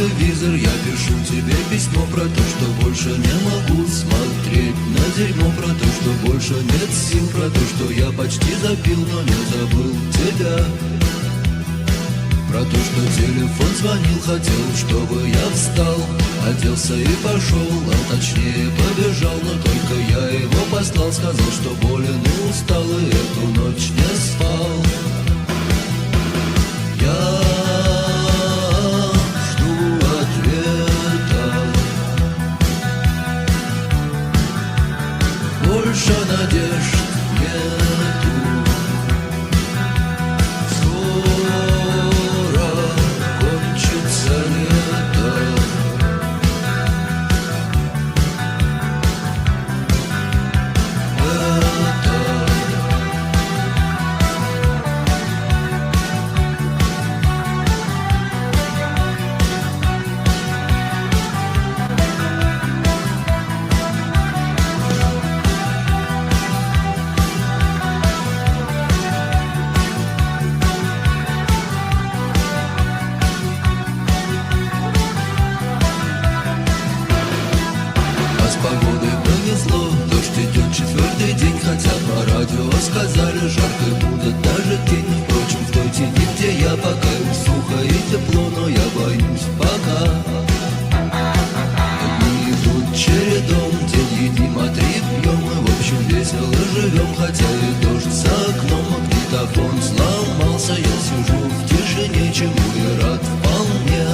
телевизор, я пишу тебе письмо про то, что больше не могу смотреть на дерьмо, про то, что больше нет сил, про то, что я почти запил, но не забыл тебя. Про то, что телефон звонил, хотел, чтобы я встал, оделся и пошел, а точнее побежал, но только я его послал, сказал, что болен и устал, и эту ночь не спал. Я жду ответа, больше надежд нету. Скоро кончится лето. Сказали, жарко будет даже день. Впрочем, в той тени, где я пока сухо и тепло, но я боюсь пока. Дни идут чередом, день едим, а три пьем. Мы в общем весело живем, хотя и дождь за окном. Магнитофон сломался, я сижу в тишине, чему и рад вполне.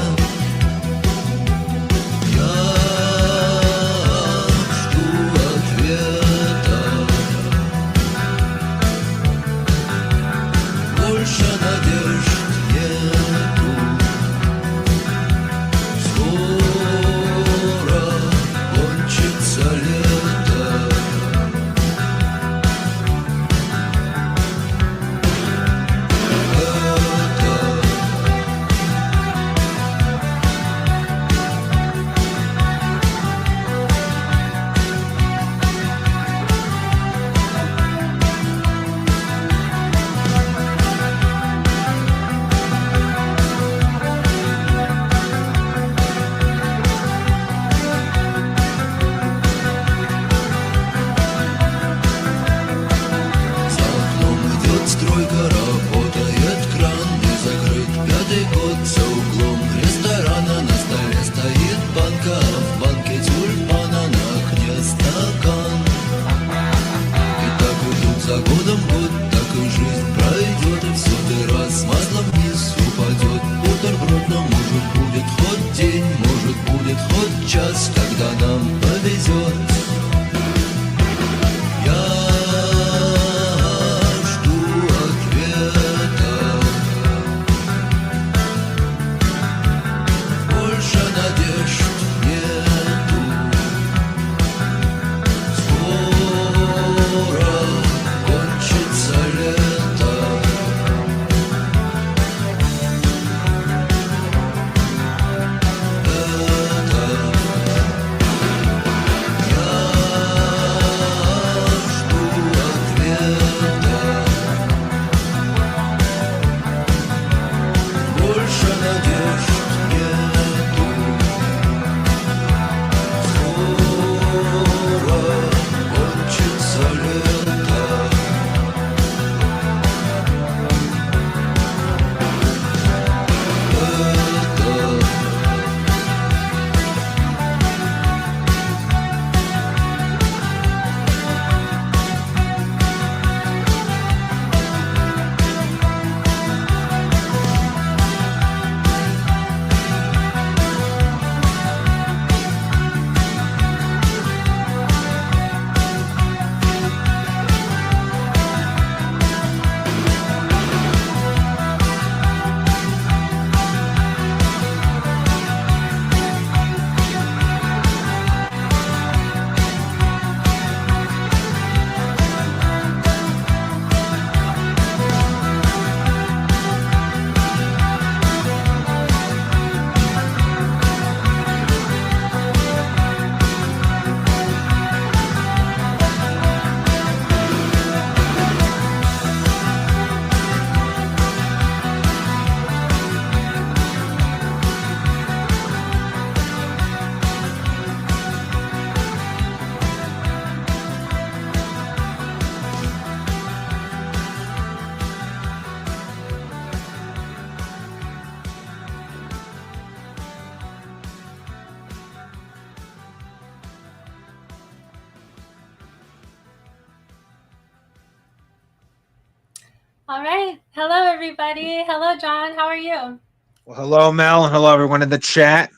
All right. Hello, everybody. Hello, John. How are you? Well, hello, Mel, and hello, everyone in the chat.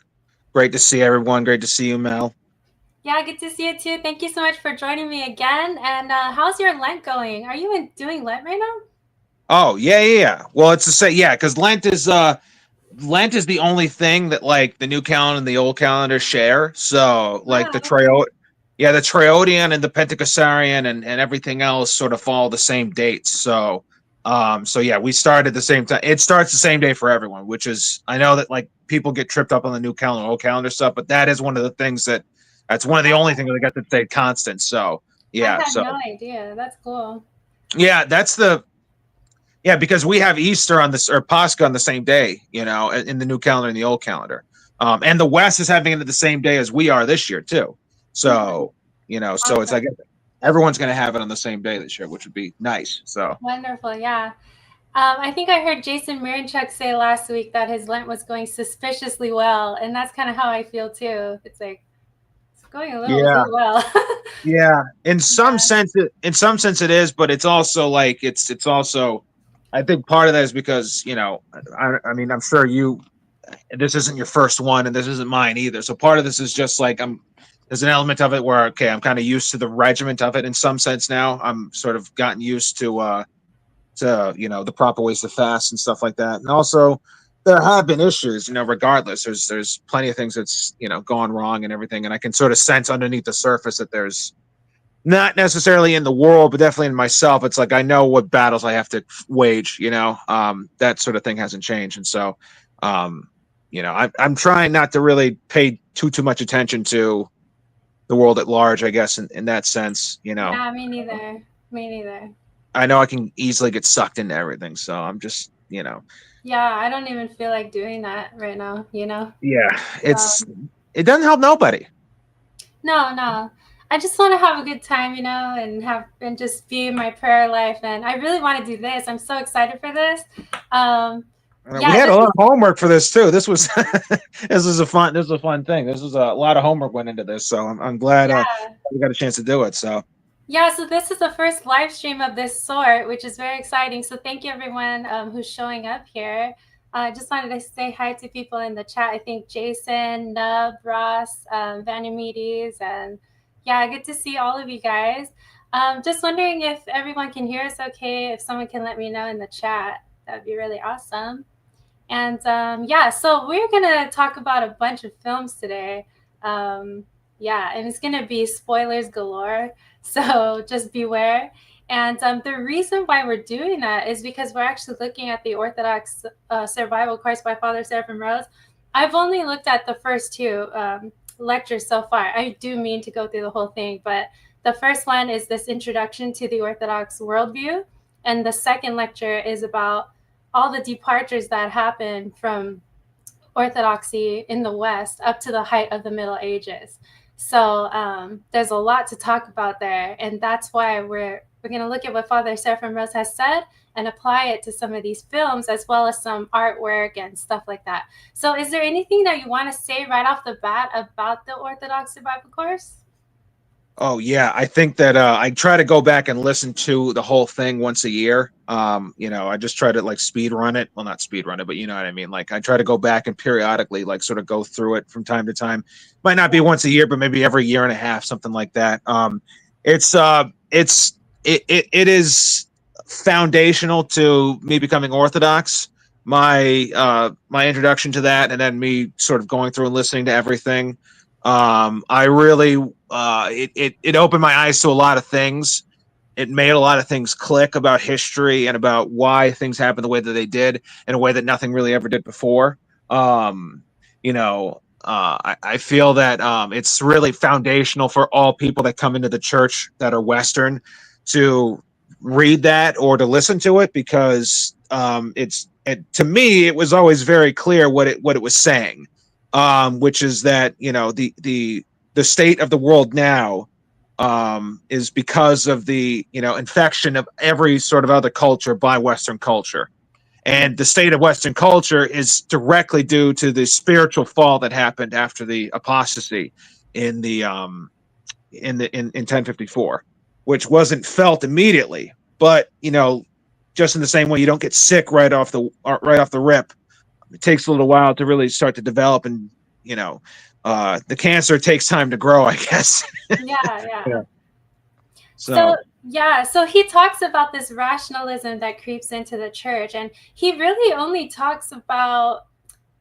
Great to see everyone. Great to see you, Mel. Yeah, good to see you too. Thank you so much for joining me again. And how's your Lent going? Are you doing Lent right now? Oh, yeah. Well, it's the same, yeah, because Lent is the only thing that like the new calendar and the old calendar share. So like Ah, okay. the Triodian and the Pentecostarian and everything else sort of follow the same dates. So yeah, we started the same time. It starts the same day for everyone, which is I know that like people get tripped up on the new calendar, old calendar stuff, but that is one of the things that's one of the only things that got to stay constant. So I yeah, had so no idea. That's cool. yeah, that's the yeah, because we have Easter on this or Pascha on the same day, in the new calendar and the old calendar. And the West is having it the same day as we are this year too. Hmm. So, so it's Awesome. like everyone's going to have it on the same day this year, which would be nice. So, Wonderful. Yeah. I think I heard Jason Mirinchuk say last week that his Lent was going suspiciously well. And that's kind of how I feel too. It's like, it's going a yeah, little well. yeah. In some Yeah. sense, it is, but it's also like it's also. I think part of that is because I mean, I'm sure this isn't your first one and this isn't mine either. So part of this is just like there's an element of it where okay, I'm kind of used to the regiment of it in some sense now. I'm sort of gotten used to the proper ways to fast and stuff like that. And also there have been issues, regardless. There's plenty of things that's, gone wrong and everything. And I can sort of sense underneath the surface that there's not necessarily in the world, but definitely in myself. It's like I know what battles I have to wage. That sort of thing hasn't changed, and so, um, I'm trying not to really pay too much attention to the world at large. I guess in that sense, Yeah, me neither. Me neither. I know I can easily get sucked into everything, so I'm just, Yeah, I don't even feel like doing that right now. yeah, So, it doesn't help nobody. no, no. I just want to have a good time, and just be in my prayer life. And I really want to do this. I'm so excited for this. Um, We yeah, had a this lot is of homework for this too. This was this was a fun thing. This was a lot of homework went into this, so I'm glad yeah. we got a chance to do it. So Yeah, so this is the first live stream of this sort, which is very exciting. So thank you everyone who's showing up here. I just wanted to say hi to people in the chat. I think Jason, Nub, Ross, Vanimedes, and yeah, good to see all of you guys. Just wondering if everyone can hear us okay. If someone can let me know in the chat, that'd be really awesome. And yeah, so we're gonna talk about a bunch of films today. Um, yeah, and it's gonna be spoilers galore. So just beware. And the reason why we're doing that is because we're actually looking at the Orthodox Survival Course by Father Seraphim Rose. I've only looked at the first two lectures so far. I do mean to go through the whole thing, but the first one is this introduction to the Orthodox worldview, and the second lecture is about all the departures that happened from Orthodoxy in the West up to the height of the Middle Ages. So there's a lot to talk about there, and that's why we're going to look at what Father Seraphim Rose has said and apply it to some of these films as well as some artwork and stuff like that. So, is there anything that you want to say right off the bat about the Orthodox Survival Course? oh yeah, I think that I try to go back and listen to the whole thing once a year. I just try to like speed run it. Well, not speed run it, but you know what I mean. Like I try to go back and periodically like sort of go through it from time to time. Might not be once a year, but maybe every year and a half, something like that. It's it is foundational to me becoming Orthodox. My introduction to that, and then me sort of going through and listening to everything. I really it opened my eyes to a lot of things. It made a lot of things click about history and about why things happened the way that they did in a way that nothing really ever did before. I feel that it's really foundational for all people that come into the church that are Western to read that or to listen to it because to me it was always very clear what it was saying, which is that the state of the world now is because of the infection of every sort of other culture by Western culture, and the state of Western culture is directly due to the spiritual fall that happened after the apostasy in the in 1054, which wasn't felt immediately, but just in the same way you don't get sick right off the rip. It takes a little while to really start to develop, and the cancer takes time to grow, I guess. Yeah. So So he talks about this rationalism that creeps into the church, and he really only talks about,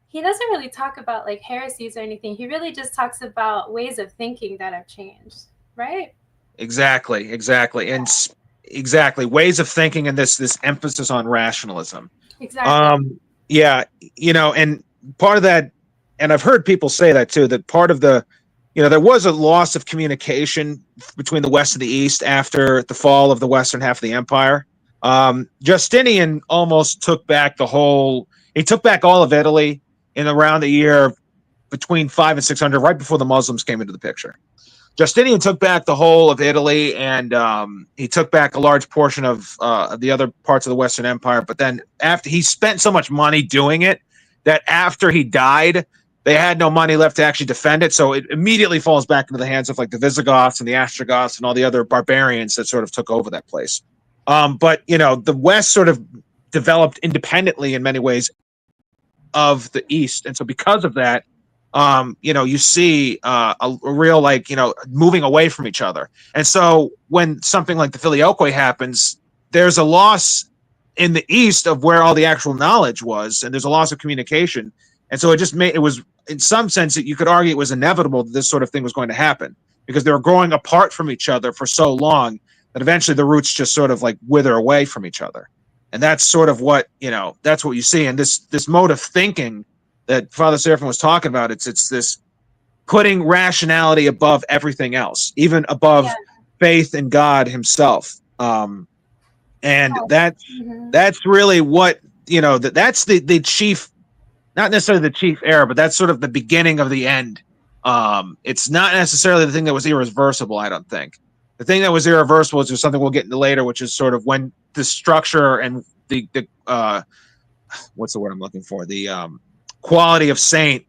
he doesn't really talk about like heresies or anything. He really just talks about ways of thinking that have changed, right? exactly, and exactly ways of thinking, and this emphasis on rationalism. Exactly. Yeah, and part of that, and I've heard people say that too, that part of the, there was a loss of communication between the West and the East after the fall of the western half of the empire. Justinian almost took back all of Italy in around the year between 500 and 600, right before the Muslims came into the picture. Justinian took back the whole of Italy, and he took back a large portion of the other parts of the Western Empire. But then after he spent so much money doing it, that after he died, they had no money left to actually defend it. So it immediately falls back into the hands of like the Visigoths and the Ostrogoths and all the other barbarians that sort of took over that place. But the West sort of developed independently in many ways of the East, and so because of that, you see a real moving away from each other. And so when something like the Filioque happens, there's a loss in the East of where all the actual knowledge was, and there's a loss of communication. And so it was, in some sense, you could argue it was inevitable that this sort of thing was going to happen, because they were growing apart from each other for so long that eventually the roots just sort of like wither away from each other. And that's sort of what, that's what you see. And this mode of thinking that Father Seraphim was talking about, it's this putting rationality above everything else, even above faith in God himself. And that's really what, that's the chief, not necessarily the chief error, but that's sort of the beginning of the end. It's not necessarily the thing that was irreversible, I don't think. The thing that was irreversible is just something we'll get into later, which is sort of when the structure and the what's the word I'm looking for? The quality of saint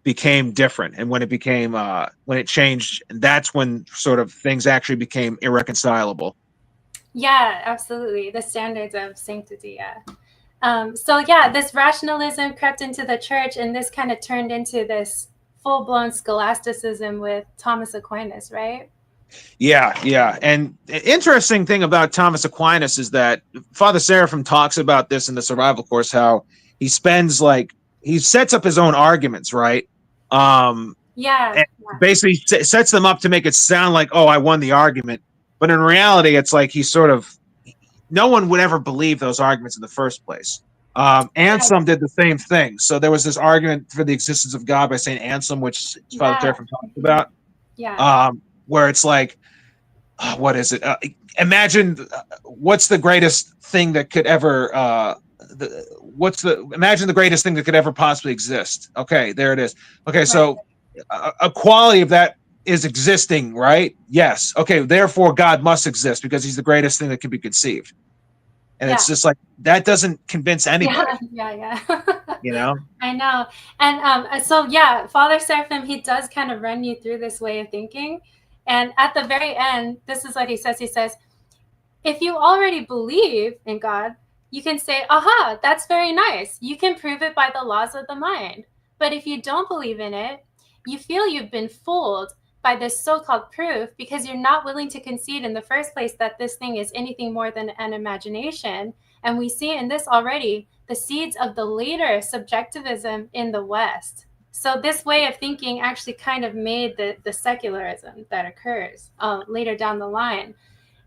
became different, and when it changed, and that's when sort of things actually became irreconcilable. Yeah, absolutely. The standards of sanctity. This rationalism crept into the church, and this kind of turned into this full-blown scholasticism with Thomas Aquinas, right? Yeah. And the interesting thing about Thomas Aquinas is that Father Seraphim talks about this in the Survival Course, how he sets up his own arguments, right? Basically sets them up to make it sound like, oh, I won the argument. But in reality, it's like no one would ever believe those arguments in the first place. Anselm did the same thing. So there was this argument for the existence of God by St. Anselm, which Father Seraphim talked about. Where it's like, what is it? Imagine what's the greatest thing that could ever imagine the greatest thing that could ever possibly exist. Okay, there it is. Okay, so a quality of that is existing, right? Yes. Okay, therefore God must exist because he's the greatest thing that can be conceived. And it's just like, that doesn't convince anybody. Yeah. I know. And Father Seraphim, he does kind of run you through this way of thinking. And at the very end, this is what he says. He says, if you already believe in God, you can say, aha, that's very nice. You can prove it by the laws of the mind. But if you don't believe in it, you feel you've been fooled by this so-called proof because you're not willing to concede in the first place that this thing is anything more than an imagination. And we see in this already the seeds of the later subjectivism in the West. So this way of thinking actually kind of made the secularism that occurs later down the line.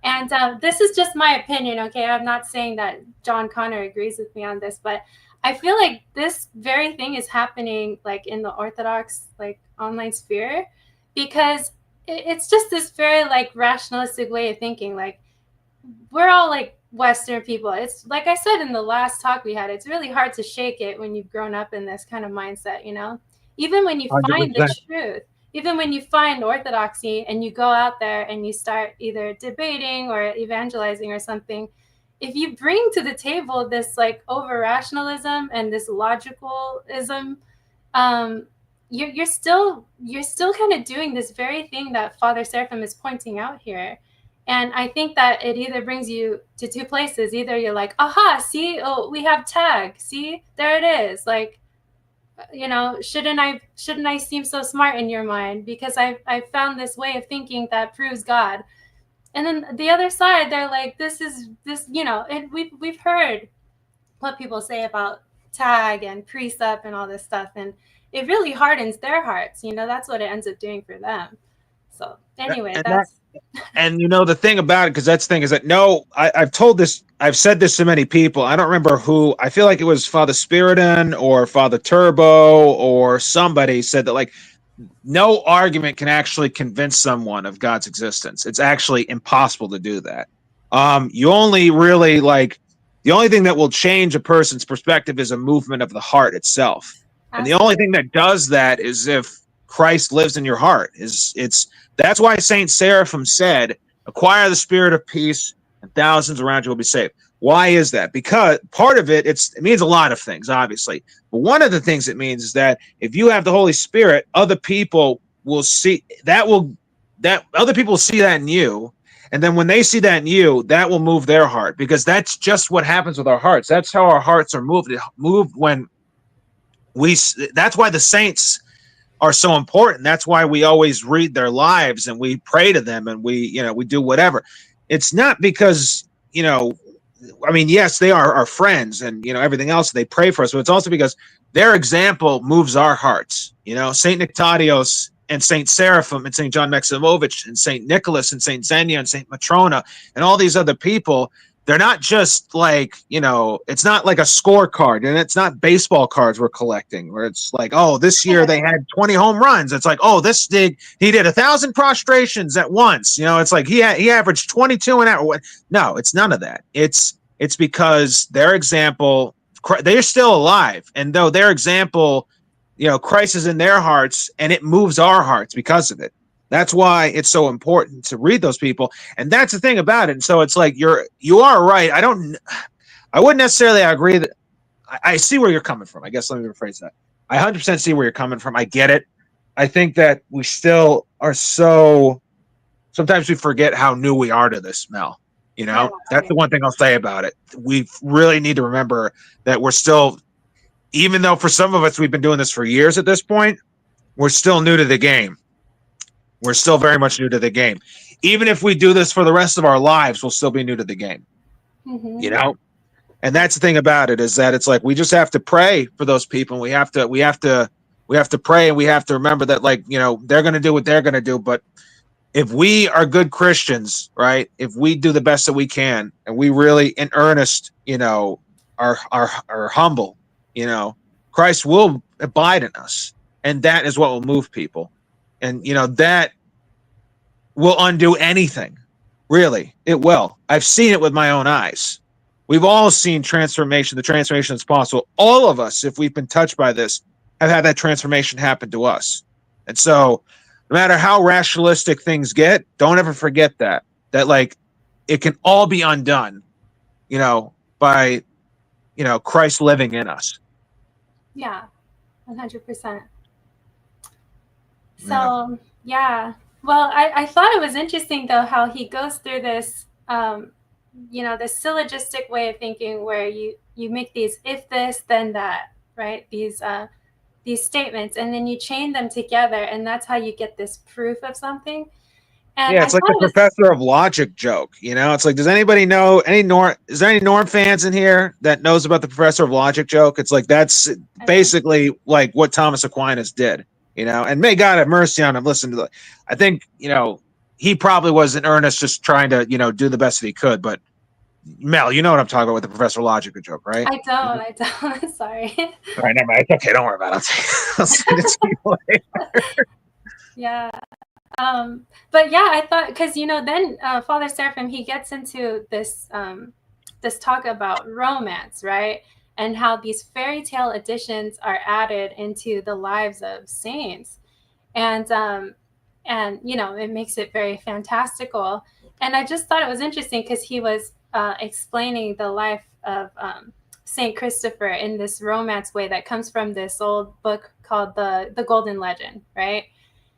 And this is just my opinion, okay? I'm not saying that John Connor agrees with me on this, but I feel like this very thing is happening like in the Orthodox like online sphere, because it's just this very like rationalistic way of thinking. Like, we're all like Western people. It's like I said in the last talk we had, it's really hard to shake it when you've grown up in this kind of mindset, even when you 100%. find the truth, even when you find orthodoxy and you go out there and you start either debating or evangelizing or something, if you bring to the table this like over rationalism and this logicalism, you're still kind of doing this very thing that Father Seraphim is pointing out here. And I think that it either brings you to two places. Either you're like, aha, see, oh, we have tag. See, there it is. Like, you know, shouldn't I seem so smart in your mind because I found this way of thinking that proves God. And then the other side, they're like, this, you know, and we've heard what people say about tag and precept and all this stuff, and it really hardens their hearts. You know, that's what it ends up doing for them. So anyway, And that, that's and you know, the thing about it, because that's the thing is that no, I've said this to many people. I don't remember who. I feel like it was Father Spiridon or Father Turbo or somebody said that like no argument can actually convince someone of God's existence. It's actually impossible to do that. You only really like the only thing that will change a person's perspective is a movement of the heart itself. And the only thing that does that is if Christ lives in your heart. It's that's why Saint Seraphim said, "Acquire the spirit of peace, and thousands around you will be saved." Why is that? Because part of it, it means a lot of things, obviously. But one of the things it means is that if you have the Holy Spirit, other people will see that other people will see that in you. And then when they see that in you, that will move their heart, because that's just what happens with our hearts. That's how our hearts are moved. Moved when that's why the saints are so important. That's why we always read their lives and we pray to them and we do whatever. It's not because, I mean, yes, they are our friends and, everything else. They pray for us, but it's also because their example moves our hearts. St. Nectarios and St. Seraphim and St. John Maximovich and St. Nicholas and St. Xenia and St. Matrona and all these other people, they're not just like, it's not like a scorecard, and it's not baseball cards we're collecting where it's like, oh, this year they had 20 home runs. It's like, oh, he did 1,000 prostrations at once. It's like he averaged 22 an hour. No, it's none of that. It's because their example, they're still alive. And though their example, Christ is in their hearts and it moves our hearts because of it. That's why it's so important to read those people. And that's the thing about it. And so it's like, you are right. I wouldn't necessarily agree that I see where you're coming from. I guess let me rephrase that. I 100% see where you're coming from. I get it. I think that we still are sometimes we forget how new we are to this, Mel. That's the one thing I'll say about it. We really need to remember that we're still, even though for some of us, we've been doing this for years at this point, we're still new to the game. We're still very much new to the game. Even if we do this for the rest of our lives, we'll still be new to the game. Mm-hmm. And that's the thing about it, is that it's like we just have to pray for those people. We have to pray, and we have to remember that, like, they're going to do what they're going to do. But if we are good Christians, right? If we do the best that we can, and we really in earnest, are humble, Christ will abide in us, and that is what will move people. And, that will undo anything. Really, it will. I've seen it with my own eyes. We've all seen transformation, the transformation that's possible. All of us, if we've been touched by this, have had that transformation happen to us. And so no matter how rationalistic things get, don't ever forget that like it can all be undone, by, Christ living in us. Yeah, 100%. So, yeah. Well, I thought it was interesting, though, how he goes through this, this syllogistic way of thinking where you make these if this, then that, right? These statements, and then you chain them together, and that's how you get this proof of something. And yeah, it's like the professor of logic joke. It's like, does anybody know is there any Norm fans in here that knows about the professor of logic joke? It's like, that's basically like what Thomas Aquinas did. And may God have mercy on him. Listen to I think, he probably was in earnest just trying to, do the best that he could. But Mel, you know what I'm talking about with the Professor Logic joke, right? I don't. Sorry. All right, never mind. It's okay. Don't worry about it. I'll send it to you later. Yeah. But yeah, I thought, because, then Father Seraphim, he gets into this, this talk about romance, right? And how these fairy tale additions are added into the lives of saints. And it makes it very fantastical. And I just thought it was interesting because he was explaining the life of Saint Christopher in this romance way that comes from this old book called the Golden Legend, right?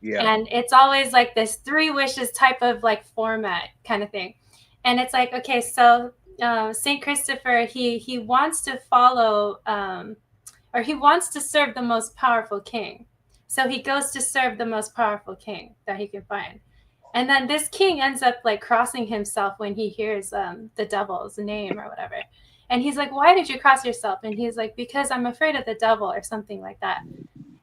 Yeah. And it's always like this 3 wishes type of like format kind of thing. And it's like, okay, so Saint Christopher, he wants to follow or he wants to serve the most powerful king. So he goes to serve the most powerful king that he can find. And then this king ends up like crossing himself when he hears the devil's name or whatever. And he's like, why did you cross yourself? And he's like, because I'm afraid of the devil or something like that.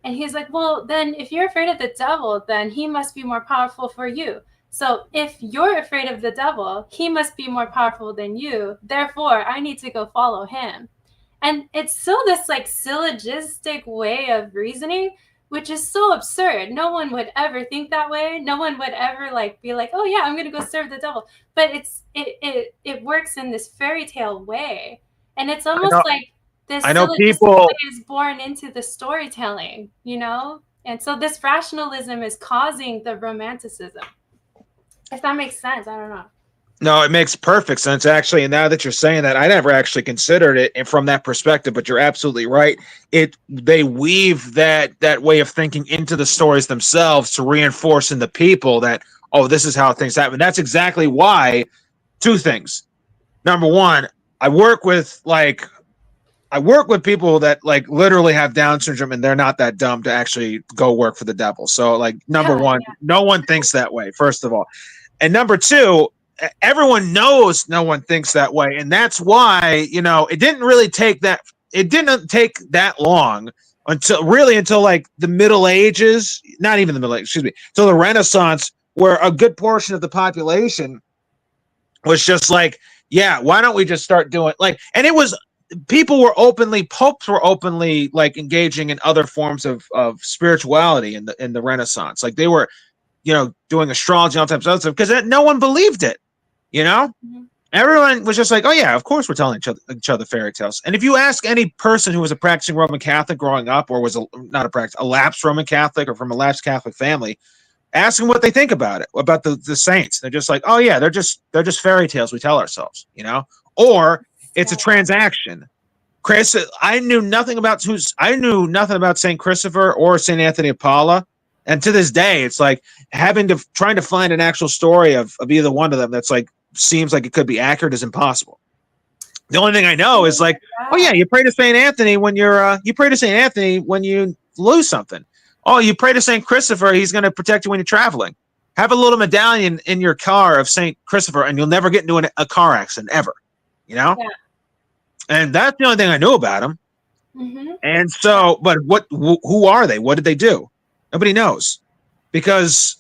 And he's like, well, then if you're afraid of the devil, then he must be more powerful for you. So if you're afraid of the devil, he must be more powerful than you. Therefore, I need to go follow him. And it's still this like syllogistic way of reasoning, which is so absurd. No one would ever think that way. No one would ever like be like, oh yeah, I'm gonna go serve the devil. But it works in this fairy tale way. And it's almost like this syllogistic way is born into the storytelling, you know? And so this rationalism is causing the romanticism. If that makes sense, I don't know. No, it makes perfect sense, actually. And now that you're saying that, I never actually considered it from that perspective, but you're absolutely right. They weave that way of thinking into the stories themselves to reinforce in the people that, oh, this is how things happen. That's exactly why. 2 things. Number one, I work with people that like literally have Down syndrome and they're not that dumb to actually go work for the devil. So like number one, no one thinks that way, first of all. And number 2, everyone knows no one thinks that way. And that's why, it didn't take that long until like the Middle Ages, not even the Middle Ages, till the Renaissance, where a good portion of the population was just like, yeah, why don't we just start doing and it was, popes were openly like engaging in other forms of spirituality in the Renaissance. Like they were, doing astrology and all types of other stuff because no one believed it. Mm-hmm. Everyone was just like, oh yeah, of course we're telling each other fairy tales. And if you ask any person who was a practicing Roman Catholic growing up, or was a lapsed Roman Catholic or from a lapsed Catholic family, ask them what they think about it, about the saints. They're just like, oh yeah, they're just fairy tales we tell ourselves, or it's a transaction. I knew nothing about Saint Christopher or Saint Anthony of Paula. And to this day, it's like trying to find an actual story of either one of them that's like seems like it could be accurate is impossible. The only thing I know is like, oh yeah, you pray to Saint Anthony when you lose something. Oh, you pray to Saint Christopher, he's going to protect you when you're traveling. Have a little medallion in your car of Saint Christopher, and you'll never get into a car accident ever. Yeah. And that's the only thing I knew about him. Mm-hmm. And so, but who are they? What did they do? Nobody knows, because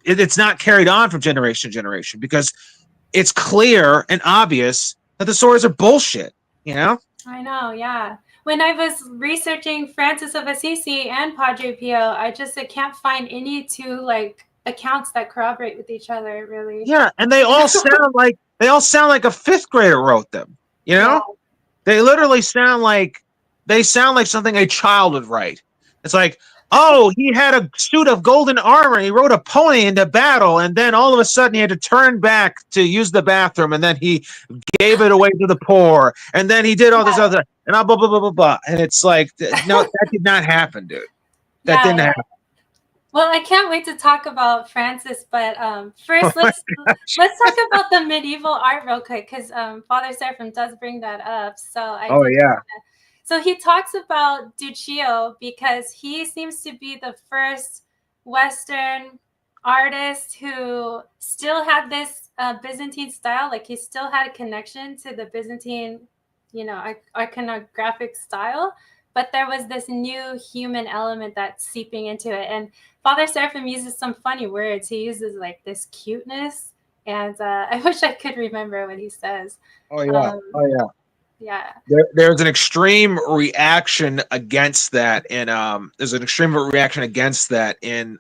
it's not carried on from generation to generation, because it's clear and obvious that the stories are bullshit, I know, yeah. When I was researching Francis of Assisi and Padre Pio, I can't find any 2 like accounts that corroborate with each other, really. Yeah, and they all sound like a 5th grader wrote them. Yeah. They literally sound like something a child would write. It's like, oh, he had a suit of golden armor, and he rode a pony into battle, and then all of a sudden he had to turn back to use the bathroom, and then he gave it away to the poor, and then he did all this other, and blah, blah, blah, blah, blah. And it's like, no, that did not happen, dude. That didn't happen. Well, I can't wait to talk about Francis, but first let's talk about the medieval art real quick, because Father Seraphim does bring that up. So So he talks about Duccio because he seems to be the first Western artist who still had this Byzantine style. Like he still had a connection to the Byzantine, iconographic style, but there was this new human element that's seeping into it. And Father Seraphim uses some funny words. He uses like this cuteness, and I wish I could remember what he says. Oh yeah. Yeah. There's an extreme reaction against that in modern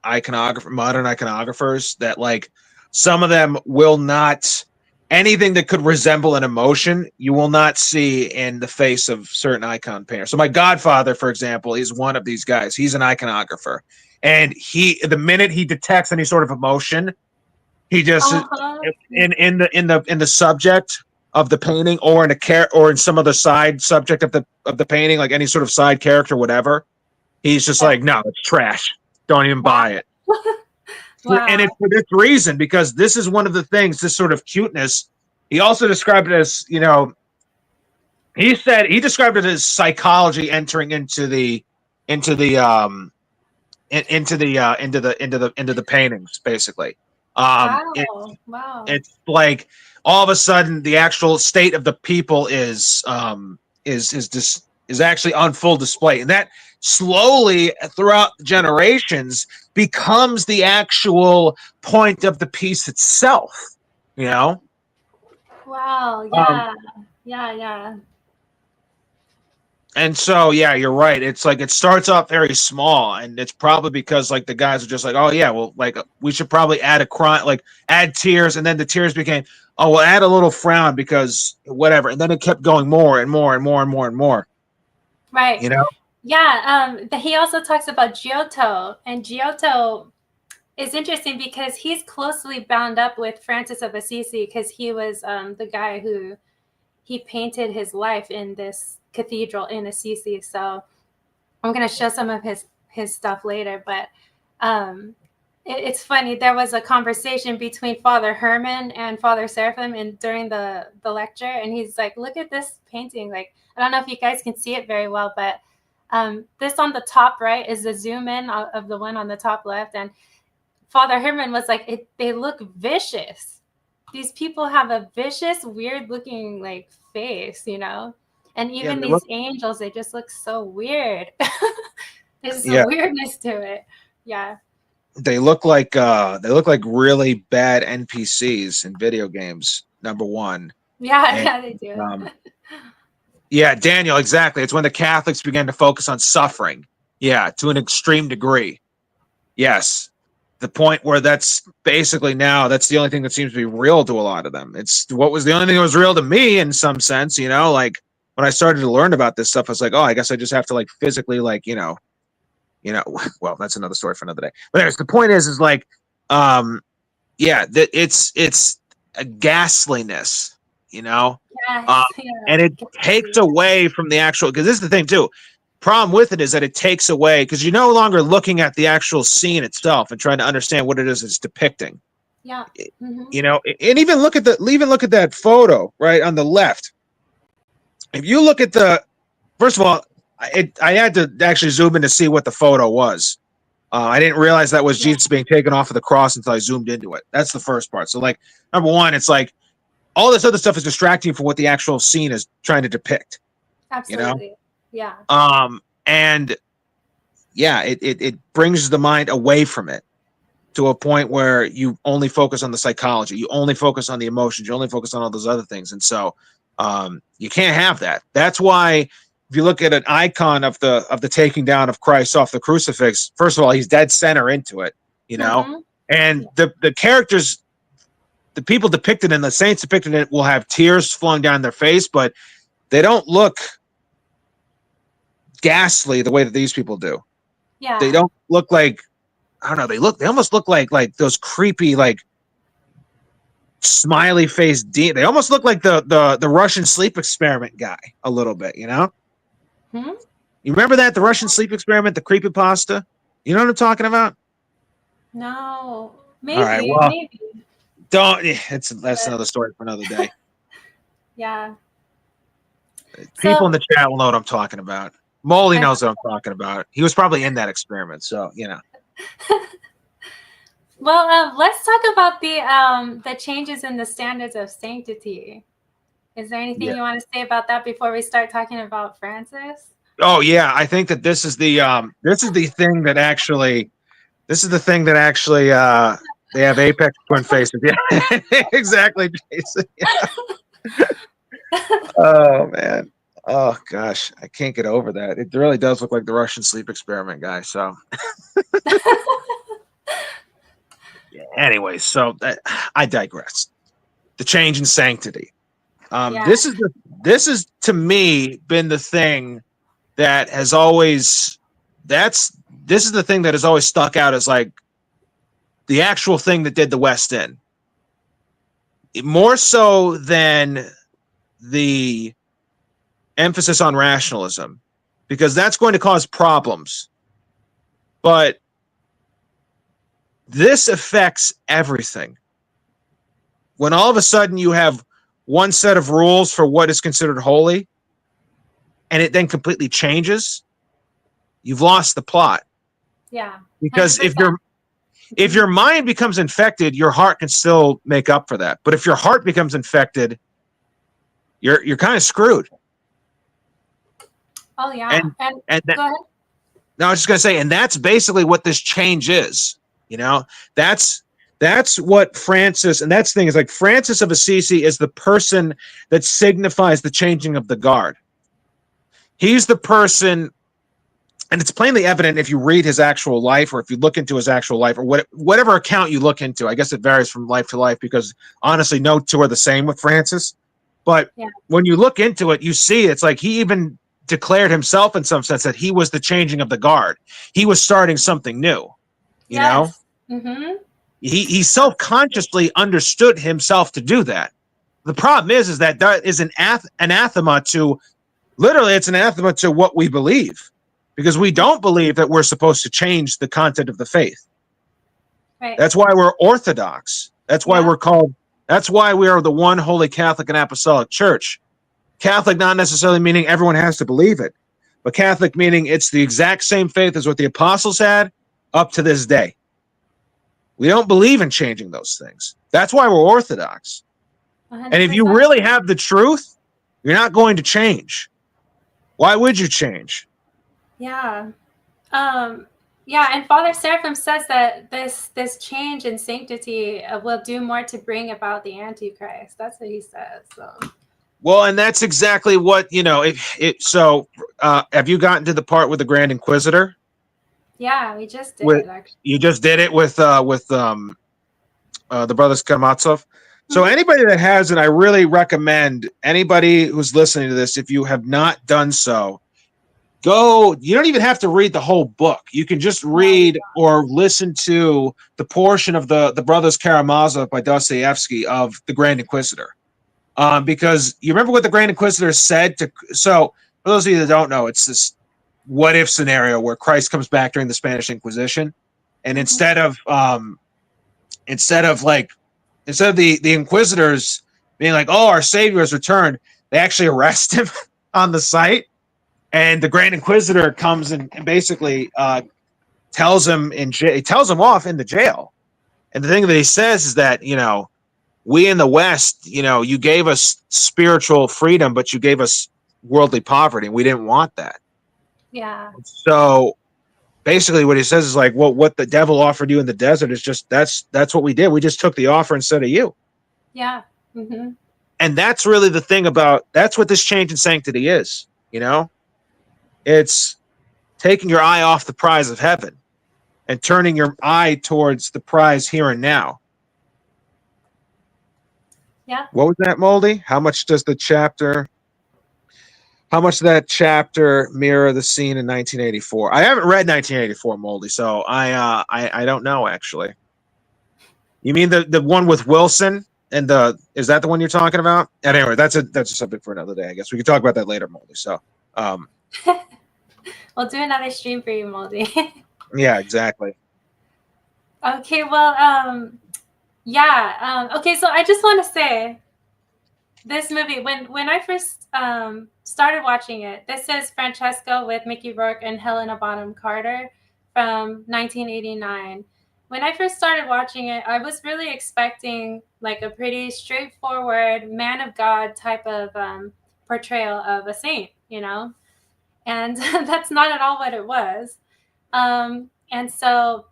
iconographers, that like some of them will not, anything that could resemble an emotion, you will not see in the face of certain icon painters. So my godfather, for example, is one of these guys. He's an iconographer, and the minute he detects any sort of emotion, he just in the subject of the painting, or in some other side subject of the painting, like any sort of side character, whatever, he's just like, no, it's trash. Don't even buy it. Wow. And it's for this reason, because this is one of the things, this sort of cuteness. He also described it as, he described it as psychology entering into the paintings, basically. Wow. Wow. It's like all of a sudden the actual state of the people is actually on full display, and that slowly throughout generations becomes the actual point of the piece itself. Wow. Um, Yeah. And so, yeah, you're right. It's like it starts off very small, and it's probably because like the guys are just like, oh yeah, well, like we should probably add a crime, like add tears, and then the tears became, oh, we'll add a little frown because whatever, and then it kept going more and more and more and more and more. Right. You know? Yeah. He also talks about Giotto, and Giotto is interesting because he's closely bound up with Francis of Assisi, because he was the guy who he painted his life in this cathedral in Assisi. So I'm going to show some of his stuff later, but it's funny. There was a conversation between Father Herman and Father Seraphim during the lecture, and he's like, look at this painting. Like, I don't know if you guys can see it very well, but this on the top right is the zoom in of the one on the top left, and Father Herman was like, they look vicious. These people have a vicious, weird looking like face, and even these angels, they just look so weird. There's some weirdness to it. Yeah. They look like really bad NPCs in video games. Number one. Yeah, they do. Yeah, Daniel, exactly. It's when the Catholics began to focus on suffering. Yeah, to an extreme degree. Yes. The point where that's basically now that's the only thing that seems to be real to a lot of them. It's what was the only thing that was real to me in some sense, like when I started to learn about this stuff, I was like, oh, I guess I just have to like physically like, well, that's another story for another day. But anyways, the point is like, that it's a ghastliness, Yes, and it takes away from the actual, because this is the thing too. Problem with it is that it takes away, because you're no longer looking at the actual scene itself and trying to understand what it is it's depicting. Yeah. And even look at that photo right on the left. If you look at first of all, I had to actually zoom in to see what the photo was. I didn't realize that was Jesus being taken off of the cross until I zoomed into it. That's the first part. So like, number one, it's like all this other stuff is distracting from what the actual scene is trying to depict. Absolutely. Yeah. And yeah, it brings the mind away from it to a point where you only focus on the psychology, you only focus on the emotions, you only focus on all those other things. And so you can't have that. That's why if you look at an icon of the taking down of Christ off the crucifix, first of all, he's dead center into it, and the characters, the people depicted in the saints depicted in it will have tears flowing down their face, but they don't look ghastly the way that these people do. Yeah. They don't look like, I don't know, they almost look like those creepy, like smiley face they almost look like the Russian sleep experiment guy a little bit, You remember that? The Russian sleep experiment, the creepypasta? You know what I'm talking about? No. Maybe. All right, well, maybe. That's another story for another day. Yeah. People in the chat will know what I'm talking about. Molly knows what I'm talking about. He was probably in that experiment, so Well, let's talk about the changes in the standards of sanctity. Is there anything you want to say about that before we start talking about Francis? Oh yeah, I think that this is the thing that actually they have apex twin faces. Yeah, exactly, Jason. Yeah. Oh man. Oh gosh, I can't get over that. It really does look like the Russian sleep experiment guy. So, anyway, so I digress. The change in sanctity. This is to me been the thing that has always. This is the thing that has always stuck out as like the actual thing that did the West in. More so than the emphasis on rationalism, because that's going to cause problems. But this affects everything. When all of a sudden you have one set of rules for what is considered holy, and it then completely changes, you've lost the plot. Yeah. Because 100%. if your mind becomes infected, your heart can still make up for that. But if your heart becomes infected, you're kind of screwed. Oh yeah. And that, go ahead. no, I was just gonna say, and that's basically what this change is. You know, that's what Francis, and that's the thing is like Francis of Assisi is the person that signifies the changing of the guard. He's the person, and it's plainly evident if you read his actual life, or if you look into his actual life, or whatever account you look into. I guess it varies from life to life because honestly, no two are the same with Francis. But when you look into it, you see it's like he even declared himself in some sense that he was the changing of the guard. He was starting something new. You know, he self-consciously understood himself to do that. The problem is that is an anathema to, literally, it's an anathema to what we believe, because we don't believe that we're supposed to change the content of the faith. Right. That's why we're Orthodox. That's why we're called. That's why we are the one holy Catholic and Apostolic Church. Catholic not necessarily meaning everyone has to believe it, but Catholic meaning it's the exact same faith as what the apostles had up to this day. We don't believe in changing those things. That's why we're Orthodox. 100%. And if you really have the truth, you're not going to change. Why would you change? Yeah. Yeah, and Father Seraphim says that this change in sanctity will do more to bring about the Antichrist. That's what he says. So. Well, and that's exactly what, you know, so have you gotten to the part with the Grand Inquisitor? Yeah, we just did it, actually. You just did it with the brothers Karamazov. So anybody that hasn't, I really recommend anybody who's listening to this, if you have not done so, go. You don't even have to read the whole book. You can just read or listen to the portion of the brothers Karamazov by Dostoevsky of the Grand Inquisitor. Because you remember what the Grand Inquisitor said to. So for those of you that don't know, it's this what if scenario where Christ comes back during the Spanish Inquisition, and instead of the Inquisitors being like, "Oh, our Savior has returned," they actually arrest him on the site, and the Grand Inquisitor comes and basically tells him off in the jail. And the thing that he says is that, you know, we in the West, you know, you gave us spiritual freedom, but you gave us worldly poverty, and we didn't want that. Yeah. So basically what he says is like, well, what the devil offered you in the desert is just, that's what we did. We just took the offer instead of you. Yeah. And that's really the thing that's what this change in sanctity is, you know? It's taking your eye off the prize of heaven and turning your eye towards the prize here and now. Yeah. What was that, Moldy? How much does that chapter mirror the scene in 1984? I haven't read 1984, Moldy, so I don't know actually. You mean the one with Wilson and is that the one you're talking about? And anyway, that's a subject for another day. I guess we could talk about that later, Moldy. So we'll do another stream for you, Moldy. Yeah, exactly. Okay, well, okay, so I just want to say this movie, when I first started watching it, this is Francesco with Mickey Rourke and Helena Bonham Carter from 1989. When I first started watching it, I was really expecting like a pretty straightforward man of God type of portrayal of a saint, you know, and that's not at all what it was. And so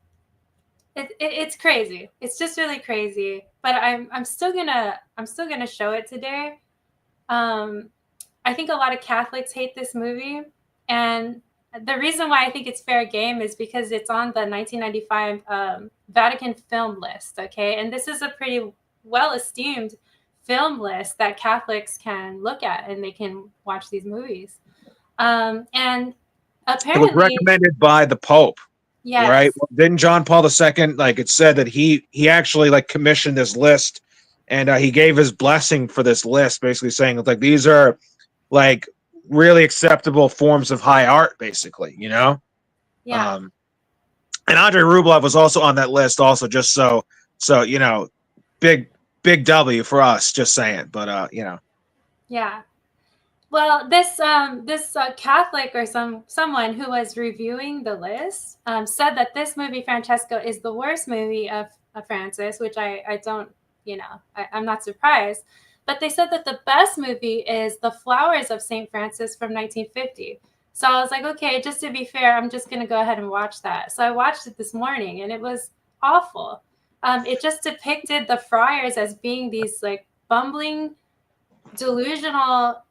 it's crazy. It's just really crazy. But I'm still gonna show it today. I think a lot of Catholics hate this movie, and the reason why I think it's fair game is because it's on the 1995 Vatican film list. Okay, and this is a pretty well esteemed film list that Catholics can look at, and they can watch these movies. And apparently, it was recommended by the Pope. Yes. Right. Well, didn't John Paul II, like it said that he actually like commissioned this list, and he gave his blessing for this list, basically saying like these are like really acceptable forms of high art, basically, you know? Yeah. And Andrei Rublev was also on that list, also just so you know, big W for us. Just saying, but you know. Yeah. Well, this Catholic or someone who was reviewing the list said that this movie Francesco is the worst movie of Francis, which I don't, you know, I'm not surprised. But they said that the best movie is The Flowers of St. Francis from 1950. So I was like, okay, just to be fair, I'm just going to go ahead and watch that. So I watched it this morning, and it was awful. It just depicted the friars as being these like bumbling, delusional,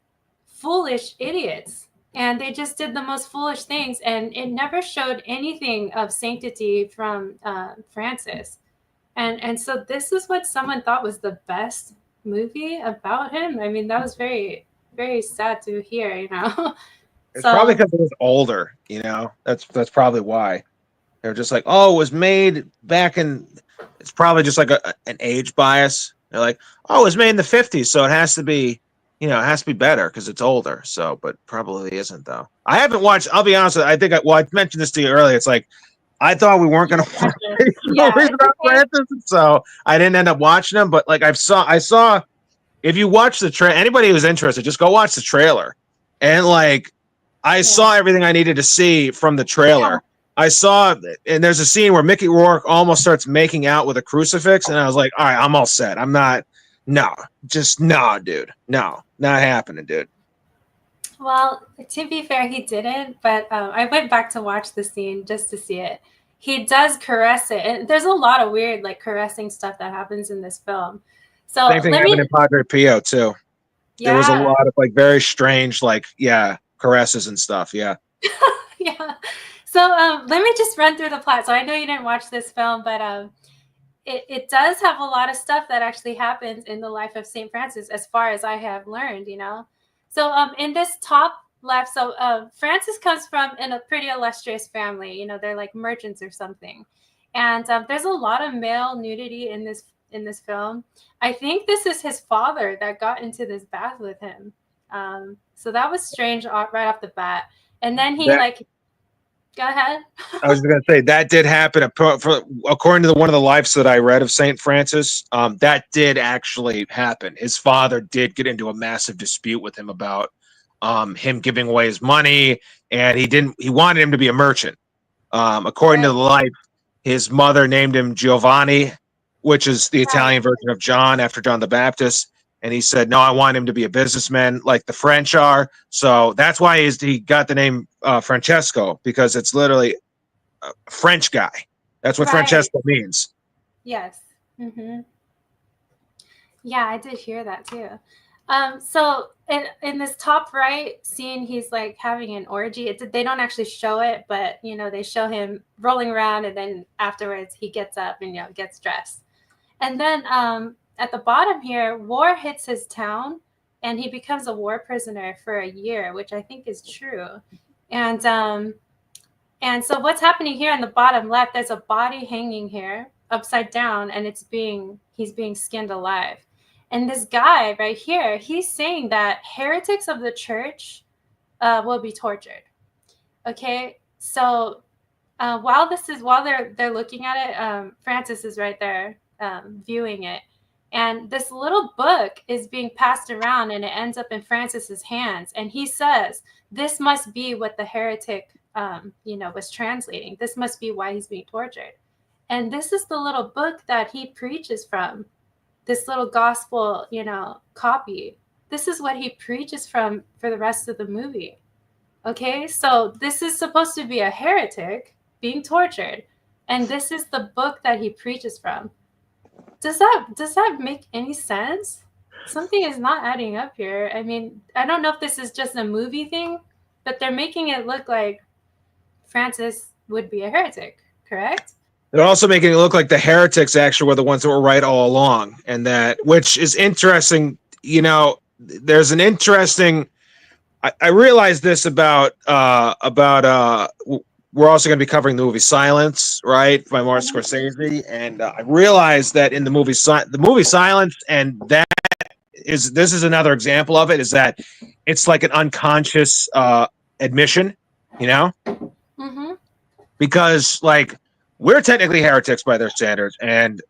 foolish idiots, and they just did the most foolish things, and it never showed anything of sanctity from Francis. And so this is what someone thought was the best movie about him. I mean, that was very, very sad to hear, you know. It's probably because it was older, you know. That's probably why. They're just like, oh, it was made back in. It's probably just like an age bias. They're like, oh, it was made in the 50s, so it has to be, you know, it has to be better because it's older. So, but probably isn't though. I haven't watched. I'll be honest with you, I think I mentioned this to you earlier. It's like I thought we weren't going to watch movies about Francis, so I didn't end up watching them. But like I saw. If you watch the trailer, anybody who's interested, just go watch the trailer, and like. I saw everything I needed to see from the trailer. I saw, and there's a scene where Mickey Rourke almost starts making out with a crucifix, and I was like, all right, I'm all set. I'm not, dude. No, not happening, dude. Well, to be fair, he didn't, but I went back to watch the scene just to see it. He does caress it, and there's a lot of weird, like, caressing stuff that happens in this film. So Same thing happened in Padre Pio, too. Yeah. There was a lot of, like, very strange, like, caresses and stuff. Yeah. Yeah. So let me just run through the plot. So I know you didn't watch this film, but it does have a lot of stuff that actually happens in the life of St. Francis, as far as I have learned, you know. So in this top left, so Francis comes from in a pretty illustrious family. You know, they're like merchants or something. And there's a lot of male nudity in this film. I think this is his father that got into this bath with him. So that was strange right off the bat. And then he go ahead. I was going to say that did happen. According to one of the lives that I read of St. Francis, that did actually happen. His father did get into a massive dispute with him about him giving away his money, and he wanted him to be a merchant. According to the life, his mother named him Giovanni, which is the Italian version of John after John the Baptist. And he said, no, I want him to be a businessman like the French are. So that's why he got the name Francesco, because it's literally a French guy. That's what Francesco means. Yes. Mm-hmm. Yeah, I did hear that too. So in this top right scene, he's like having an orgy. They don't actually show it, but, you know, they show him rolling around, and then afterwards he gets up and, you know, gets dressed. And then at the bottom here, war hits his town, and he becomes a war prisoner for a year, which I think is true. And so what's happening here on the bottom left, there's a body hanging here upside down, and he's being skinned alive. And this guy right here, he's saying that heretics of the church will be tortured. Okay, so while they're looking at it, Francis is right there viewing it. And this little book is being passed around, and it ends up in Francis's hands. And he says, this must be what the heretic, was translating. This must be why he's being tortured. And this is the little book that he preaches from, this little gospel, copy. This is what he preaches from for the rest of the movie. Okay, so this is supposed to be a heretic being tortured. And this is the book that he preaches from. Does that make any sense? Something is not adding up here. I mean, I don't know if this is just a movie thing, but they're making it look like Francis would be a heretic, correct? They're also making it look like the heretics actually were the ones that were right all along, and which is interesting. You know, there's an interesting. I realized this about we're also going to be covering the movie Silence, right, by Martin Scorsese, and I realized that in the movie Silence, and this is another example of it, is that it's like an unconscious admission, you know, because like we're technically heretics by their standards, and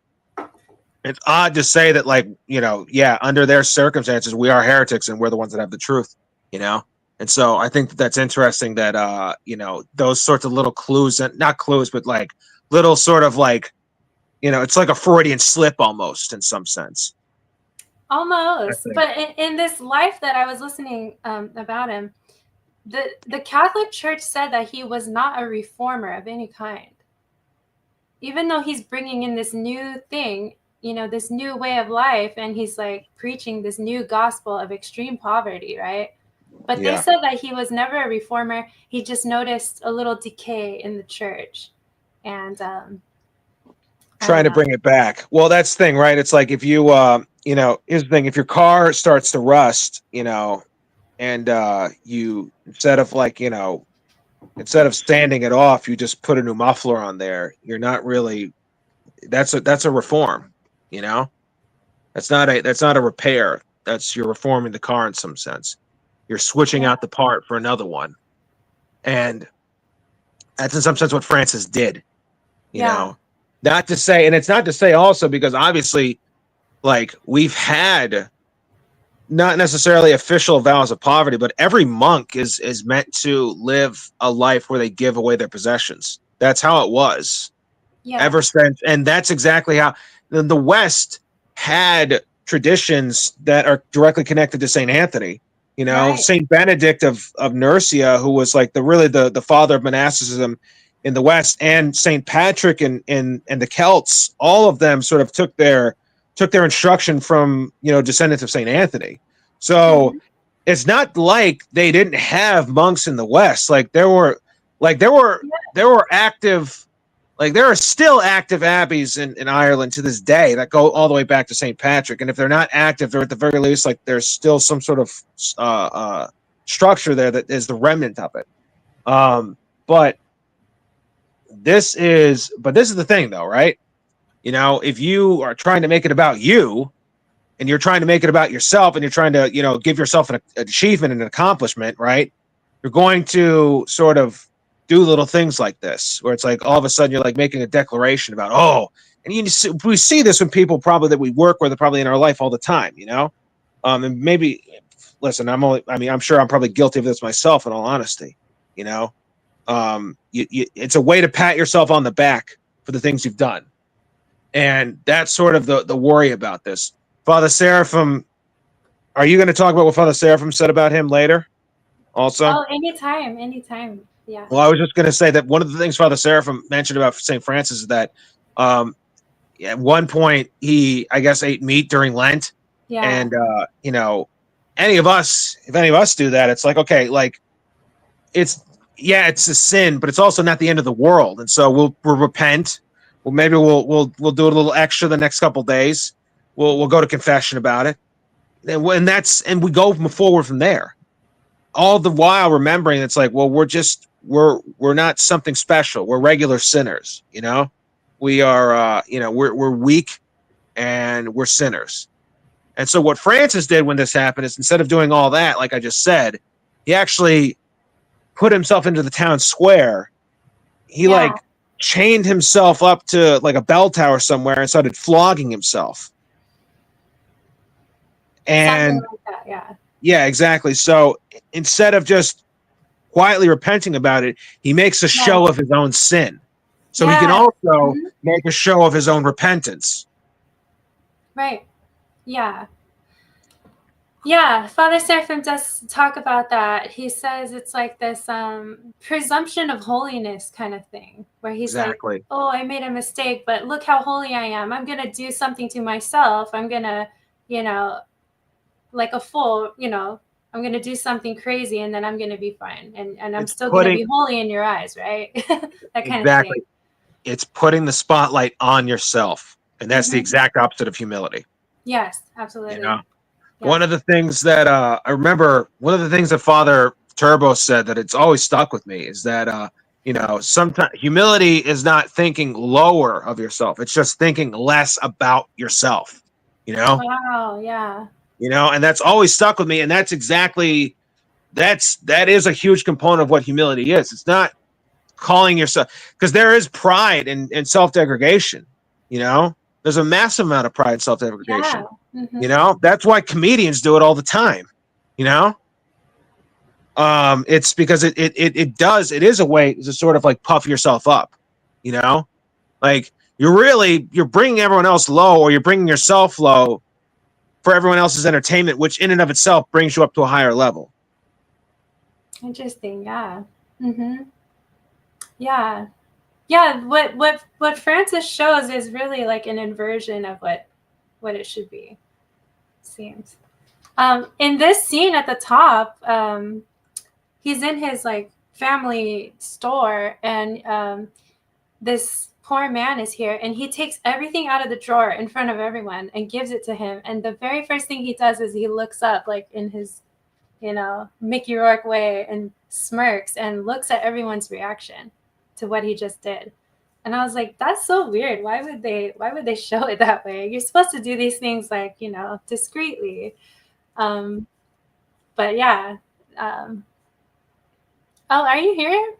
it's odd to say that, like, yeah, under their circumstances, we are heretics and we're the ones that have the truth, And so I think that's interesting that, those sorts of little clues, and not clues, but like little sort of like, it's like a Freudian slip almost in some sense. Almost. But in this life that I was listening about him, the Catholic Church said that he was not a reformer of any kind. Even though he's bringing in this new thing, this new way of life, and he's like preaching this new gospel of extreme poverty, right? But they said that he was never a reformer. He just noticed a little decay in the church, and trying to bring it back. Well, that's the thing, right? It's like if you, here's the thing: if your car starts to rust, and you instead of sanding it off, you just put a new muffler on there. You're not really. That's a reform. That's not a repair. You're reforming the car in some sense. You're switching out the part for another one, and that's in some sense what Francis did. Not to say, and it's not to say also because obviously, like, we've had not necessarily official vows of poverty, but every monk is meant to live a life where they give away their possessions. That's how it was ever since, and that's exactly how the West had traditions that are directly connected to Saint Anthony. Saint Benedict of Nursia, who was like the father of monasticism in the West, and Saint Patrick and the Celts, all of them sort of took their instruction from descendants of Saint Anthony. So it's not like they didn't have monks in the West. There were active. Like, there are still active abbeys in Ireland to this day that go all the way back to St. Patrick. And if they're not active, they're at the very least, like, there's still some sort of structure there that is the remnant of it. But this is the thing, though, right? If you are trying to make it about you, and you're trying to make it about yourself, and you're trying to, give yourself an achievement and an accomplishment, right? You're going to sort of do little things like this, where it's like all of a sudden you're like making a declaration about, and we see this when people probably that we work with, are probably in our life all the time, and maybe, listen, I'm sure I'm probably guilty of this myself, in all honesty, it's a way to pat yourself on the back for the things you've done, and that's sort of the worry about this. Father Seraphim, are you going to talk about what Father Seraphim said about him later? Also, anytime. Yeah. Well, I was just going to say that one of the things Father Seraphim mentioned about St. Francis is that at one point he, I guess, ate meat during Lent. Yeah. And, if any of us do that, it's like, okay, like, it's a sin, but it's also not the end of the world. And so we'll repent. Well, maybe we'll do a little extra the next couple days. We'll go to confession about it. And we go forward from there. All the while remembering it's like, well, we're not something special. We're regular sinners, we are, we're weak and we're sinners. And so what Francis did when this happened is, instead of doing all that, like I just said, he actually put himself into the town square. He like chained himself up to like a bell tower somewhere and started flogging himself. And something like that, yeah, exactly. So instead of just quietly repenting about it, he makes a show of his own sin. So he can also make a show of his own repentance. Right. Yeah. Yeah. Father Seraphim does talk about that. He says it's like this presumption of holiness kind of thing, where he's like, oh, I made a mistake, but look how holy I am. I'm going to do something to myself. I'm going to, like a fool, I'm going to do something crazy, and then I'm going to be fine. And I'm still going to be holy in your eyes, right? That kind of thing. It's putting the spotlight on yourself. And that's the exact opposite of humility. Yes, absolutely. One of the things that I remember, one of the things that Father Turbo said that it's always stuck with me is that, sometimes humility is not thinking lower of yourself. It's just thinking less about yourself, Wow, yeah. And that's always stuck with me. And that's exactly, that is a huge component of what humility is. It's not calling yourself, because there is pride and self-degradation, you know, there's a massive amount of pride and self-degradation. You know, that's why comedians do it all the time, you know. It's because it is a way to sort of like puff yourself up, you know, like you're bringing everyone else low, or you're bringing yourself low for everyone else's entertainment, which in and of itself brings you up to a higher level. Interesting. Yeah. Yeah. Yeah. What Francis shows is really like an inversion of what it should be, seems. In this scene at the top, he's in his like family store, and this poor man is here, and he takes everything out of the drawer in front of everyone and gives it to him. And the very first thing he does is he looks up, like in his, you know, Mickey Rourke way, and smirks and looks at everyone's reaction to what he just did. And I was like, that's so weird. Why would they show it that way? You're supposed to do these things like, you know, discreetly. But yeah. Oh, are you here?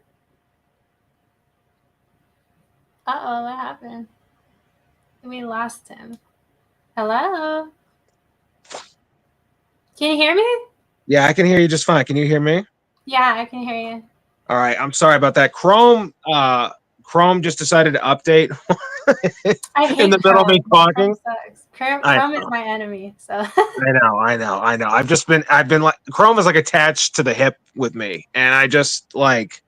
Uh-oh, what happened? We lost him. Hello? Can you hear me? Yeah, I can hear you just fine. Can you hear me? Yeah, I can hear you. All right, I'm sorry about that. Chrome just decided to update I hate in the middle of me talking. Chrome is my enemy, so. I know. I've been like, Chrome is like attached to the hip with me, and I just like,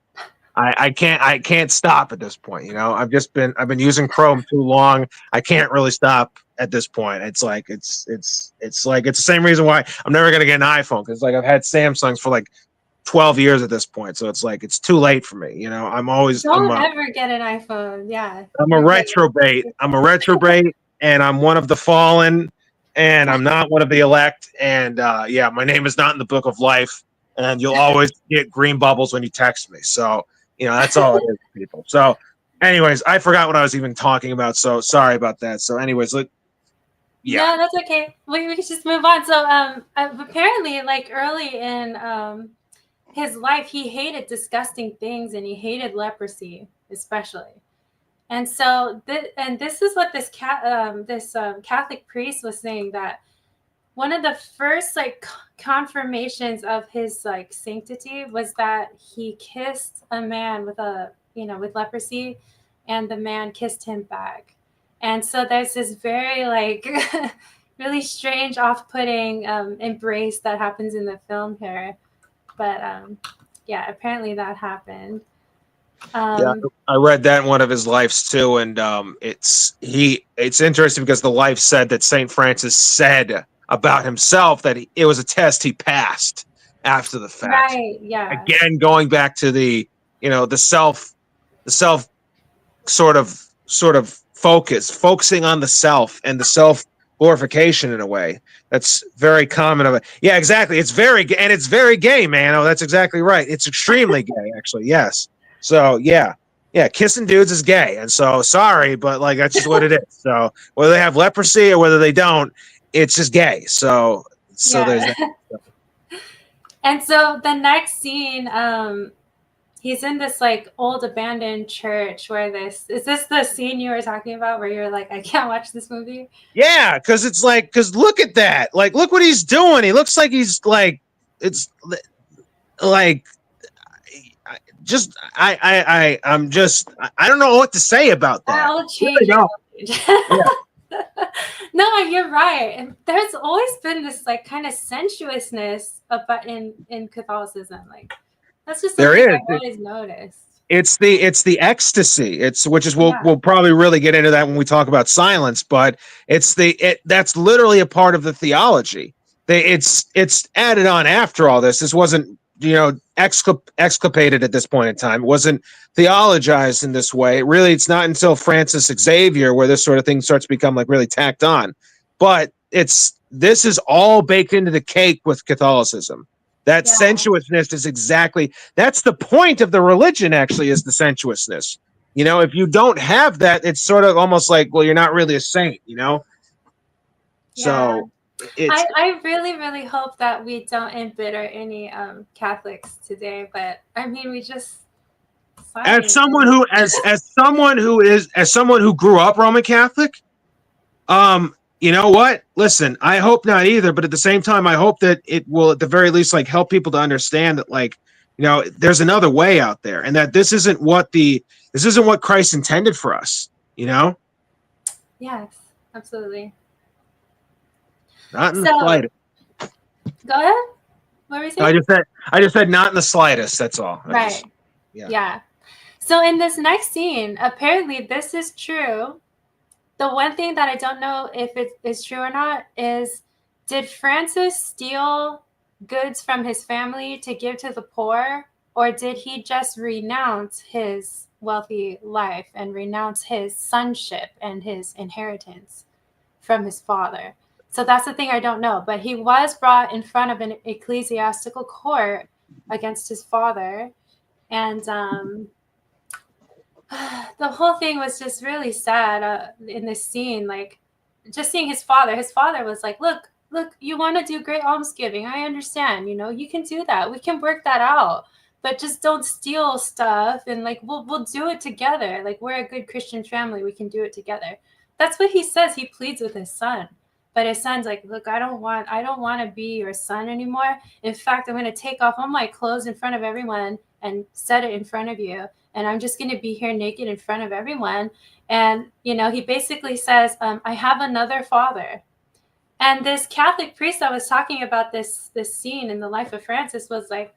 I can't stop at this point. You know, I've been using Chrome too long. I can't really stop at this point. It's like it's the same reason why I'm never gonna get an iPhone, because like I've had Samsungs for like 12 years at this point, so it's like it's too late for me. You know, I'm ever get an iPhone. Yeah, I'm a retrobate. And I'm one of the fallen, and I'm not one of the elect. And yeah, my name is not in the book of life, and you'll always get green bubbles when you text me. So, you know, that's all it is, people. So anyways, I forgot what I was even talking about, so sorry about that. So anyways, look, yeah. No, that's okay. We can just move on. So apparently, like early in his life, he hated disgusting things, and he hated leprosy especially. And so this is what this Catholic priest was saying, that one of the first like confirmations of his like sanctity was that he kissed a man with with leprosy, and the man kissed him back. And so there's this very like really strange, off-putting embrace that happens in the film here. But yeah, apparently that happened. Yeah, I read that in one of his lives too, and it's interesting because the life said that Saint Francis said about himself that it was a test he passed after the fact. Right. Yeah. Again, going back to the self sort of focusing on the self and the self glorification in a way that's very common. Yeah, exactly. It's very gay, man. Oh, that's exactly right. It's extremely gay, actually. Yes. So yeah, kissing dudes is gay, and so sorry, but like that's just what it is. So whether they have leprosy or whether they don't, it's just gay. So yeah. There's that. And so the next scene, he's in this like old abandoned church where is this the scene you were talking about where you're like, I can't watch this movie? Yeah, because look at that. Like, look what he's doing. He looks like he's like, it's like, I don't know what to say about that. I'll change it. No, you're right. And there's always been this like kind of sensuousness about in Catholicism. Like that's just something I've always noticed. It's the ecstasy. We'll probably really get into that when we talk about silence, but that's literally a part of the theology. It's added on after all this. This wasn't exculpated at this point in time. It wasn't theologized in this way. Really, it's not until Francis Xavier where this sort of thing starts to become like really tacked on. But this is all baked into the cake with Catholicism. That sensuousness is that's the point of the religion, actually, is the sensuousness. You know, if you don't have that, it's sort of almost like, well, you're not really a saint, you know? Yeah. So I really, really hope that we don't embitter any Catholics today, but I mean, we just as someone who as someone who grew up Roman Catholic, you know what? Listen, I hope not either, but at the same time, I hope that it will at the very least like help people to understand that like, you know, there's another way out there, and that this isn't what Christ intended for us, you know? Yes, absolutely. Not in the slightest. Go ahead. What were you saying? I just said not in the slightest, that's all. Right. Yeah. So in this next scene, apparently this is true. The one thing that I don't know if it is true or not is, did Francis steal goods from his family to give to the poor, or did he just renounce his wealthy life and renounce his sonship and his inheritance from his father? So that's the thing I don't know. But he was brought in front of an ecclesiastical court against his father. And the whole thing was just really sad in this scene. Like, just seeing his father was like, look, you want to do great almsgiving. I understand, you know, you can do that. We can work that out. But just don't steal stuff, and like we'll do it together. Like, we're a good Christian family. We can do it together. That's what he says. He pleads with his son. But his son's like, look, I don't want to be your son anymore. In fact, I'm going to take off all my clothes in front of everyone and set it in front of you. And I'm just going to be here naked in front of everyone. And, you know, he basically says, I have another father. And this Catholic priest that was talking about this scene in the life of Francis was like,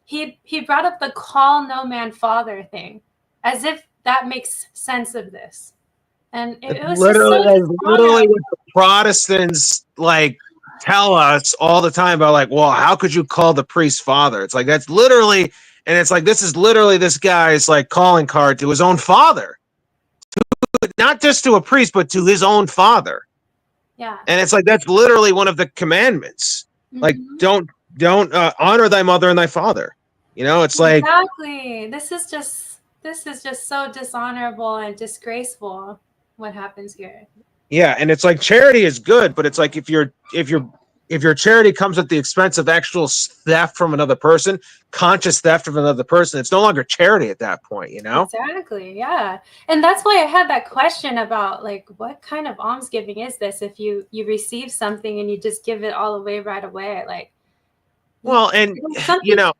he brought up the call no man father thing, as if that makes sense of this. And it was literally what the Protestants like tell us all the time about, like, well, how could you call the priest father? It's like, that's literally, and it's like, this is literally this guy's like calling card to his own father, not just to a priest, but to his own father. Yeah. And it's like, that's literally one of the commandments. Mm-hmm. Like, don't honor thy mother and thy father. You know, it's like, exactly. This is just so dishonorable and disgraceful what happens here. Yeah, and it's like, charity is good, but it's like, if your charity comes at the expense of actual theft from another person, conscious theft from another person, it's no longer charity at that point, you know? Exactly, yeah. And that's why I had that question about, like, what kind of almsgiving is this if you receive something and you just give it all away right away? Like, well, and you know,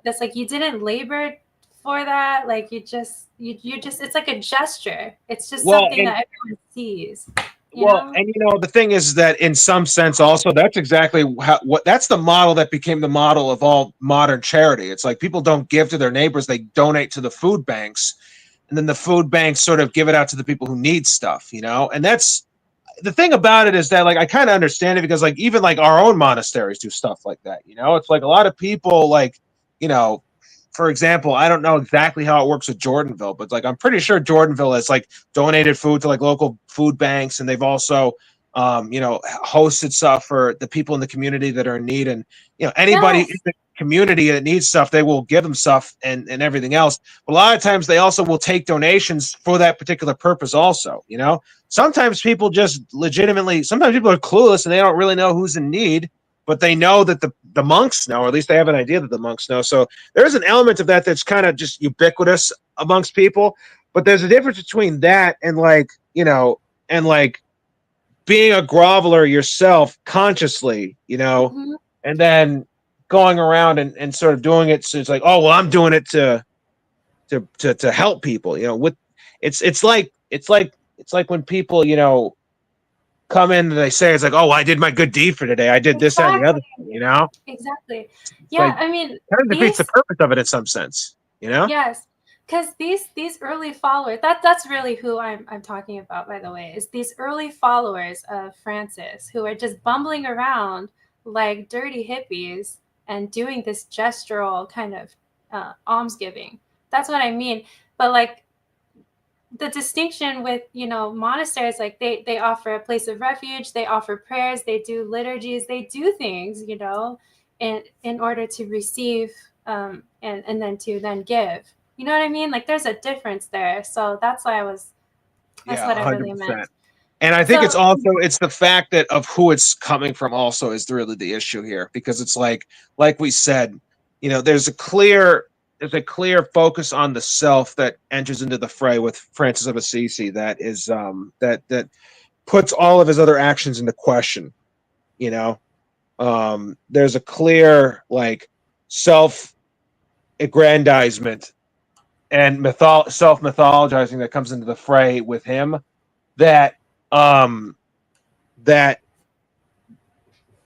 that's like, you didn't labor for that, like, you just it's like a gesture. It's just something that everyone sees. You know? And you know, the thing is that in some sense also, that's exactly that's the model that became the model of all modern charity. It's like, people don't give to their neighbors, they donate to the food banks, and then the food banks sort of give it out to the people who need stuff, you know? And that's the thing about it, is that, like, I kind of understand it, because like, even like our own monasteries do stuff like that, you know? It's like, a lot of people, like, you know, for example, I don't know exactly how it works with Jordanville, but like, I'm pretty sure Jordanville has like donated food to like local food banks, and they've also, you know, hosted stuff for the people in the community that are in need. And, you know, anybody in the community that needs stuff, they will give them stuff and everything else. But a lot of times they also will take donations for that particular purpose also, you know? Sometimes people just legitimately, sometimes people are clueless and they don't really know who's in need, but they know that the monks know, or at least they have an idea that the monks know. So there's an element of that that's kind of just ubiquitous amongst people. But there's a difference between that and, like, you know, and like being a groveler yourself consciously, you know, mm-hmm. and then going around and sort of doing it. So it's like, oh, well, I'm doing it to help people, you know. With it's like when people, you know, come in and they say, it's like, oh, I did my good deed for today, I did this, that, and the other thing, you know? Exactly. Yeah, like, I mean, kind of defeats the purpose of it in some sense, you know? Yes, because these early followers, that's really who I'm talking about, by the way, is these early followers of Francis who are just bumbling around like dirty hippies and doing this gestural kind of almsgiving. That's what I mean. But like, the distinction with, you know, monasteries, like they offer a place of refuge, they offer prayers, they do liturgies, they do things, you know, in order to receive and then to then give. You know what I mean? Like, there's a difference there. So that's why that's what 100%. I really meant. And I think it's the fact that of who it's coming from also is really the issue here, because it's like we said, you know, there's a clear a clear focus on the self that enters into the fray with Francis of Assisi. That is that puts all of his other actions into question. You know, there's a clear like self-aggrandizement and self-mythologizing that comes into the fray with him that that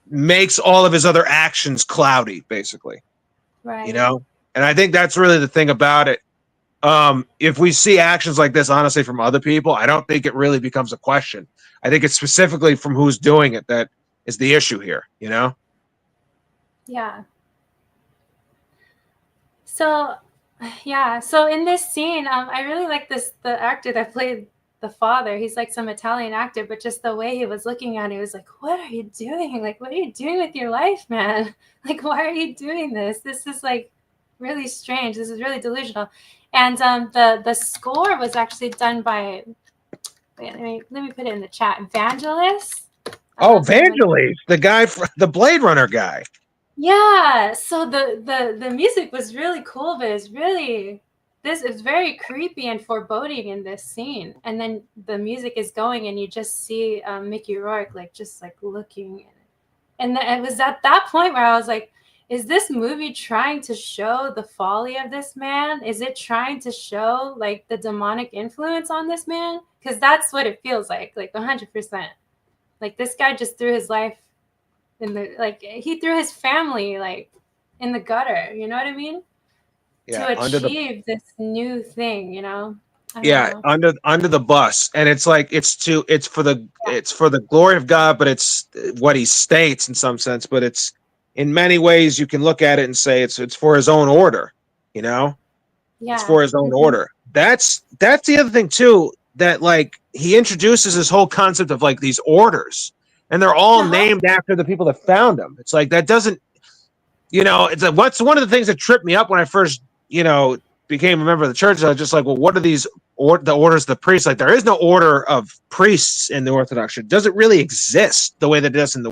makes all of his other actions cloudy, basically. Right. You know, and I think that's really the thing about it. If we see actions like this, honestly, from other people, I don't think it really becomes a question. I think it's specifically from who's doing it that is the issue here, you know? Yeah. So, yeah. So in this scene, I really like the actor that played the father. He's like some Italian actor, but just the way he was looking at it, he was like, what are you doing? Like, what are you doing with your life, man? Like, why are you doing this? This is like really strange. This is really delusional. And the score was actually done by, wait, let me put it in the chat. Vangelis. Oh, Vangelis, the guy, the Blade Runner guy. Yeah. So the music was really cool, but it's really, this is very creepy and foreboding in this scene. And then the music is going, and you just see Mickey Rourke like just like looking. And it was at that point where I was like, is this movie trying to show the folly of this man? Is it trying to show like the demonic influence on this man? Because that's what it feels like 100%. Like this guy just threw his life in the, like he threw his family like in the gutter. You know what I mean? Yeah, to achieve this new thing, you know? Yeah, under the bus, and it's like it's for the glory of God, but it's what he states in some sense. But it's in many ways you can look at it and say it's for his own order, you know. Yeah, it's for his own order. That's the other thing too, that like he introduces this whole concept of like these orders, and they're all named after the people that found them. It's like that doesn't, you know, it's what's one of the things that tripped me up when I first, you know, became a member of the church. I was just like, well, what are these the orders of the priests? Like there is no order of priests in the Orthodox Church. It doesn't really exist the way that it does in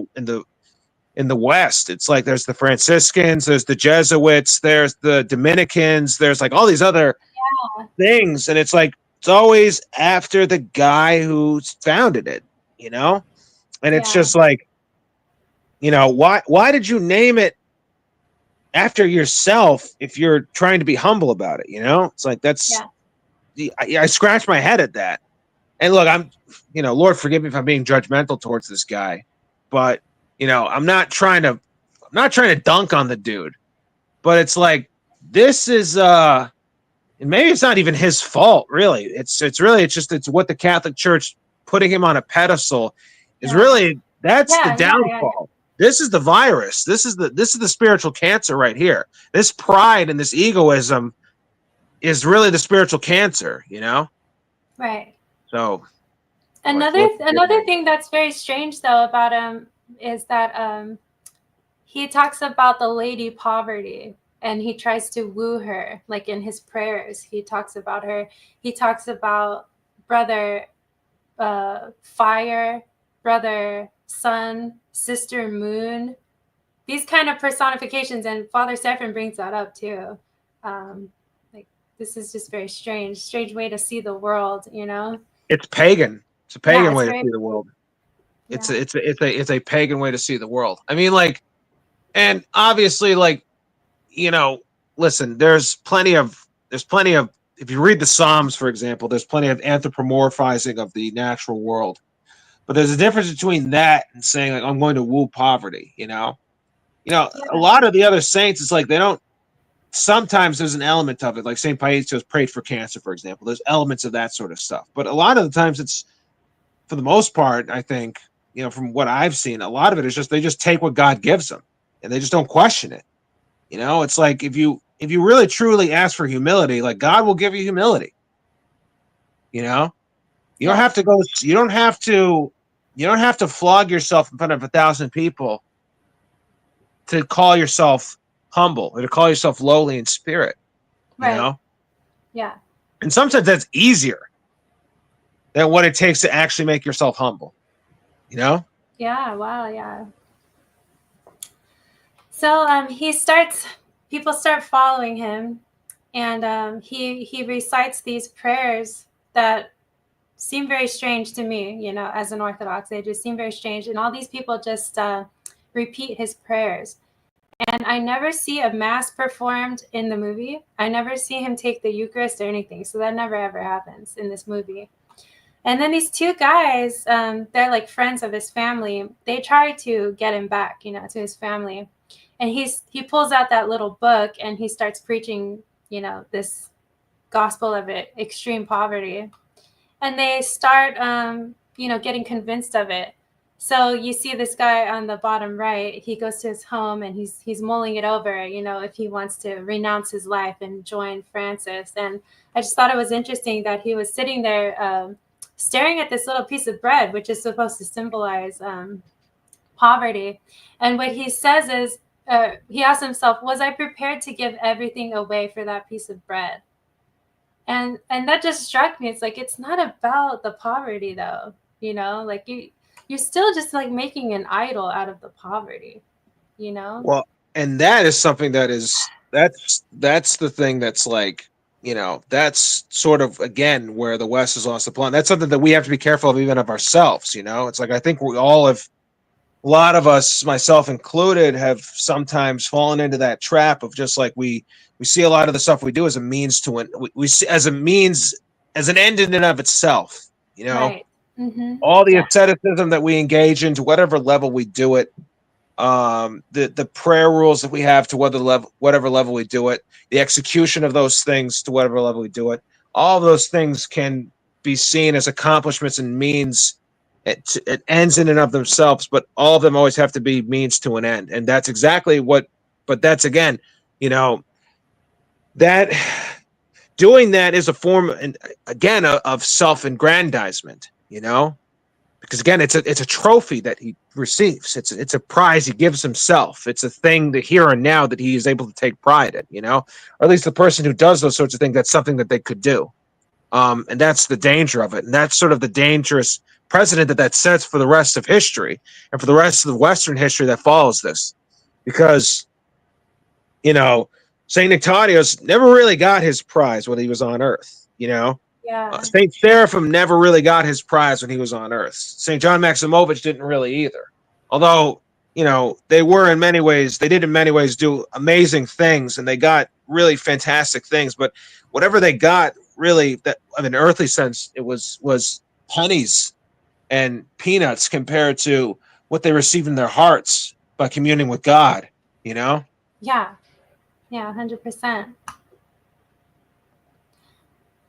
the West. It's like there's the Franciscans, there's the Jesuits, there's the Dominicans, there's like all these other things, and it's like it's always after the guy who founded it, you know? And it's just like, you know, why did you name it after yourself if you're trying to be humble about it, you know? It's like that's I scratch my head at that. And look, I'm, you know, Lord forgive me if I'm being judgmental towards this guy, but you know, I'm not trying to dunk on the dude, but it's like this is and maybe it's not even his fault, really. It's what the Catholic Church putting him on a pedestal is really that's the downfall. This is the virus. This is the spiritual cancer right here. This pride and this egoism is really the spiritual cancer, you know? Right. So another thing that's very strange though about him is that he talks about the lady poverty, and he tries to woo her, like in his prayers. He talks about her. He talks about brother fire, brother sun, sister moon, these kind of personifications. And Father Seraphim brings that up too. Like this is just very strange way to see the world, you know? It's pagan. It's a pagan way to see the world. It's a pagan way to see the world. I mean, like, and obviously, like, you know, listen, there's plenty of if you read the Psalms, for example, there's plenty of anthropomorphizing of the natural world. But there's a difference between that and saying like I'm going to woo poverty, you know? A lot of the other saints, it's like they don't, sometimes there's an element of it, like St. Paisios prayed for cancer, for example. There's elements of that sort of stuff. But a lot of the times it's, for the most part, I think, you know, from what I've seen, a lot of it is just they just take what God gives them and they just don't question it. You know, it's like if you really truly ask for humility, like God will give you humility. You know, you don't have to flog yourself in front of 1,000 people to call yourself humble or to call yourself lowly in spirit. You know? Yeah. And sometimes that's easier than what it takes to actually make yourself humble. You know? Yeah, wow, yeah. So people start following him, and he recites these prayers that seem very strange to me, you know, as an Orthodox. They just seem very strange, and all these people just repeat his prayers. And I never see a mass performed in the movie. I never see him take the Eucharist or anything. So that never ever happens in this movie. And then these two guys, they're like friends of his family. They try to get him back, you know, to his family. And he pulls out that little book and he starts preaching, you know, this gospel of it, extreme poverty. And they start, you know, getting convinced of it. So you see this guy on the bottom right, he goes to his home and he's mulling it over, you know, if he wants to renounce his life and join Francis. And I just thought it was interesting that he was sitting there staring at this little piece of bread, which is supposed to symbolize poverty. And what he says is, he asks himself, was I prepared to give everything away for that piece of bread? And that just struck me. It's like, it's not about the poverty though, you know, like you're still just like making an idol out of the poverty, you know? Well, and that is something that's the thing that's like, you know, that's sort of, again, where the West has lost the plot. That's something that we have to be careful of, even of ourselves, you know? It's like, I think we all have, a lot of us, myself included, have sometimes fallen into that trap of just like we see a lot of the stuff we do as a means to we see as a means, as an end in and of itself, you know? Right. Mm-hmm. All the Yeah. asceticism that we engage in, to whatever level we do it, the prayer rules that we have to whatever level we do it, the execution of those things to whatever level we do it, all of those things can be seen as accomplishments and means. It ends in and of themselves, but all of them always have to be means to an end. And that's exactly what, but that's, again, you know, that doing that is a form, and again, of self-aggrandizement, you know, because again, it's a trophy that he receives. It's a prize he gives himself. It's a thing, the here and now, that he is able to take pride in, you know, or at least the person who does those sorts of things, that's something that they could do. And that's the danger of it. And that's sort of the dangerous precedent that sets for the rest of history and for the rest of the Western history that follows this. Because, you know, St. Nectarios never really got his prize when he was on Earth, you know? Yeah. St. Seraphim never really got his prize when he was on Earth. St. John Maximovich didn't really either. Although, you know, they did in many ways do amazing things, and they got really fantastic things. But whatever they got, really, that in an earthly sense, it was pennies and peanuts compared to what they received in their hearts by communing with God, you know? Yeah. Yeah, 100%.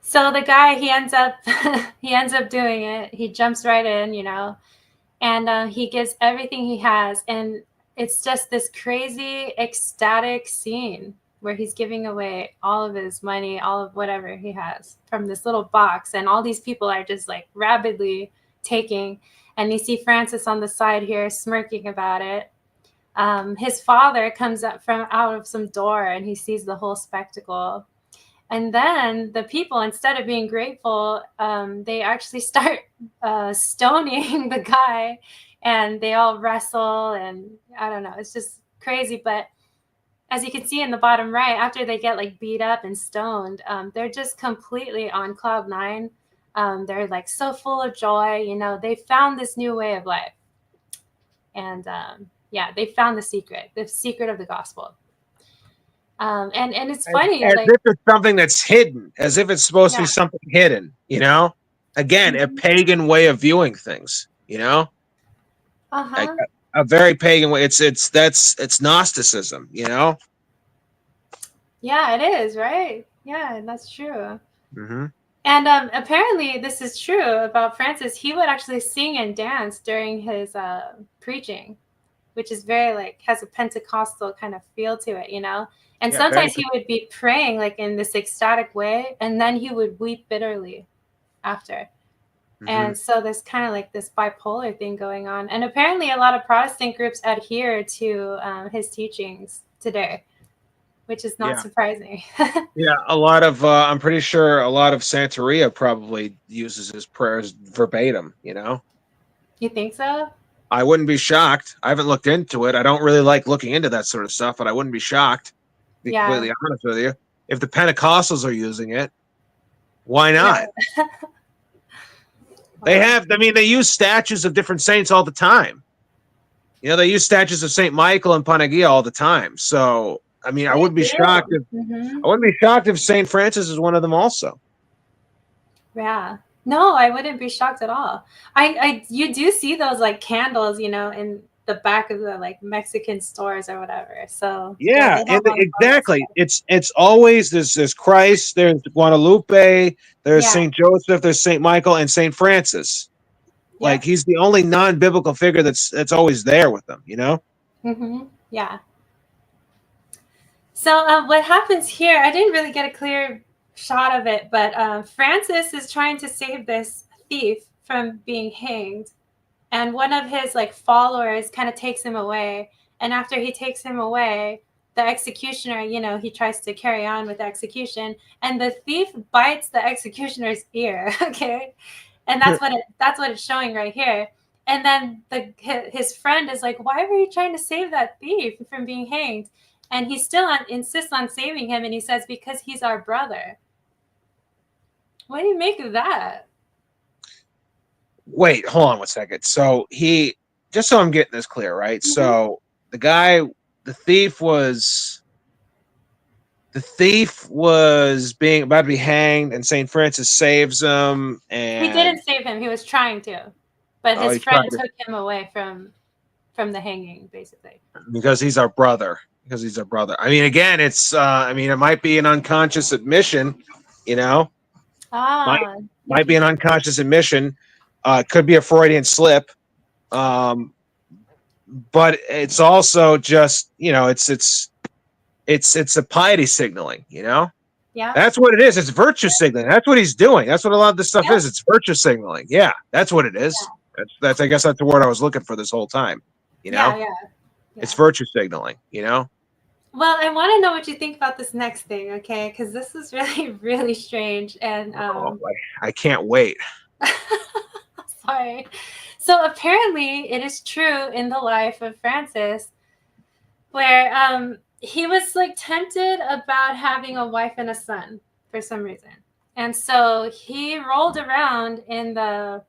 So the guy, he ends up doing it. He jumps right in, you know, and he gives everything he has. And it's just this crazy, ecstatic scene where he's giving away all of his money, all of whatever he has from this little box. And all these people are just like rapidly taking. And you see Francis on the side here smirking about it. His father comes up from out of some door and he sees the whole spectacle. And then the people, instead of being grateful, they actually start stoning the guy, and they all wrestle, and I don't know, it's just crazy. But as you can see in the bottom right, after they get like beat up and stoned, they're just completely on cloud nine. They're like so full of joy, you know, they found this new way of life. And yeah, they found the secret of the gospel. And it's funny, as like, if it's something that's hidden, as if it's supposed to yeah. be something hidden, you know? Again, a pagan way of viewing things, you know? Uh-huh. Like a very pagan way. It's Gnosticism, you know? Yeah, it is, right? Yeah, that's true. Mm-hmm. And apparently this is true about Francis. He would actually sing and dance during his preaching, which is very like, has a Pentecostal kind of feel to it, you know? And Yeah, sometimes he would be praying like in this ecstatic way, and then he would weep bitterly after. Mm-hmm. And so there's kind of like this bipolar thing going on. And apparently a lot of Protestant groups adhere to his teachings today, which is not surprising. Yeah, a lot of, I'm pretty sure a lot of Santeria probably uses his prayers verbatim, you know? You think so? I wouldn't be shocked. I haven't looked into it. I don't really like looking into that sort of stuff, but I wouldn't be shocked, to be completely honest with you. if the Pentecostals are using it, why not? Yeah. They have, I mean, they use statues of different saints all the time. You know, they use statues of Saint Michael and Panagia all the time. So, I mean, I wouldn't be shocked if Mm-hmm. I wouldn't be shocked if Saint Francis is one of them also. Yeah. No, I wouldn't be shocked at all. You do see those like candles, you know, in the back of the like Mexican stores or whatever. So yeah, Yeah, they and have all that exactly. stuff. It's always there's Christ, there's Guadalupe, there's Yeah. Saint Joseph, there's Saint Michael, and Saint Francis. Like Yep. he's the only non-biblical figure that's always there with them, you know? Mm-hmm. Yeah. So what happens here? I didn't really get a clear shot of it, but Francis is trying to save this thief from being hanged, and one of his like followers kind of takes him away. And after he takes him away, the executioner, you know, he tries to carry on with the execution, and the thief bites the executioner's ear. Okay, and that's what it's showing right here. And then his friend is like, "Why were you trying to save that thief from being hanged?" And he still insists on saving him, and he says, "Because he's our brother." What do you make of that? Wait, hold on one second. So he, just so I'm getting this clear, right? Mm-hmm. So the thief was being about to be hanged, and Saint Francis saves him. And He didn't save him. He was trying to, but he his tried friend to, took him away from the hanging, basically. because he's our brother. Because he's our brother. I mean, again, it's I mean, it might be an unconscious admission, you know, Ah, might be an unconscious admission. Could be a Freudian slip. But it's also just, you know, it's a piety signaling, you know. yeah, That's what it is. It's virtue signaling. That's what he's doing. That's what a lot of this stuff yeah, is. It's virtue signaling. Yeah, that's what it is. That's I guess that's the word I was looking for this whole time. You know, yeah. it's virtue signaling. You know. Well, I want to know what you think about this next thing, okay? Because this is really, really strange. And Oh, I can't wait. sorry. So apparently, it is true in the life of Francis, where he was like tempted about having a wife and a son for some reason, and so he rolled around in the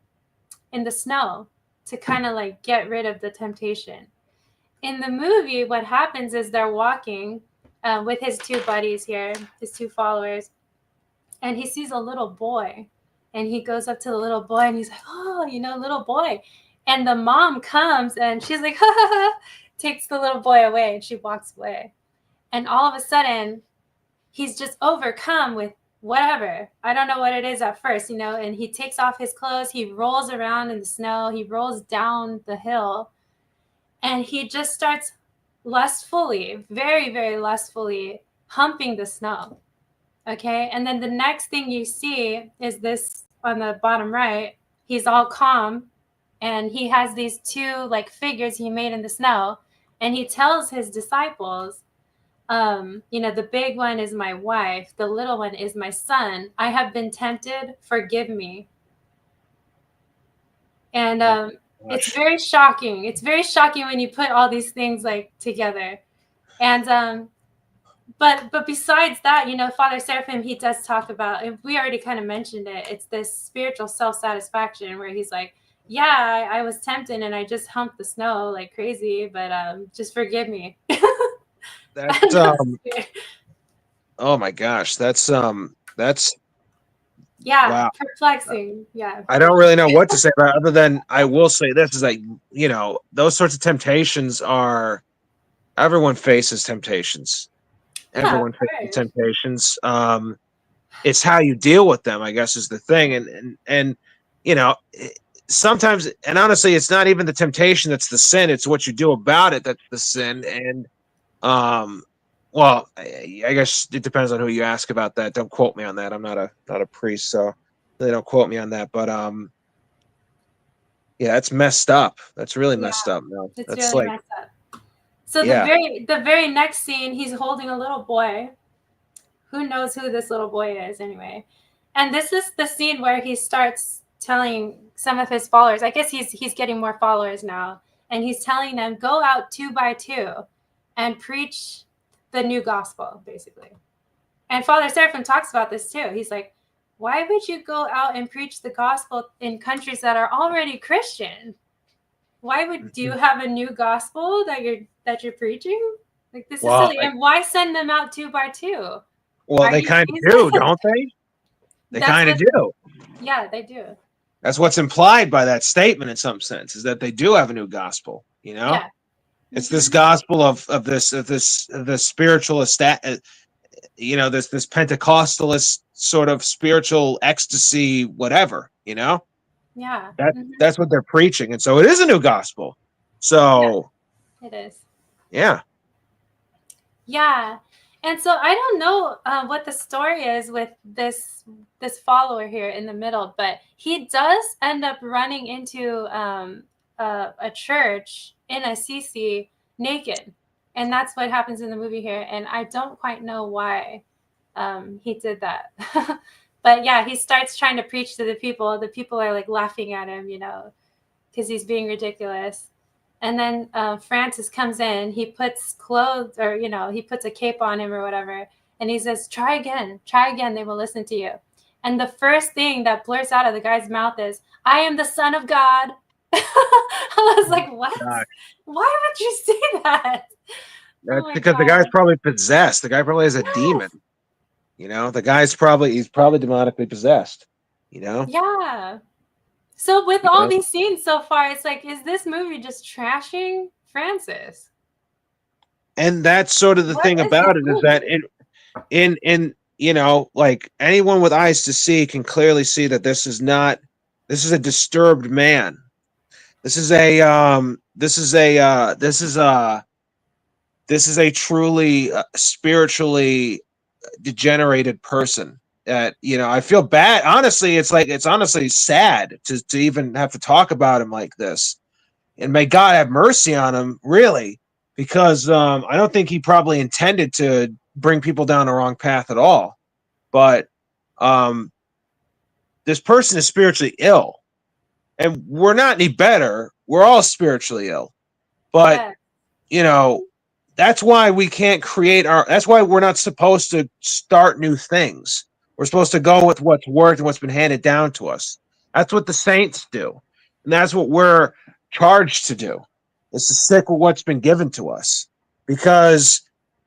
snow to kind of like get rid of the temptation. In the movie, what happens is they're walking with his two buddies here, his two followers, and he sees a little boy, and he goes up to the little boy and he's like, "Oh, you know, little boy." And the mom comes and she's like, "Ha ha ha," takes the little boy away, and she walks away. And all of a sudden, he's just overcome with whatever. I don't know what it is at first, you know, and he takes off his clothes, he rolls around in the snow, he rolls down the hill, and he just starts lustfully, very, very lustfully humping the snow. Okay. And then the next thing you see is this on the bottom right. He's all calm, and he has these two like figures he made in the snow. And he tells his disciples, you know, the big one is my wife, the little one is my son. I have been tempted, forgive me. And it's very shocking. It's very shocking when you put all these things like together. And but besides that, you know, Father Seraphim, he does talk about, and we already kind of mentioned it, it's this spiritual self-satisfaction where he's like, yeah, I was tempted and I just humped the snow like crazy, but just forgive me. That's oh my gosh, that's yeah, wow. perplexing. Yeah. I don't really know what to say about it, other than I will say this is like, you know, those sorts of temptations are, everyone faces temptations. Everyone faces temptations. It's how you deal with them, I guess, is the thing. And you know, sometimes, and honestly, it's not even the temptation that's the sin, it's what you do about it that's the sin. And well, I guess it depends on who you ask about that. Don't quote me on that. I'm not a priest, so they don't quote me on that. But yeah, that's messed up. That's really messed up. No, It's that's really like, messed up. So yeah. the very next scene, he's holding a little boy. Who knows who this little boy is anyway? And this is the scene where he starts telling some of his followers. I guess he's getting more followers now, and he's telling them, go out 2 by 2 and preach the new gospel, basically. And Father Seraphim talks about this too. He's like, why would you go out and preach the gospel in countries that are already Christian? Why would you have a new gospel that you're preaching? Like, this is silly. And why send them out 2 by 2? Well, they kind of do, don't they? They kind of do. Yeah, they do. That's what's implied by that statement in some sense, is that they do have a new gospel, you know? Yeah. It's this gospel of this spiritual you know, this Pentecostalist sort of spiritual ecstasy, whatever, you know? Yeah. That's what they're preaching. And so it is a new gospel. So it is. Yeah. Yeah. And so I don't know what the story is with this follower here in the middle, but he does end up running into a church in Assisi naked. And that's what happens in the movie here. And I don't quite know why he did that. But yeah, he starts trying to preach to the people. The people are like laughing at him, you know, because he's being ridiculous. And then Francis comes in, he puts clothes, or, you know, he puts a cape on him or whatever. And he says, try again, they will listen to you. And the first thing that blurts out of the guy's mouth is, I am the Son of God. I was like, what? God. Why would you say that? That's because the guy's probably possessed. The guy probably has a demon. You know, he's probably demonically possessed, you know? Yeah. So with all these scenes so far, it's like, is this movie just trashing Francis? And that's sort of the thing about it, is that in you know, like, anyone with eyes to see can clearly see that this is a disturbed man. This is a truly spiritually degenerated person. You know, I feel bad. Honestly, it's honestly sad to even have to talk about him like this. And may God have mercy on him, really, because I don't think he probably intended to bring people down the wrong path at all. But this person is spiritually ill, and we're not any better. We're all spiritually ill, but you know, that's why we can't that's why we're not supposed to start new things. We're supposed to go with what's worked and what's been handed down to us. That's what the saints do. And that's what we're charged to do, is to stick with what's been given to us. Because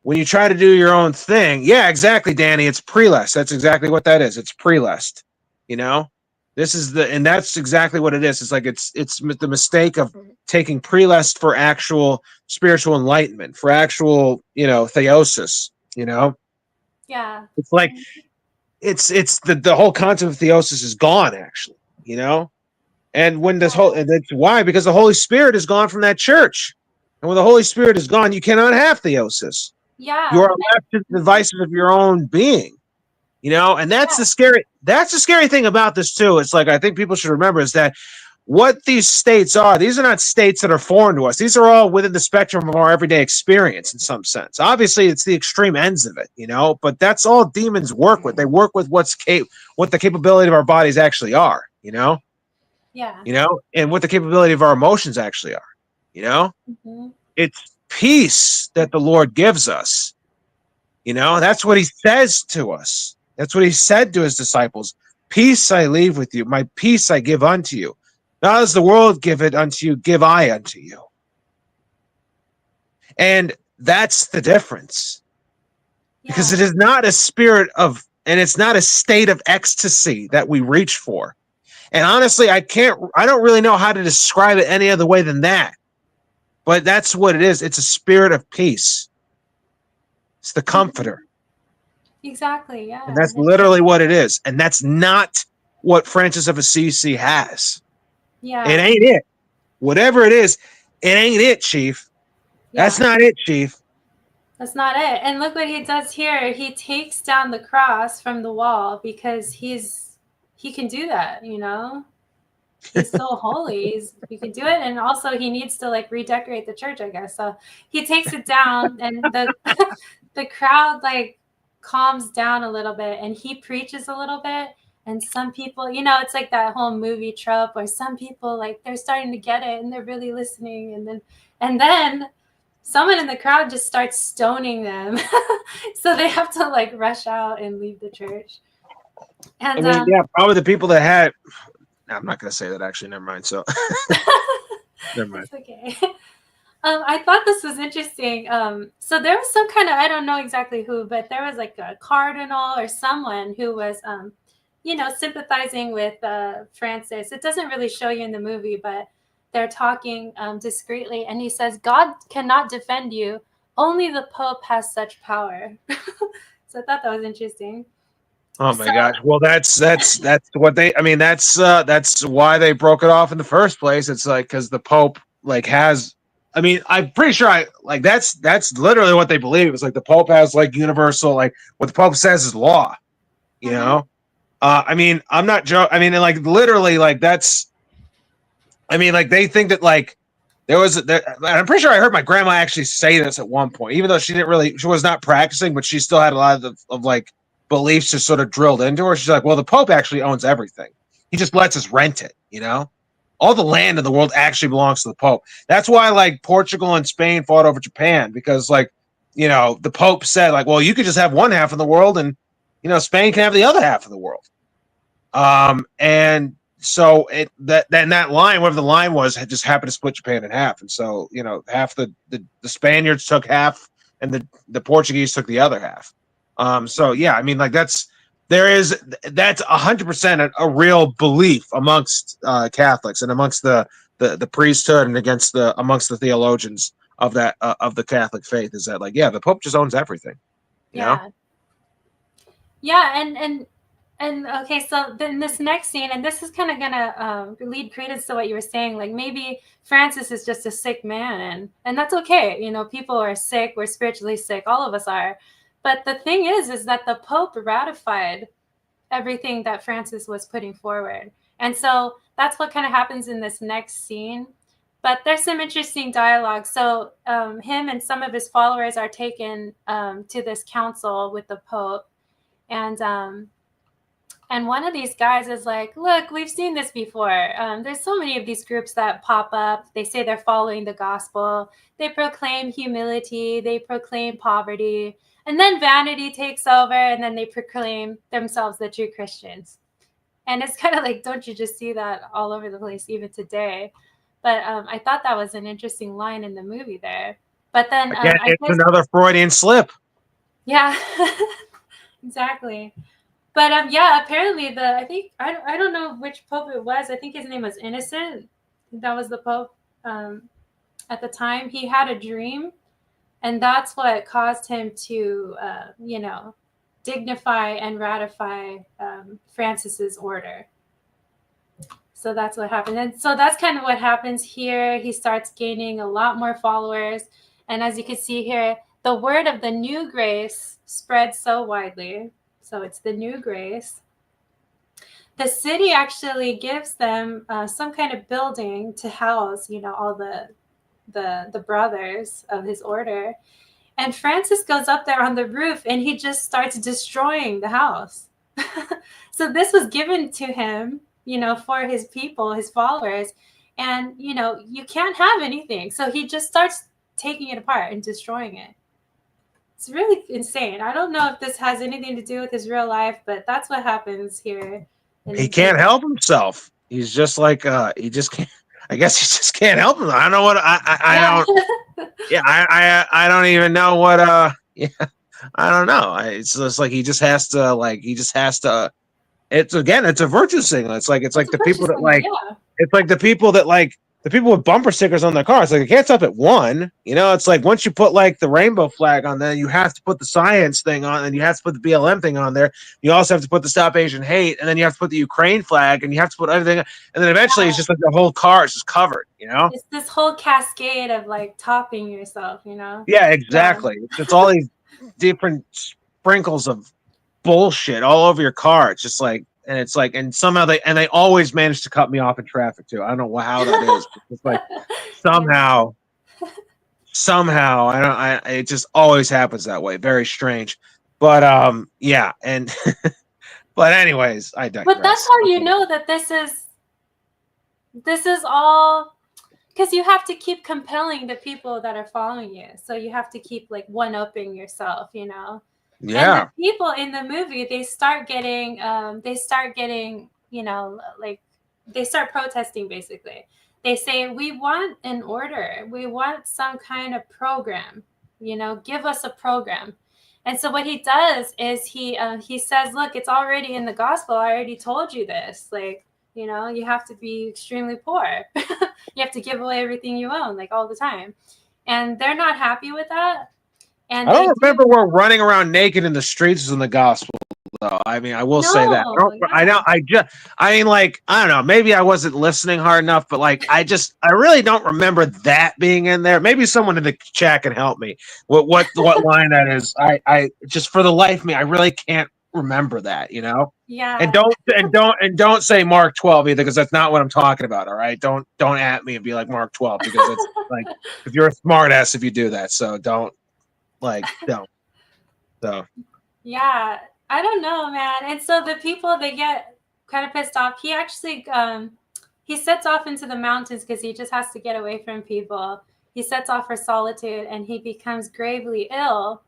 when you try to do your own thing, yeah, exactly, Danny, it's prelest. That's exactly what that is. It's prelest. You know? And that's exactly what it is. It's like it's the mistake of taking prelest for actual spiritual enlightenment, for actual, you know, theosis, you know? Yeah. It's like it's the whole concept of theosis is gone, actually, you know? And when that's why, because the Holy Spirit is gone from that church. And when the Holy Spirit is gone, you cannot have theosis. Yeah. You are left to the devices of your own being. You know, and that's the scary thing about this too. It's like, I think people should remember is that what these states are, these are not states that are foreign to us. These are all within the spectrum of our everyday experience in some sense. Obviously, it's the extreme ends of it, you know, but that's all demons work with. They work with what the capability of our bodies actually are, you know? Yeah. You know, and what the capability of our emotions actually are, you know? Mm-hmm. It's peace that the Lord gives us. You know, that's what he says to us. That's what he said to his disciples. Peace I leave with you. My peace I give unto you. Not as the world give it unto you, give I unto you. And that's the difference. Yeah. Because it is not a spirit of, and it's not a state of ecstasy that we reach for. And honestly, I don't really know how to describe it any other way than that. But that's what it is. It's a spirit of peace. It's the comforter. Exactly, yeah. And that's literally what it is. And that's not what Francis of Assisi has. Yeah. It ain't it. Whatever it is, it ain't it, Chief. Yeah. That's not it, Chief. That's not it. And look what he does here. He takes down the cross from the wall because he can do that, you know? He's so holy. He can do it. And also he needs to like redecorate the church, I guess. So he takes it down and the crowd like calms down a little bit and he preaches a little bit. And some people, you know, it's like that whole movie trope where some people like they're starting to get it and they're really listening. And then someone in the crowd just starts stoning them. So they have to like rush out and leave the church. I And mean, yeah, probably the people that had. No, I'm not going to say that. Actually, never mind. So, never mind. It's okay. I thought this was interesting. So there was some kind of, I don't know exactly who, but there was like a cardinal or someone who was, sympathizing with Francis. It doesn't really show you in the movie, but they're talking discreetly. And he says, God cannot defend you. Only the Pope has such power. So I thought that was interesting. Oh my gosh! Well, that's what they. I mean, that's why they broke it off in the first place. It's like because the Pope like has. I mean, I'm pretty sure that's literally what they believe. It's like the Pope has like universal, like what the Pope says is law. You know, I mean, I'm not joking. I mean, like literally, like that's. I mean, like they think that like there was. I'm pretty sure I heard my grandma actually say this at one point, even though she was not practicing, but she still had a lot of like beliefs just sort of drilled into her. She's like, well, the Pope actually owns everything. He just lets us rent it, you know? All the land in the world actually belongs to the Pope. That's why like Portugal and Spain fought over Japan because like, the Pope said like, well, you could just have one half of the world and, Spain can have the other half of the world. And so that line, whatever the line was, had just happened to split Japan in half. And so, half the Spaniards took half and the Portuguese took the other half. So yeah, I mean, like that's 100% a real belief amongst Catholics and amongst the priesthood and amongst the theologians of that of the Catholic faith is that like, yeah, the Pope just owns everything. Yeah. Yeah, and okay, so then this next scene, and this is kind of gonna lead credence to what you were saying. Like maybe Francis is just a sick man, and that's okay. People are sick. We're spiritually sick. All of us are. But the thing is that the Pope ratified everything that Francis was putting forward. And so that's what kind of happens in this next scene. But there's some interesting dialogue. So him and some of his followers are taken to this council with the Pope. And one of these guys is like, look, we've seen this before. There's so many of these groups that pop up. They say they're following the gospel. They proclaim humility. They proclaim poverty. And then vanity takes over, and then they proclaim themselves the true Christians. And it's kind of like, don't you just see that all over the place, even today? But I thought that was an interesting line in the movie there. But then it's another Freudian slip. Yeah, exactly. But apparently I don't know which Pope it was. I think his name was Innocent. That was the Pope at the time. He had a dream. And that's what caused him to, dignify and ratify Francis's order. So that's what happened. And so that's kind of what happens here. He starts gaining a lot more followers. And as you can see here, the word of the new grace spreads so widely. So it's the new grace. The city actually gives them some kind of building to house, all the brothers of his order. And Francis goes up there on the roof and he just starts destroying the house. So this was given to him, for his people, his followers. And, you can't have anything. So he just starts taking it apart and destroying it. It's really insane. I don't know if this has anything to do with his real life, but that's what happens here. He can't help himself. He's just like, he just can't. I guess he just can't help him. I don't know what I don't. Yeah, I don't even know what. Yeah, I don't know. It's just like he just has to. It's a virtue signal. It's like the people that like. Yeah. It's like the people that like the people with bumper stickers on their cars. Like it can't stop at one. It's like once you put like the rainbow flag on there, you have to put the science thing on, and you have to put the BLM thing on there. You also have to put the Stop Asian Hate, and then you have to put the Ukraine flag, and you have to put everything. And then eventually, It's just like the whole car is just covered. It's this whole cascade of like topping yourself. Yeah, exactly. It's all these different sprinkles of bullshit all over your car. It's just like. And it's like, and somehow they always manage to cut me off in traffic too. I don't know how that is. It's like somehow, it just always happens that way. Very strange. But yeah, and but anyways, I digress. But that's how you know that this is all because you have to keep compelling the people that are following you. So you have to keep like one-upping yourself, you know. Yeah. And the people in the movie, they start getting, you know, like they start protesting basically. They say, we want an order. We want some kind of program, you know, give us a program. And so what he does is he says, look, it's already in the gospel. I already told you this. Like, you know, you have to be extremely poor. You have to give away everything you own, like all the time. And they're not happy with that. And I don't remember we're running around naked in the streets in the gospel, though. I mean, I will say that. I mean, like, I don't know. Maybe I wasn't listening hard enough, but like, I really don't remember that being in there. Maybe someone in the chat can help me. What line that is? I just for the life of me, I really can't remember that. You know. Yeah. And don't say Mark 12 either, because that's not what I'm talking about. All right. Don't at me and be like Mark 12, because it's like, if you're a smart ass if you do that. So don't. Like, no. So yeah, I don't know, man. And so the people, they get kind of pissed off. He actually he sets off into the mountains because he just has to get away from people. He sets off for solitude and he becomes gravely ill.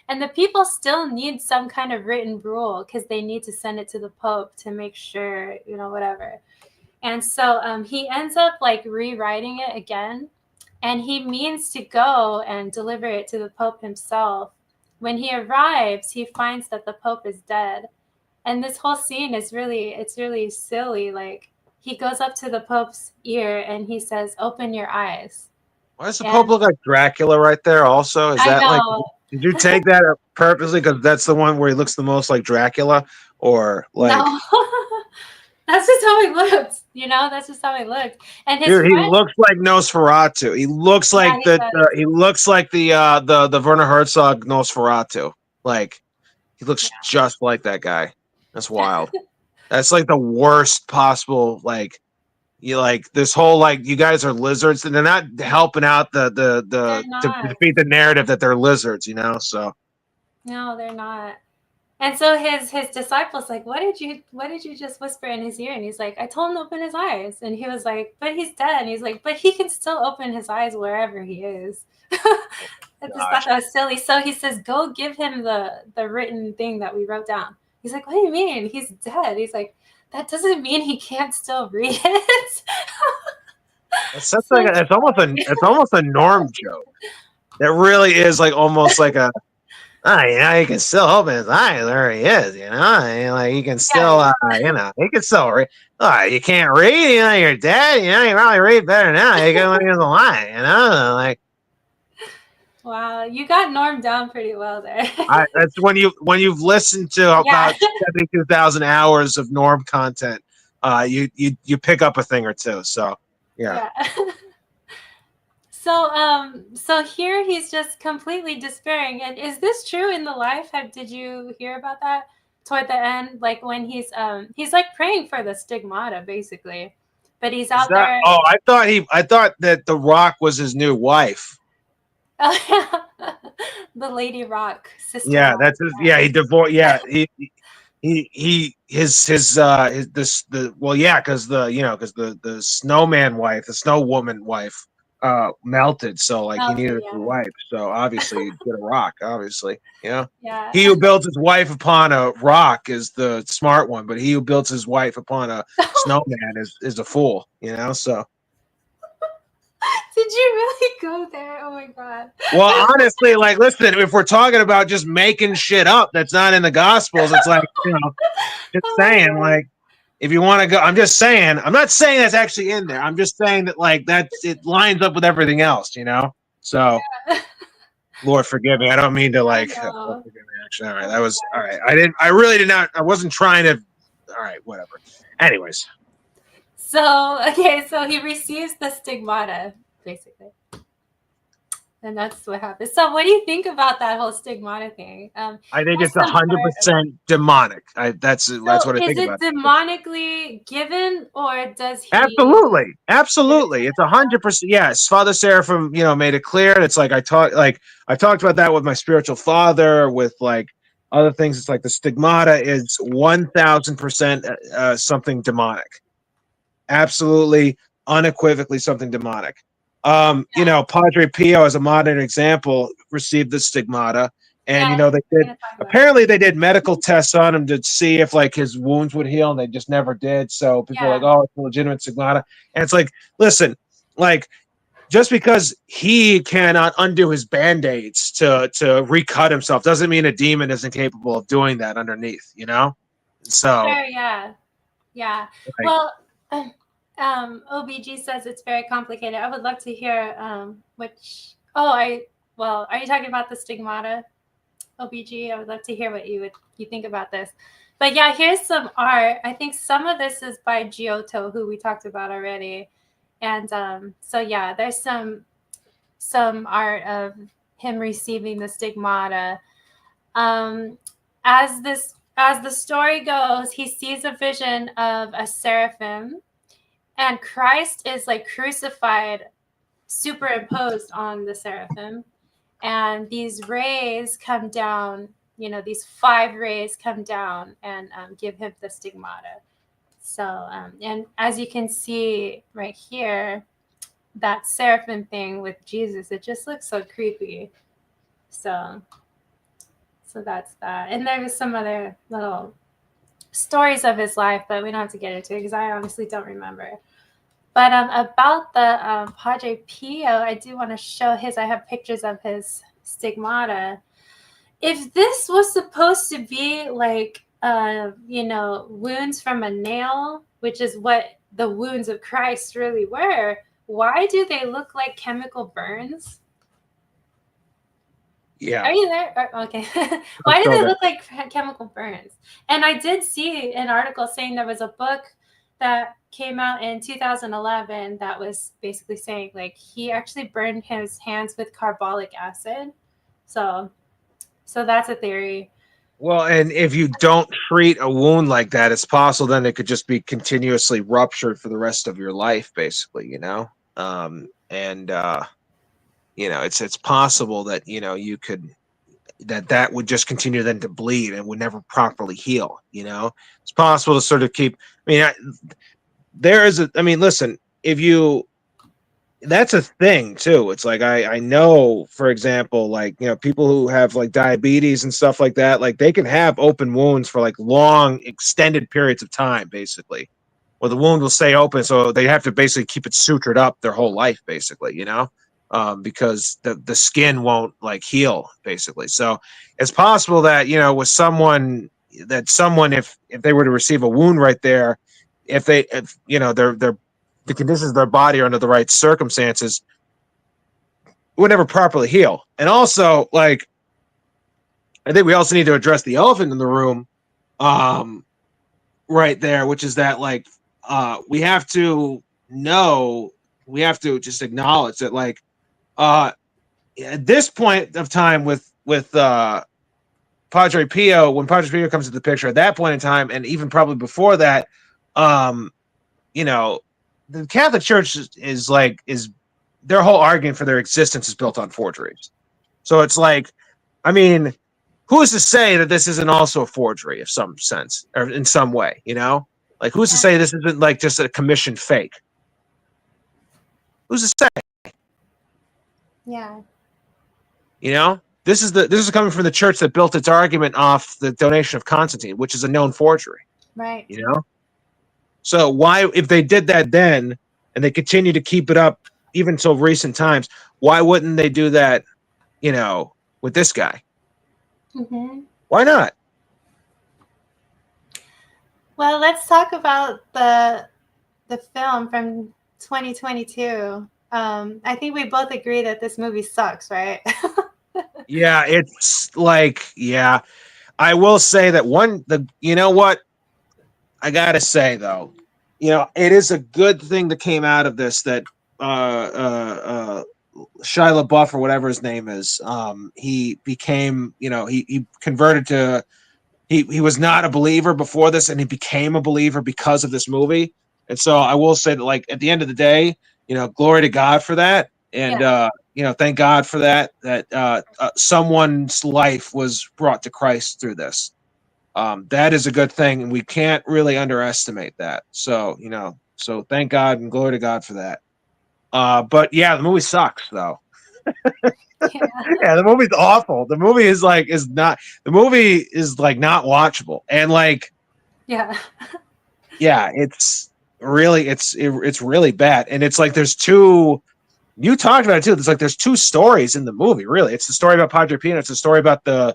And the people still need some kind of written rule because they need to send it to the Pope to make sure, you know, whatever. And so he ends up like rewriting it again. And he means to go and deliver it to the Pope himself. When he arrives, he finds that the Pope is dead. And this whole scene is it's really silly. Like, he goes up to the Pope's ear and he says, open your eyes. Why does the Pope look like Dracula right there also? Is that like, did you take that purposely because that's the one where he looks the most like Dracula? Or like... No. That's just how he looked, you know. That's just how he looked. And his he looks like Nosferatu. He looks like he looks like the Werner Herzog Nosferatu. Like, he looks just like that guy. That's wild. That's like the worst possible. Like, you like this whole like you guys are lizards, and they're not helping out to defeat the narrative that they're lizards. You know, so no, they're not. And so his disciples like, what did you just whisper in his ear? And he's like, I told him to open his eyes. And he was like, but he's dead. And he's like, but he can still open his eyes wherever he is. I just thought that was silly. So he says, go give him the written thing that we wrote down. He's like, what do you mean? He's dead. He's like, that doesn't mean he can't still read it. It's almost a Norm joke. That really is like almost like a... you know, he can still open his eyes where he is, you know, like he can still, you know, he can still read. You can't read, you know, you're dead, you know, you probably read better now. You can when you're alive, you know, like. Wow, you got Norm down pretty well there. That's when you've listened to about 72,000 hours of Norm content, you pick up a thing or two. So yeah. So here he's just completely despairing. And is this true in the life? Did you hear about that toward the end? Like when he's like praying for the stigmata basically, but he's out there. Oh, I thought that the Rock was his new wife. The Lady Rock sister. Yeah, that's his. Yeah, he divorced. Yeah, because the snowman wife, the snow woman wife. Melted, so like he needed a wife, so obviously he'd get a rock, obviously, you know. Yeah. He who builds his wife upon a rock is the smart one, but he who builds his wife upon a snowman is a fool, you know. So did you really go there? Oh my god. Well, honestly, like, listen, if we're talking about just making shit up that's not in the Gospels, it's like, you know, just saying, like, if you want to go, I'm just saying, I'm not saying that's actually in there. I'm just saying that, like, it lines up with everything else, you know? So, Lord forgive me. I don't mean to, like, Lord forgive me, actually. All right. That was, all right. I wasn't trying to, all right, whatever. Anyways. So he receives the stigmata, basically. And that's what happens. So what do you think about that whole stigmata thing? I think it's 100% demonic. That's what I think about. Is it demonically given, or does he? Absolutely. It's 100%. Yes, Father Seraphim, made it clear. It's like I talked about that with my spiritual father, with like other things. It's like the stigmata is 1,000% something demonic. Absolutely, unequivocally something demonic. You know, Padre Pio, as a modern example, received the stigmata, and you know Yeah, they we're did. gonna talk about it. Apparently, they did medical tests on him to see if like his wounds would heal, and they just never did. So people are Yeah. like, "Oh, it's a legitimate stigmata," and it's like, listen, like just because he cannot undo his band-aids to recut himself doesn't mean a demon isn't capable of doing that underneath, you know? So Sure, yeah. Yeah. like, Well, OBG says it's very complicated. I would love to hear which. Oh, well, are you talking about the stigmata, OBG? I would love to hear what you think about this. But yeah, here's some art. I think some of this is by Giotto, who we talked about already. And so yeah, there's some art of him receiving the stigmata. Um, as the story goes, he sees a vision of a seraphim, and Christ is like crucified, superimposed on the seraphim, and these rays come down. You know, these 5 rays come down and give him the stigmata. So, and as you can see right here, that seraphim thing with Jesus, it just looks so creepy. So that's that. And there was some other little stories of his life, but we don't have to get into it because I honestly don't remember. But about the Padre Pio, I do want to show his. I have pictures of his stigmata. If this was supposed to be like, wounds from a nail, which is what the wounds of Christ really were, why do they look like chemical burns? yeah. Are you there? Okay. Why do still they there. look like chemical burns? And I did see an article saying there was a book that came out in 2011 that was basically saying like he actually burned his hands with carbolic acid. So that's a theory. Well, and if you don't treat a wound like that, it's possible then it could just be continuously ruptured for the rest of your life, basically, you know? And you know, it's possible that, you know, you could that would just continue then to bleed and would never properly heal, you know? It's possible to sort of keep I mean, listen, if you that's a thing too. It's like I know, for example, like you know, people who have like diabetes and stuff like that, like they can have open wounds for like long, extended periods of time, basically. Or the wound will stay open, so they have to basically keep it sutured up their whole life, basically, you know, because the skin won't like heal, basically. So it's possible that you know, with someone if they were to receive a wound right there, if you know they're the conditions of their body are under the right circumstances, would never properly heal. And also, like, I think we also need to address the elephant in the room, right there, which is that, like, we have to just acknowledge that, like, at this point of time with Padre Pio, when Padre Pio comes into the picture, at that point in time, and even probably before that, you know, the Catholic Church is their whole argument for their existence is built on forgeries. So it's like, I mean, who's to say that this isn't also a forgery of some sense or in some way, you know? Like, who's to say this isn't like just a commissioned fake? Who's to say? Yeah. You know, this is coming from the church that built its argument off the donation of Constantine, which is a known forgery. Right. You know, so why, if they did that then, and they continue to keep it up even till recent times, why wouldn't they do that? You know, with this guy, Mm-hmm. why not? Well, let's talk about the film from 2022. I think we both agree that this movie sucks, right? Yeah, it's like, yeah, I will say that you know what? I gotta say though, you know, it is a good thing that came out of this that Shia LaBeouf or whatever his name is, he became, you know, he converted to he was not a believer before this, and he became a believer because of this movie. And so I will say that, like, at the end of the day, you know, glory to God for that, and Yeah. you know, thank God for that someone's life was brought to Christ through this. That is a good thing, and we can't really underestimate that. So you know, so thank God and glory to God for that. But yeah, the movie sucks though. Yeah. Yeah, the movie's awful. The movie is not watchable. And like, Yeah. yeah, it's really bad. And it's like there's two. You talked about it too. There's two stories in the movie. Really, it's the story about Padre Pio. It's the story about the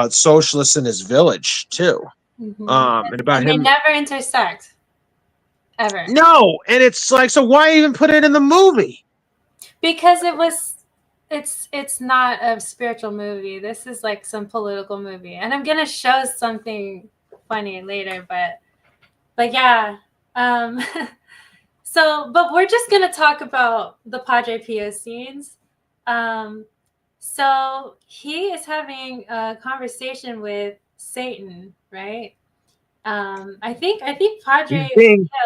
socialists in his village too. And about And they him. never intersect ever. No, and it's like, so why even put it in the movie? Because it's not a spiritual movie. This is like some political movie. And I'm gonna show something funny later, but yeah. So but we're just gonna talk about the Padre Pio scenes. So he is having a conversation with Satan, right? I think Padre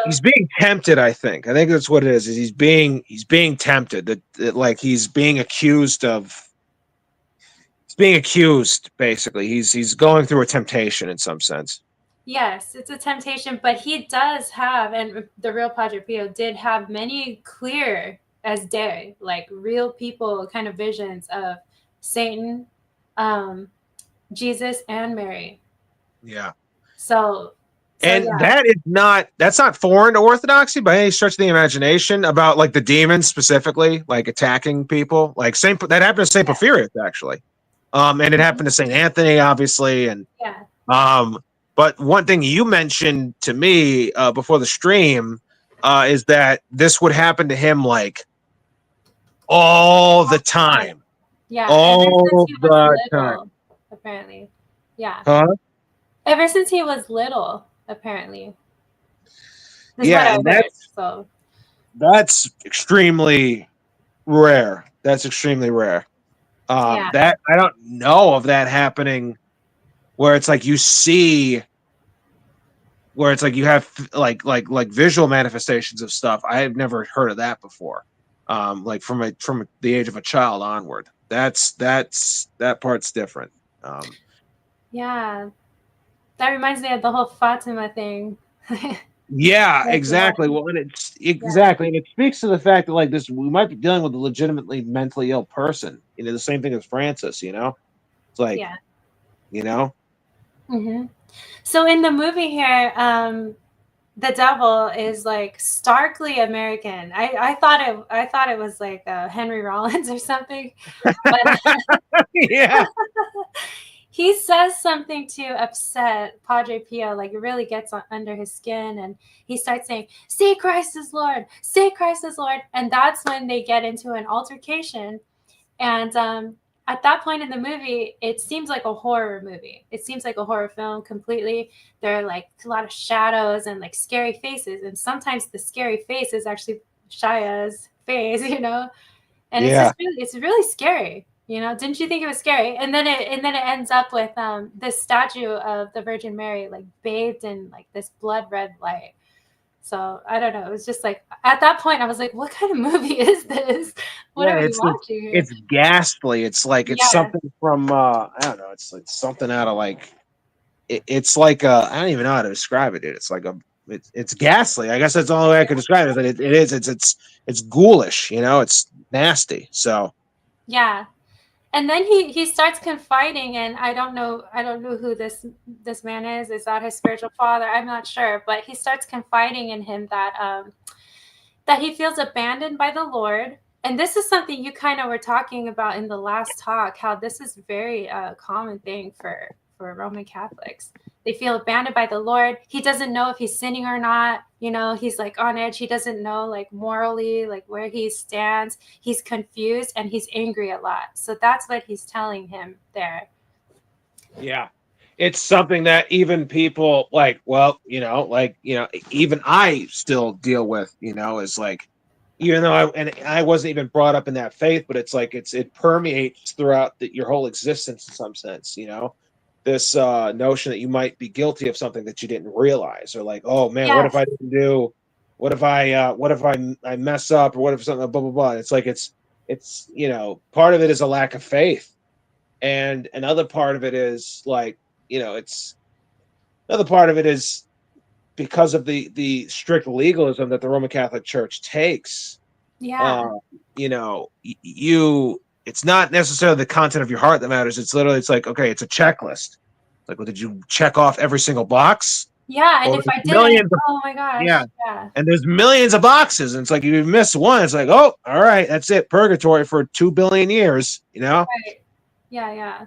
He's being tempted. I think that's what it is. Is he's being tempted. That like he's being accused of. He's being accused. Basically, he's going through a temptation in some sense. Yes, it's a temptation, but he does have, and the real Padre Pio did have many clear as day, like real people kind of visions of Satan, Jesus, and Mary. Yeah. So And yeah. that's not foreign to Orthodoxy by any stretch of the imagination, about like the demons specifically, like attacking people. Like that happened to Saint Porphyrius actually. And it happened to Saint Anthony, obviously. And Yeah. but one thing you mentioned to me before the stream is that this would happen to him like all the time. Yeah. All the time. Apparently. Yeah. Huh? Ever since he was little, apparently. Yeah, and that's extremely rare. That's extremely rare. That I don't know of that happening where it's like you see where it's like you have like visual manifestations of stuff. I have never heard of that before. Like from the age of a child onward. That part's different. Yeah. That reminds me of the whole Fatima thing. Yeah, exactly. Well, and and it speaks to the fact that like this, we might be dealing with a legitimately mentally ill person. You know, the same thing as Francis. You know, it's like, you know. Mm-hmm. So in the movie here, the devil is like starkly American. I thought it was like Henry Rollins or something. But yeah. He says something to upset Padre Pio, like it really gets under his skin, and he starts saying, "Say Christ is Lord, say Christ is Lord," and that's when they get into an altercation. And at that point in the movie, it seems like a horror movie. It seems like a horror film completely. There are like a lot of shadows and like scary faces, and sometimes the scary face is actually Shaya's face, you know. And it's really scary. You know, didn't you think it was scary? And then it ends up with this statue of the Virgin Mary like bathed in like this blood red light. So I don't know. It was just like at that point I was like, what kind of movie is this? What are we watching here? It's ghastly. It's like it's something from I don't know. It's like something out of like it's like I don't even know how to describe it. Dude. It's like it's ghastly. I guess that's the only way I could describe it. But it's ghoulish. You know, it's nasty. So yeah. And then he starts confiding, and I don't know who this man is. Is that his spiritual father? I'm not sure, but he starts confiding in him that that he feels abandoned by the Lord. And this is something you kind of were talking about in the last talk, how this is very common thing for Roman Catholics. They feel abandoned by the Lord. He doesn't know if he's sinning or not. You know, he's like on edge. He doesn't know like morally, like where he stands. He's confused and he's angry a lot. So that's what he's telling him there. Yeah. It's something that even people like, well, you know, even I still deal with, you know, is like, even though I wasn't even brought up in that faith, but it's like, it permeates throughout your whole existence in some sense, you know, this notion that you might be guilty of something that you didn't realize, or like, oh man, what if I didn't do, what if I mess up, or what if something, blah, blah, blah. It's like, it's, you know, part of it is a lack of faith. And another part of it is like, you know, another part of it is because of the strict legalism that the Roman Catholic Church takes. Yeah. You know, you it's not necessarily the content of your heart that matters. It's literally, it's like, okay, it's a checklist. Like, well, did you check off every single box? Yeah. And Well, if there's I didn't, millions of, oh my yeah, gosh. Yeah. and there's millions of boxes, and it's like, if you miss one, it's like, oh, all right, that's it, purgatory for 2 billion years, you know? Right. Yeah. Yeah.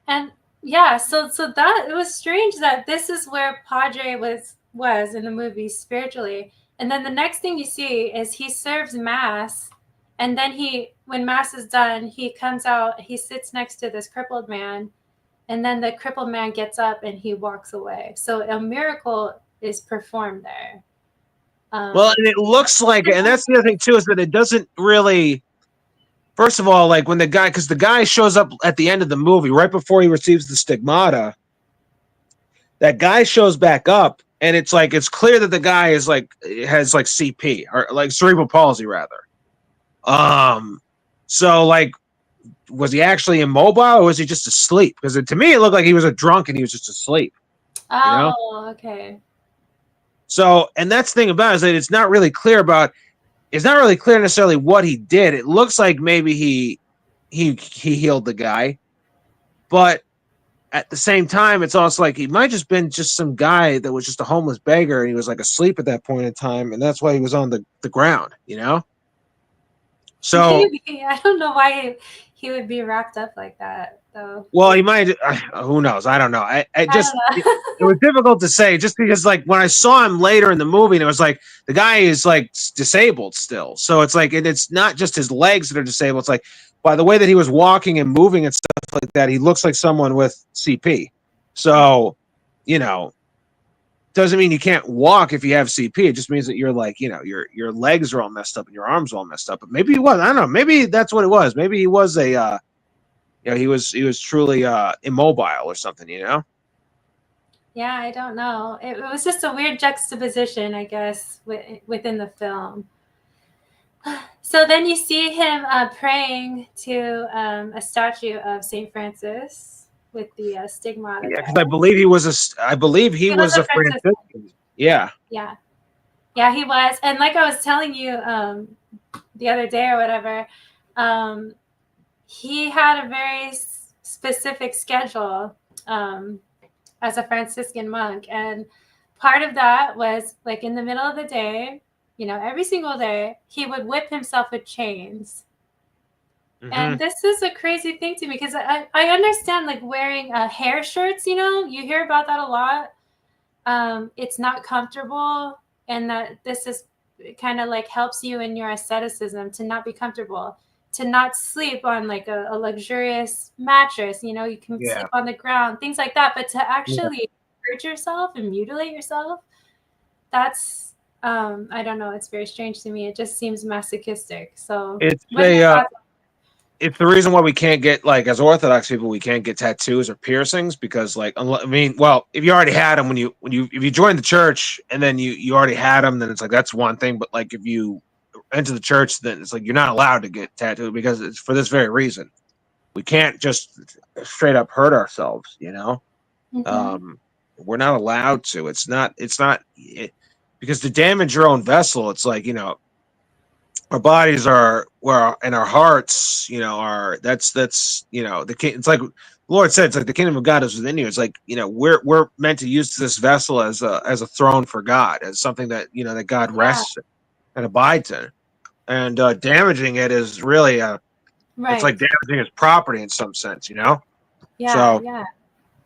And yeah, so that it was strange that this is where Padre was in the movie spiritually. And then the next thing you see is he serves mass, and then when mass is done, he comes out, he sits next to this crippled man, and then the crippled man gets up and he walks away. So a miracle is performed there. Well, and it looks like, and that's the other thing too, is that it doesn't really. First of all, like when because the guy shows up at the end of the movie, right before he receives the stigmata, that guy shows back up, and it's like, it's clear that the guy is like, has like CP, or like cerebral palsy rather. So like, was he actually immobile, or was he just asleep? Because to me, it looked like he was a drunk and he was just asleep. You know? Oh, okay. So, and that's the thing about it, is that it's not really clear necessarily what he did. It looks like maybe he healed the guy, but at the same time, it's also like he might just been just some guy that was just a homeless beggar, and he was like asleep at that point in time, and that's why he was on the ground, you know? So, Maybe. I don't know why he would be wrapped up like that, though. well, he might, who knows? I don't know. I I just, don't know. it was difficult to say, just because like when I saw him later in the movie, and it was like, the guy is like disabled still. So it's like, and it's not just his legs that are disabled. It's like, by the way that he was walking and moving and stuff like that, he looks like someone with CP. So, you know, doesn't mean you can't walk if you have CP. It just means that you're like, you know, your legs are all messed up and your arms are all messed up. But maybe he was, I don't know, maybe that's what it was. Maybe he was a you know, he was truly immobile or something, you know? Yeah, I don't know. It was just a weird juxtaposition, I guess, within the film. So then you see him praying to a statue of Saint Francis with the stigmata. Yeah, because I believe he was He was a a Franciscan. Franciscan. Yeah. Yeah. Yeah, he was. And like I was telling you the other day or whatever, he had a very specific schedule as a Franciscan monk. And part of that was like in the middle of the day, you know, every single day, he would whip himself with chains. Mm-hmm. And this is a crazy thing to me, because I understand like wearing hair shirts, you know, you hear about that a lot. It's not comfortable, and that this is kind of like helps you in your asceticism to not be comfortable, to not sleep on like a luxurious mattress, you know, you can sleep on the ground, things like that. But to actually hurt yourself and mutilate yourself, that's I don't know, it's very strange to me. It just seems masochistic. So it's the reason why we can't get, like, as Orthodox people, we can't get tattoos or piercings, because like, I mean, well, if you already had them if you joined the church and then you already had them, then it's like, that's one thing. But like, if you enter the church, then it's like you're not allowed to get tattooed, because it's for this very reason. We can't just straight up hurt ourselves, you know. Mm-hmm. We're not allowed to. It's not because to damage your own vessel, it's like, you know, our bodies are where, and our hearts, you know, are that's you know, it's like the Lord said, it's like the kingdom of God is within you. It's like, you know, we're meant to use this vessel as a throne for God, as something that, you know, that God rests and abides in. And damaging it is really it's like damaging his property in some sense, you know.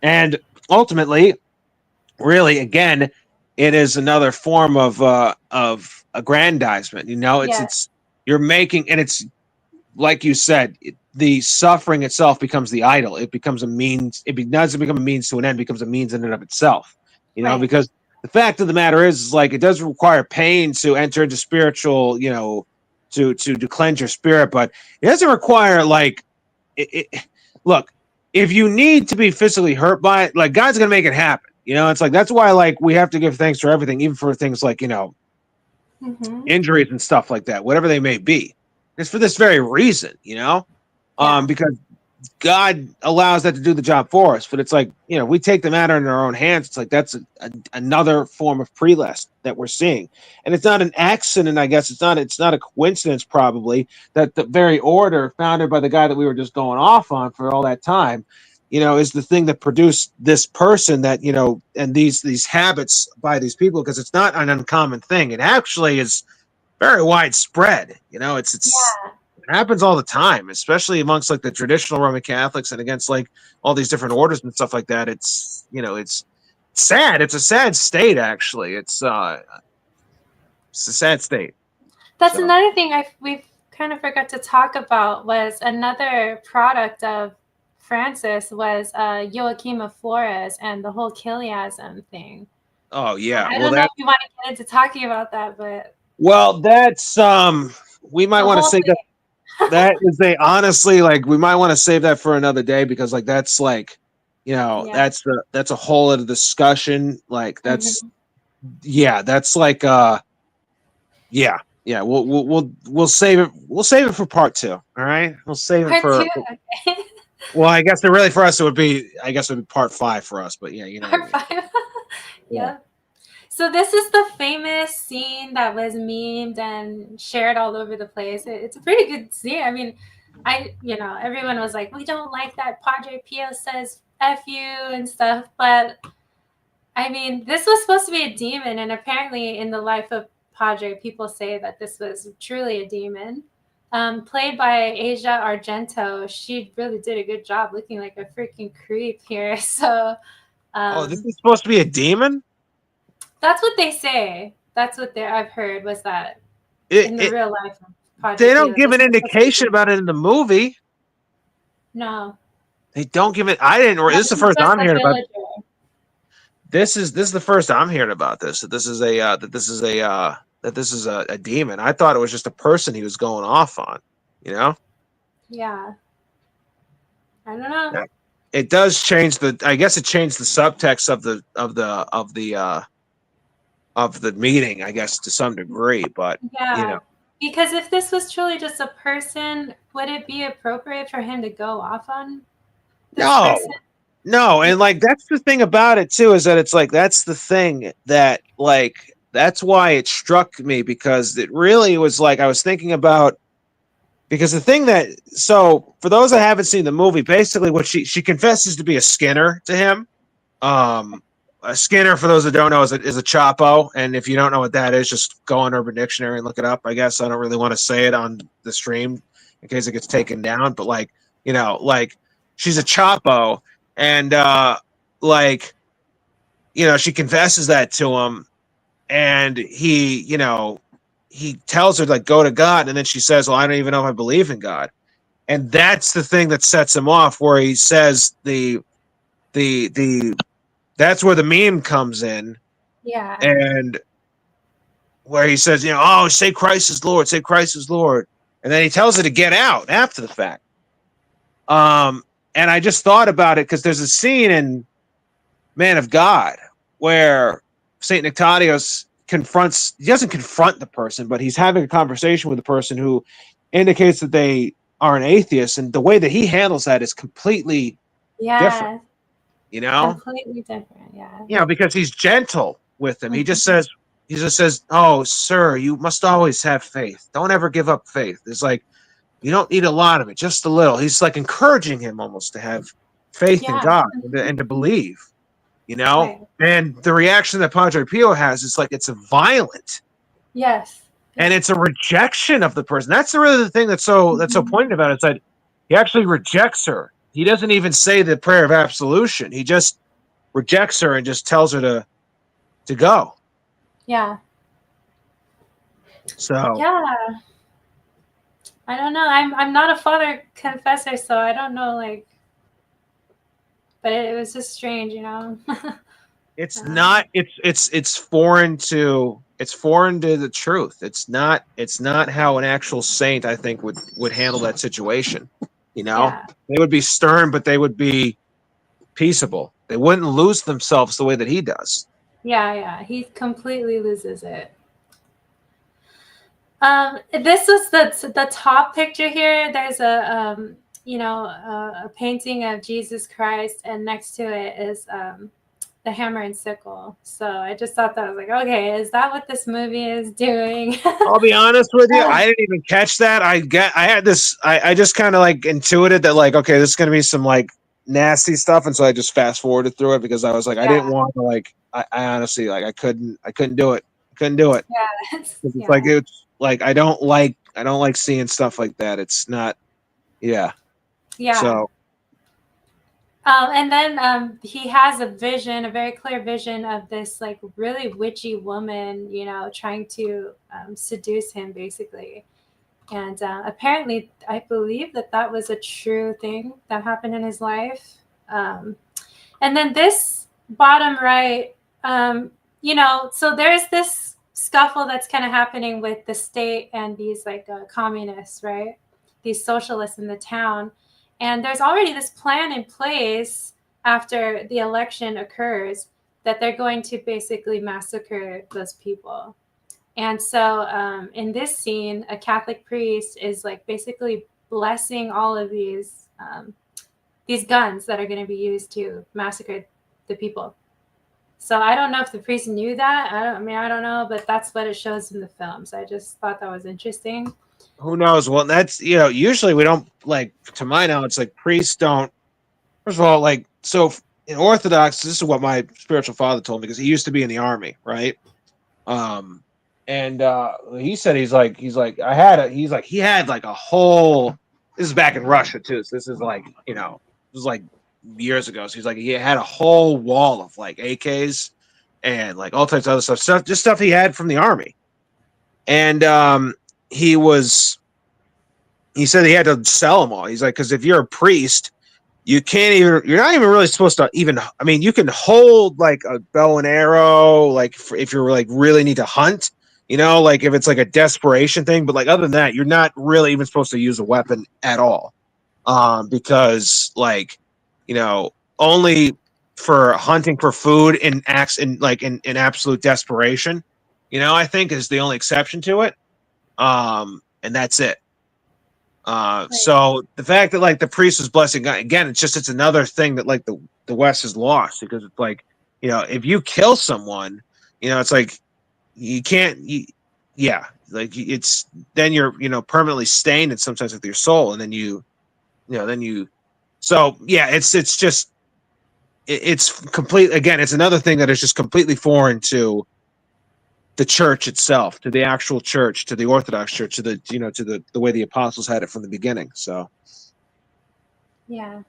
And ultimately, really, again, it is another form of aggrandizement. You know, it's you're making, and it's like you said, the suffering itself becomes the idol. It becomes a means. It doesn't become a means to an end. It becomes a means in and of itself. You know, because the fact of the matter is like, it does require pain to enter into spiritual, you know, to cleanse your spirit, but it doesn't require like look, if you need to be physically hurt by it, like, God's gonna make it happen. You know, it's like, that's why, like, we have to give thanks for everything, even for things like, you know, injuries and stuff like that, whatever they may be. It's for this very reason, you know, because God allows that to do the job for us, but it's like, you know, we take the matter in our own hands. It's like that's another form of prelest that we're seeing, and it's not an accident. I guess it's not a coincidence, probably, that the very order founded by the guy that we were just going off on for all that time, you know, is the thing that produced this person that, you know, and these habits by these people, because it's not an uncommon thing. It actually is very widespread. You know, it's Yeah. it happens all the time, especially amongst like the traditional Roman Catholics and against like all these different orders and stuff like that. It's, you know, it's sad. It's a sad state, actually. It's a sad state. That's So, another thing we've kind of forgot to talk about, was another product of Francis was Joachim of Flores and the whole Chiliasm thing. oh yeah. I Well, don't know if you want to get into talking about that, but that's we might the want to whole say thing. that is honestly, like, we might want to save that for another day, because like that's like, you know, Yeah. that's a whole other discussion. Like that's yeah, that's like yeah. Yeah, we'll save it. We'll save it for part 2. All right, we'll save it Part for. 2. Okay. Well, I guess really for us it would be. I guess it would be part 5 for us. But yeah, you know what I mean. Part 5. Yeah. Yep. So this is the famous scene that was memed and shared all over the place. It's a pretty good scene. I mean, everyone was like, we don't like that Padre Pio says F you and stuff. But I mean, this was supposed to be a demon. And apparently in the life of Padre, people say that this was truly a demon. Played by Asia Argento. She really did a good job looking like a freaking creep here. So Oh, this is supposed to be a demon? that's what they say. That's what I've heard, was that in the real life. They don't give an indication about it in the movie. No. They don't give it. I didn't. This is the first I'm hearing about. This is the first I'm hearing about this. That this is a demon. I thought it was just a person he was going off on. You know. Yeah. I don't know. Yeah. It does change the. I guess it changed the subtext of the meeting, I guess, to some degree, but yeah, you know. Because if this was truly just a person, would it be appropriate for him to go off on this person? No, and like that's the thing about it too, is that it's like that's the thing that, like, that's why it struck me, because it really was like I was thinking about, because the thing that, so for those that haven't seen the movie, basically what she confesses to be a Skinner to him. A Skinner, for those that don't know, is a Chapo, and if you don't know what that is, just go on Urban Dictionary and look it up. I guess I don't really want to say it on the stream in case it gets taken down, but like, you know, like she's a Chapo, and like, you know, she confesses that to him, and he, you know, he tells her like go to God, and then she says, "Well, I don't even know if I believe in God," and that's the thing that sets him off, where he says the that's where the meme comes in. Yeah. And where he says, you know, oh, say Christ is Lord, say Christ is Lord. And then he tells her to get out after the fact. And I just thought about it because there's a scene in Man of God where St. Nectarios he doesn't confront the person, but he's having a conversation with the person who indicates that they are an atheist. And the way that he handles that is completely different. You know, completely different. Yeah. You know, because he's gentle with him. He just says, "Oh, sir, you must always have faith. Don't ever give up faith." It's like, you don't need a lot of it, just a little. He's like encouraging him almost to have faith in God and to believe, you know. Right. And the reaction that Padre Pio has is like, it's a violent. Yes. And it's a rejection of the person. That's really the thing that's so poignant about it. It's that he actually rejects her. He doesn't even say the prayer of absolution. He just rejects her and just tells her to go. Yeah. So yeah, I don't know. I'm not a father confessor, so I don't know, like, but it was just strange, you know. It's not. It's foreign to. It's foreign to the truth. It's not how an actual saint, I think, would handle that situation. You know, they would be stern, but they would be peaceable. They wouldn't lose themselves the way that he does. Yeah, he completely loses it. This was the top picture here. There's a a painting of Jesus Christ, and next to it is the hammer and sickle. So I just thought that, I was like, okay, is that what this movie is doing? I'll be honest with you, I didn't even catch that. I just kind of like intuited that, like, okay, this is gonna be some like nasty stuff, and so I just fast forwarded through it because I was like, I didn't want to like, I honestly like I couldn't do it. Couldn't do it. Yeah, It's like it's like I don't like seeing stuff like that. It's not, yeah. So and then he has a vision, a very clear vision of this like really witchy woman, trying to seduce him, basically. And apparently, I believe that was a true thing that happened in his life. And then this bottom right, so there's this scuffle that's kind of happening with the state and these like communists, right? These socialists in the town. And there's already this plan in place after the election occurs that they're going to basically massacre those people. And so in this scene, a Catholic priest is like basically blessing all of these guns that are going to be used to massacre the people. So I don't know if the priest knew that. I don't know, but that's what it shows in the film. So I just thought that was interesting. Who knows? Well, that's, usually we don't, like, to my knowledge, like, priests don't, first of all, like, so in Orthodox, this is what my spiritual father told me, because he used to be in the army, right? And he said, he had like a whole, this is back in Russia too, so this is like, this was like years ago. So he's like, he had a whole wall of like AKs and like all types of other stuff, just stuff he had from the army. And he said he had to sell them all. He's like, because if you're a priest, you're not even really supposed to you can hold like a bow and arrow, like if you're like really need to hunt, like if it's like a desperation thing, but like other than that, you're not really even supposed to use a weapon at all. Because like, only for hunting for food in acts in absolute desperation, I think is the only exception to it. And that's it. So the fact that like the priest was blessing God, again, it's another thing that like the West has lost, because it's like, if you kill someone, it's like you can't, like it's, then you're, permanently stained in some sense with your soul. And then so yeah, it's complete. Again, it's another thing that is just completely foreign to the church itself, to the actual church, to the Orthodox Church, to the to the way the apostles had it from the beginning. So yeah.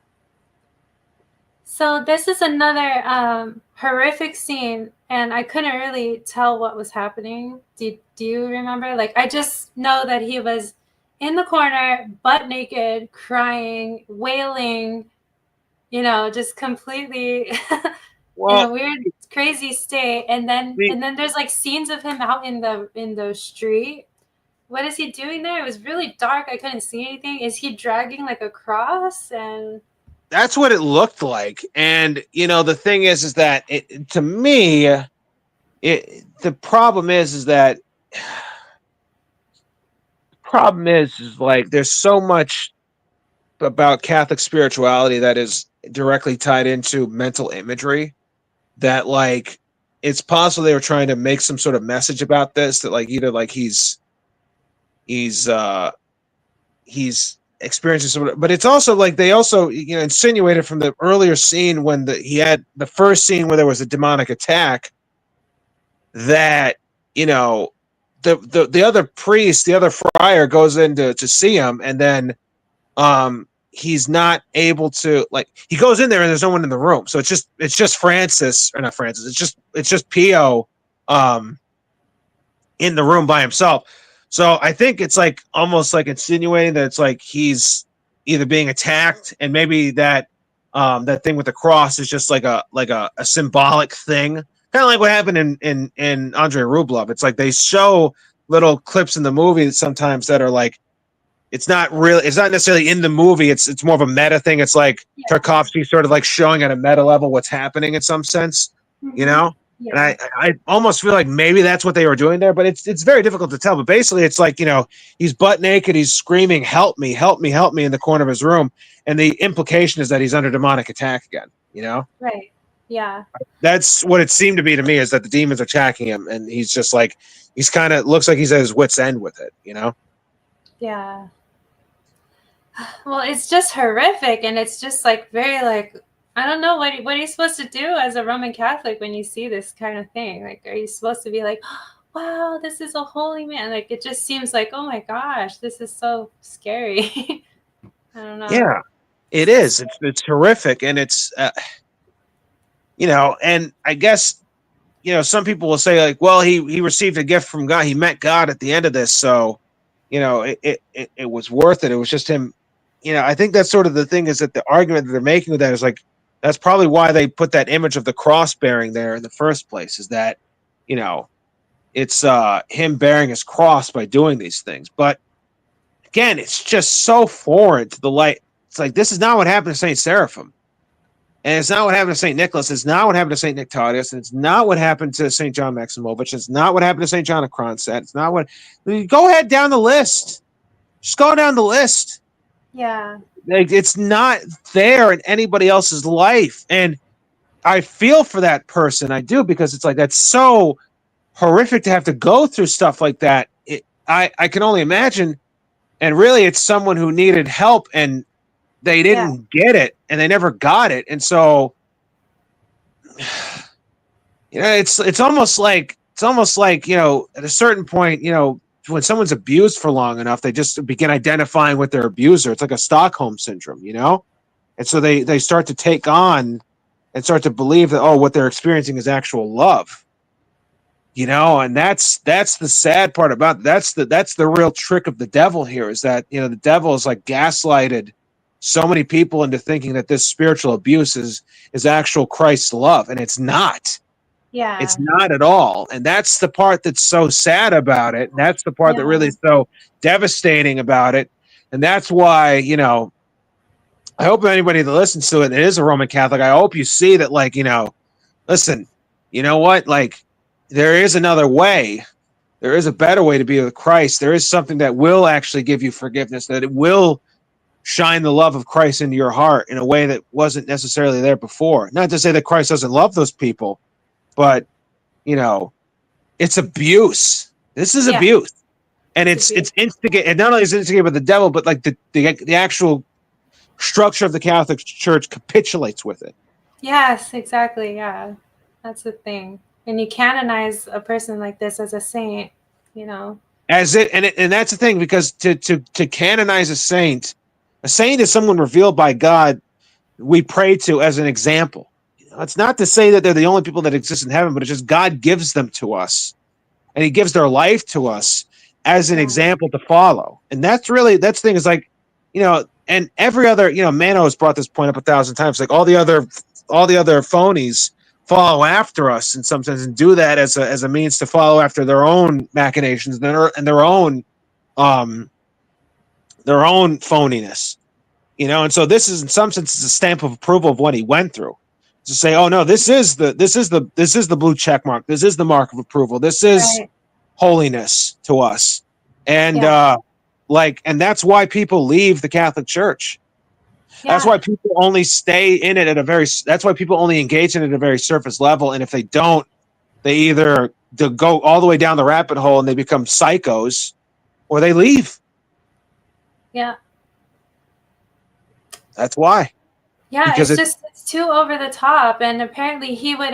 So this is another horrific scene, and I couldn't really tell what was happening. Do you remember? Like, I just know that he was in the corner, butt naked, crying, wailing, just completely in a weird, crazy state. And then there's like scenes of him out in the street. What is he doing there? It was really dark. I couldn't see anything. Is he dragging like a cross? And that's what it looked like. And the thing is that to me, the problem is that like there's so much about Catholic spirituality that is directly tied into mental imagery, that like it's possible they were trying to make some sort of message about this, that like either like he's experiencing some, but it's also like they also insinuated from the earlier scene when he had the first scene where there was a demonic attack, that the other priest, the other friar goes in to see him, and then he's not able to, like, he goes in there and there's no one in the room, so it's just Francis, or not Francis, it's just Pio in the room by himself. So I think it's like almost like insinuating that it's like he's either being attacked, and maybe that that thing with the cross is just like a symbolic thing, kind of like what happened in Andrei Rublev. It's like they show little clips in the movie sometimes that are like, it's not necessarily in the movie. It's more of a meta thing. It's like Tarkovsky sort of like showing at a meta level what's happening in some sense, And I almost feel like maybe that's what they were doing there, but it's very difficult to tell. But basically, it's like, he's butt naked, he's screaming, "Help me, help me, help me," in the corner of his room, and the implication is that he's under demonic attack again. Right. Yeah. That's what it seemed to be to me, is that the demons are attacking him, and he's just like, he's kind of looks like he's at his wit's end with it. Yeah. Well, it's just horrific, and it's just like very like, I don't know what are you supposed to do as a Roman Catholic when you see this kind of thing? Like, are you supposed to be like, wow, this is a holy man? Like, it just seems like, oh my gosh, this is so scary. I don't know. Yeah, it is. It's horrific, and it's and I guess some people will say like, well, he received a gift from God. He met God at the end of this, so it was worth it. It was just him. I think that's sort of the thing, is that the argument that they're making with that is like, that's probably why they put that image of the cross bearing there in the first place, is that, it's him bearing his cross by doing these things. But again, it's just so foreign to the light. It's like, this is not what happened to Saint Seraphim. And it's not what happened to Saint Nicholas. It's not what happened to Saint Nectarius. And it's not what happened to Saint John Maximovich. It's not what happened to Saint John of Kronstadt. It's not what. Go ahead down the list. Just go down the list. Yeah. Like, it's not there in anybody else's life. And I feel for that person. I do, because it's like, that's so horrific to have to go through stuff like that. I can only imagine. And really, it's someone who needed help, and they didn't get it, and they never got it. And so, it's almost like, at a certain point, when someone's abused for long enough, they just begin identifying with their abuser. It's like a Stockholm syndrome, And so they start to take on and start to believe that, what they're experiencing is actual love. And that's the sad part about it. That's the real trick of the devil here, is that, the devil is like gaslighted so many people into thinking that this spiritual abuse is actual Christ's love. And it's not. Yeah. It's not at all. And that's the part that's so sad about it. And that's the part that really is so devastating about it. And that's why, I hope anybody that listens to it that is a Roman Catholic, I hope you see that, like, listen, you know what? Like, there is another way. There is a better way to be with Christ. There is something that will actually give you forgiveness, that it will shine the love of Christ into your heart in a way that wasn't necessarily there before. Not to say that Christ doesn't love those people, but it's abuse. This is abuse, and it's instigate. And not only is it instigated by the devil, but like the actual structure of the Catholic Church capitulates with it. Yes, exactly. Yeah, that's the thing. And you canonize a person like this as a saint, As it, and that's the thing, because to canonize a saint is someone revealed by God, we pray to as an example. It's not to say that they're the only people that exist in heaven, but it's just God gives them to us, and He gives their life to us as an example to follow. And that's the thing, is like, and every other, Mano has brought this point up 1,000 times. Like, all the other phonies follow after us in some sense, and do that as a means to follow after their own machinations and their own phoniness, And so this is, in some sense, a stamp of approval of what he went through. To say, oh no, this is the blue check mark. This is the mark of approval. This is holiness to us, and and that's why people leave the Catholic Church. Yeah. That's why people only stay in it that's why people only engage in it at a very surface level. And if they don't, they either go all the way down the rabbit hole and they become psychos, or they leave. Yeah. That's why. Yeah, because it's too over the top. And apparently he would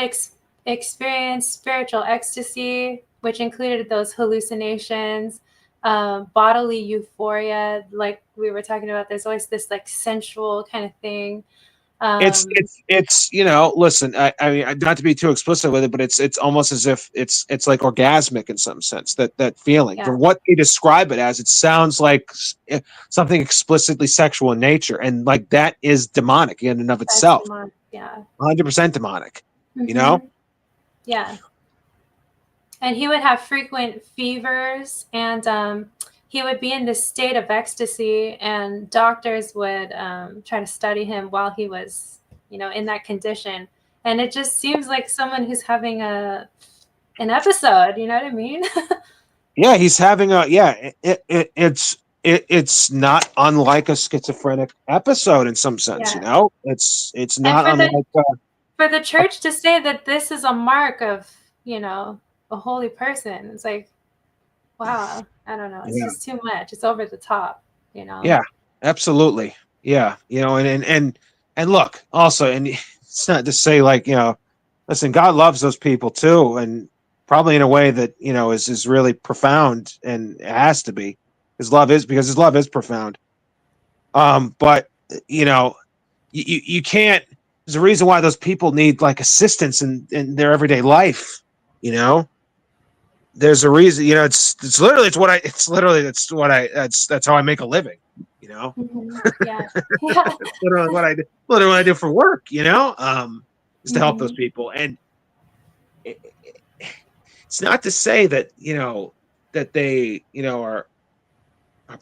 experience spiritual ecstasy, which included those hallucinations, bodily euphoria, like we were talking about. There's always this like sensual kind of thing. It's listen, I mean, not to be too explicit with it, but it's almost as if it's like orgasmic in some sense, that feeling. From what they describe it as, it sounds like something explicitly sexual in nature, and like that is demonic in and of itself. Demonic, yeah, 100% demonic. Yeah. And he would have frequent fevers, and he would be in this state of ecstasy, and doctors would try to study him while he was, in that condition. And it just seems like someone who's having an episode, you know what I mean? Yeah, he's having it's not unlike a schizophrenic episode in some sense, you Yeah. know? It's And not unlike for the church to say that this is a mark of, you know, a holy person, it's like, wow, I don't know. It's just too much. It's over the top, you know? Yeah, absolutely. Yeah. You know, and look, also, and it's not to say like, you know, listen, God loves those people too, and probably in a way that, you know, is really profound, and it has to be. His love is profound. But you know, you can't, there's a reason why those people need like assistance in their everyday life, you know? There's a reason, you know, that's how I make a living, you know? Yeah. Yeah. That's literally what I do for work, you know? Is to help those people. And it's not to say that, you know, that they, you know, are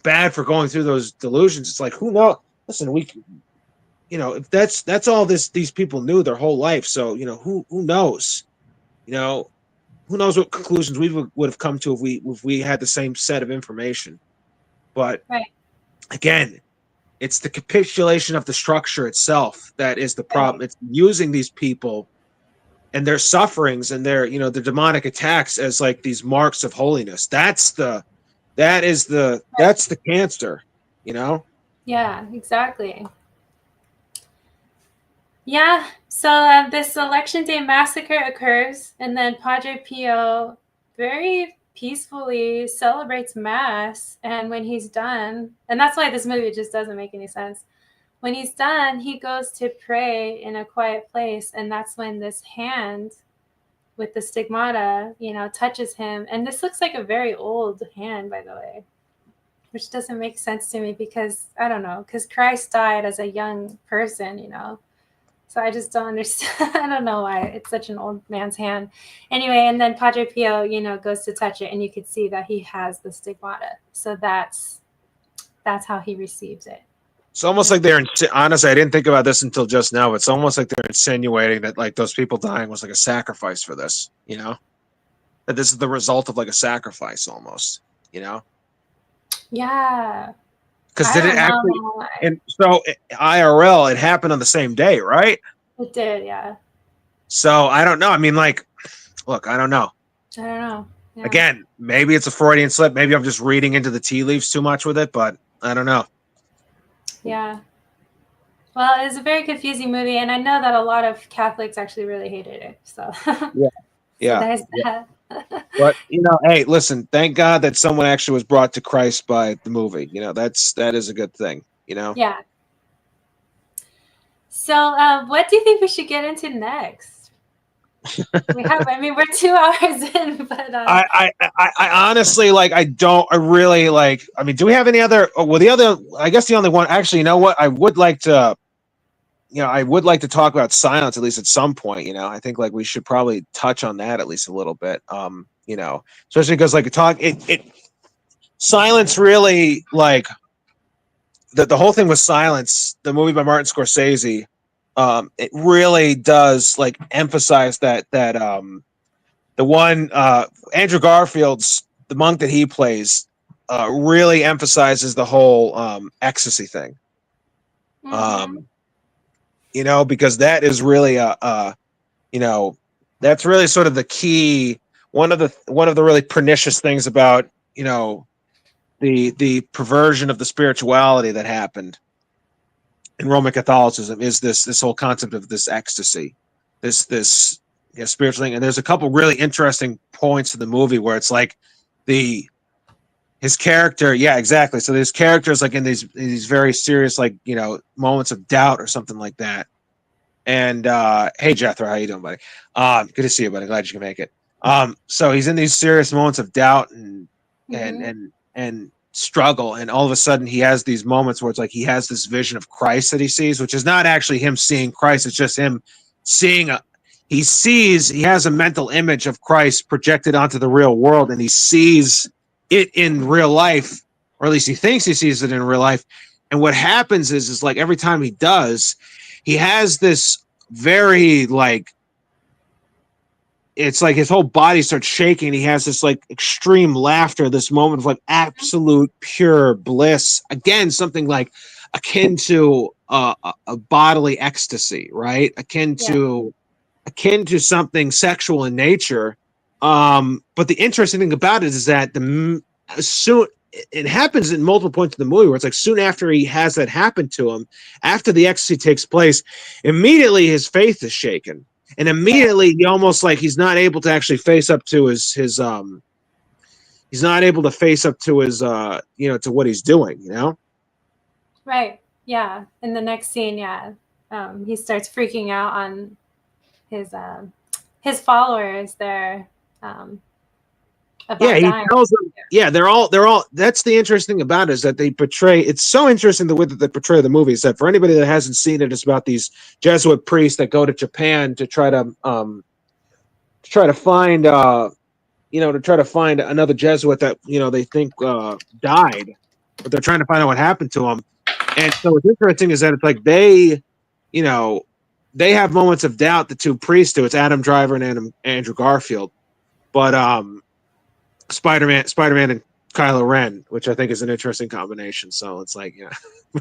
bad for going through those delusions. It's like, who knows? Listen, you know, if that's all these people knew their whole life. So, you know, who knows? You know, who knows what conclusions we would have come to if we had the same set of information. But again, it's the capitulation of the structure itself that is the problem. It's using these people and their sufferings and their, you know, the demonic attacks as like these marks of holiness. That's the cancer, you know? Yeah, exactly. Yeah, so this election day massacre occurs, and then Padre Pio very peacefully celebrates Mass, and when he's done, and that's why this movie just doesn't make any sense. When he's done, he goes to pray in a quiet place, and that's when this hand with the stigmata, you know, touches him. And this looks like a very old hand, by the way, which doesn't make sense to me because, I don't know, because Christ died as a young person, you know. So I just don't understand. I don't know why it's such an old man's hand. Anyway, and then Padre Pio, you know, goes to touch it, and you could see that he has the stigmata. So that's how he receives it. It's almost like honestly, I didn't think about this until just now. It's almost like they're insinuating that like those people dying was like a sacrifice for this, you know? That this is the result of like a sacrifice almost, you know? Yeah. Because did it actually? And so IRL, it happened on the same day, right? It did, yeah. So I don't know. I mean, like, look, I don't know. I don't know. Yeah. Again, maybe it's a Freudian slip. Maybe I'm just reading into the tea leaves too much with it, but I don't know. Yeah. Well, it was a very confusing movie, and I know that a lot of Catholics actually really hated it. So yeah. So there's that. But you know, hey, listen, thank God that someone actually was brought to Christ by the movie. You know, that is a good thing, you know? Yeah. So what do you think we should get into next? We're 2 hours in, but I honestly, like, I really like, I mean, do we have any other, I guess the only one, actually, you know what, I would like to talk about silence at least at some point, you know. I think like we should probably touch on that at least a little bit, you know, especially because like silence really, like, the whole thing with Silence, the movie by Martin Scorsese, it really does like emphasize that the one Andrew Garfield's, the monk that he plays, really emphasizes the whole ecstasy thing. You know, because that is really you know, that's really sort of the key, one of the really pernicious things about, you know, the perversion of the spirituality that happened in Roman Catholicism is this whole concept of this ecstasy, this spiritual thing. And there's a couple really interesting points in the movie where it's like his character, yeah, exactly. So his character is like in these very serious, like, you know, moments of doubt or something like that. And hey, Jethro, how you doing, buddy? Good to see you, buddy. Glad you can make it. So he's in these serious moments of doubt and struggle, and all of a sudden he has these moments where it's like he has this vision of Christ that he sees, which is not actually him seeing Christ. It's just him seeing he has a mental image of Christ projected onto the real world, and he sees it in real life, or at least he thinks he sees it in real life. And what happens is like every time he does, he has this very like, it's like his whole body starts shaking. He has this like extreme laughter, this moment of like absolute pure bliss. Again, something like akin to a bodily ecstasy, right? Akin to something sexual in nature. But the interesting thing about it is that soon it happens in multiple points in the movie where it's like soon after he has that happen to him, after the ecstasy takes place, immediately his faith is shaken. And immediately he almost like he's not able to actually face up to his he's not able to face up to his you know, to what he's doing, you know? Right. Yeah. In the next scene, he starts freaking out on his followers there. He tells them, they're all, that's the interesting about it, is that they portray, it's so interesting the way that they portray the movie, is that for anybody that hasn't seen it, it's about these Jesuit priests that go to Japan to try to find to try to find another Jesuit that, you know, they think died, but they're trying to find out what happened to him. And so what's interesting is that it's like they have moments of doubt, the two priests do. It's Adam Driver and Andrew Garfield. But Spider-Man and Kylo Ren, which I think is an interesting combination. So it's like,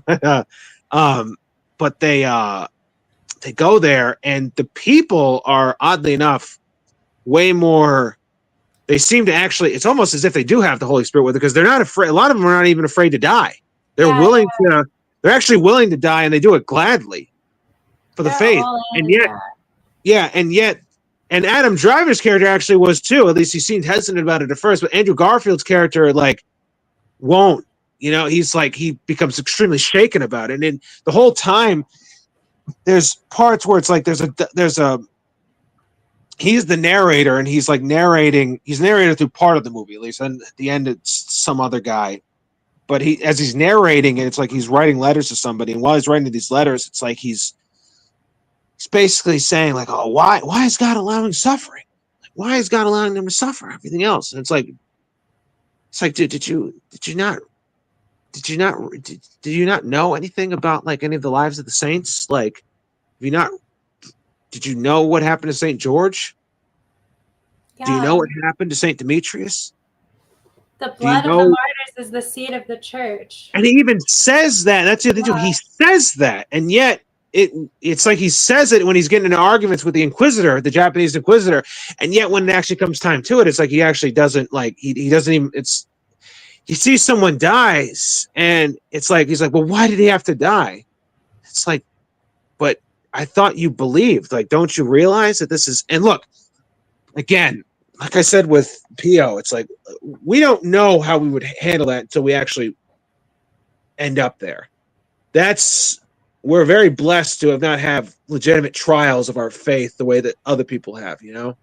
but they go there, and the people are, oddly enough, way more. They seem to actually, it's almost as if they do have the Holy Spirit with it, because they're not afraid. A lot of them are not even afraid to die. They're they're actually willing to die, and they do it gladly for the faith. And yet, and Adam Driver's character actually was too. At least he seemed hesitant about it at first. But Andrew Garfield's character, like, won't. You know, he's like, he becomes extremely shaken about it. And the whole time, there's parts where it's like there's a he's the narrator, and he's like narrating. He's narrated through part of the movie, at least. And at the end, it's some other guy. But as he's narrating it, it's like he's writing letters to somebody. And while he's writing these letters, it's like he's basically saying, like, oh, why is God allowing suffering? Like, why is God allowing them to suffer? Everything else. And it's like, did you not know anything about like any of the lives of the saints? Like, did you know what happened to St. George? Do you know what happened to St. Demetrius? The blood of the martyrs is the seed of the church. And he even says that. That's the other thing. He says that, and yet it's like he says it when he's getting into arguments with the Inquisitor, the Japanese Inquisitor, and yet when it actually comes time to it, it's like he actually doesn't, like, he doesn't even, he sees someone dies, and it's like, he's like, well, why did he have to die? It's like, but I thought you believed. Like, don't you realize that this is, and look, again, like I said with Pio, it's like, we don't know how we would handle that until we actually end up there. We're very blessed to have not have legitimate trials of our faith the way that other people have, you know?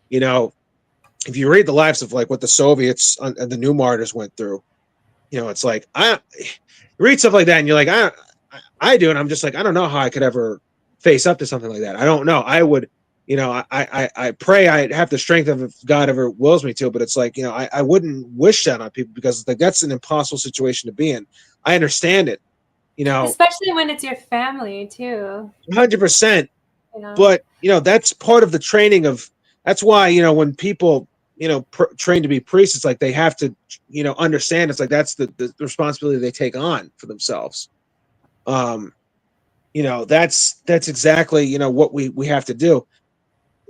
You know, if you read the lives of like what the Soviets and the new martyrs went through, you know, it's like, you read stuff like that and you're like, I do. And I'm just like, I don't know how I could ever face up to something like that. I don't know. I would, you know, I pray I have the strength of, if God ever wills me to, but it's like, you know, I wouldn't wish that on people, because like, that's an impossible situation to be in. I understand it, you know, especially when it's your family too. 100%. You know? But, you know, that's part of the training of, that's why, you know, when people, you know, train to be priests, it's like they have to, you know, understand. It's like that's the responsibility they take on for themselves. You know, that's exactly, you know, what we have to do.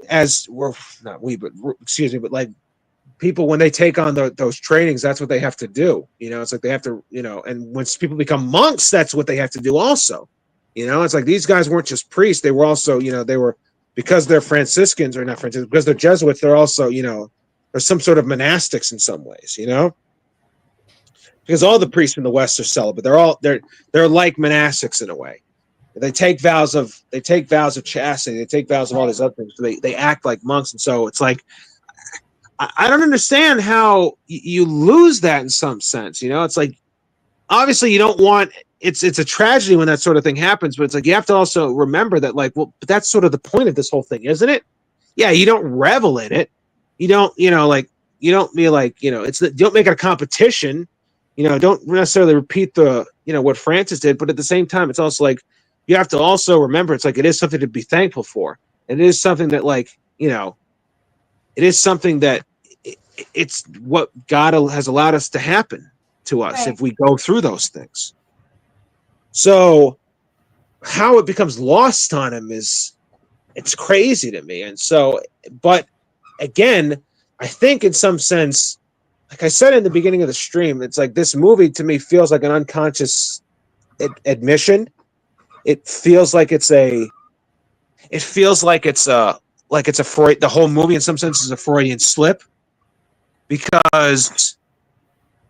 As we're not we, but excuse me, but like people, when they take on those trainings, that's what they have to do. You know, it's like they have to, you know, and once people become monks, that's what they have to do also. You know, it's like these guys weren't just priests; they were also, you know, they were, because they're Franciscans, or not Franciscans, because they're Jesuits, they're also, you know, there's some sort of monastics in some ways, you know, because all the priests in the West are celibate. They're like monastics in a way. They take vows of chastity. They take vows of all these other things. So they act like monks, and so it's like I don't understand how you lose that in some sense. You know, it's like obviously you don't want. It's a tragedy when that sort of thing happens, but it's like you have to also remember that, like, well, but that's sort of the point of this whole thing, isn't it? Yeah, you don't revel in it. You don't, you know, like you don't be like, you know, you don't make it a competition. You know, don't necessarily repeat the, you know, what Francis did, but at the same time, it's also like, you have to also remember it's like it is something to be thankful for. It is something that, like, you know, it is something that it's what God has allowed us to happen to us if we go through those things. So how it becomes lost on him it's crazy to me. And so, but again, I think in some sense, like I said in the beginning of the stream, it's like this movie to me feels like an unconscious admission. It feels like it's a Freud, the whole movie in some sense is a Freudian slip, because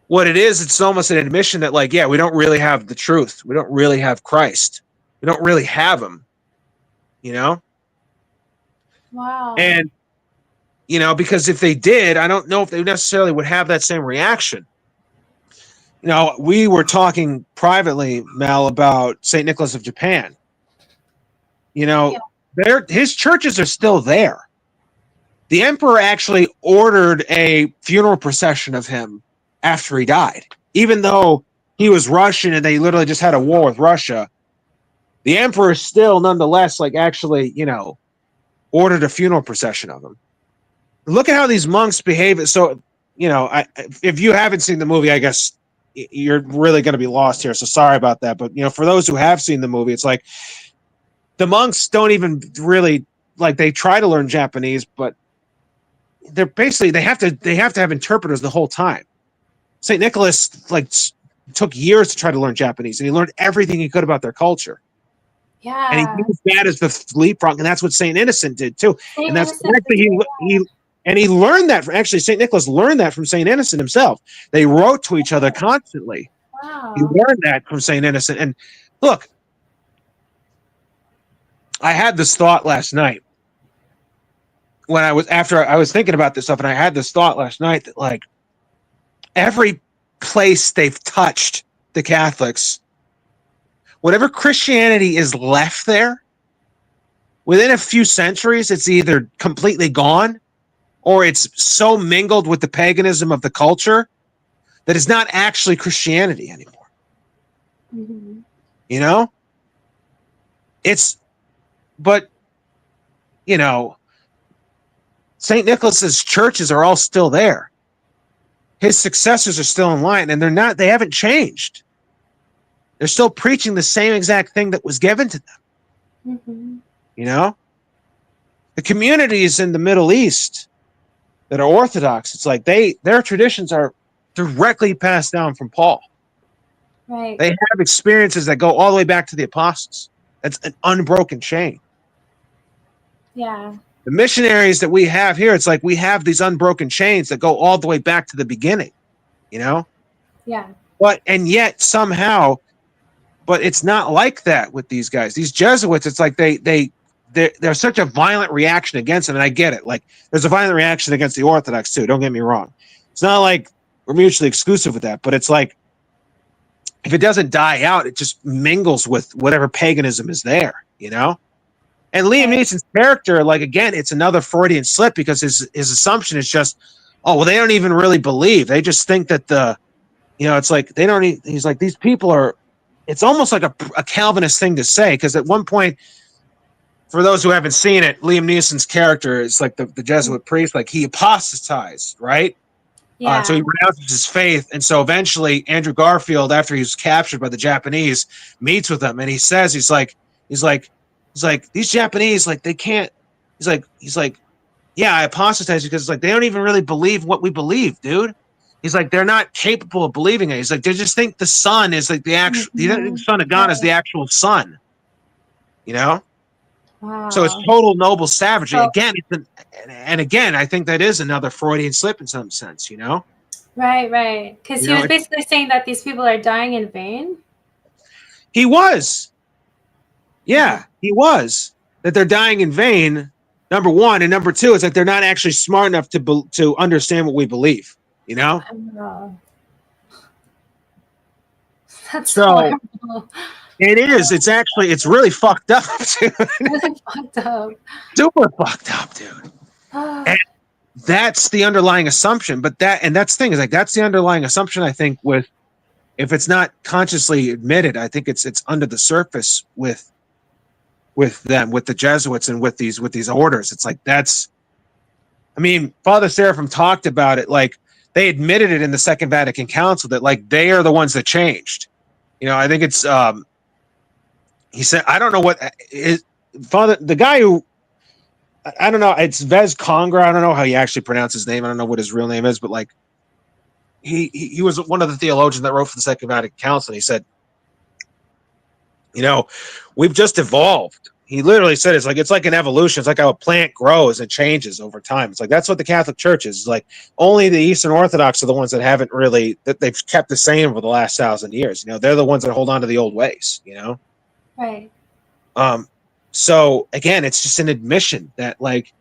what it is, it's almost an admission that, like, yeah, we don't really have the truth. We don't really have Christ. We don't really have him, you know? Wow. And, you know, because if they did, I don't know if they necessarily would have that same reaction. You know, we were talking privately, Mel, about St. Nicholas of Japan. You know, his churches are still there. The emperor actually ordered a funeral procession of him after he died. Even though he was Russian and they literally just had a war with Russia, the emperor still nonetheless, like, actually, you know, ordered a funeral procession of him. Look at how these monks behave. So, you know, if you haven't seen the movie, I guess you're really going to be lost here. So sorry about that. But, you know, for those who have seen the movie, it's like the monks don't even really, like, they try to learn Japanese, but they're basically, they have to have interpreters the whole time. St. Nicholas, like, took years to try to learn Japanese, and he learned everything he could about their culture. Yeah. And he used that as the leapfrog, and that's what St. Innocent did too. And that's actually he learned that. Actually, St. Nicholas learned that from St. Innocent himself. They wrote to each other constantly. Wow. He learned that from St. Innocent. And look, I had this thought last night when I was thinking about this stuff, and I had this thought last night that, like, every place they've touched the Catholics, whatever Christianity is left there, within a few centuries, it's either completely gone or it's so mingled with the paganism of the culture that it's not actually Christianity anymore. Mm-hmm. You know? But, you know, St. Nicholas's churches are all still there. His successors are still in line, and they haven't changed. They're still preaching the same exact thing that was given to them. Mm-hmm. You know? The communities in the Middle East that are Orthodox, it's like their traditions are directly passed down from Paul. Right. They have experiences that go all the way back to the apostles. That's an unbroken chain. Yeah. The missionaries that we have here, it's like we have these unbroken chains that go all the way back to the beginning, you know? Yeah. And yet somehow, but it's not like that with these guys. These Jesuits, it's like there's such a violent reaction against them, and I get it. Like, there's a violent reaction against the Orthodox too. Don't get me wrong. It's not like we're mutually exclusive with that, but it's like if it doesn't die out, it just mingles with whatever paganism is there, you know? And Liam Neeson's character, like, again, it's another Freudian slip, because his assumption is just, oh, well, they don't even really believe. They just think that it's like they don't. He's like, these people are. It's almost like a Calvinist thing to say, because at one point, for those who haven't seen it, Liam Neeson's character is like the Jesuit priest, like he apostatized, right? Yeah. So he renounces his faith, and so eventually Andrew Garfield, after he was captured by the Japanese, meets with him, and he says, he's like these Japanese, like, they can't. He's like, yeah, I apostatized because it's like they don't even really believe what we believe, dude. He's like, they're not capable of believing it. He's like, they just think the sun is like the actual, the Son of God is the actual sun, you know? Wow. So it's total noble savagery. Again, I think that is another Freudian slip in some sense, you know? Right. Because he was basically saying that these people are dying in vain. He was. Yeah, he was. That they're dying in vain, number one. And number two, it's like they're not actually smart enough to understand what we believe. You know? That's so horrible. It is. It's really fucked up, dude. Really fucked up. Super fucked up, dude. And that's the underlying assumption. But that's the thing, is like, that's the underlying assumption, I think, with, if it's not consciously admitted, I think it's under the surface with with them, with the Jesuits, and with these orders. It's like I mean, Father Seraphim talked about it, like they admitted it in the Second Vatican Council that like they are the ones that changed. You know, I think it's he said, I don't know what is Father, the guy who, I don't know, it's Vez Congra. I don't know how he actually pronounced his name. I don't know what his real name is, but like he was one of the theologians that wrote for the Second Vatican Council. And he said, you know, we've just evolved. He literally said it's like an evolution. It's like how a plant grows and changes over time. It's like that's what the Catholic Church is. It's like only the Eastern Orthodox are the ones that haven't really, that they've kept the same for the last 1,000 years. You know, they're the ones that hold on to the old ways. You know, Right. So again, it's just an admission that like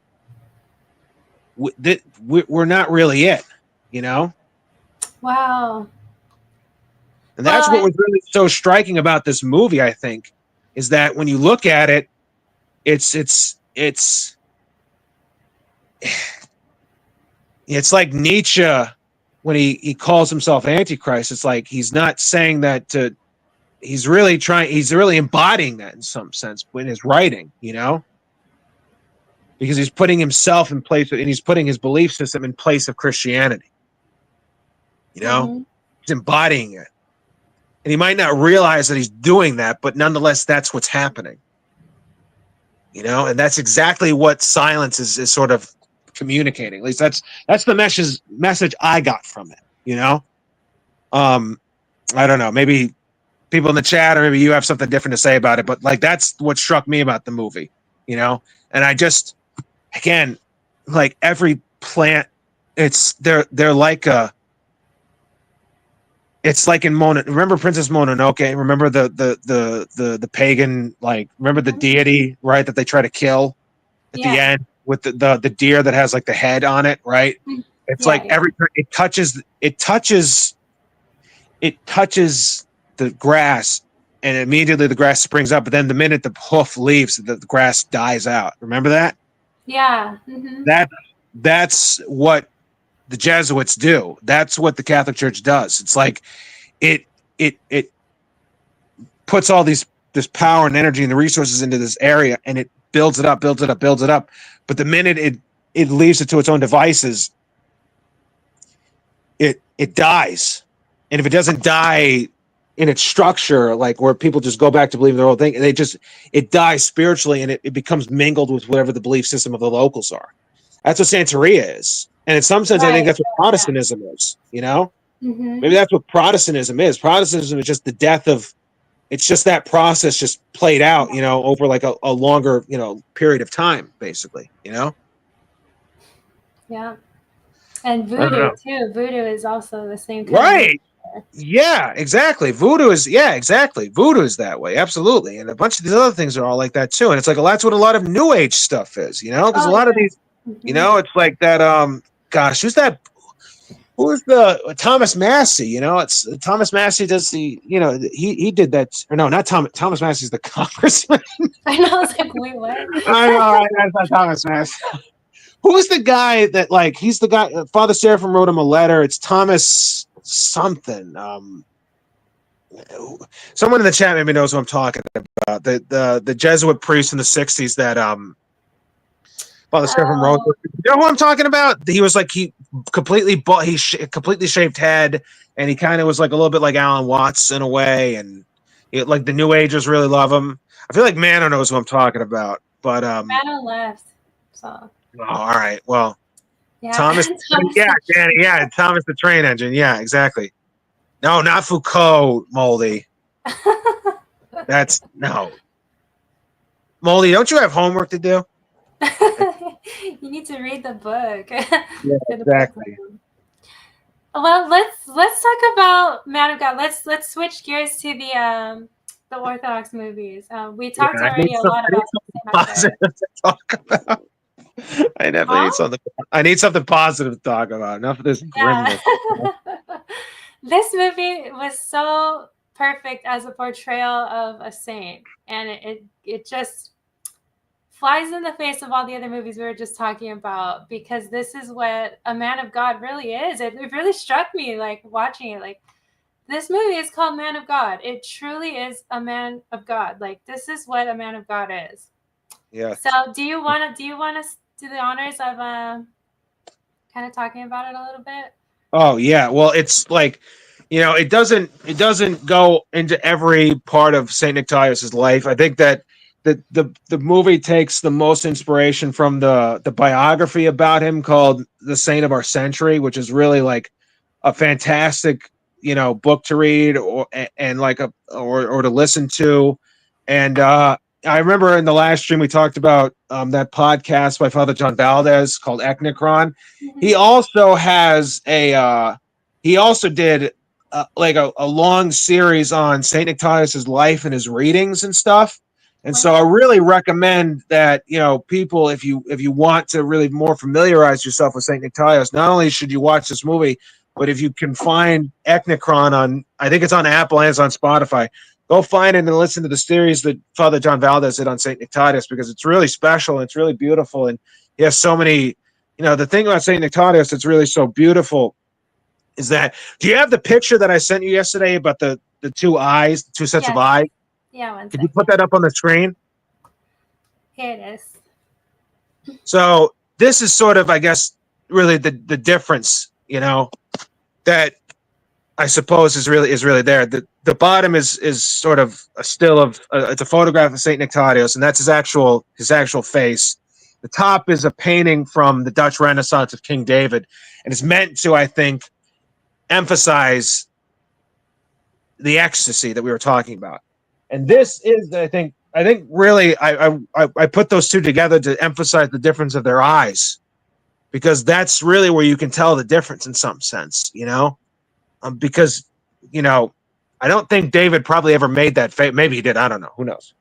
we're not really it. You know. Wow. And that's what was really so striking about this movie, I think, is that when you look at it, it's like Nietzsche when he calls himself Antichrist. It's like he's not saying that he's really embodying that in some sense in his writing, you know, because he's putting himself in place and he's putting his belief system in place of Christianity. You know, he's embodying it. And he might not realize that he's doing that, but nonetheless, that's what's happening. You know, and that's exactly what silence is sort of communicating. At least that's the message I got from it. You know, I don't know. Maybe people in the chat or maybe you have something different to say about it, but like that's what struck me about the movie. You know, and I just again, like every plant, they're like a. It's like in remember Princess Mononoke? Remember the pagan, like remember the deity, right? That they try to kill at the end with the deer that has like the head on it, right? It's like every it touches the grass, and immediately the grass springs up. But then the minute the hoof leaves, the grass dies out. Remember that? Yeah. That's what the Jesuits do. That's what the Catholic Church does. It's like it puts all this power and energy and the resources into this area, and it builds it up. But the minute it leaves it to its own devices, it dies. And if it doesn't die in its structure, like where people just go back to believe their own thing, it dies spiritually, and it becomes mingled with whatever the belief system of the locals are. That's what Santeria is. And in some sense, I think that's what Protestantism is, you know? Maybe that's what Protestantism is. Protestantism is just the death of, it's just that process just played out, you know, over like a longer, you know, period of time, basically, you know? Yeah. And voodoo, too. Voodoo is also the same kind right. Yeah, exactly. Voodoo is that way. Absolutely. And a bunch of these other things are all like that, too. And it's like, well, that's what a lot of New Age stuff is, you know? Because a lot of these, you know, it's like that, gosh, who's the Thomas Massey? You know, it's Thomas Massey does the, you know, he did that, or no, not Thomas Massey's the congressman. I know, I was like, wait, what? I know, that's not Thomas Massey. Who's the guy that, like, he's the guy, Father Seraphim wrote him a letter. It's Thomas something. Someone in the chat maybe knows who I'm talking about. The Jesuit priest in the 60s that Father Seraphim Rose. You know who I'm talking about? He was like completely shaved head, and he kind of was like a little bit like Alan Watts in a way, and like the New Agers really love him. I feel like Mano knows who I'm talking about, but Mano left. So. Oh, all right. Well, yeah. Thomas. Yeah, Danny. Yeah, Thomas the Train Engine. Yeah, exactly. No, not Foucault, Moldy. That's no. Moldy, don't you have homework to do? You need to read the book. Yeah, exactly. Well, let's talk about Man of God. Let's switch gears to the Orthodox movies. We talked already a lot about positive to talk about. I definitely need something. I need something positive to talk about. Enough of this grimness. This movie was so perfect as a portrayal of a saint, and it just flies in the face of all the other movies we were just talking about, because this is what a man of God really is. It really struck me, like watching it, like this movie is called Man of God. It truly is a man of God. Like, this is what a man of God is. Yeah. So do you want to do the honors of kind of talking about it a little bit? Oh yeah. Well, it's like, it doesn't go into every part of Saint Nectarius's life. I think that the movie takes the most inspiration from the biography about him called The Saint of Our Century, which is really like a fantastic book to read and like or to listen to. And I remember in the last stream we talked about that podcast by Father John Valdez called Echnicron. He also has he also did like a long series on Saint Nectarius's life and his readings and stuff. And so I really recommend that people, if you want to really more familiarize yourself with Saint Nectarius, not only should you watch this movie, but if you can find Echnicron on, I think it's on Apple and it's on Spotify, go find it and listen to the series that Father John Valdez did on Saint Nectarius, because it's really special and it's really beautiful. And he has so many, the thing about Saint Nectarius that's really so beautiful is that, do you have the picture that I sent you yesterday about the two eyes, the two sets of eyes? Yeah, Could you put that up on the screen? Here it is. So this is sort of, I guess, really the difference, that I suppose is really there. The bottom is sort of a still of it's a photograph of Saint Nectarius, and that's his actual face. The top is a painting from the Dutch Renaissance of King David, and it's meant to, I think, emphasize the ecstasy that we were talking about. And this is, I think really, I put those two together to emphasize the difference of their eyes, because that's really where you can tell the difference in some sense, because I don't think David probably ever made that face. Maybe he did. I don't know. Who knows?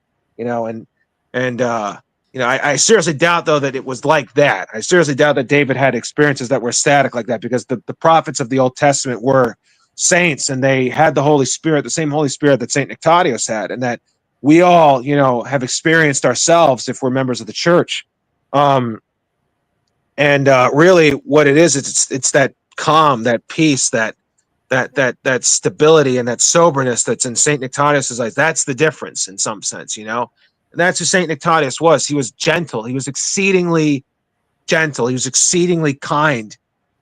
I seriously doubt, though, that it was like that. I seriously doubt that David had experiences that were static like that, because the prophets of the Old Testament were saints, and they had the Holy Spirit, the same Holy Spirit that Saint Nectarius had, and that we all, have experienced ourselves if we're members of the church. Really, what it is, it's that calm, that peace, that stability, and that soberness that's in Saint Nectarius's eyes. That's the difference in some sense, And that's who Saint Nectarius was. He was gentle. He was exceedingly gentle. He was exceedingly kind.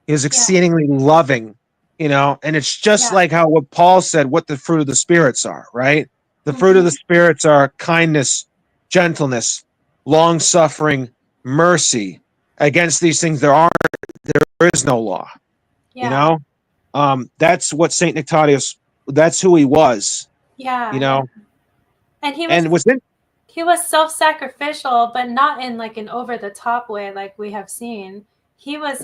He was exceedingly loving, And it's just like how what Paul said, what the fruit of the spirits are, right? The fruit of the spirits are kindness, gentleness, long-suffering, mercy. Against these things there is no law. That's what Saint Nectarius, that's who he was. And he was self-sacrificial, but not in like an over-the-top way like we have seen. He was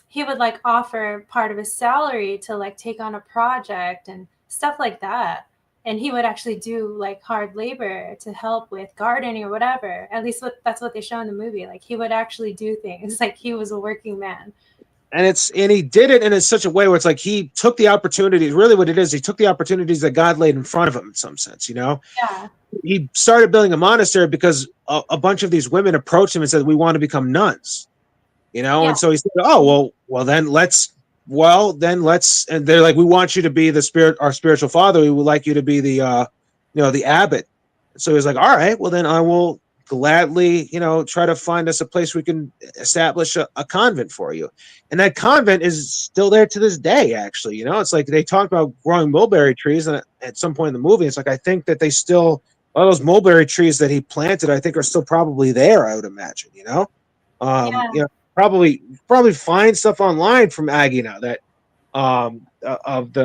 he would like offer part of his salary to like take on a project and stuff like that. And he would actually do like hard labor to help with gardening or whatever. At least that's what they show in the movie. Like, he would actually do things like he was a working man. And he did it in such a way where it's like he took the opportunities. Really, what it is, he took the opportunities that God laid in front of him in some sense. Yeah. He started building a monastery because a bunch of these women approached him and said, "We want to become nuns." And so he said, "Oh, well, then let's." And they're like, "We want you to be our spiritual father. We would like you to be the abbot." So he was like, "All right, well then I will gladly, try to find us a place we can establish a convent for you." And that convent is still there to this day, actually. It's like they talk about growing mulberry trees, and at some point in the movie, it's like, I think that they still, all those mulberry trees that he planted, I think are still probably there, I would imagine, probably find stuff online from Agina that of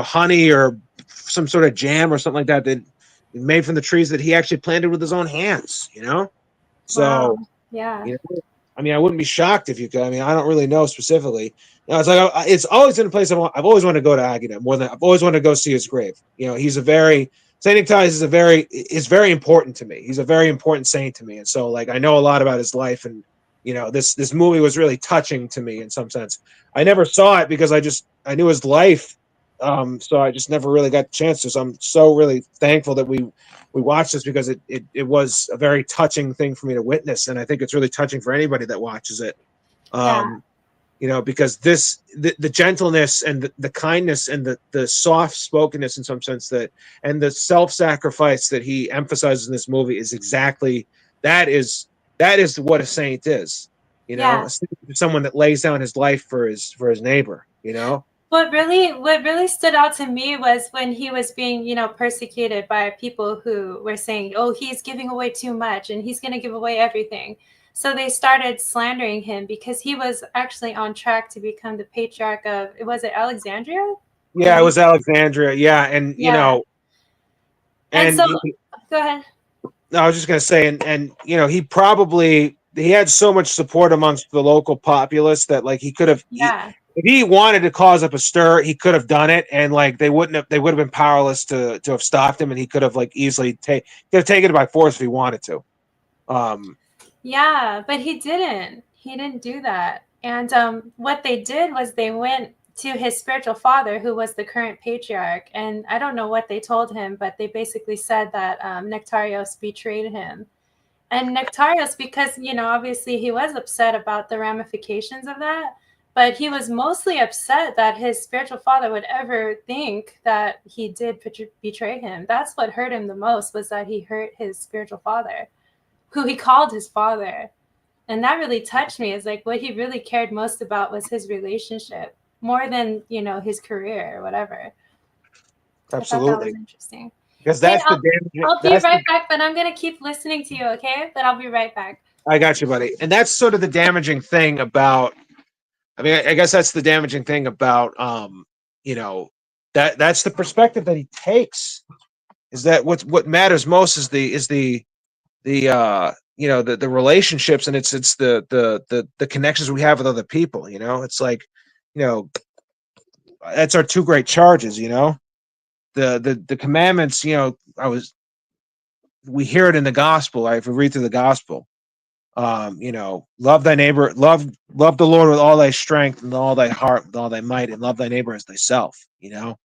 honey or some sort of jam or something like that made from the trees that he actually planted with his own hands. So I mean, I wouldn't be shocked if you could. I mean, I don't really know specifically. It's like it's always in a place I've always wanted to go to Agina more than I've always wanted to go see his grave. He's Saint Nectarius is very important to me. He's a very important saint to me, and so like I know a lot about his life, and this movie was really touching to me in some sense. I never saw it because I knew his life, so I just never really got the chance to. So I'm so really thankful that we watched this, because it was a very touching thing for me to witness, and I think it's really touching for anybody that watches it. because the gentleness and the kindness and the soft spokenness in some sense and the self-sacrifice that he emphasizes in this movie is exactly that is what a saint is, Yeah. someone that lays down his life for his neighbor, What really stood out to me was when he was being, persecuted by people who were saying, "Oh, he's giving away too much and he's going to give away everything." So they started slandering him because he was actually on track to become the patriarch of, was it Alexandria? Yeah, it was Alexandria. Yeah, and Yeah. And and so, go ahead. I was just gonna say, and he had so much support amongst the local populace that like he could have, Yeah. if he wanted to cause up a stir, he could have done it, and like they would have been powerless to have stopped him, and he could have like easily could have taken it by force if he wanted to. Yeah, but he didn't. He didn't do that. And what they did was they went to his spiritual father, who was the current patriarch. And I don't know what they told him, but they basically said that Nectarios betrayed him. And Nectarios, because, obviously he was upset about the ramifications of that, but he was mostly upset that his spiritual father would ever think that he did betray him. That's what hurt him the most, was that he hurt his spiritual father, who he called his father. And that really touched me. It's like what he really cared most about was his relationship more than, his career or whatever. Absolutely. I thought that was interesting. Because Hey, that's I'll be right back, but I'm going to keep listening to you, okay? But I'll be right back. I got you, buddy. And that's sort of the damaging thing about, I guess that's the damaging thing about, that's the perspective that he takes, is that what matters most is the relationships, and it's the connections we have with other people. It's like, that's our two great charges. The commandments. We hear it in the gospel. Right? If we read through the gospel, love thy neighbor, love the Lord with all thy strength and all thy heart, with all thy might, and love thy neighbor as thyself. Saint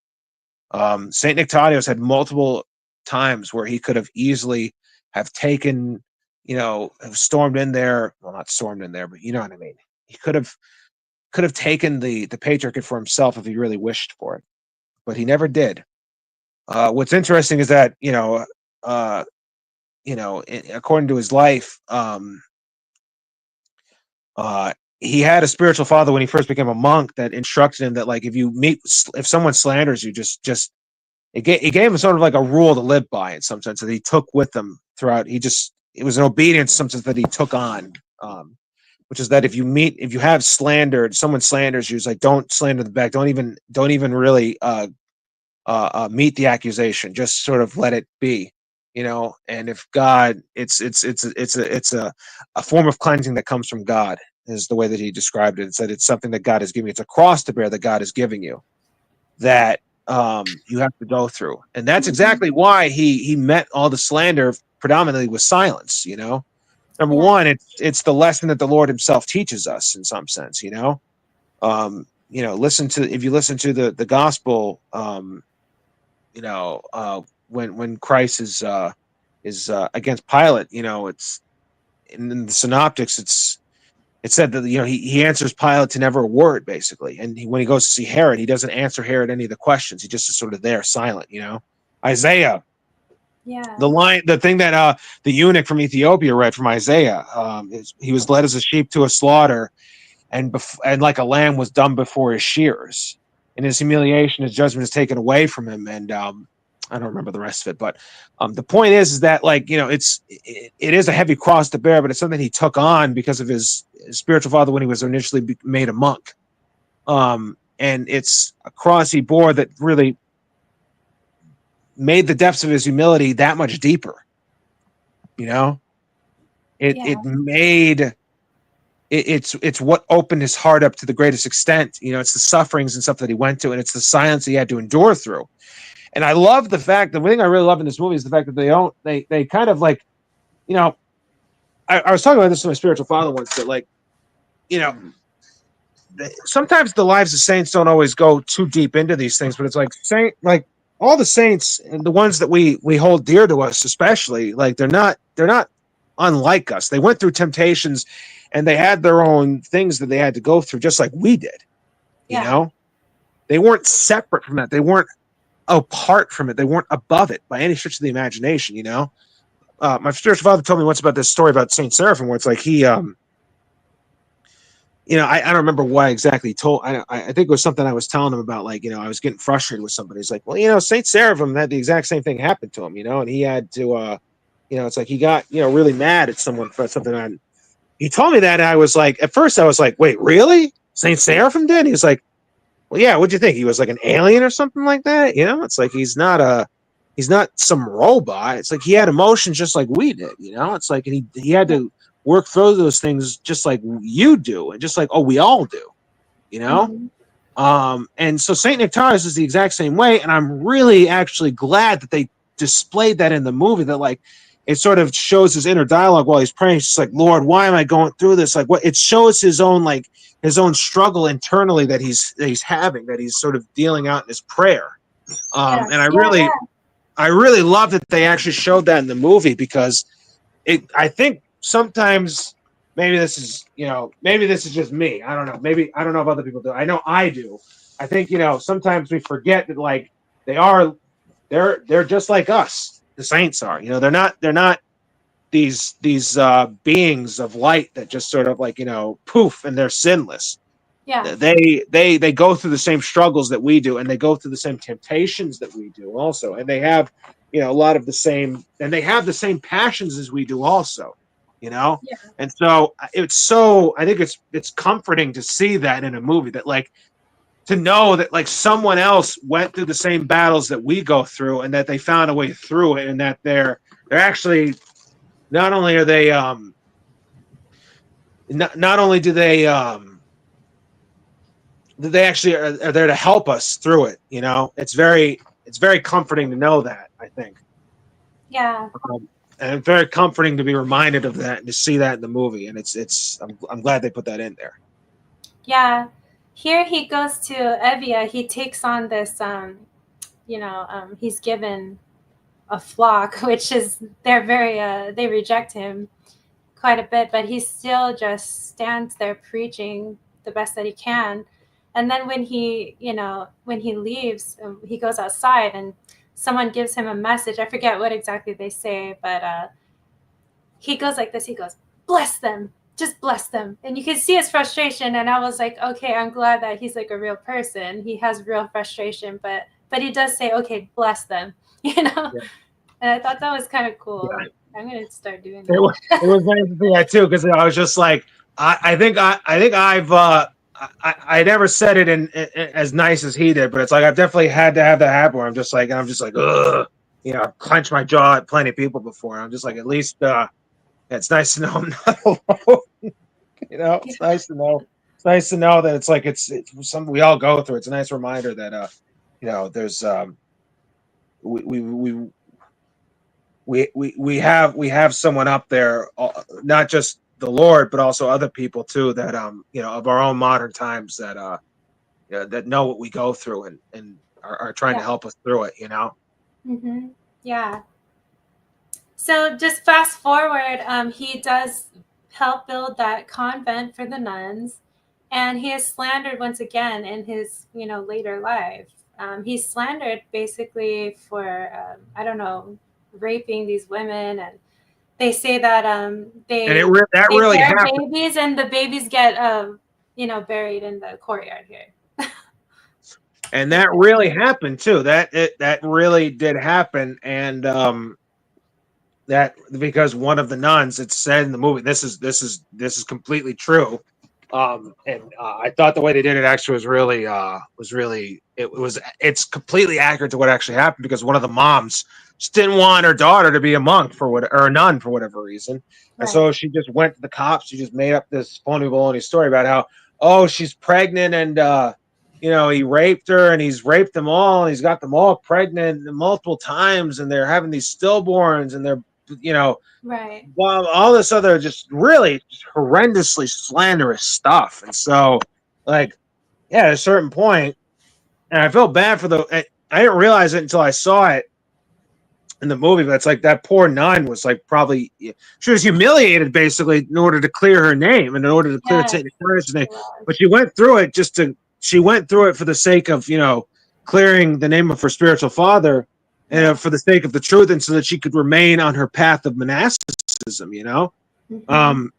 Nectarios had multiple times where he could have easily have taken, have stormed in there. Well, not stormed in there, but you know what I mean. He could have taken the patriarchate for himself if he really wished for it, but he never did. What's interesting is that according to his life, he had a spiritual father when he first became a monk that instructed him that, like, if someone slanders you, just it gave him sort of like a rule to live by, in some sense, that he took with him throughout. It was an obedience, in some sense, that he took on, which is that if you have slandered, someone slanders you, it's like, don't slander them back. Don't even really meet the accusation. Just sort of let it be, And if God, it's a form of cleansing that comes from God, is the way that he described it. It said it's something that God is giving you. It's a cross to bear that God is giving you, that you have to go through. And that's exactly why he met all the slander predominantly with silence. Number one, it's the lesson that the Lord himself teaches us, in some sense. If you listen to the gospel, when Christ is against Pilate, it's in the synoptics, it said that he answers Pilate to never a word, basically, and when he goes to see Herod, he doesn't answer Herod any of the questions. He just is sort of there, silent. Isaiah, the thing that the eunuch from Ethiopia read from Isaiah, he was led as a sheep to a slaughter, and like a lamb was dumb before his shearers. In his humiliation, his judgment is taken away from him, and I don't remember the rest of it, but the point is that, like, it is a heavy cross to bear, but it's something he took on because of his spiritual father when he was initially made a monk. And it's a cross he bore that really made the depths of his humility that much deeper. It's what opened his heart up to the greatest extent. It's the sufferings and stuff that he went to, and it's the silence he had to endure through. And I love the fact, the thing I really love in this movie is the fact that they kind of, like, I was talking about this to my spiritual father once, that, like, sometimes the lives of saints don't always go too deep into these things, but it's like all the saints, and the ones that we hold dear to us, especially, like, they're not unlike us. They went through temptations and they had their own things that they had to go through, just like we did. You know, they weren't separate from that. They weren't apart from it. They weren't above it by any stretch of the imagination. You know, my spiritual father told me once about this story about Saint Seraphim, where it's like he, you know, I don't remember why exactly he told. I think it was something I was telling him about, like, you know, I was getting frustrated with somebody. He's like, well, you know, Saint Seraphim had the exact same thing happen to him, you know, and he had to, you know, it's like he got, you know, really mad at someone for something. And he told me that, and I was like, at first I was like, wait, really? Saint Seraphim did? He was like, well, yeah. What'd you think? He was like an alien or something like that? You know, it's like he's not some robot. It's like he had emotions just like we did. You know, it's like he had to work through those things just like you do, and just like, oh, we all do, you know. And so Saint Nectarius is the exact same way, and I'm really actually glad that they displayed that in the movie, that like it sort of shows his inner dialogue while he's praying. He's just like, Lord, why am I going through this? Like, what it shows his own struggle internally that he's having, that he's sort of dealing out in his prayer. And I really love that they actually showed that in the movie, because I think sometimes maybe this is just me. I don't know. Maybe I don't know if other people do. I know I do. I think, you know, sometimes we forget that like they're just like us. The saints are. You know, they're not these beings of light that just sort of like, you know, poof, and they're sinless. Yeah. They go through the same struggles that we do, and they go through the same temptations that we do also, and they have, you know, a lot of the same, and they have the same passions as we do also, you know. And so I think it's comforting to see that in a movie, that like, to know that like someone else went through the same battles that we go through, and that they found a way through it, and that they're actually, not only are they not only do they actually are there to help us through it. You know, it's very comforting to know that, I think. Yeah. And it's very comforting to be reminded of that and to see that in the movie. And I'm glad they put that in there. Yeah. Here he goes to Evia. He takes on this, he's given a flock, which is, they reject him quite a bit, but he still just stands there preaching the best that he can. And then when he leaves, he goes outside and someone gives him a message. I forget what exactly they say, but he goes like this. He goes, bless them, just bless them. And you can see his frustration. And I was like, okay, I'm glad that he's like a real person. He has real frustration, but he does say, okay, bless them, you know? Yeah. And I thought that was kind of cool. Yeah. I'm going to start doing that. It was nice to see that too, because I was just like, I think I never said it in as nice as he did, but it's like I've definitely had to have that happen where I'm just like, ugh, you know, I've clenched my jaw at plenty of people before. I'm just like, at least it's nice to know I'm not alone. You know, it's nice to know. It's nice to know that it's like it's something we all go through. It's a nice reminder that you know, there's we have someone up there, not just the Lord, but also other people too, that you know, of our own modern times, that that know what we go through and are trying to help us through it, you know. Yeah. So just fast forward, he does help build that convent for the nuns, and he is slandered once again in his, you know, later life. He's slandered basically for I don't know, raping these women, and they say that they really bear happened. babies, and the babies get you know, buried in the courtyard here. And that really happened too. That really did happen, and that, because one of the nuns, it's said in the movie, this is completely true. And I thought the way they did it actually was really it's completely accurate to what actually happened, because one of the moms just didn't want her daughter to be a monk or a nun for whatever reason. And so she just went to the cops. She just made up this phony baloney story about how, oh, she's pregnant, and you know, he raped her, and he's raped them all, and he's got them all pregnant multiple times, and they're having these stillborns, and they're, you know, well, all this other just really horrendously slanderous stuff. And so, like, yeah, at a certain point, and I felt bad for I didn't realize it until I saw it, in the movie, but it's like that poor nun was like probably she was humiliated basically in order to clear her name and in order to clear Yes, St. Nectarius' name. it was. But she went through it she went through it for the sake of, clearing the name of her spiritual father and for the sake of the truth, and so that she could remain on her path of monasticism, Mhm.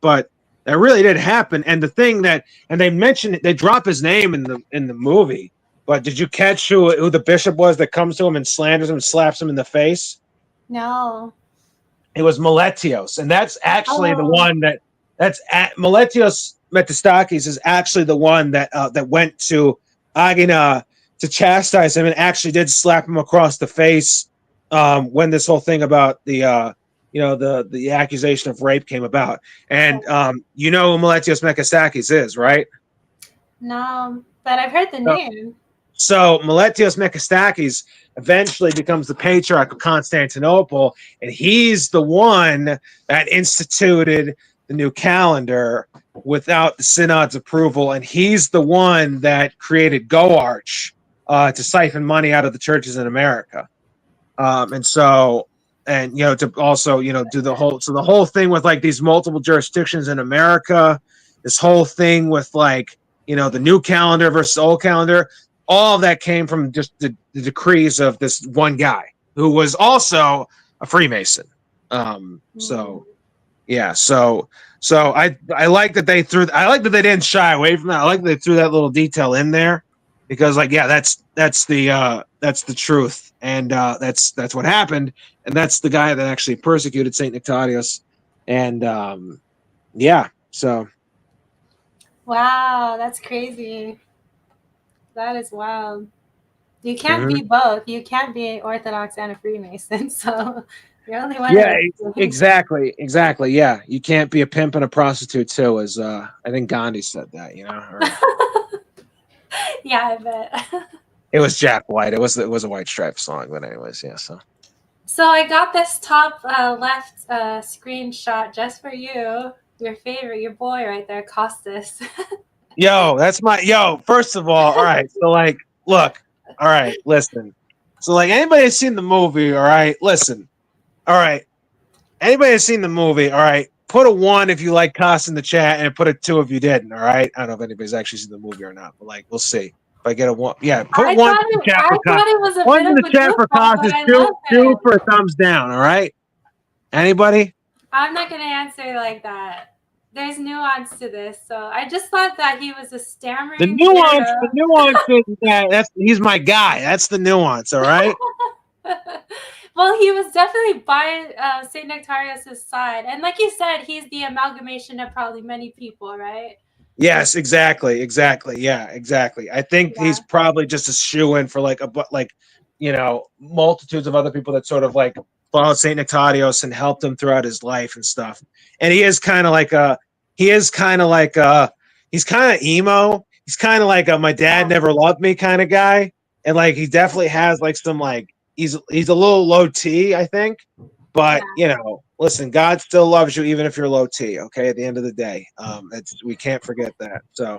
but that really did happen. And the thing and they mentioned it, they drop his name in the movie. But did you catch who the bishop was that comes to him and slanders him and slaps him in the face? No. It was Meletios, and that's actually the Oh, one Meletios Metastakis is actually the one that went to Agina to chastise him and actually did slap him across the face when this whole thing about the accusation of rape came about. And you know who Meletios Metastakis is, right? no. But I've heard the So, name. so Meletios Metastakis eventually becomes the patriarch of Constantinople, and he's the one that instituted the new calendar without the synod's approval, and he's the one that created GoArch to siphon money out of the churches in America. To also do the whole thing with like these multiple jurisdictions in America, this whole thing with like the new calendar versus old calendar. All of that came from just the decrees of this one guy who was also a Freemason. So I like that I like that they didn't shy away from that. I like that they threw that little detail in there because that's the truth, and that's what happened, and that's the guy that actually persecuted Saint Nectarius, and so. Wow, that's crazy. That is wild. You can't Mhm. be both. You can't be Orthodox and a Freemason. So you're only one of Yeah, those two. exactly. Yeah, you can't be a pimp and a prostitute too, as I think Gandhi said that. Yeah, I bet. It was Jack White. It was a White Stripe song, but anyways, yeah. So I got this top left screenshot just for you. Your favorite, your boy right there, Costas. First of all right. So like, look, all right, listen. So like, anybody that's seen the movie, all right, listen, all right. Anybody that's seen the movie, all right, put a 1 if you like Cost in the chat, and put a 2 if you didn't. All right, I don't know if anybody's actually seen the movie or not, but like, we'll see. If I get a 1, yeah, put 1 in the chat I for Cost. thought it was a 1 bit in of the a chat for goofball, Cost but is I two love two it. for a thumbs down. All right, anybody? I'm not gonna answer like that. There's nuance to this, so I just thought that he was a stammering The weirdo. nuance is that he's my guy. That's the nuance. All right. Well, he was definitely by Saint Nectarius' side, and like you said, he's the amalgamation of probably many people, right? Yes, exactly. Yeah, exactly. I think he's Yeah. probably just a shoe-in for multitudes of other people that sort of like followed Saint Nectarios and helped him throughout his life and stuff. And he's kind of emo. He's kind of like a my dad never loved me kind of guy. And like he definitely has like some like he's a little low T, I think. But listen, God still loves you even if you're low T. Okay, at the end of the day, we can't forget that. So,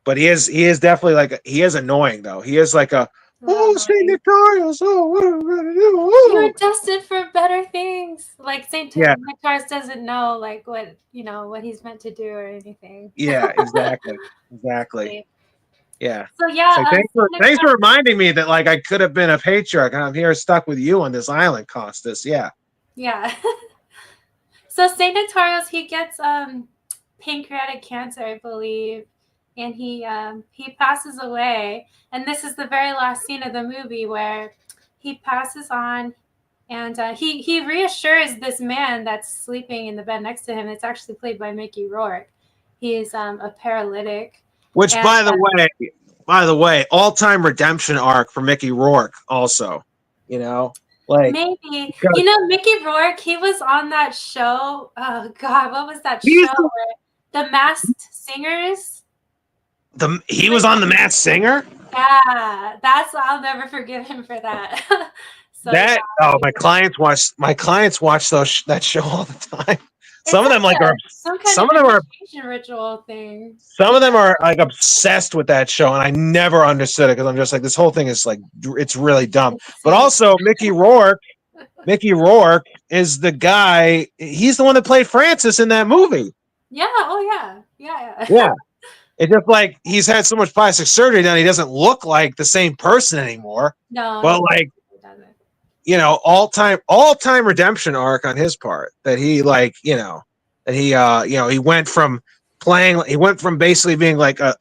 but he is definitely he is annoying though. He is like Saint Nectarius. What are we gonna do? You're destined for better things. Like Saint Yeah, Nectarius doesn't know like what he's meant to do or anything. yeah, exactly. Yeah. So It's like Saint thanks for Nectarius, reminding me that like I could have been a patriarch and I'm here stuck with you on this island, Costas. Yeah. yeah. So Saint Nectarius, he gets pancreatic cancer, I believe, and he passes away. And this is the very last scene of the movie where he passes on, and he reassures this man that's sleeping in the bed next to him. It's actually played by Mickey Rourke. He's a paralytic. Which, And by the way, all-time redemption arc for Mickey Rourke. Also, like maybe Mickey Rourke. He was on that show. Oh God, what was that he's show? The Masked Singers. he was on The Masked Singer. Yeah, I'll never forgive him for that. So My clients watch that show all the time. It's Some of them like like are some kind some of of them are initiation ritual thing. some of them are like obsessed with that show, and I never understood it because I'm just like, this whole thing is like, it's really dumb. But Insane. also Mickey Rourke is the guy. He's the one that played Francis in that movie. Yeah. Oh yeah. Yeah. Yeah. It's just like he's had so much plastic surgery done, he doesn't look like the same person anymore. No, But he like, doesn't. all time redemption arc on his part, that he like, that he went from basically being like a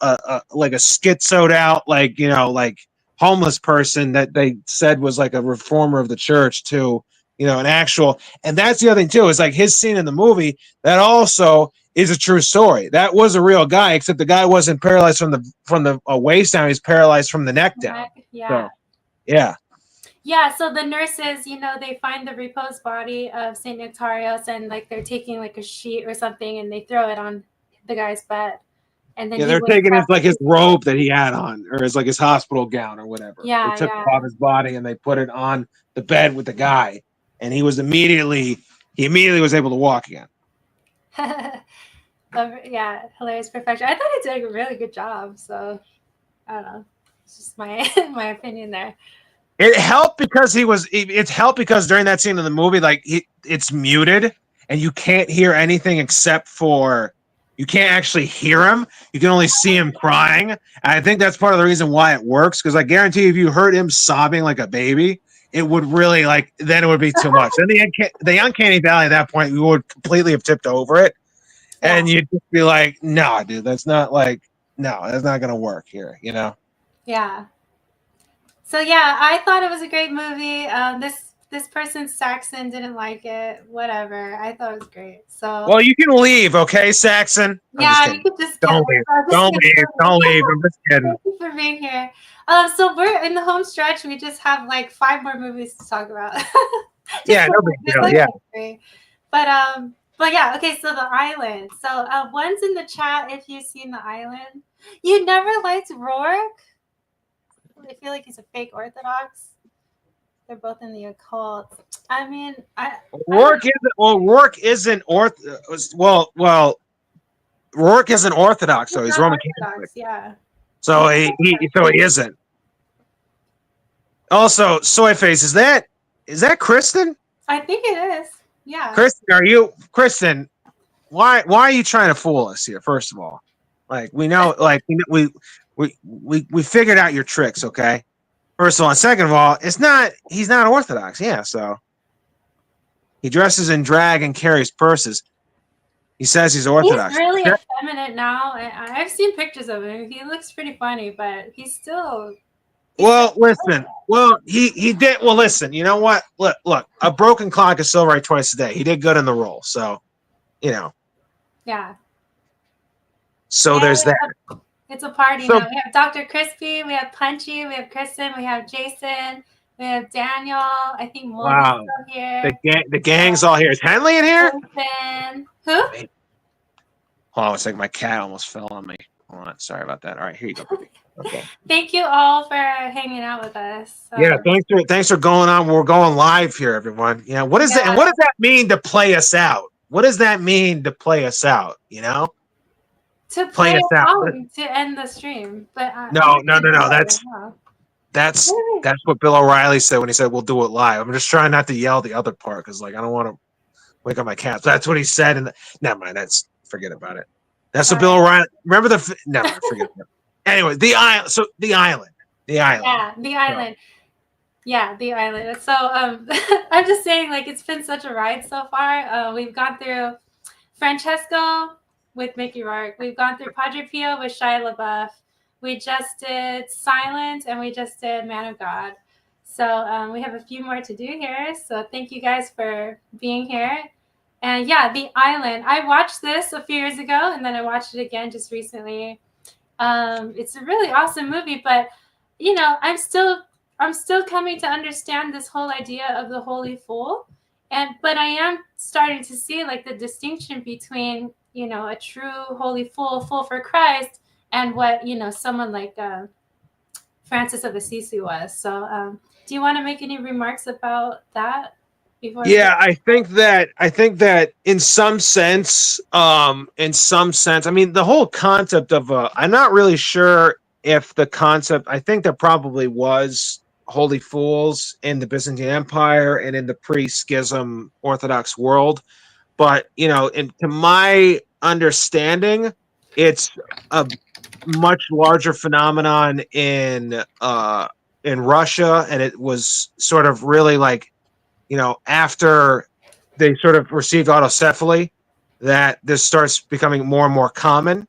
like a schizoed out, like, like homeless person that they said was like a reformer of the church, to an actual. And that's the other thing too, is like his scene in the movie that also is a true story. That was a real guy, except the guy wasn't paralyzed from the waist down. He's paralyzed from the neck down. Yeah. So, yeah. Yeah, so the nurses, they find the reposed body of Saint Nectarios, and like they're taking like a sheet or something and they throw it on the guy's bed. And then They're taking his robe that he had on, or his hospital gown or whatever. Yeah, they took it off his body and they put it on the bed with the guy, and he immediately was able to walk again. Yeah, hilarious perfection. I thought he did a really good job. So I don't know. It's just my my opinion there. It helped because it's helped because during that scene in the movie, like it's muted and you can't hear anything except for, you can't actually hear him. You can only see him crying. And I think that's part of the reason why it works. Because I guarantee you, if you heard him sobbing like a baby, it would really then it would be too much. And the uncanny valley at that point, we would completely have tipped over it. Yeah. And you'd just be like, no, dude, that's not going to work here, Yeah. So yeah, I thought it was a great movie. This person, Saxon, didn't like it. Whatever. I thought it was great. So well, you can leave, okay, Saxon? Yeah, you could just don't leave. Don't leave. I'm just kidding. Thank you for being here. So we're in the home stretch. We just have like 5 more movies to talk about. Yeah, no big deal. Yeah. But yeah, okay. So the island. So one's in the chat. If you've seen the island, you never liked Rourke. I feel like he's a fake Orthodox. They're both in the occult. I mean, Rourke isn't Orthodox. Well, Rourke isn't Orthodox, so he's Roman Catholic. Yeah. So he isn't. Also, soy face, is that Kristen? I think it is. Yeah. Kristen? Why are you trying to fool us here? First of all, like we know, like we figured out your tricks, okay? First of all, and second of all, he's not Orthodox, yeah. So he dresses in drag and carries purses. He says he's Orthodox. He's really effeminate now. I've seen pictures of him. He looks pretty funny, but he's still. Listen. Well, he did. Well, listen. You know what? Look. A broken clock is still right twice a day. He did good in the role, so Yeah. So there's that. It's a party now. We have Dr. Crispy, we have Punchy, we have Kristen, we have Jason, we have Daniel. I think Morgan's still here. The gang's all here. Is Henley in here? Jason. Who? Hold on a second. My cat almost fell on me. Hold on. Sorry about that. All right, here you go, baby. Okay. Thank you all for hanging out with us. Yeah, thanks for going on. We're going live here, everyone. Yeah, what is that? And what does that mean to play us out? What does that mean to play us out? To play us out to end the stream, but no. That's what Bill O'Reilly said when he said we'll do it live. I'm just trying not to yell the other part because I don't want to wake up my cat. So that's what he said. And never mind. Forget about it. That's what Bill O'Reilly. Remember never mind. Forget it. Anyway, the island. So the island. Yeah, the island. Yeah, the island. So I'm just saying, like, it's been such a ride so far. We've gone through Francesco with Mickey Rourke. We've gone through Padre Pio with Shia LaBeouf. We just did Silent, and we just did Man of God. So we have a few more to do here. So thank you guys for being here. And yeah, the island. I watched this a few years ago, and then I watched it again just recently. It's a really awesome movie, but I'm still coming to understand this whole idea of the holy fool, but I am starting to see like the distinction between a true holy fool for Christ and what someone like Francis of Assisi was. So do you want to make any remarks about that before? Yeah, I think that in some sense, I mean, the whole concept of I'm not really sure if the concept. I think there probably was holy fools in the Byzantine Empire and in the pre-schism Orthodox world, but to my understanding, it's a much larger phenomenon in Russia, and it was sort of really like after they sort of received autocephaly, that this starts becoming more and more common.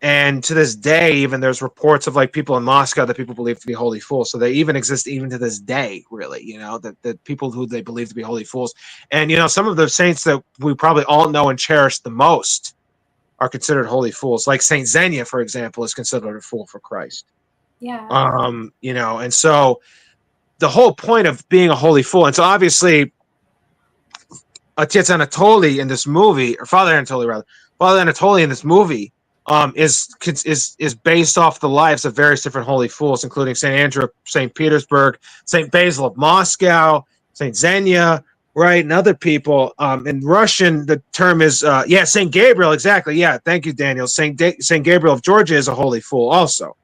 And to this day, even there's reports of like people in Moscow that people believe to be holy fools. So they even exist even to this day, really, that people who they believe to be holy fools. And, some of the saints that we probably all know and cherish the most are considered holy fools. Like Saint Xenia, for example, is considered a fool for Christ. Yeah. And so the whole point of being a holy fool, and so obviously Otец Anatoly in this movie, or Father Anatoly in this movie, is based off the lives of various different holy fools, including Saint Andrew of Saint Petersburg, Saint Basil of Moscow, Saint Xenia, right, and other people. In Russian, the term is Saint Gabriel, exactly. Yeah, thank you, Daniel. Saint Gabriel of Georgia is a holy fool also.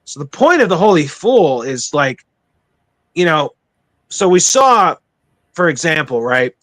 So the point of the holy fool is like, so we saw, for example, right,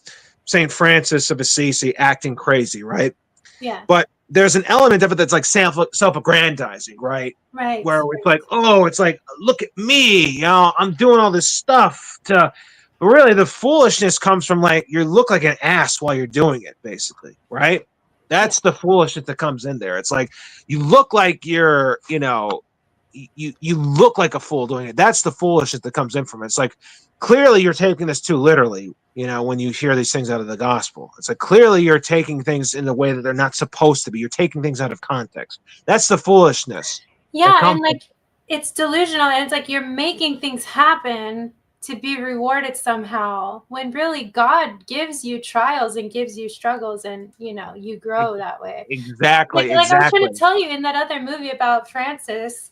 Saint Francis of Assisi acting crazy, right? Yeah. But there's an element of it that's like self-aggrandizing, right? Right. Where it's like, look at me, I'm doing all this stuff but really the foolishness comes from like, you look like an ass while you're doing it, basically, right? That's the foolishness that comes in there. It's like, you look like you're, you look like a fool doing it. That's the foolishness that comes in from it. It's like, clearly you're taking this too literally, when you hear these things out of the gospel. It's like, clearly you're taking things in the way that they're not supposed to be. You're taking things out of context. That's the foolishness. Yeah, and like, it's delusional, and it's like you're making things happen to be rewarded somehow, when really God gives you trials and gives you struggles, and you grow that way. Exactly. Like I was trying to tell you in that other movie about Francis,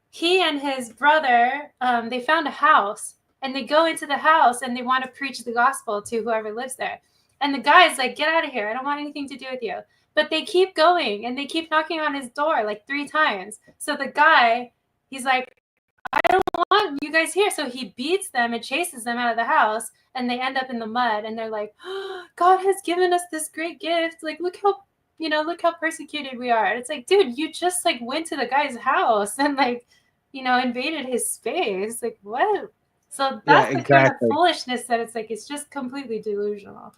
he and his brother, they found a house, and they go into the house and they want to preach the gospel to whoever lives there. And the guy's like, get out of here. I don't want anything to do with you. But they keep going, and they keep knocking on his door like 3 times. So the guy, he's like, I don't want you guys here. So he beats them and chases them out of the house, and they end up in the mud, and they're like, oh, God has given us this great gift. Like, look how persecuted we are. And it's like, dude, you just like went to the guy's house and like, invaded his space. Like, what? So that's the kind of foolishness that it's like, it's just completely delusional.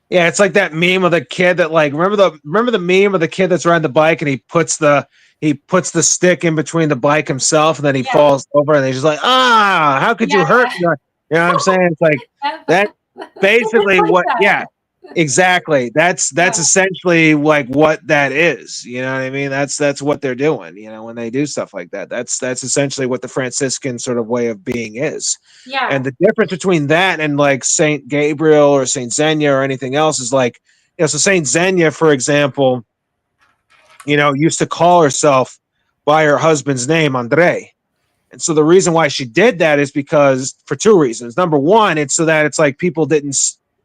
Yeah, it's like that meme of the kid that like, remember the meme of the kid that's riding the bike and he puts the stick in between the bike himself, and then he falls over, and he's just like, how could you hurt me? You know what I'm saying? It's like that basically what exactly. That's essentially like what that is. You know what I mean? That's what they're doing, when they do stuff like that. That's essentially what the Franciscan sort of way of being is. Yeah. And the difference between that and like Saint Gabriel or Saint Xenia or anything else is like, so Saint Xenia, for example, used to call herself by her husband's name, Andrei. And so the reason why she did that is because, for 2 reasons. Number one, it's so that it's like people didn't,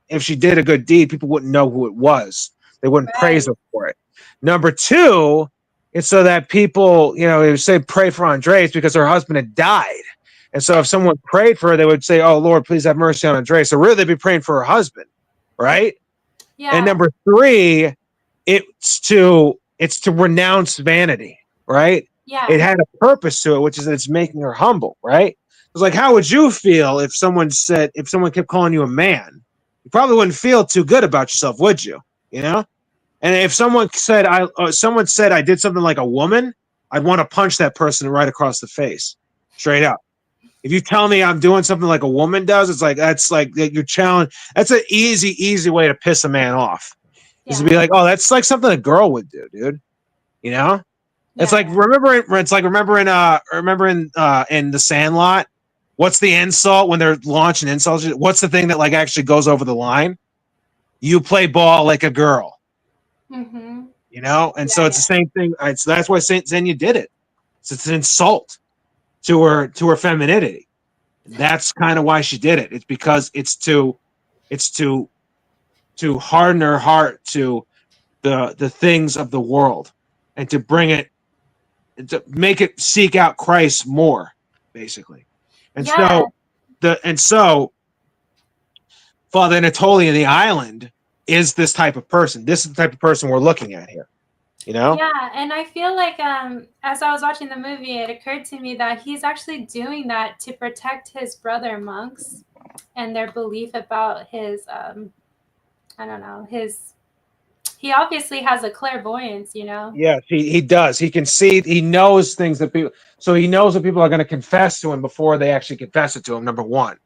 if she did a good deed, people wouldn't know who it was. They wouldn't praise her for it. Number 2, it's so that people, they would say pray for Andrei, because her husband had died. And so if someone prayed for her, they would say, oh, Lord, please have mercy on Andrei. So really they'd be praying for her husband, right? Yeah. And number 3, it's to renounce vanity, right? Yeah. It had a purpose to it, which is that it's making her humble, right? It's like, how would you feel if someone kept calling you a man? You probably wouldn't feel too good about yourself, would you? And if someone said I did something like a woman, I'd want to punch that person right across the face, straight up. If you tell me I'm doing something like a woman does, it's like, that's like you're challenged. That's an easy way to piss a man off. Is to be like, oh, that's like something a girl would do, dude. It's like, remember in The Sandlot, what's the insult when they're launching insults? What's the thing that like actually goes over the line? You play ball like a girl. Mm-hmm. So it's the same thing. That's why Saint Xenia did it. It's an insult to her femininity. that's kind of why she did it. It's because it's to harden her heart to the things of the world, and to bring it, to make it seek out Christ more, basically. And Yeah. so Father Anatoly in the island is this type of person. This is the type of person we're looking at here. You know? Yeah, and I feel like as I was watching the movie, it occurred to me that he's actually doing that to protect his brother monks and their belief about his I don't know, he obviously has a clairvoyance, you know? Yes, he does. He can see, he knows things that people, so he knows that people are going to confess to him before they actually confess it to him, number one.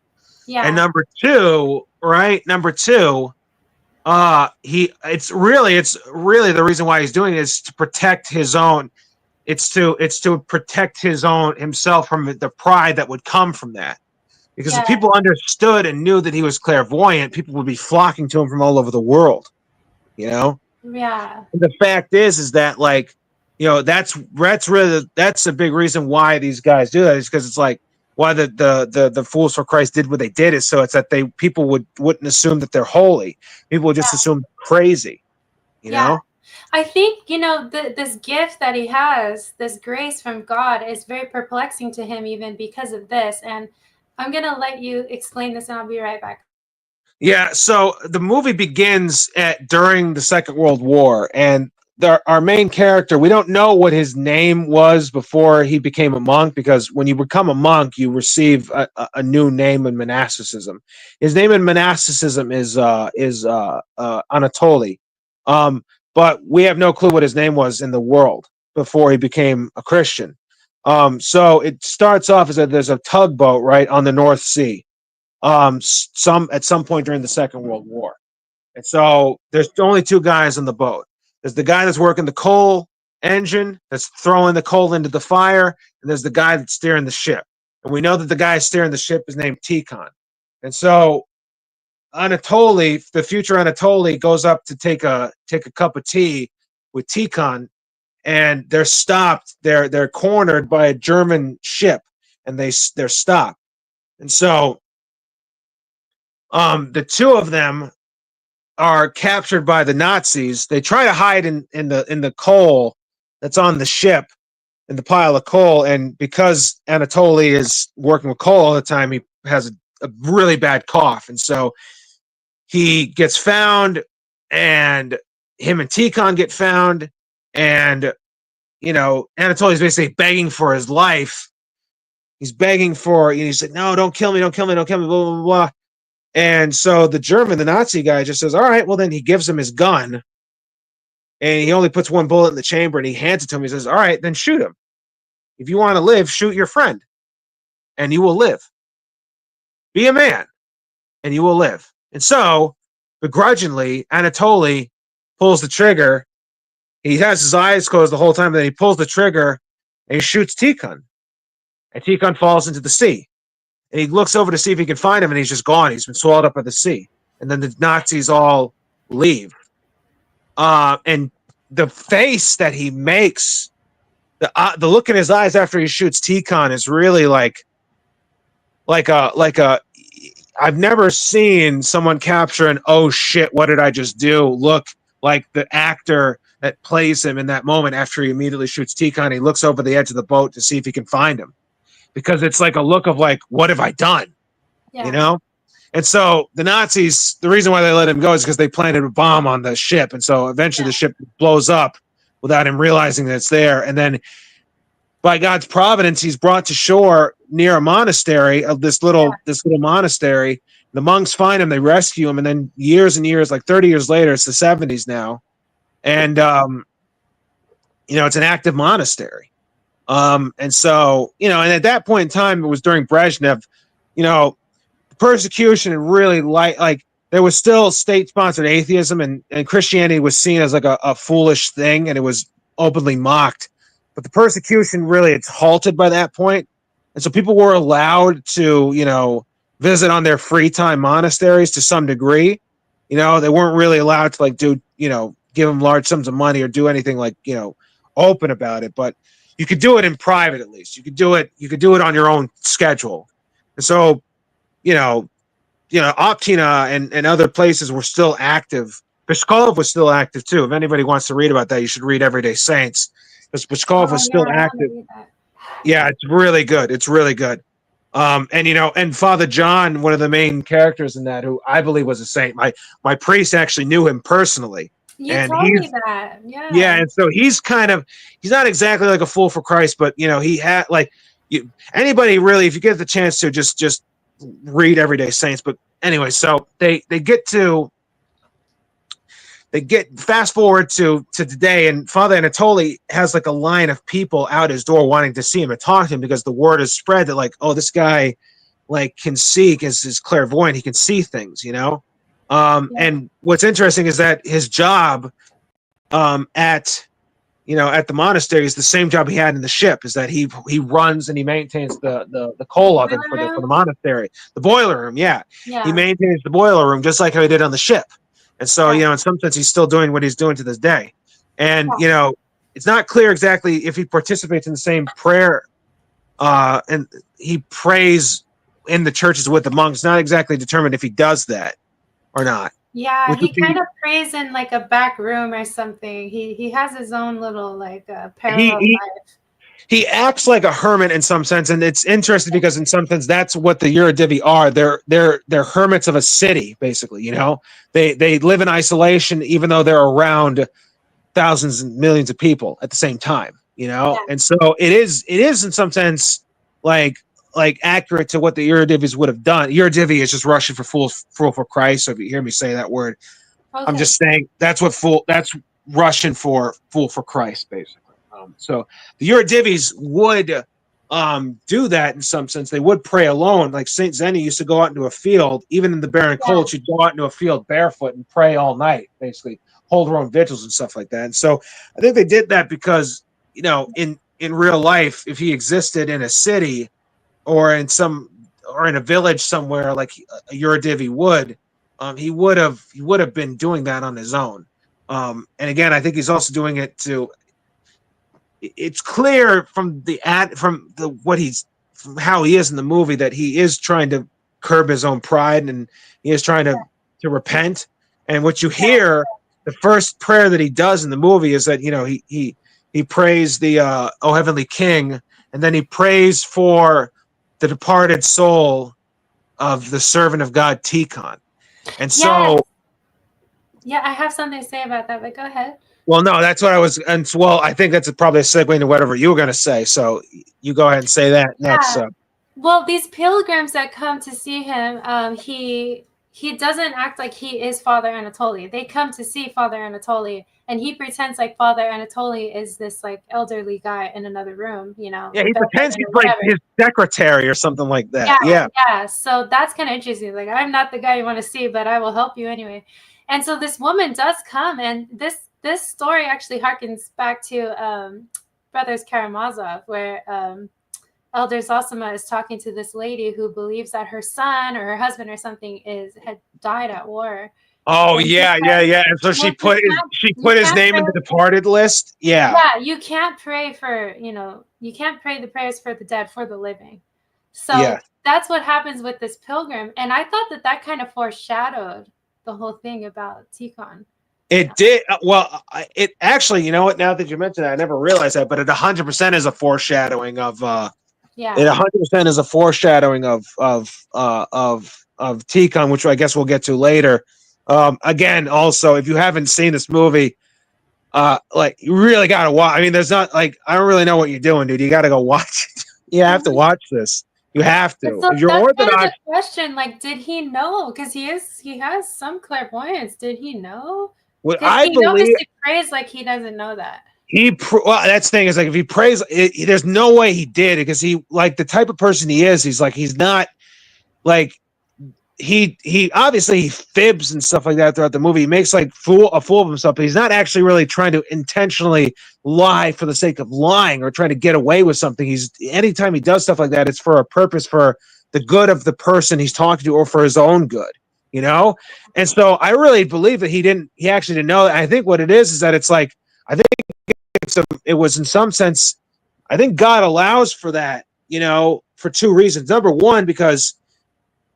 Yeah. And number two, right? Number two, it's really the reason why he's doing it is to protect his own. It's to protect himself from the pride that would come from that. Because if people understood and knew that he was clairvoyant, people would be flocking to him from all over the world. You know? Yeah. And the fact is that, like, you know, that's a big reason why these guys do that, is because it's like why the Fools for Christ did what they did, is so it's that people wouldn't assume that they're holy. People would just assume they're crazy. You know? I think, you know, this gift that he has, this grace from God, is very perplexing to him even because of this. And I'm going to let you explain this and I'll be right back. Yeah, so the movie begins during the Second World War, and our main character, we don't know what his name was before he became a monk, because when you become a monk, you receive a new name in monasticism. His name in monasticism is Anatoly, but we have no clue what his name was in the world before he became a Christian. So it starts off as there's a tugboat right on the North Sea. At some point during the Second World War. And so there's only two guys on the boat. There's the guy that's working the coal engine, that's throwing the coal into the fire, and there's the guy that's steering the ship. And we know that the guy steering the ship is named Tikhon. And so Anatoly, the future Anatoly, goes up to take a cup of tea with Tikhon, and they're stopped. They're cornered by a German ship, and they're stopped. And so the two of them are captured by the Nazis. They try to hide in the coal that's on the ship, in the pile of coal. And because Anatoly is working with coal all the time, he has a really bad cough. And so he gets found, and him and Tikhon get found. And, you know, Anatoly's basically begging for his life. He's begging for, he's like, no, don't kill me, don't kill me, don't kill me, blah, blah, blah. And so the Nazi guy just says, all right, well, then he gives him his gun, and he only puts one bullet in the chamber, and he hands it to him. He says, all right, then shoot him. If you want to live, shoot your friend, and you will live. Be a man, and you will live. And so, begrudgingly, Anatoly pulls the trigger. He has his eyes closed the whole time, and then he pulls the trigger, and he shoots Tikhon. And Tikhon falls into the sea. And he looks over to see if he can find him, and he's just gone. He's been swallowed up by the sea. And then the Nazis all leave. And the face that he makes, the look in his eyes after he shoots Tikhon is really like a. I've never seen someone capture an "oh shit, what did I just do?" look like the actor that plays him in that moment after he immediately shoots Tikhon. He looks over the edge of the boat to see if he can find him. Because it's like a look of like, what have I done? Yeah. You know? And so the Nazis, the reason why they let him go is because they planted a bomb on the ship. And so eventually the ship blows up without him realizing that it's there. And then by God's providence, he's brought to shore near a monastery of this little monastery. The monks find him, they rescue him. And then years and years, like 30 years later, it's the 70s now. And, you know, it's an active monastery. And so, you know, and at that point in time, it was during Brezhnev, you know, persecution and really like there was still state-sponsored atheism, and Christianity was seen as like a foolish thing, and it was openly mocked. But the persecution really, it's halted by that point. And so people were allowed to, you know, visit on their free time monasteries to some degree. You know, they weren't really allowed to like do, you know, give them large sums of money or do anything like, you know, open about it. But you could do it in private, at least. You could do it on your own schedule. And so, Optina and other places were still active. Pskov was still active too. If anybody wants to read about that, you should read Everyday Saints, because Pskov was still active. Yeah, it's really good. It's really good. And Father John, one of the main characters in that, who I believe was a saint. My priest actually knew him personally. You told me that. Yeah. Yeah, and so he's not exactly like a fool for Christ, but he had anybody really, if you get the chance to just read Everyday Saints. But anyway, so they get fast forward to today, and Father Anatoly has like a line of people out his door wanting to see him and talk to him, because the word is spread that this guy can see, because he's clairvoyant, he can see things, And what's interesting is that his job at the monastery is the same job he had in the ship, is that he runs and he maintains the coal oven for the monastery, the boiler room. Yeah. He maintains the boiler room just like how he did on the ship. And so, in some sense, he's still doing what he's doing to this day. And, it's not clear exactly if he participates in the same prayer, and he prays in the churches with the monks. It's not exactly determined if he does that or not. Yeah, he kind of prays in like a back room or something. He has his own little parallel life. He acts like a hermit in some sense, and it's interesting because in some sense that's what the Eurodivi are. They're hermits of a city, basically. They live in isolation, even though they're around thousands and millions of people at the same time. And so it is in some sense like accurate to what the Eurodivis would have done. Eurodivi is just Russian for fool for Christ. So if you hear me say that word, okay. I'm just saying that's Russian for fool for Christ, basically. So the Eurodivis would do that in some sense. They would pray alone. Like Saint Zeni used to go out into a field, even in the barren cold, she'd go out into a field barefoot and pray all night, basically hold her own vigils and stuff like that. And so I think they did that because, in real life, if he existed in a city or in a village somewhere like a Eurodivi would, he would have been doing that on his own. And again, I think he's also doing it to. It's clear from how he is in the movie that he is trying to curb his own pride, and he is trying to repent. And what you hear, the first prayer that he does in the movie is that he prays the "O Heavenly King," and then he prays for the departed soul of the servant of God Tikhon. And so, I have something to say about that, but go ahead. Well, no, that's what I was. And well, I think that's probably a segue into whatever you were going to say. So you go ahead and say that next. Well, these pilgrims that come to see him, he doesn't act like he is Father Anatoly. They come to see Father Anatoly, and he pretends like Father Anatoly is this elderly guy in another room. Yeah, he pretends he's like his secretary or something like that. Yeah. So that's kind of interesting. Like, I'm not the guy you want to see, but I will help you anyway. And so this woman does come, and this story actually harkens back to Brothers Karamazov, where Elder Zosima is talking to this lady who believes that her son or her husband or something had died at war. Oh, and yeah. And so she put his name in the departed list. Yeah. Yeah, you can't pray for, you can't pray the prayers for the dead, for the living. So that's what happens with this pilgrim. And I thought that kind of foreshadowed the whole thing about Tikhon. It did. Well, it actually, you know what? Now that you mentioned that, I never realized that, but it 100% is a foreshadowing of. It 100% is a foreshadowing of Tikhon, which I guess we'll get to later. Again, also, if you haven't seen this movie, you really gotta watch. I mean, there's not I don't really know what you're doing, dude. You gotta go watch it. You have to watch this. You have to. So if you're Orthodox, kind of the question, did he know? Because he has some clairvoyance. Did he know? Well, I believe obviously prays like he doesn't know that. That's the thing is if he prays, there's no way he did, because he the type of person he is. He's not he obviously he fibs and stuff like that throughout the movie. He makes a fool of himself, but he's not actually really trying to intentionally lie for the sake of lying or trying to get away with something. Anytime he does stuff like that, it's for a purpose, for the good of the person he's talking to or for his own good. And so I really believe that he actually didn't know that. I think what it is that it's it was in some sense, I think God allows for that you know, for two reasons. Number one, because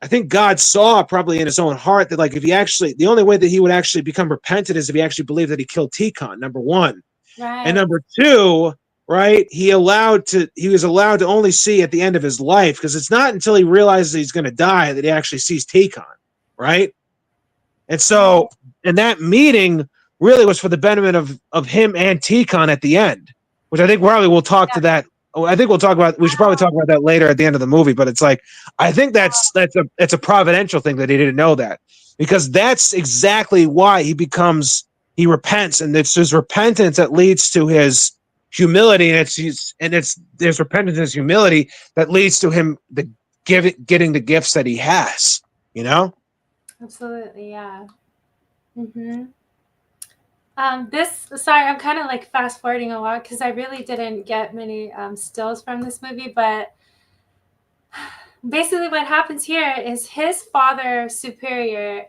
I think God saw probably in his own heart that, like, if he actually, the only way that he would actually become repentant is if he actually believed that he killed Tikhon, number one. And Right. number two, right, he was allowed to only see at the end of his life, because it's not until he realizes he's going to die that he actually sees Tikhon, right? And so, and that meeting really was for the benefit of him and Tikhon at the end, which I think probably we'll talk to that. I think we'll talk about. We should probably talk about that later at the end of the movie. But it's like, I think it's a providential thing that he didn't know that, because that's exactly why he repents, and it's his repentance that leads to his humility, and there's repentance and his humility that leads to him getting the gifts that he has. You know. Absolutely, yeah. Sorry, I'm kind of like fast forwarding a lot because I really didn't get many stills from this movie, but basically what happens here is his father superior,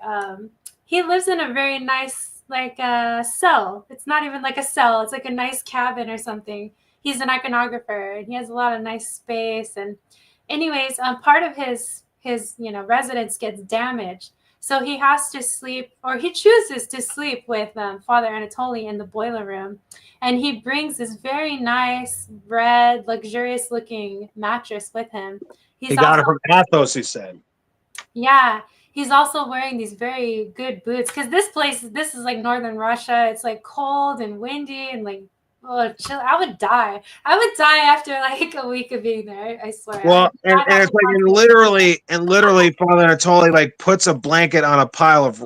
he lives in a very nice, like, cell. It's not even like a cell, it's like a nice cabin or something. He's an iconographer and he has a lot of nice space. And anyways, part of his residence gets damaged. So he has to sleep, or he chooses to sleep with Father Anatoly in the boiler room. And he brings this very nice, red, luxurious-looking mattress with him. He got it from Athos, he said. Yeah. He's also wearing these very good boots, because this is like northern Russia. It's like cold and windy and like, oh, chill. I would die after like a week of being there. I swear. Well, and it's like, literally, Father Anatoly like puts a blanket on a pile of,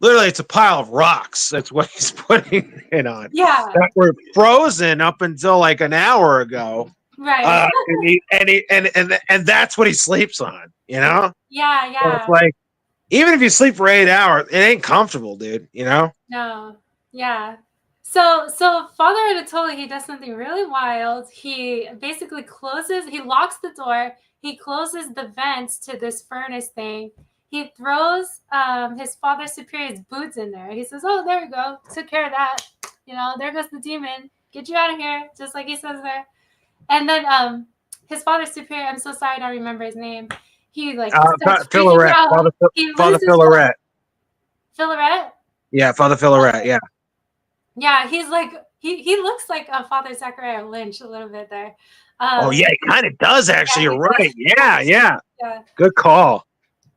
literally, it's a pile of rocks. That's what he's putting it on. Yeah. That were frozen up until like an hour ago. Right. And that's what he sleeps on. You know. Yeah. So it's like, even if you sleep for 8 hours, it ain't comfortable, dude. You know. No. Yeah. So Father Anatoly, he does something really wild. He basically locks the door. He closes the vents to this furnace thing. He throws his Father Superior's boots in there. He says, "Oh, there we go. Took care of that. You know, there goes the demon. Get you out of here," just like he says there. And then his Father Superior, I'm so sorry I don't remember his name. He like Philaret. Father Philaret. Philaret? Yeah, Father Philaret, yeah. Yeah, he's like he looks like Father Zachariah Lynch a little bit there. Oh yeah, he kind of does actually. Yeah, you're right. Yeah. Good call.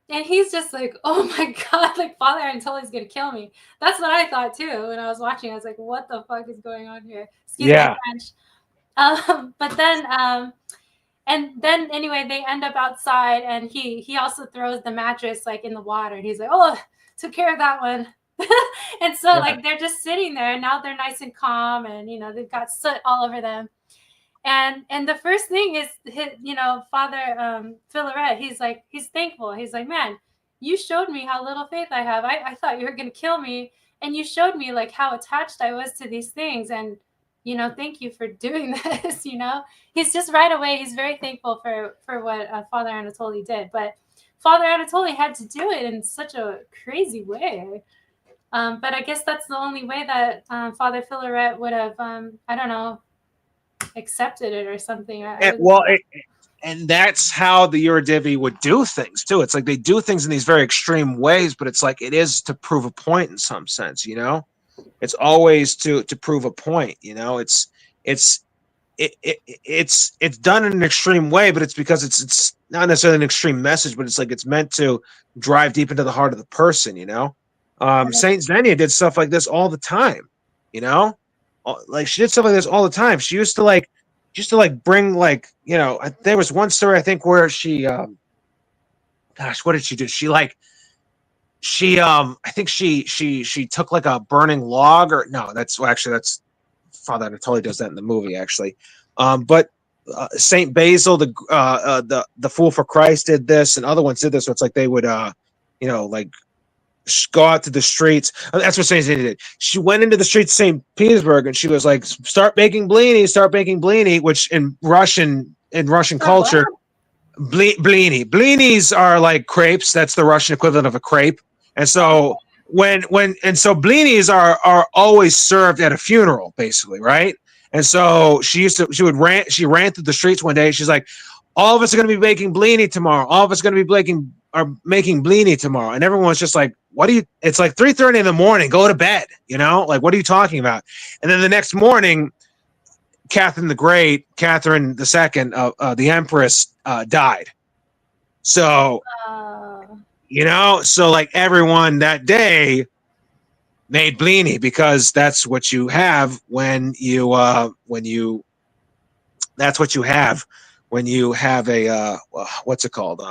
And he's just like, oh my God, like Father Anatoly's gonna kill me. That's what I thought too when I was watching. I was like, what the fuck is going on here? Excuse me, French. But then and then anyway, they end up outside, and he also throws the mattress like in the water, and he's like, oh, took care of that one. And so like they're just sitting there, and now they're nice and calm, and they've got soot all over them. And the first thing is, Father Philaret, he's thankful. He's like, man, you showed me how little faith I have. I thought you were gonna kill me, and you showed me like how attached I was to these things, and thank you for doing this. He's just right away, he's very thankful for what Father Anatoly did. But Father Anatoly had to do it in such a crazy way. But I guess that's the only way that Father Philaret would have, I don't know, accepted it or something. And that's how the Eurodivi would do things too. It's like they do things in these very extreme ways, but it's like it is to prove a point in some sense. It's always to prove a point. It's done in an extreme way, but it's because it's not necessarily an extreme message, but it's like it's meant to drive deep into the heart of the person. Saint Xenia did stuff like this all the time. Like she did stuff like this all the time. She used to bring like, there was one story I think where she what did she do? I think she took like a burning log, or no, that's Father Anatoly does that in the movie actually. But Saint Basil, the Fool for Christ did this, and other ones did this. So it's like they would like go out to the streets. That's what Saint Xenia did. She went into the streets of St. Petersburg, and she was like, start baking blini, which in Russian culture, blini. Blinis are like crepes. That's the Russian equivalent of a crepe. And so blinis are always served at a funeral, basically, right? And so she ran through the streets one day. She's like, all of us are going to be making blini tomorrow. All of us are going to be making blini tomorrow. And everyone's just like, what do you, it's like 3:30 in the morning, go to bed, you know, like, what are you talking about? And then the next morning, Catherine the Great, Catherine II, the Empress, died. So, you know, so like everyone that day made blini because that's what you have when you that's what you have when you have a what's it called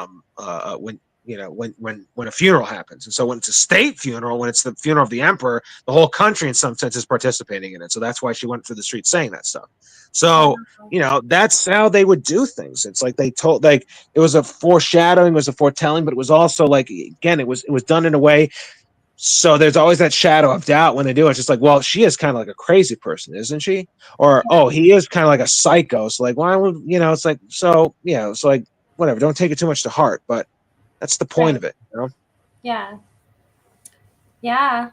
when you know when a funeral happens. And so when it's a state funeral, when it's the funeral of the emperor, the whole country in some sense is participating in it. So that's why she went through the streets saying that stuff. So you know, that's how they would do things. It's like they told, like, it was a foreshadowing, it was a foretelling, but it was also like, again, it was done in a way. So there's always that shadow of doubt when they do it. It's just like, well, she is kind of like a crazy person, isn't she? Or, oh, he is kind of like a psycho. So like, why would, you know, it's like, so, you know, it's like, whatever, don't take it too much to heart, but that's the point of it, you know? Yeah. Yeah.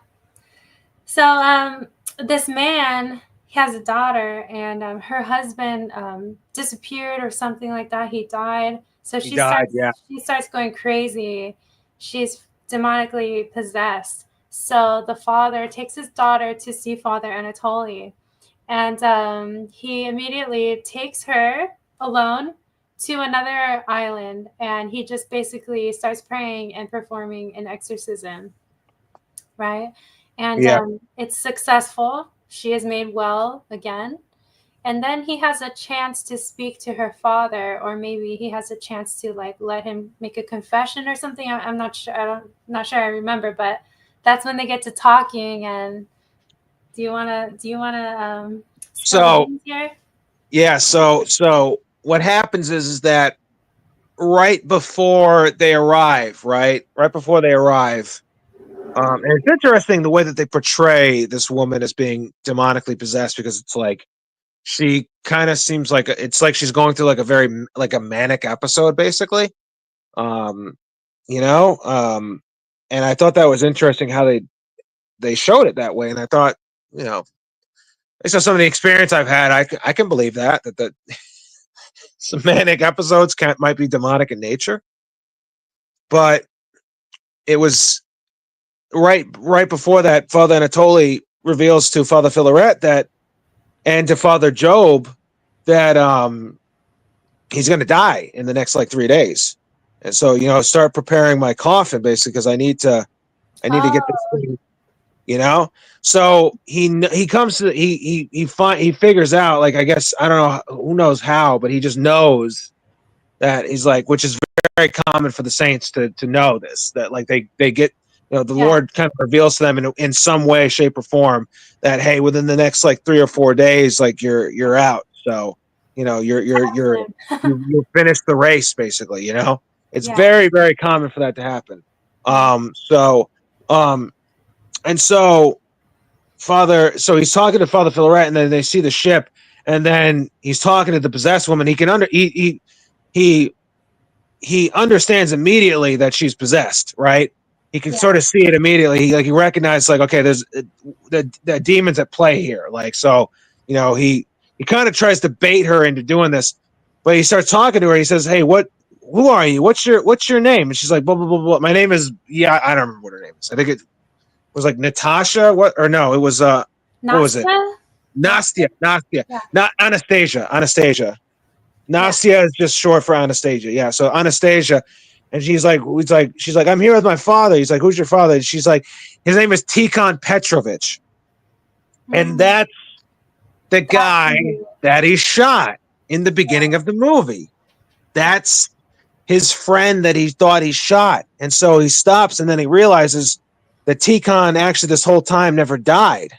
So this man, he has a daughter, and her husband disappeared or something like that. He died. So she starts going crazy. She's demonically possessed. So the father takes his daughter to see Father Anatoly, and he immediately takes her alone to another island, and he just basically starts praying and performing an exorcism, right? And it's successful. She is made well again. And then he has a chance to speak to her father, or maybe he has a chance to like let him make a confession or something. I'm not sure. Not sure I remember, but that's when they get to talking. And do you wanna so here? Yeah, so what happens is that right before they arrive, and it's interesting the way that they portray this woman as being demonically possessed, because it's like she kind of seems like it's like she's going through like a very like a manic episode, basically. You know, and I thought that was interesting how they showed it that way, and I thought, you know, based on some of the experience I've had, I can believe that some manic episodes might be demonic in nature. But it was right before that, Father Anatoly reveals to Father Philaret that, and to Father Job, that he's going to die in the next like 3 days. And so, you know, start preparing my coffin, basically, because I need to get this thing, you know. So he comes to he figures out, like, I guess, I don't know, who knows how, but he just knows that he's like, which is very common for the saints to know this, that like they get, you know, the Lord kind of reveals to them in some way, shape, or form that, hey, within the next like 3 or 4 days, like you're out. So, you know, you'll finish the race, basically, you know. It's very, very common for that to happen. And so so he's talking to Father Philaret, and then they see the ship, and then he's talking to the possessed woman. He can he understands immediately that she's possessed, right? He can sort of see it immediately. He recognizes, like, okay, there's the demons at play here. Like, so, you know, he kind of tries to bait her into doing this, but he starts talking to her. He says, "Hey, who are you? What's your name?" And she's like, "Blah blah blah blah. My name is," I don't remember what her name is. I think it was like Natasha. What, or no, it was what was it? Nastia. Yeah. Not Anastasia. Nastia is just short for Anastasia. Yeah. So Anastasia, and she's like, I'm here with my father. He's like, who's your father? And she's like, his name is Tikhon Petrovich. And that's the guy that he shot in the beginning of the movie. That's his friend that he thought he shot. And so he stops, and then he realizes that Tikhon actually this whole time never died.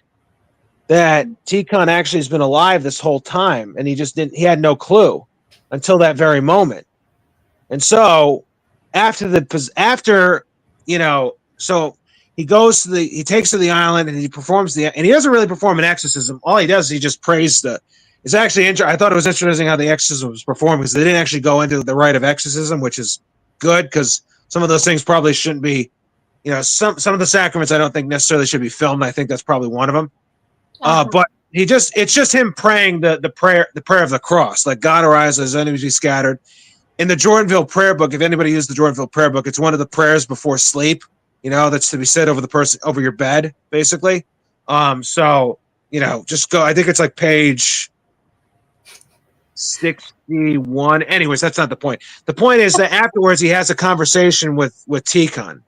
That Tikhon actually has been alive this whole time, and he had no clue until that very moment. And so after, you know, so he takes to the island, and he performs and he doesn't really perform an exorcism. All he does is he just prays it's actually I thought it was interesting how the exorcism was performed, because they didn't actually go into the rite of exorcism, which is good, because some of those things probably shouldn't be, you know, some of the sacraments I don't think necessarily should be filmed. I think that's probably one of them. But it's just him praying the prayer of the cross, like, God arise, let his enemies be scattered. in the Jordanville prayer book, if anybody used the Jordanville prayer book, it's one of the prayers before sleep, that's to be said over your bed, basically. So, just go, I think it's like page 61. Anyways, that's not the point. The point is that afterwards he has a conversation with Tikhon,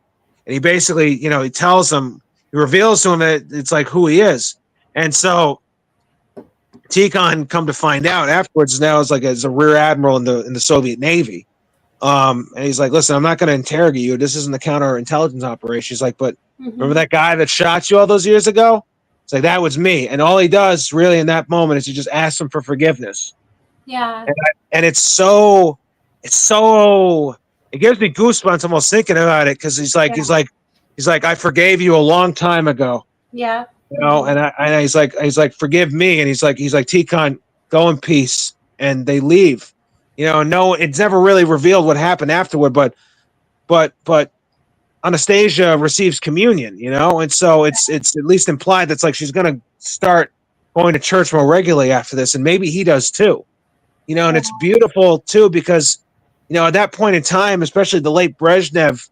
and he basically, he tells him, he reveals to him that it's like who he is. And so Tikhon, come to find out afterwards, now is like as a rear admiral in the Soviet Navy. And he's like, listen, I'm not going to interrogate you. This isn't a counterintelligence operation. He's like, but remember that guy that shot you all those years ago? It's like, that was me. And all he does really in that moment is he just asks him for forgiveness. Yeah. And it gives me goosebumps almost thinking about it. Cause he's like, I forgave you a long time ago. Yeah. And he's like, forgive me. And he's like, Tikhon, go in peace. And they leave. No, it's never really revealed what happened afterward, but Anastasia receives communion, and so it's at least implied that's like she's gonna start going to church more regularly after this, and maybe he does too. And it's beautiful too, because at that point in time, especially the late Brezhnev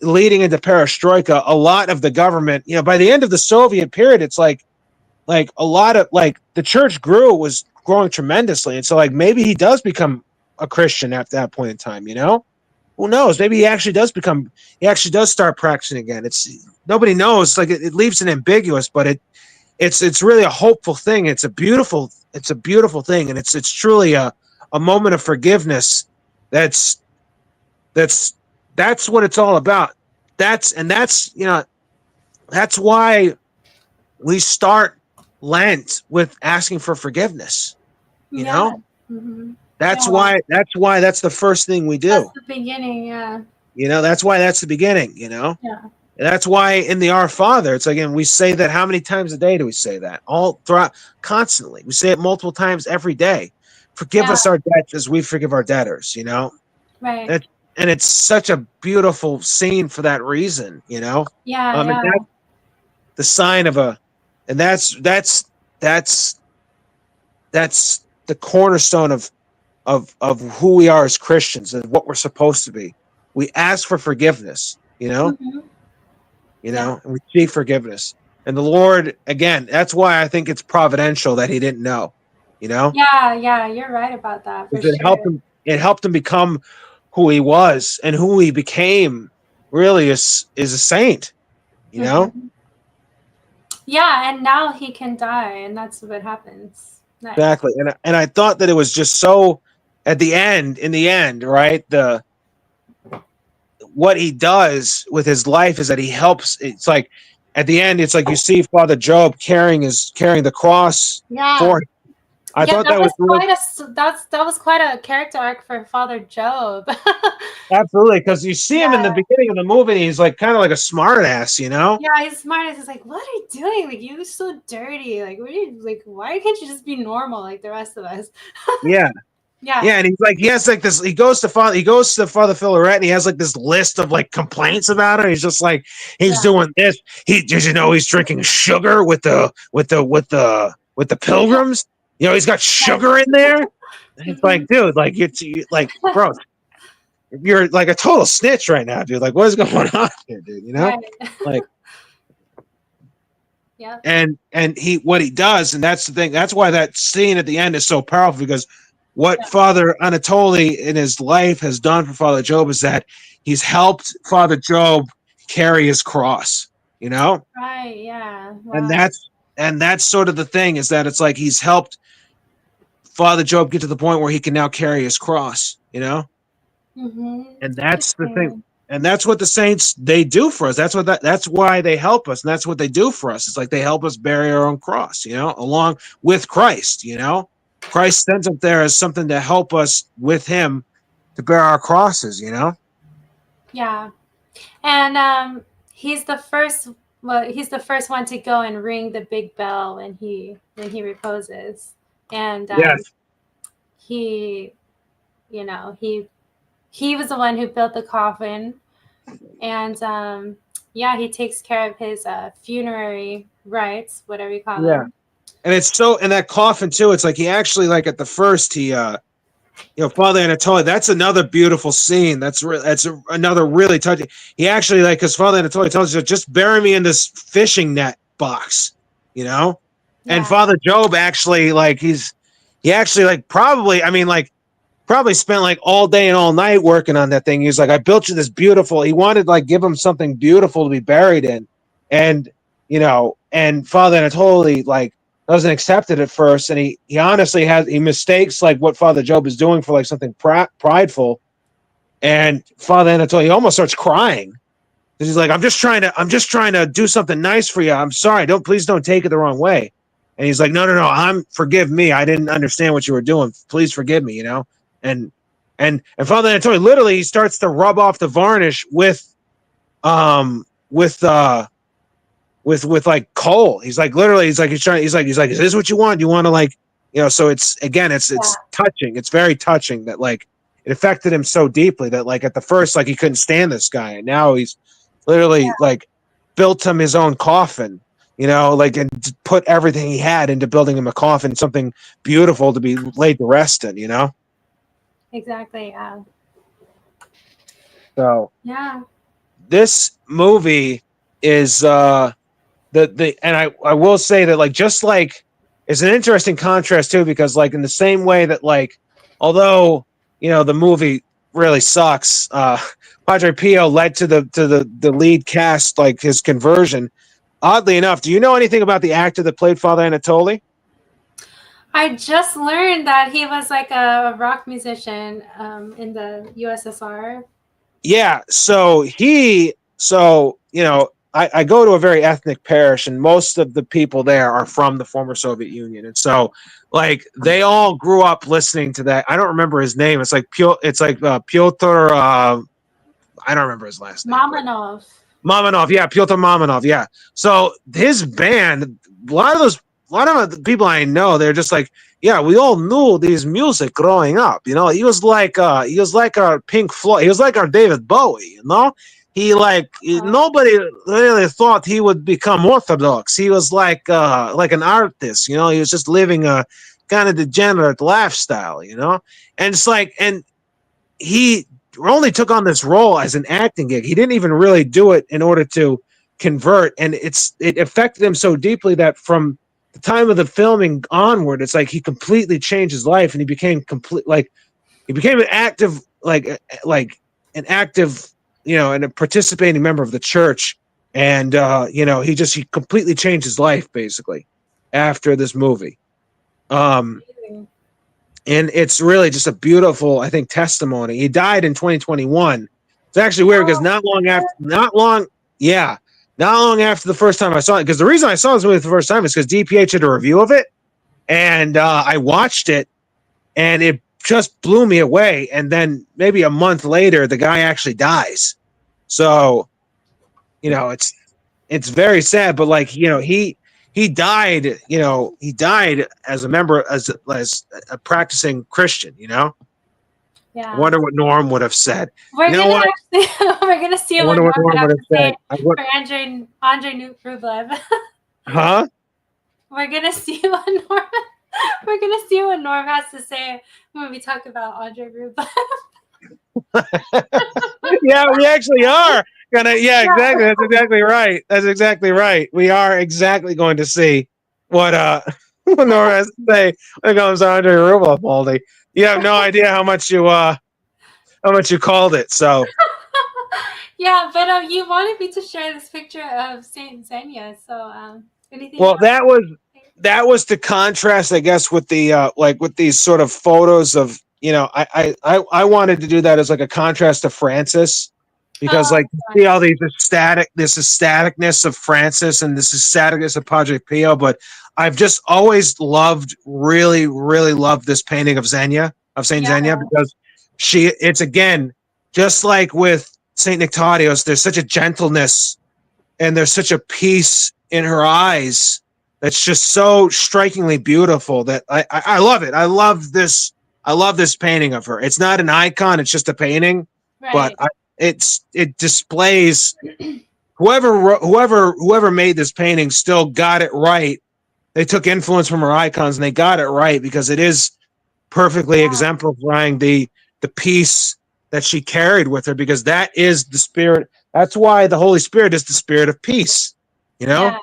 leading into perestroika, a lot of the government, by the end of the Soviet period, it's like a lot of the church was growing tremendously, and so maybe he does become a Christian at that point in time, who knows? Maybe he actually does start practicing again. Nobody knows. It leaves it ambiguous, but it's really a hopeful thing. It's a beautiful thing. And it's truly a moment of forgiveness. That's what it's all about. That's why we start Lent with asking for forgiveness, Mm-hmm. That's why that's the first thing we do. That's the beginning, yeah. That's why that's the beginning, Yeah. And that's why in the Our Father, it's again, we say that how many times a day do we say that? All throughout, constantly. We say it multiple times every day. Forgive us our debts as we forgive our debtors, Right. And it's such a beautiful scene for that reason, Yeah. And that's the sign of and that's the cornerstone of who we are as Christians and what we're supposed to be. We ask for forgiveness, Mm-hmm. and we seek forgiveness. And the Lord, again, that's why I think it's providential that he didn't know, Yeah, you're right about that. For sure. It helped him become who he was, and who he became really is a saint, Mm-hmm. Yeah, and now he can die, and that's what happens. Nice. Exactly. And I thought that it was just so in the end, right? What he does with his life is that he helps. It's like at the end, it's like you see Father Job carrying the cross for him. I thought that was quite a character arc for Father Job. Absolutely, because you see him in the beginning of the movie, and he's like kind of like a smart ass, Yeah, he's smart ass. He's like, what are you doing? Like, you're so dirty. Like, what are you like? Why can't you just be normal like the rest of us? Yeah. Yeah. Yeah, and he's like, he has like this. He goes to Father Filaret, and he has like this list of like complaints about her. He's just like, he's doing this. He's drinking sugar with the pilgrims. He's got sugar in there. And it's like, dude, like you like, bro, you're like a total snitch right now, dude. Like, what is going on here, dude? Right. Like, yeah. And what he does, and that's the thing. That's why that scene at the end is so powerful, because what Father Anatoly in his life has done for Father Job is that he's helped Father Job carry his cross, Right, yeah. Wow. And that's sort of the thing, is that it's like he's helped Father Job get to the point where he can now carry his cross, Mm-hmm. And that's the thing. And that's what the saints, they do for us. That's why they help us, and that's what they do for us. It's like they help us bear our own cross, along with Christ, Christ sends up there as something to help us with him to bear our crosses, Yeah. And he's the first one to go and ring the big bell when he reposes. And he was the one who built the coffin, and he takes care of his funerary rites, whatever you call them. And it's so in that coffin too, it's like he actually, like at the first, he Father Anatoly, that's another beautiful scene. Another really touching. He actually, like, because Father Anatoly tells you, just bury me in this fishing net box, And Yeah. Father Job actually, like, he actually, like, probably, I mean, like, probably spent like all day and all night working on that thing. He was like, I built you this beautiful. He wanted like give him something beautiful to be buried in, and and Father Anatoly like doesn't accept it at first, and he honestly he mistakes like what Father Job is doing for like something prideful, and Father Anatoly almost starts crying because he's like, I'm just trying to do something nice for you. I'm sorry, please don't take it the wrong way. And he's like, no, forgive me. I didn't understand what you were doing. Please forgive me, And Father Anatoly literally he starts to rub off the varnish with like coal. He's like is this what you want? Do you want to like so it's touching. It's very touching that like it affected him so deeply that like at the first like he couldn't stand this guy, and now he's literally like built him his own coffin, like and put everything he had into building him a coffin, something beautiful to be laid to rest in, Exactly. So yeah, this movie is and I will say that like just like it's an interesting contrast too, because like in the same way that like although the movie really sucks, Padre Pio led to the lead cast like his conversion. Oddly enough, do you know anything about the actor that played Father Anatoly? I just learned that he was like a rock musician in the USSR. Yeah, I go to a very ethnic parish, and most of the people there are from the former Soviet Union, and so like they all grew up listening to that. I don't remember his name. It's like Piotr. I don't remember his last name. Mamonov, yeah, Pyotr Mamonov, yeah. So his band, a lot of the people I know, they're just like, yeah, we all knew this music growing up. He was like our Pink Floyd. He was like our David Bowie. Nobody really thought he would become Orthodox. He was like an artist. He was just living a kind of degenerate lifestyle. And it's like, and he only took on this role as an acting gig. He didn't even really do it in order to convert, and it affected him so deeply that from the time of the filming onward, it's like he completely changed his life, and he became an active and a participating member of the church, and he completely changed his life basically after this movie. And it's really just a beautiful, I think, testimony. He died in 2021. It's actually weird because not long after the first time I saw it, because the reason I saw this movie the first time is because DPH did a review of it, and I watched it, and it just blew me away. And then maybe a month later, the guy actually dies. So, it's very sad, but like, he died as a member, as a practicing Christian, Yeah. I wonder what Norm would have said. We're gonna see what Norm would have to say for Andrei Rublev. Huh? We're gonna see what Norm has to say when we talk about Andrei Rublev. Yeah, we actually are gonna. Yeah, exactly. That's exactly right. We are exactly going to see what Norm has to say when it comes to Andrei Rublev, Baldy. You have no idea how much you called it. So yeah, but you wanted me to share this picture of Saint Xenia. So anything? Well, that was to contrast, I guess, with the with these sort of photos of. I wanted to do that as like a contrast to Francis, because you see all this ecstaticness of Francis and this ecstaticness of Padre Pio, but I've just always really, really loved this painting of Saint Xenia, because it's again, just like with Saint Nectarios, there's such a gentleness and there's such a peace in her eyes that's just so strikingly beautiful that I love it. I love this painting of her. It's not an icon; it's just a painting. Right. But it displays whoever made this painting still got it right. They took influence from her icons and they got it right, because it is perfectly exemplifying the peace that she carried with her, because that is the spirit. That's why the Holy Spirit is the spirit of peace. You know?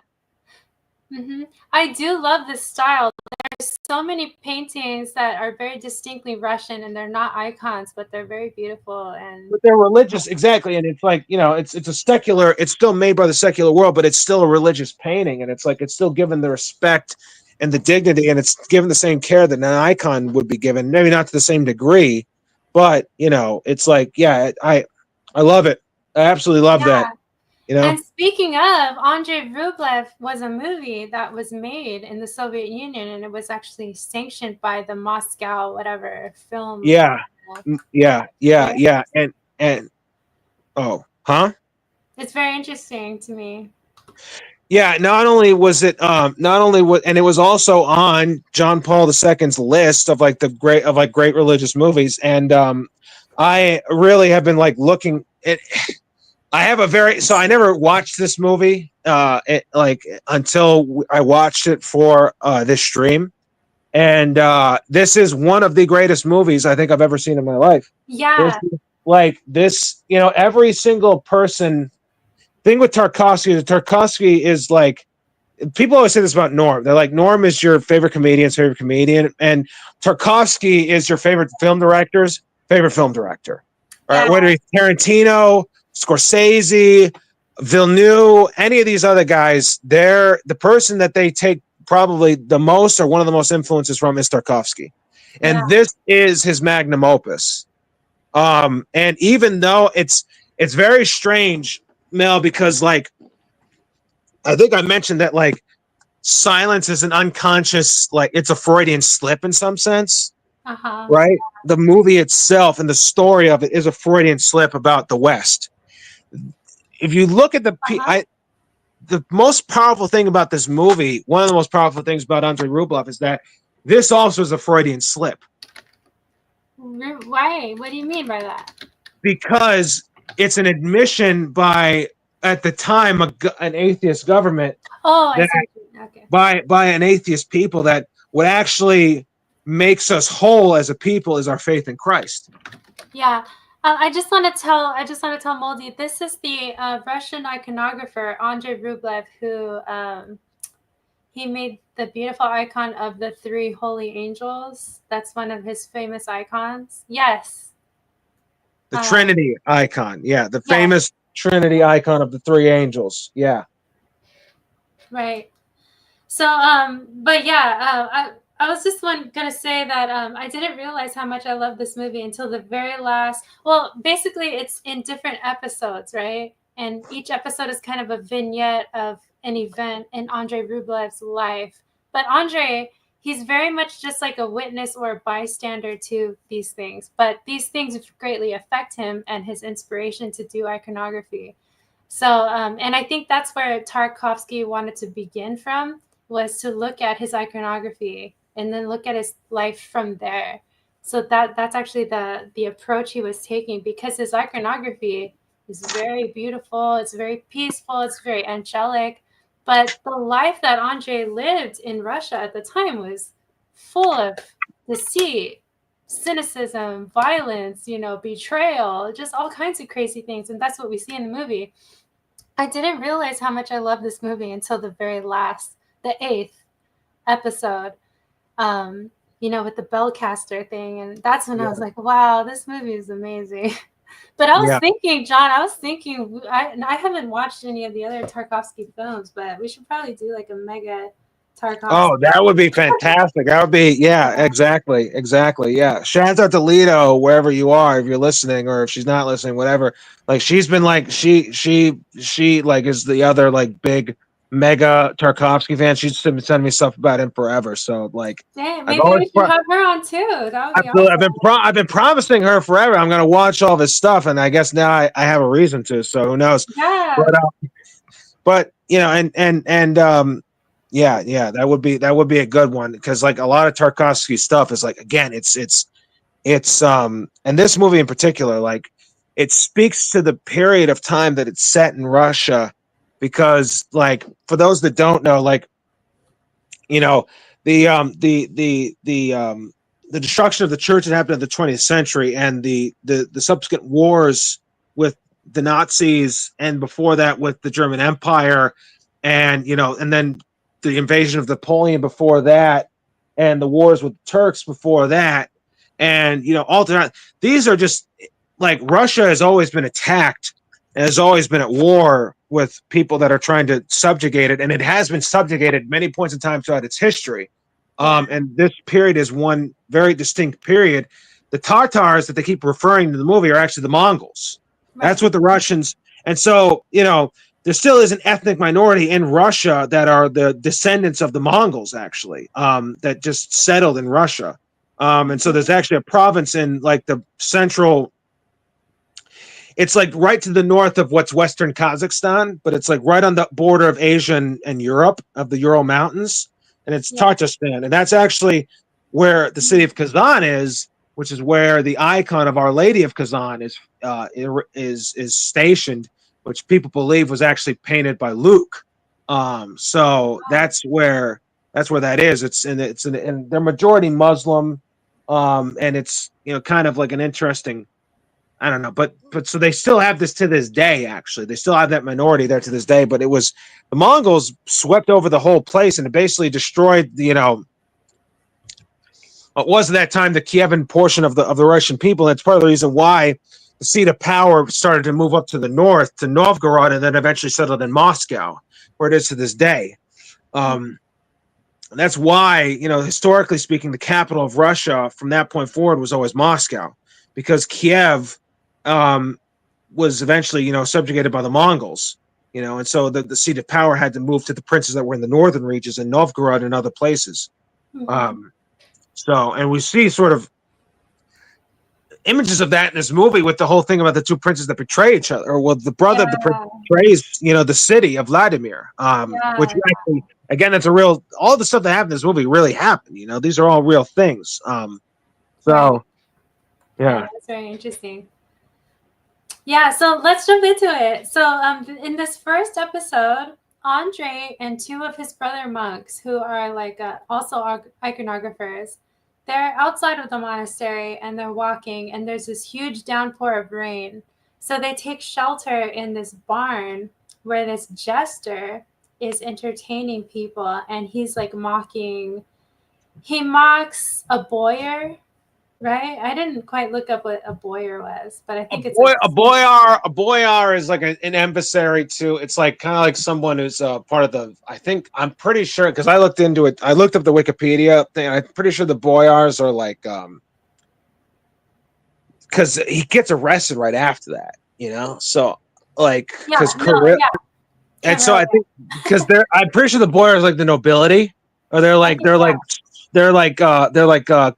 Yeah. I do love this style. There's so many paintings that are very distinctly Russian, and they're not icons, but they're very beautiful. And But they're religious, exactly. And it's like, it's a secular, it's still made by the secular world, but it's still a religious painting. And it's like, it's still given the respect and the dignity, and it's given the same care that an icon would be given, maybe not to the same degree, but it's like, I love it. I absolutely love that. And speaking of, Andrei Rublev was a movie that was made in the Soviet Union, and it was actually sanctioned by the Moscow film. Yeah. And it's very interesting to me. Yeah, not only was it and it was also on John Paul II's list of great religious movies. And I really have been like looking at, I never watched this movie until I watched it for this stream. And this is one of the greatest movies I think I've ever seen in my life. Yeah. Every single person. Thing with Tarkovsky is like, people always say this about Norm. They're like, Norm is your favorite comedian's favorite comedian, and Tarkovsky is your favorite film director's favorite film director. All right, whether it's Tarantino, Scorsese, Villeneuve, any of these other guys, they're the person that they take probably the most, or one of the most influences from, is Tarkovsky, and this is his magnum opus. And even though it's very strange, Mel, because I think I mentioned that silence is an unconscious, it's a Freudian slip in some sense, right? The movie itself and the story of it is a Freudian slip about the West. If you look at the most powerful thing about this movie, one of the most powerful things about Andrei Rublev, is that this also is a Freudian slip. Why? What do you mean by that? Because it's an admission by, at the time, an atheist government. I see. Okay. By an atheist people, that what actually makes us whole as a people is our faith in Christ. Yeah. I just want to tell Moldy, this is the Russian iconographer Andrei Rublev, who he made the beautiful icon of the 3 holy angels. That's one of his famous icons. Yes. The Trinity icon. Yeah, the famous Trinity icon of the 3 angels. Yeah. Right. So, but I was just going to say that I didn't realize how much I love this movie until the very last. Well, basically, it's in different episodes, right? And each episode is kind of a vignette of an event in Andrei Rublev's life. But Andrei, he's very much just like a witness or a bystander to these things. But these things greatly affect him and his inspiration to do iconography. So, and I think that's where Tarkovsky wanted to begin from, was to look at his iconography and then look at his life from there. So that's actually the approach he was taking, because his iconography is very beautiful. It's very peaceful. It's very angelic. But the life that Andrei lived in Russia at the time was full of deceit, cynicism, violence, betrayal, just all kinds of crazy things. And that's what we see in the movie. I didn't realize how much I love this movie until the very last, the 8th episode, with the bellcaster thing. And that's when I was like, wow, this movie is amazing. But I was thinking, John, I haven't watched any of the other Tarkovsky films, but we should probably do like a mega Tarkovsky. Oh, that would be fantastic. That would be, exactly. Yeah. Shout out to Lido, wherever you are, if you're listening, or if she's not listening, whatever. Like, she's been like, she like is the other like big mega Tarkovsky fan. She's been sending me stuff about him forever. So like, maybe we should have her on too. That would be awesome. I've been promising her forever I'm going to watch all this stuff, and I guess now I have a reason to. So who knows? Yeah. But that would be a good one, because like a lot of Tarkovsky stuff is like, again, it's and this movie in particular, like, it speaks to the period of time that it's set in Russia, because like, for those that don't know, like, the the destruction of the church that happened in the 20th century and the subsequent wars with the Nazis, and before that with the German Empire, and and then the invasion of Napoleon before that, and the wars with the Turks before that, and all the these are just like Russia has always been attacked and has always been at war with people that are trying to subjugate it, and it has been subjugated many points in time throughout its history. And this period is one very distinct period. The Tatars that they keep referring to in the movie are actually the Mongols. Right. That's what the Russians. And so, there still is an ethnic minority in Russia that are the descendants of the Mongols, actually, that just settled in Russia. And so there's actually a province in like the central. It's like right to the north of what's Western Kazakhstan, but it's like right on the border of Asia and Europe, of the Ural Mountains. And it's Tatarstan, and that's actually where the city of Kazan is, which is where the icon of Our Lady of Kazan is stationed, which people believe was actually painted by Luke. So that's where that is. And they're majority Muslim, and it's kind of like an interesting. I don't know, but so they still have this to this day. Actually, they still have that minority there to this day. But it was the Mongols swept over the whole place and it basically destroyed it was at that time the Kievan portion of the Russian people. That's part of the reason why the seat of power started to move up to the north to Novgorod, and then eventually settled in Moscow, where it is to this day. And that's why historically speaking, the capital of Russia from that point forward was always Moscow, because Kiev was eventually, subjugated by the Mongols, and so the seat of power had to move to the princes that were in the northern regions in Novgorod and other places. Mm-hmm. And we see sort of images of that in this movie with the whole thing about the two princes that betray each other, or well, the brother of the prince betrays, the city of Vladimir, which actually, again, that's all the stuff that happened in this movie really happened. These are all real things. Yeah, that's very interesting. Yeah, so let's jump into it. So in this first episode, Andrei and two of his brother monks, who are like also iconographers, they're outside of the monastery and they're walking, and there's this huge downpour of rain. So they take shelter in this barn where this jester is entertaining people, and he's like he mocks a boyar. Right? I didn't quite look up what a boyar was, but I think a boyar is like an emissary too. It's like kind of like someone who's part of the. I'm pretty sure, because I looked into it. I looked up the Wikipedia thing. I'm pretty sure the boyars are like because he gets arrested right after that. So like so I think because I'm pretty sure the boyars are like the nobility, or they're like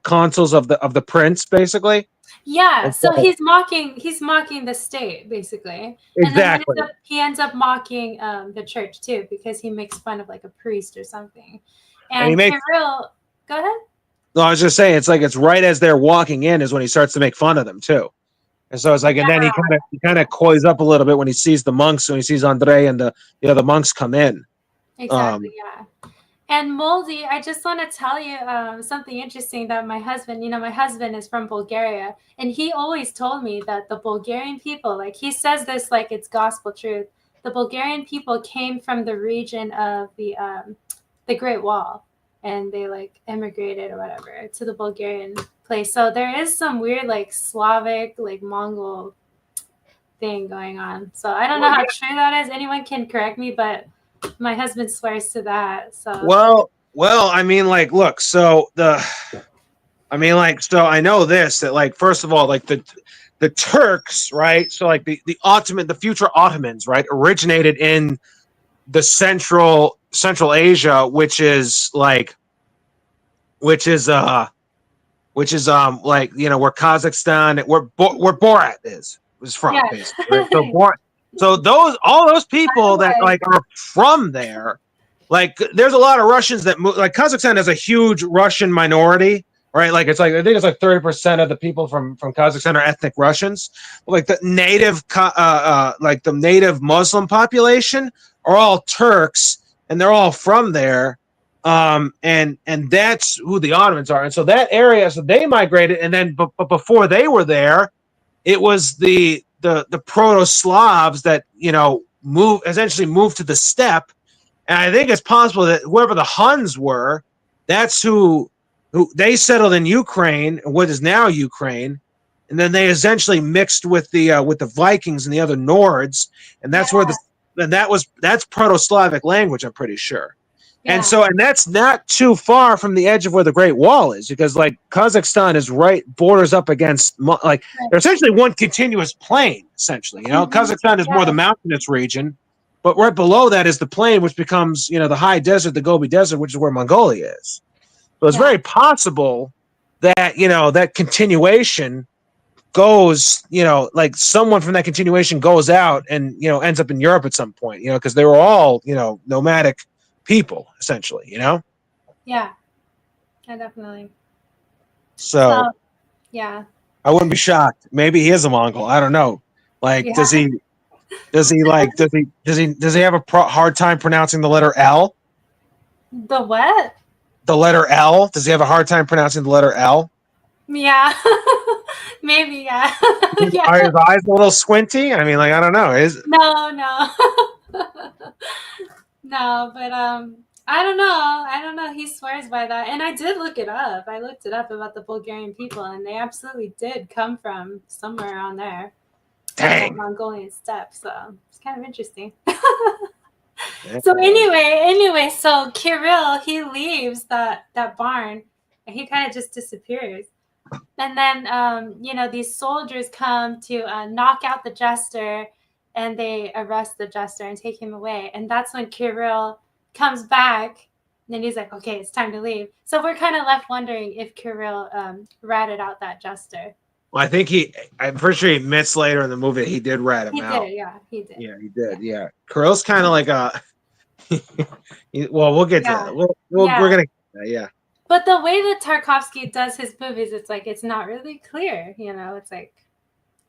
consuls of the prince, basically. Yeah, so he's mocking the state, basically. Exactly. And then he ends up mocking the church too, because he makes fun of like a priest or something. And Kirill, go ahead. No, I was just saying, it's like it's right as they're walking in is when he starts to make fun of them too. And so it's like, and then he kind of coys up a little bit when he sees the monks, when he sees Andrei and the monks come in. Exactly. Yeah. And Moldy, I just want to tell you something interesting that my husband is from Bulgaria, and he always told me that the Bulgarian people, like he says this like it's gospel truth, the Bulgarian people came from the region of the Great Wall, and they like emigrated or whatever to the Bulgarian place. So there is some weird like Slavic, like Mongol thing going on. So I don't know how true that is. Anyone can correct me, but my husband swears to that. So well, I mean, like, look, so so I know this, that like, first of all, like the Turks, right? So like the future Ottomans, right, originated in the Central Asia, which is like where Kazakhstan, where Borat is from, basically. Right? So So all those people that like are from there, like there's a lot of Russians that move. Like Kazakhstan has a huge Russian minority, right? Like it's like I think it's like 30% of the people from Kazakhstan are ethnic Russians. Like the native Muslim population are all Turks, and they're all from there. and that's who the Ottomans are. And so that area, so they migrated, and then but before they were there, it was the proto-Slavs that essentially moved to the steppe. And I think it's possible that whoever the Huns were, that's who they settled in Ukraine, what is now Ukraine, and then they essentially mixed with the Vikings and the other Nords, and that's where that's Proto-Slavic language, I'm pretty sure. Yeah. And that's not too far from the edge of where the Great Wall is, because like Kazakhstan is borders up against they're essentially one continuous plain, essentially. Kazakhstan is more the mountainous region, but right below that is the plain, which becomes the high desert, the Gobi Desert, which is where Mongolia is. So it's very possible that that continuation goes, like someone from that continuation goes out and ends up in Europe at some point, because they were all nomadic people, essentially, Yeah, definitely. So yeah, I wouldn't be shocked. Maybe he is a Mongol. I don't know. Like, does he have a hard time pronouncing the letter L? The what? The letter L. Does he have a hard time pronouncing the letter L? Yeah, maybe. Yeah. Are his eyes a little squinty? I mean, like, I don't know. No. No, but I don't know. He swears by that, and I did look it up. I looked it up about the Bulgarian people, and they absolutely did come from somewhere around there. Dang. The Mongolian steppe. So it's kind of interesting. So anyway, so Kirill, he leaves that barn, and he kind of just disappears. And then these soldiers come to knock out the jester, and they arrest the jester and take him away. And that's when Kirill comes back, and then he's like, okay, it's time to leave. So we're kind of left wondering if Kirill ratted out that jester. Well, I think I'm pretty sure he admits later in the movie that he did rat him out. He did. Yeah, he did. Yeah. Kirill's kind of like a well, we'll get to that. We're going to yeah. But the way that Tarkovsky does his movies, it's like it's not really clear, it's like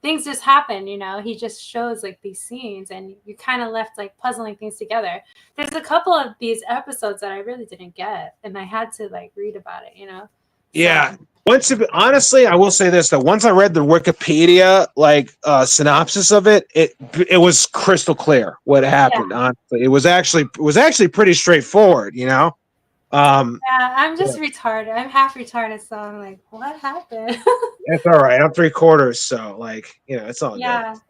things just happen, he just shows like these scenes, and you're kind of left like puzzling things together. There's a couple of these episodes that I really didn't get, and I had to like read about it, Yeah. Honestly, I will say this, that once I read the Wikipedia synopsis of it, it was crystal clear what happened. Yeah. Honestly, it was actually pretty straightforward, Yeah, I'm just retarded. I'm half retarded, so I'm like, what happened? It's all right. I'm 3/4, so it's all good.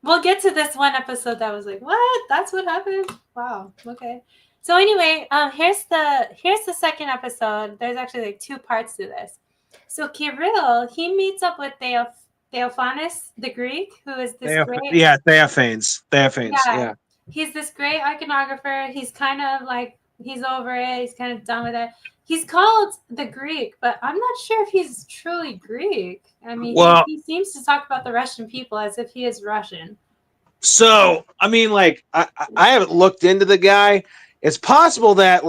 We'll get to this one episode that was like, what? That's what happened? Wow. Okay. So anyway, here's the second episode. There's actually like two parts to this. So Kirill, he meets up with Theophanes the Greek, who is this great... Yeah, Theophanes. Yeah. He's this great iconographer. He's kind of like, he's over it. He's kind of done with it. He's called the Greek, but I'm not sure if he's truly Greek. I mean, he seems to talk about the Russian people as if he is Russian. So, I mean, I haven't looked into the guy. It's possible that,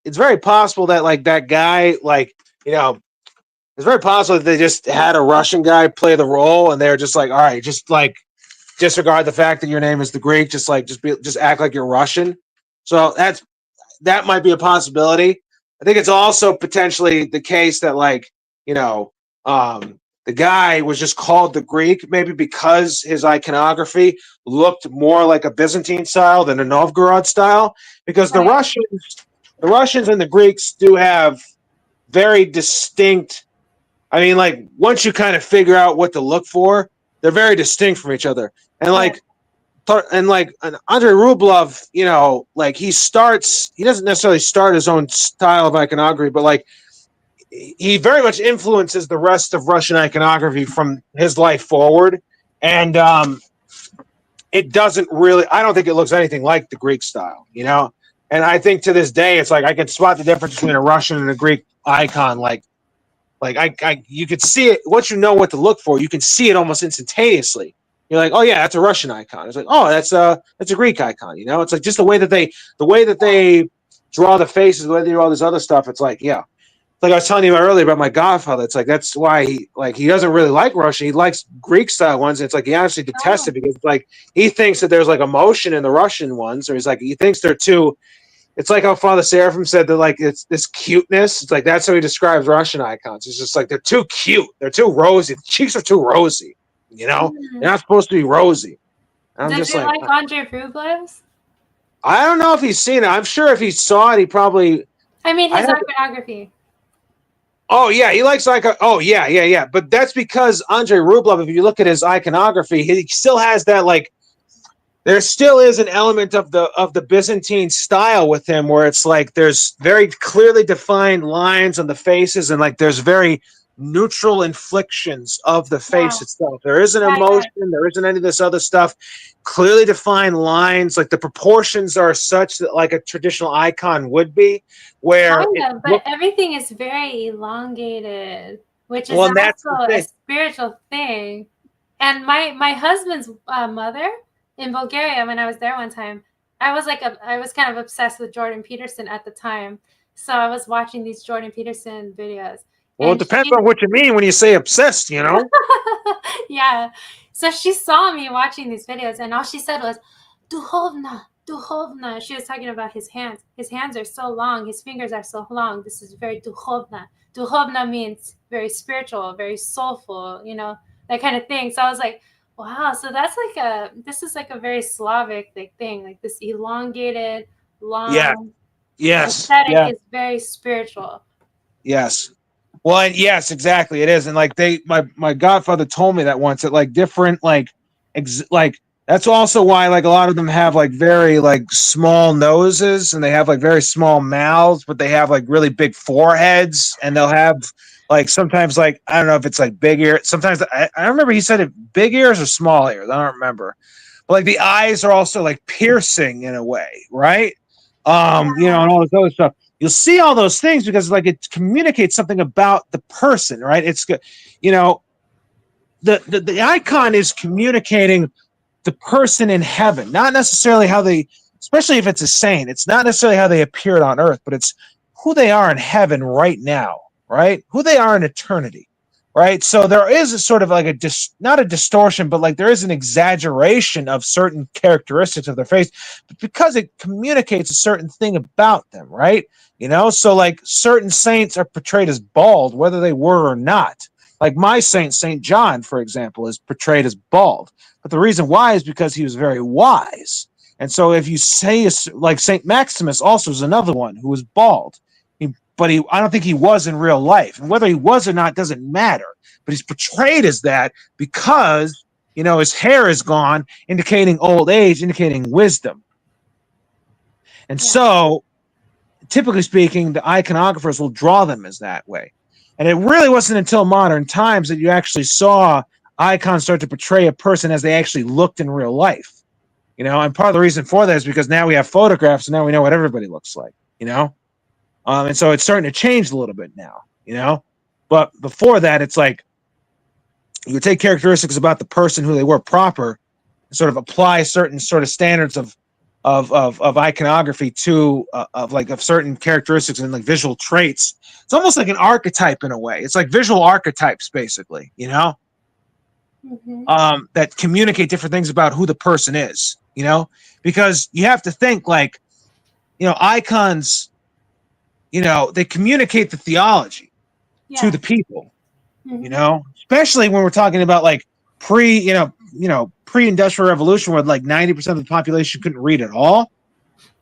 it's very possible that, that guy, it's very possible that they just had a Russian guy play the role, and they're just like, all right, just disregard the fact that your name is the Greek, just act like you're Russian. So that might be a possibility. I think it's also potentially the case that the guy was just called the Greek, maybe because his iconography looked more like a Byzantine style than a Novgorod style, because the Russians and the Greeks do have very distinct. I mean, once you kind of figure out what to look for, they're very distinct from each other. And Andrei Rublev, he doesn't necessarily start his own style of iconography, but he very much influences the rest of Russian iconography from his life forward. And it doesn't really, I don't think it looks anything like the Greek style, And I think to this day, it's I can spot the difference between a Russian and a Greek icon. You could see it once you know what to look for. You can see it almost instantaneously. You're like, oh yeah, that's a Russian icon. It's like, oh, that's a Greek icon. It's like just the way that they draw the faces, the way they do all this other stuff. It's like, yeah, like I was telling you earlier about my godfather. It's like that's why he doesn't really like Russian. He likes Greek style ones. And it's he honestly detests it because he thinks that there's emotion in the Russian ones, or he thinks they're too it's like how Father Seraphim said that, like, it's this cuteness. It's like that's how he describes Russian icons. It's just like they're too cute. They're too rosy. The cheeks are too rosy. You know, they're not supposed to be rosy. And I'm Does just he like, like Andrei Rublev's? I don't know if he's seen it. I'm sure if he saw it, he probably. I mean, I his have- iconography. Oh yeah, he likes oh yeah. But that's because Andrei Rublev, if you look at his iconography, he still has that, like, there still is an element of the Byzantine style with him, where it's like there's very clearly defined lines on the faces, and like there's very neutral inflictions of the face itself. There isn't emotion, there isn't any of this other stuff. Clearly defined lines, like the proportions are such that like a traditional icon would be, where But everything is very elongated, which is that's also a spiritual thing. And my husband's mother in Bulgaria, when I was there one time, I was kind of obsessed with Jordan Peterson at the time. So I was watching these Jordan Peterson videos. Well, it depends on what you mean when you say obsessed, you know? Yeah. So she saw me watching these videos, and all she said was, Duhovna, Duhovna. She was talking about his hands. His hands are so long. His fingers are so long. This is very Duhovna. Duhovna means very spiritual, very soulful, you know, that kind of thing. So I was like, wow. So that's like this is like a very Slavic thing, like this elongated, long aesthetic is very spiritual. Yes. Well, yes, exactly. It is. And like my godfather told me that once, that like different, like that's also why like a lot of them have like very like small noses, and they have like very small mouths, but they have like really big foreheads, and they'll have like sometimes like, I don't know if it's like big ears. Sometimes I remember he said it big ears or small ears. I don't remember. But like the eyes are also like piercing in a way, right? You know, and all this other stuff. You'll see all those things because like it communicates something about the person, right? It's good, you know, the icon is communicating the person in heaven, not necessarily how they, especially if it's a saint, it's not necessarily how they appeared on earth, but it's who they are in heaven right now, right? Who they are in eternity, right? So there is a sort of like not a distortion, but like there is an exaggeration of certain characteristics of their face, but because it communicates a certain thing about them, right? You know, so like certain saints are portrayed as bald, whether they were or not. Like my saint, Saint John, for example, is portrayed as bald. But the reason why is because he was very wise. And so if you say, like Saint Maximus also is another one who was bald. But I don't think he was in real life. And whether he was or not doesn't matter. But he's portrayed as that because, you know, his hair is gone, indicating old age, indicating wisdom. And so, typically speaking, the iconographers will draw them as that way. And it really wasn't until modern times that you actually saw icons start to portray a person as they actually looked in real life. You know, and part of the reason for that is because now we have photographs, and now we know what everybody looks like, you know? And so it's starting to change a little bit now, you know? But before that, it's like you would take characteristics about the person, who they were proper, and sort of apply certain sort of standards of iconography to of certain characteristics and like visual traits. It's almost like an archetype in a way. It's like visual archetypes, basically, you know, that communicate different things about who the person is, you know, because you have to think like, you know, icons, you know, they communicate the theology to the people, you know, especially when we're talking about like pre-industrial revolution, where like 90% of the population couldn't read at all.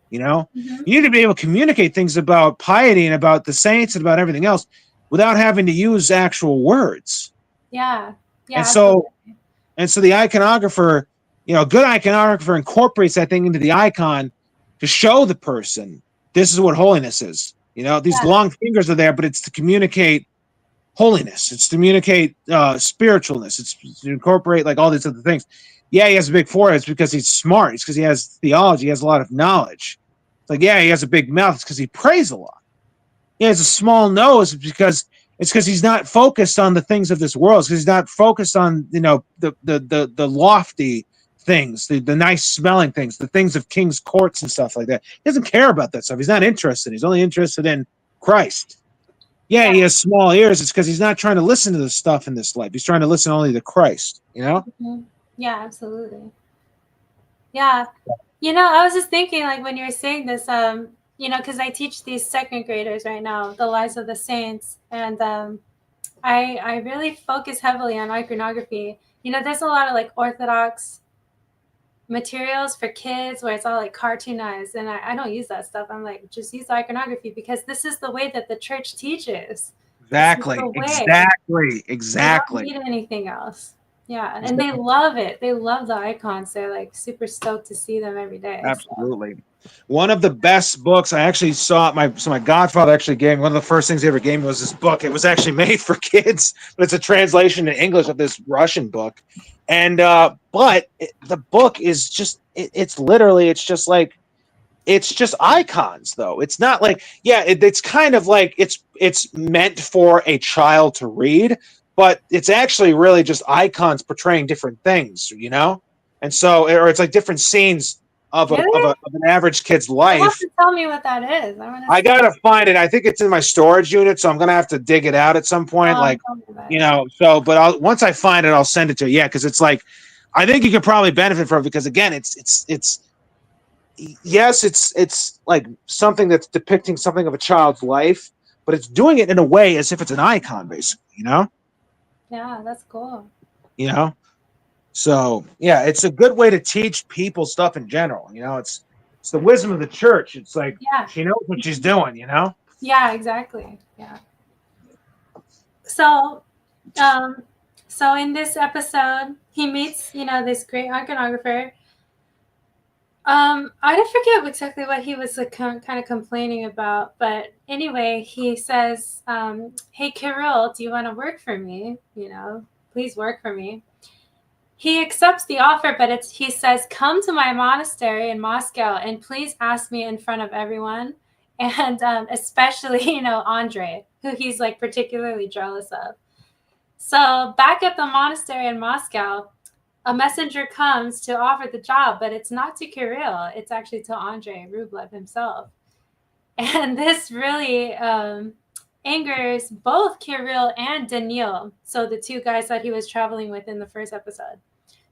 You know, you need to be able to communicate things about piety and about the saints and about everything else without having to use actual words. Yeah. And so the iconographer, you know, a good iconographer incorporates that thing into the icon to show the person this is what holiness is. You know, these long fingers are there, but it's to communicate holiness. It's to communicate spiritualness. It's to incorporate like all these other things. Yeah, he has a big forehead. It's because he's smart. It's because he has theology. He has a lot of knowledge. It's like, yeah, he has a big mouth. It's because he prays a lot. He has a small nose because he's not focused on the things of this world. It's because he's not focused on, you know, the lofty things, the nice smelling things, the things of king's courts and stuff like that. He doesn't care about that stuff. He's not interested. He's only interested in Christ. Yeah, he has small ears. It's because he's not trying to listen to the stuff in this life. He's trying to listen only to Christ, you know? Yeah, absolutely. Yeah. You know, I was just thinking, like, when you were saying this, you you know, because I teach these second graders right now, the lives of the saints, and I really focus heavily on iconography. You know, there's a lot of like Orthodox materials for kids where it's all like cartoonized, and I don't use that stuff. I'm like, just use iconography because this is the way that the church teaches. Exactly. Exactly. Exactly. They don't need anything else. Yeah, and they love it. They love the icons. They're like super stoked to see them every day. Absolutely. So. One of the best books I actually saw, my godfather actually gave me, one of the first things he ever gave me was this book. It was actually made for kids, but it's a translation in English of this Russian book. And but the book is just it's literally it's just icons though. It's not like it's kind of like it's meant for a child to read, but it's actually really just icons portraying different things, you know? And so or it's like different scenes of an average kid's life. You have to tell me what that is. I gotta find it. I think it's in my storage unit, so I'm gonna have to dig it out at some point. But once I find it, I'll send it to you. Yeah, because it's like I think you could probably benefit from it because again, it's like something that's depicting something of a child's life, but it's doing it in a way as if it's an icon, basically, you know? Yeah, that's cool. You know? So yeah, it's a good way to teach people stuff in general. You know, it's the wisdom of the church. It's like she knows what she's doing, you know? Yeah, exactly. Yeah. So in this episode, he meets, you know, this great iconographer. I forget exactly what he was kind of complaining about, but anyway, he says, hey, Kirill, do you want to work for me? You know, please work for me. He accepts the offer, but he says, come to my monastery in Moscow and please ask me in front of everyone. And especially, you know, Andrei, who he's like particularly jealous of. So back at the monastery in Moscow, a messenger comes to offer the job, but it's not to Kirill. It's actually to Andrei Rublev himself. And this really angers both Kirill and Daniil. So the two guys that he was traveling with in the first episode.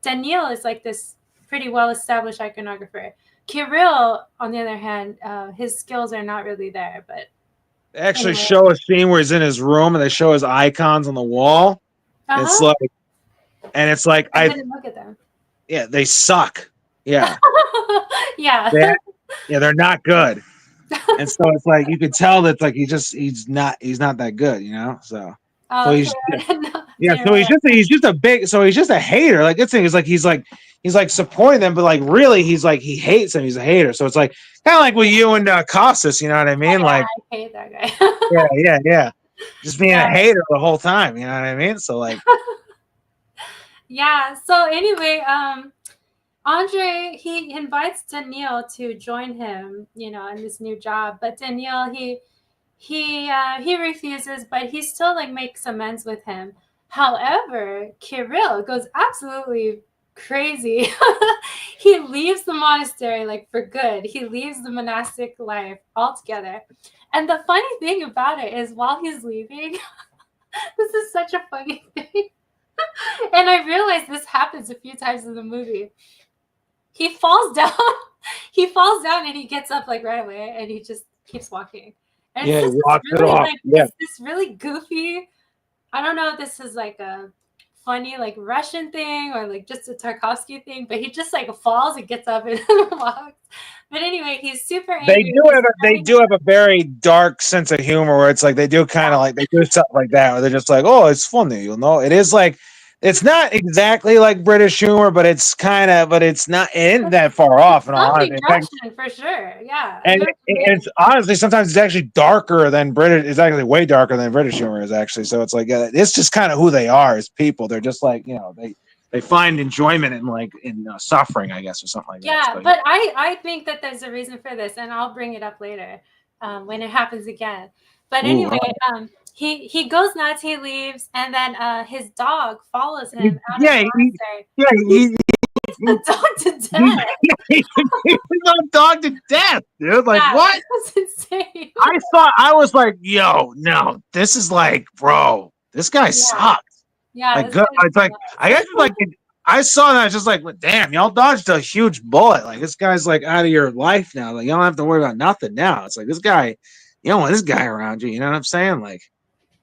Daniil is like this pretty well-established iconographer. Kirill, on the other hand, his skills are not really there. But they actually show a scene where he's in his room and they show his icons on the wall. It's like, I didn't look at them. Yeah, they suck. Yeah. Yeah. They're not good. And so it's like you could tell that like he's not that good, you know. So he's just a hater. Like this thing is like he's like supporting them, but like really he hates them. He's a hater. So it's like kind of like with you and Costas, you know what I mean? I hate that guy. yeah. Just being a hater the whole time, you know what I mean? So like yeah. So anyway, Andrei, he invites Daniil to join him, you know, in this new job. But Daniil, he refuses, but he still like makes amends with him. However, Kirill goes absolutely crazy. He leaves the monastery like for good. He leaves the monastic life altogether. And the funny thing about it is while he's leaving, this is such a funny thing. And I realized this happens a few times in the movie. He falls down. He falls down and he gets up like right away and he just keeps walking. And he walks it off. It's this really goofy. I don't know if this is like a funny like Russian thing or like just a Tarkovsky thing, but he just like falls and gets up and walks. But anyway, he's super angry. They do have a very dark sense of humor where it's like they do kind of like they do something like that where they're just like, oh, it's funny, you know. It is like it's not exactly like British humor, but it's not that far off. And Russian for sure, yeah. And it's honestly sometimes it's actually darker than British. It's actually way darker than British humor is actually. So it's like it's just kind of who they are as people. They're just like they find enjoyment in suffering, I guess, or something like that. Yeah, but I think that there's a reason for this, and I'll bring it up later when it happens again. But anyway, he goes nuts, he leaves, and then his dog follows him out of the monastery. The dog to death. He's a dog to death, dude. Like what? That's insane. I was like, yo, no, this is like, bro, this guy sucks. Yeah, like, it's like I guess I saw that. I was just like, well, damn, y'all dodged a huge bullet. Like this guy's like out of your life now. Like you don't have to worry about nothing now. It's like this guy, you don't want this guy around you. You know what I'm saying? Like,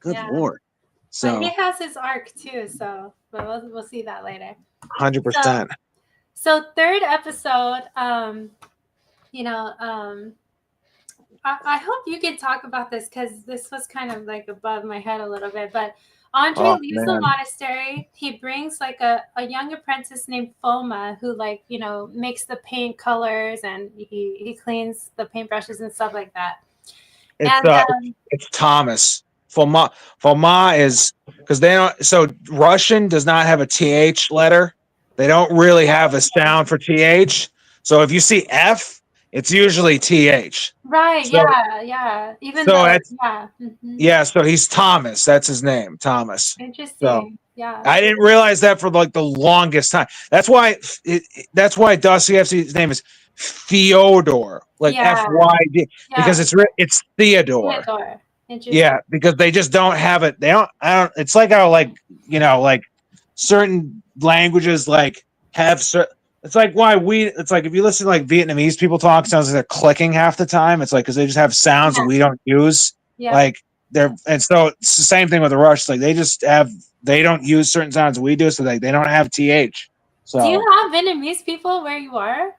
good Yeah. lord. But he So has his arc too, so but we'll see that later. 100%. So third episode, I hope you can talk about this because this was kind of like above my head a little bit. But Andrei Oh leaves the man. monastery. He brings like a young apprentice named Foma who makes the paint colors and he cleans the paintbrushes and stuff like that. It's Thomas. Foma is because they don't. So Russian does not have a th letter. They don't really have a sound for th. So if you see F, it's usually th. Right. So, yeah. Even so though, that's yeah. yeah. So he's Thomas. That's his name, Thomas. Interesting. So Yeah. I didn't realize that for like the longest time. That's why Dostoevsky's name is Fyodor, like FYD, because it's Theodore. Interesting. Yeah, because they just don't have it. They don't. I don't. It's like how like certain languages like have certain. It's like why it's like if you listen to like Vietnamese people talk, it sounds like they're clicking half the time. It's like because they just have sounds that we don't use. Yeah. Like and so it's the same thing with the Rush. Like they don't use certain sounds we do, so like they don't have th. So do you have Vietnamese people where you are?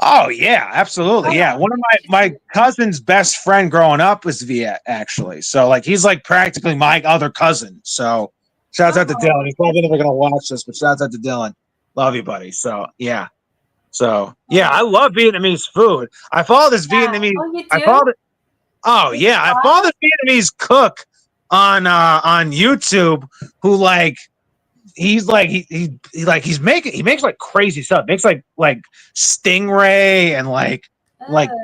Oh yeah, absolutely. Yeah. One of my cousin's best friend growing up was Viet, actually. So like he's like practically my other cousin. So shouts out to Dylan. He's probably never gonna watch this, but shouts out to Dylan. Love you, buddy. So yeah. So yeah, I love Vietnamese food. I follow this Vietnamese. Oh, you do? I follow this Vietnamese cook on YouTube who like he's like he makes like crazy stuff. Makes like stingray and like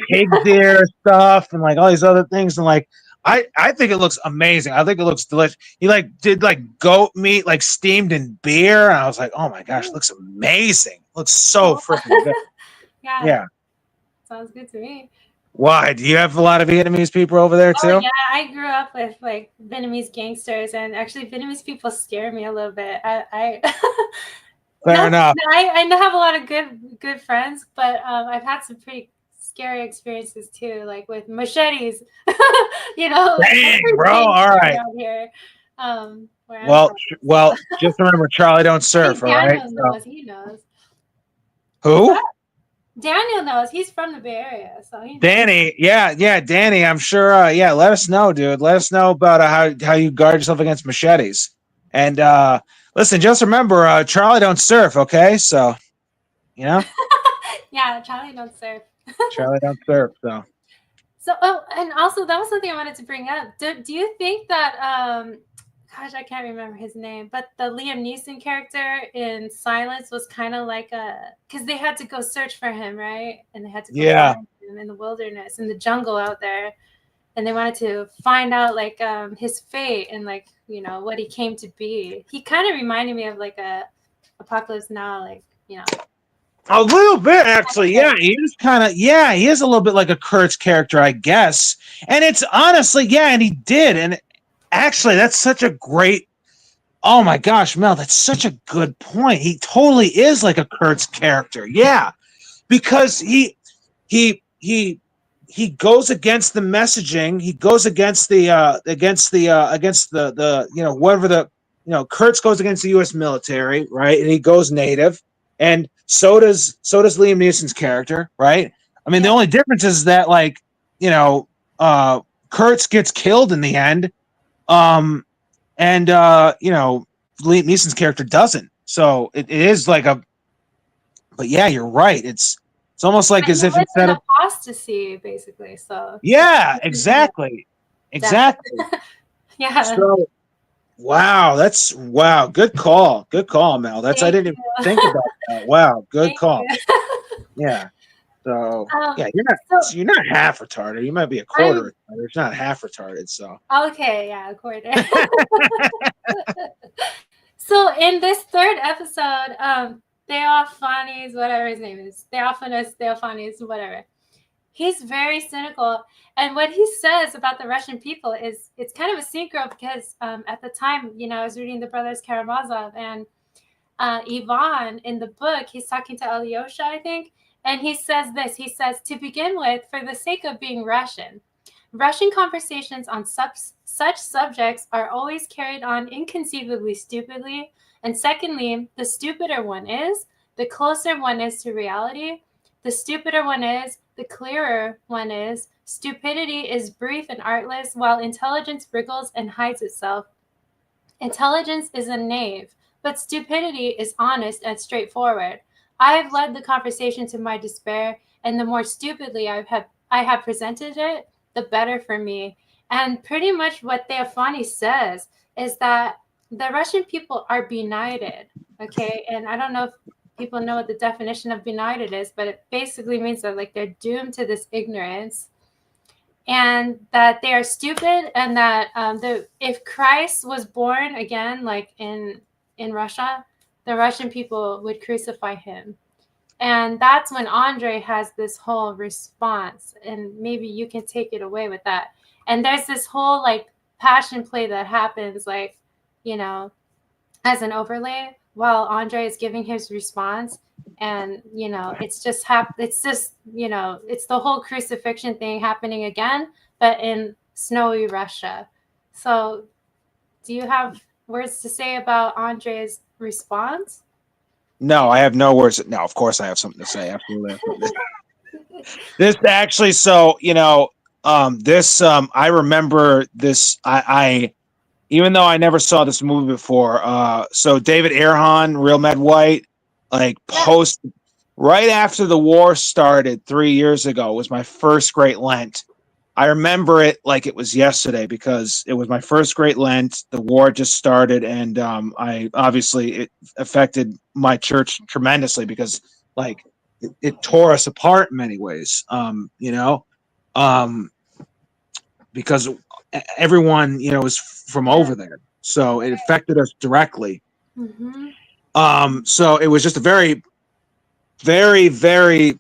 pig's ear stuff and like all these other things and like I think it looks amazing. I think it looks delicious. He like did like goat meat like steamed in beer and I was like, oh my gosh, it looks amazing. It looks so freaking good. Yeah. Sounds good to me. Why? Do you have a lot of Vietnamese people over there too? Oh yeah, I grew up with like Vietnamese gangsters, and actually Vietnamese people scare me a little bit. I Fair enough. I have a lot of good friends, but I've had some pretty scary experiences too, like with machetes. Dang, bro. All right. Here. Well, just remember, Charlie don't surf. All right. He knows. Who? Daniel knows. He's from the Bay Area, so he knows. Danny, yeah, Danny. I'm sure. Let us know, dude. Let us know about how you guard yourself against machetes. And listen, just remember, Charlie don't surf. Okay, so yeah, Charlie don't surf. Charlie don't surf. So, and also that was something I wanted to bring up. Do you think that gosh, I can't remember his name, but the Liam Neeson character in Silence was kind of like because they had to go search for him, right? And they had to go find him in the wilderness, in the jungle out there. And they wanted to find out like his fate and like, what he came to be. He kind of reminded me of like a Apocalypse Now, like, A little bit, actually. Yeah, he is a little bit like a Kurtz character, I guess. And it's honestly, and he did. And actually, that's such a great. Oh my gosh, Mel, that's such a good point. He totally is like a Kurtz character. Yeah, because he goes against the messaging. He goes against the whatever the Kurtz goes against the U.S. military, right? And he goes native, and so does Liam Neeson's character, right? I mean, the only difference is that Kurtz gets killed in the end. Liam Neeson's character doesn't. So it is like but yeah, you're right. It's almost like as if instead of apostasy, basically. So yeah, exactly. Yeah. So wow. Good call, Mel. I didn't even think about that. Wow, good call. Yeah. So you're not half retarded. You might be a quarter retarded. It's not half retarded. So okay, yeah, a quarter. So in this third episode, Theophanes, whatever his name is, Theophanes, whatever. He's very cynical, and what he says about the Russian people is it's kind of a secret because at the time, I was reading the Brothers Karamazov, and Ivan in the book, he's talking to Alyosha, I think, and he says this. He says, to begin with, for the sake of being Russian conversations on such subjects are always carried on inconceivably stupidly. And secondly, the stupider one is, the closer one is to reality. The stupider one is, the clearer one is. Stupidity is brief and artless, while intelligence wriggles and hides itself. Intelligence is a knave, but stupidity is honest and straightforward. I have led the conversation to my despair, and the more stupidly I have presented it, the better for me. And pretty much what Theophany says is that the Russian people are benighted, okay? And I don't know if people know what the definition of benighted is, but it basically means that like they're doomed to this ignorance, and that they are stupid, and that if Christ was born again, like in Russia, the Russian people would crucify him. And that's when Andrei has this whole response, and maybe you can take it away with that. And there's this whole like passion play that happens, like, you know, as an overlay while Andrei is giving his response. And, you know, it's just, you know, it's the whole crucifixion thing happening again, but in snowy Russia. So do you have words to say about Andrei's response? No, I have no words. No, of course I have something to say. Absolutely. This actually, so, you know, I remember this, I even though I never saw this movie before, so David Erhan, Real Med White, like right after the war started 3 years ago, was my first Great Lent. I remember it like it was yesterday because it was my first Great Lent. The war just started, and it affected my church tremendously because like it tore us apart in many ways. Because everyone, you know, was from over there, so it affected us directly. Mm-hmm. So it was just a very, very, very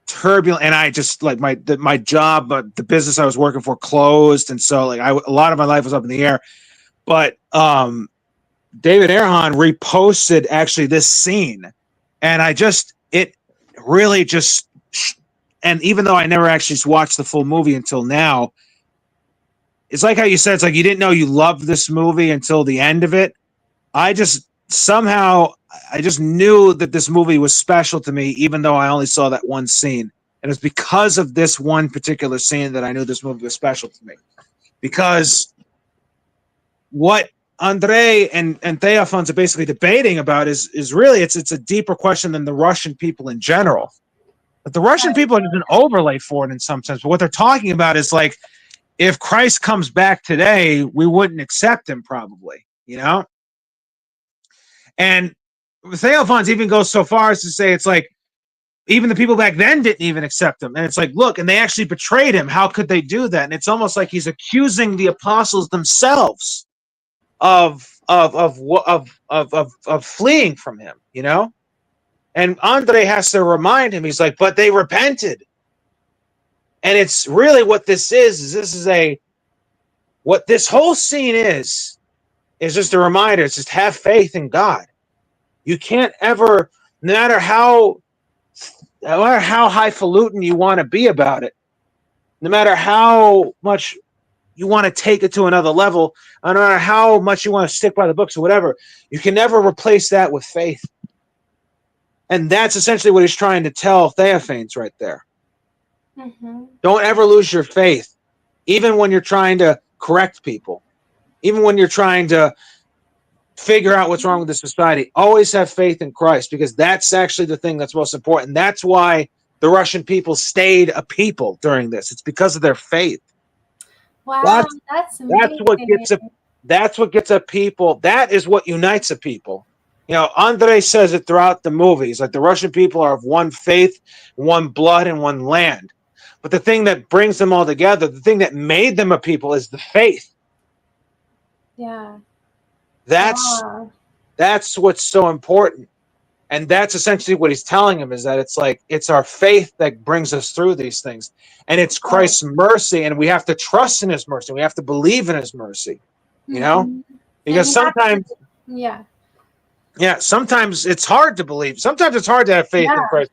turbulent, and I just like my job, the business I was working for closed, and so like a lot of my life was up in the air. But David Erhan reposted actually this scene, and it really just, and even though I never actually watched the full movie until now, it's like how you said, it's like you didn't know you loved this movie until the end of it. I just knew that this movie was special to me, even though I only saw that one scene. And it's because of this one particular scene that I knew this movie was special to me. Because what Andrei and Theophans are basically debating about is really, it's a deeper question than the Russian people in general. But the Russian people are just an overlay for it in some sense. But what they're talking about is like, if Christ comes back today, we wouldn't accept him probably, you know? And Theophans even goes so far as to say it's like, even the people back then didn't even accept him. And it's like, look, and they actually betrayed him. How could they do that? And it's almost like he's accusing the apostles themselves of fleeing from him, you know? And Andrei has to remind him, he's like, but they repented. And it's really what this is what this whole scene is just a reminder. It's just have faith in God. You can't ever, no matter how highfalutin you want to be about it, no matter how much you want to take it to another level, no matter how much you want to stick by the books or whatever, you can never replace that with faith. And that's essentially what he's trying to tell Theophanes right there. Mm-hmm. Don't ever lose your faith, even when you're trying to correct people, even when you're trying to figure out what's wrong with the society. Always have faith in Christ, because that's actually the thing that's most important. That's why the Russian people stayed a people during this. It's because of their faith. Wow, that's amazing. That's what gets a people. That is what unites a people. You know, Andrei says it throughout the movies, like the Russian people are of one faith, one blood, and one land. But the thing that brings them all together, the thing that made them a people, is the faith. Yeah. That's what's so important. And that's essentially what he's telling him, is that it's like, it's our faith that brings us through these things. And it's Christ's mercy, and we have to trust in his mercy. We have to believe in his mercy, you know? Because sometimes... Yeah. Yeah, sometimes it's hard to believe. Sometimes it's hard to have faith Yeah. in Christ.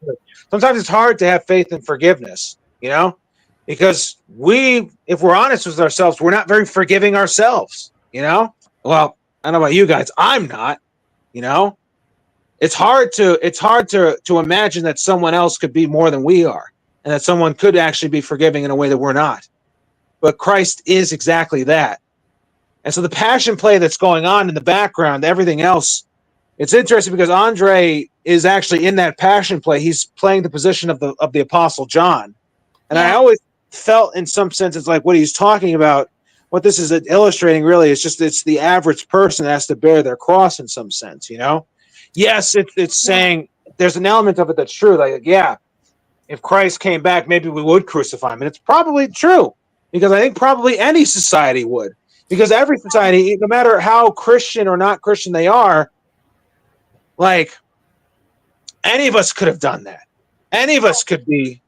Sometimes it's hard to have faith in forgiveness, you know, because if we're honest with ourselves, we're not very forgiving ourselves, you know. Well, I don't know about you guys. I'm not, you know. It's hard to imagine that someone else could be more than we are, and that someone could actually be forgiving in a way that we're not. But Christ is exactly that. And so the passion play that's going on in the background, everything else, it's interesting because Andrei is actually in that passion play. He's playing the position of the Apostle John. And I Yeah. always felt in some sense it's like what he's talking about, what this is illustrating really is just it's the average person that has to bear their cross in some sense, you know? Yes, it's saying there's an element of it that's true. Like, yeah, if Christ came back, maybe we would crucify him. And it's probably true because I think probably any society would. Because every society, no matter how Christian or not Christian they are, like any of us could have done that. Any of us could be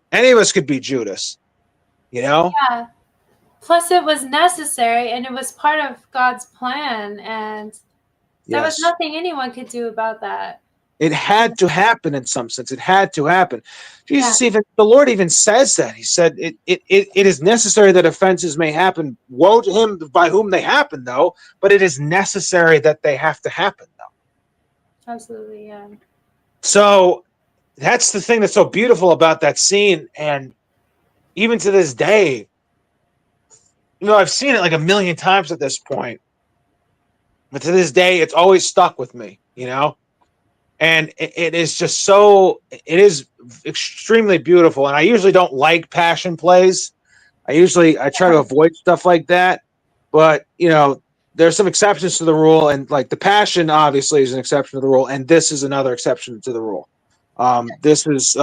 Judas, you know? Yeah. Plus, it was necessary and it was part of God's plan, and there was Yes. nothing anyone could do about that. It had to happen in some sense. It had to happen. Jesus, Yeah. even the Lord even says that. He said it is necessary that offenses may happen. Woe to him by whom they happen, though, but it is necessary that they have to happen, though. Absolutely, yeah. So that's the thing that's so beautiful about that scene. And even to this day, you know, I've seen it like a million times at this point. But to this day, it's always stuck with me, you know? And it is just so, it is extremely beautiful. And I usually don't like passion plays. I try to avoid stuff like that. But, you know, there's some exceptions to the rule. And like the passion obviously is an exception to the rule. And this is another exception to the rule. This is,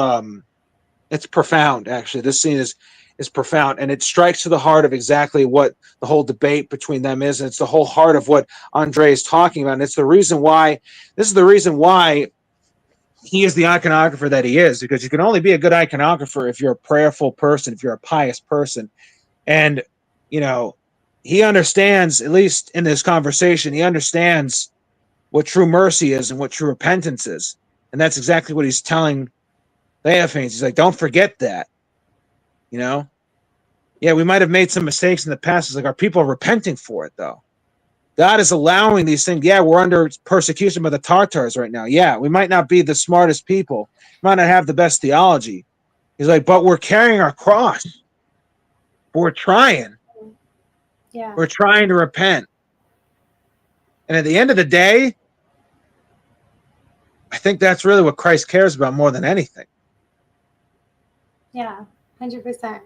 it's profound, actually. This scene is profound, and it strikes to the heart of exactly what the whole debate between them is, and it's the whole heart of what Andrei is talking about. And it's the reason why this is the reason why he is the iconographer that he is, because you can only be a good iconographer if you're a prayerful person, if you're a pious person. And you know, he understands, at least in this conversation, he understands what true mercy is and what true repentance is. And that's exactly what he's telling Theophanes. He's like, don't forget that. You know? Yeah, we might have made some mistakes in the past. It's like, are people repenting for it, though? God is allowing these things. Yeah, we're under persecution by the Tartars right now. Yeah, we might not be the smartest people, might not have the best theology. He's like, but we're carrying our cross. We're trying. Yeah. We're trying to repent. And at the end of the day, I think that's really what Christ cares about more than anything. Yeah, 100%.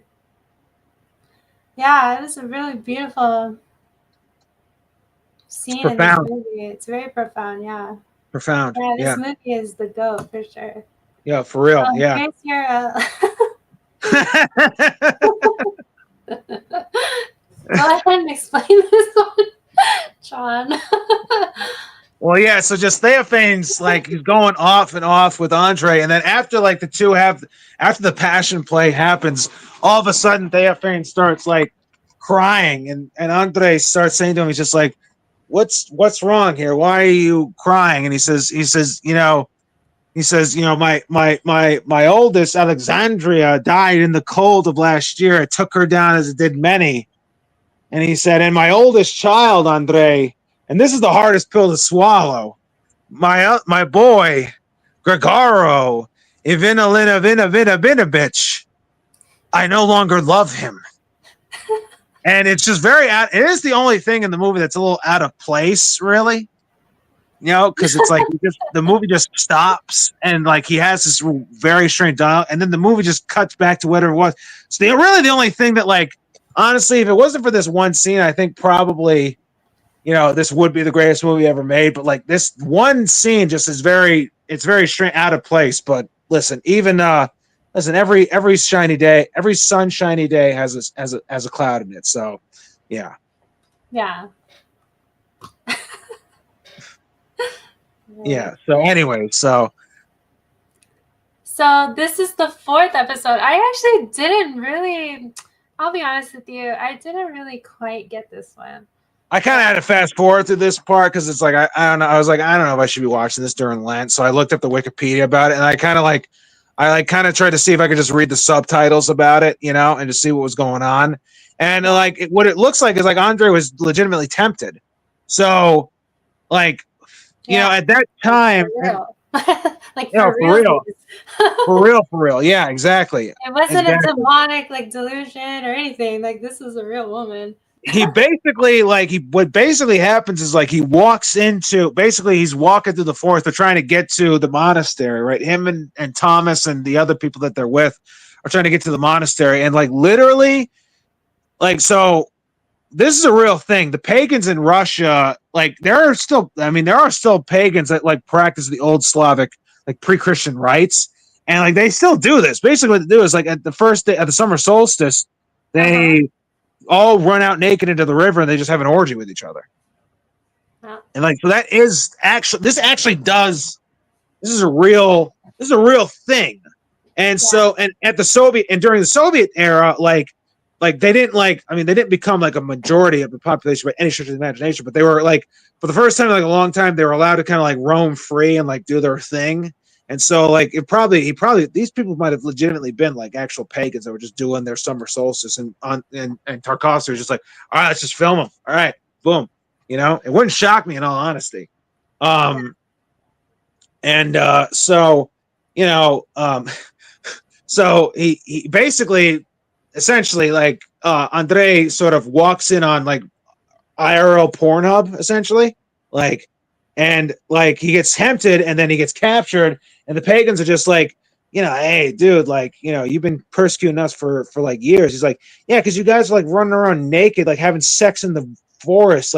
Yeah, it was a really beautiful scene in this movie. It's very profound, yeah. Profound. Yeah, this movie is the GOAT for sure. Yeah, for real. Yeah. Here's your, go ahead and explain this one, John. Well, yeah, so just Theophanes, like, he's going off and off with Andrei, and then after, like, after the passion play happens, all of a sudden Theophanes starts, like, crying, and Andrei starts saying to him, he's just like, what's wrong here? Why are you crying? And he says, you know, my oldest, Alexandria, died in the cold of last year. It took her down as it did many. And he said, and my oldest child, Andrei, and this is the hardest pill to swallow, my boy, Gregaro Ivina, I no longer love him. And it's just it is the only thing in the movie that's a little out of place, really. You know, because it's like the movie just stops and like he has this very strange dialogue, and then the movie just cuts back to whatever it was. So really the only thing that, like, honestly, if it wasn't for this one scene, I think probably, you know, this would be the greatest movie ever made. But like this one scene just is very strange, out of place. But listen, even every shiny day, every sunshiny day has a cloud in it. So yeah. Yeah. Yeah. So anyway, so this is the 4th episode. I actually didn't really, I'll be honest with you, I didn't really quite get this one. I kind of had to fast forward through this part because it's like I don't know. I was like, I don't know if I should be watching this during Lent. So I looked up the Wikipedia about it, and I kind of tried to see if I could just read the subtitles about it, and just see what was going on. And what it looks like is like Andrei was legitimately tempted. So at that time, like for real. For real. Yeah, exactly. It wasn't a demonic delusion or anything. Like, this is a real woman. He basically what basically happens is he walks into he's walking through the forest. They're trying to get to the monastery, right? Him and Thomas and the other people that they're with are trying to get to the monastery, and literally so this is a real thing. The pagans in Russia, there are still pagans that practice the old Slavic pre-Christian rites, and they still do this. Basically what they do is at the first day of the summer solstice, they all run out naked into the river and they just have an orgy with each other. Yeah. And so that is this is a real thing. And so, and at the Soviet and during the Soviet era, they didn't they didn't become a majority of the population by any stretch of the imagination, but they were for the first time in a long time, they were allowed to kind of roam free and do their thing. And so these people might have legitimately been actual pagans that were just doing their summer solstice, and Tarkovsky was just all right, let's just film them. All right, boom. It wouldn't shock me in all honesty. So he basically essentially Andrei sort of walks in on IRL Pornhub essentially, and he gets tempted and then he gets captured, and the pagans are just hey dude, you've been persecuting us for years. He's yeah, because you guys are running around naked, having sex in the forest,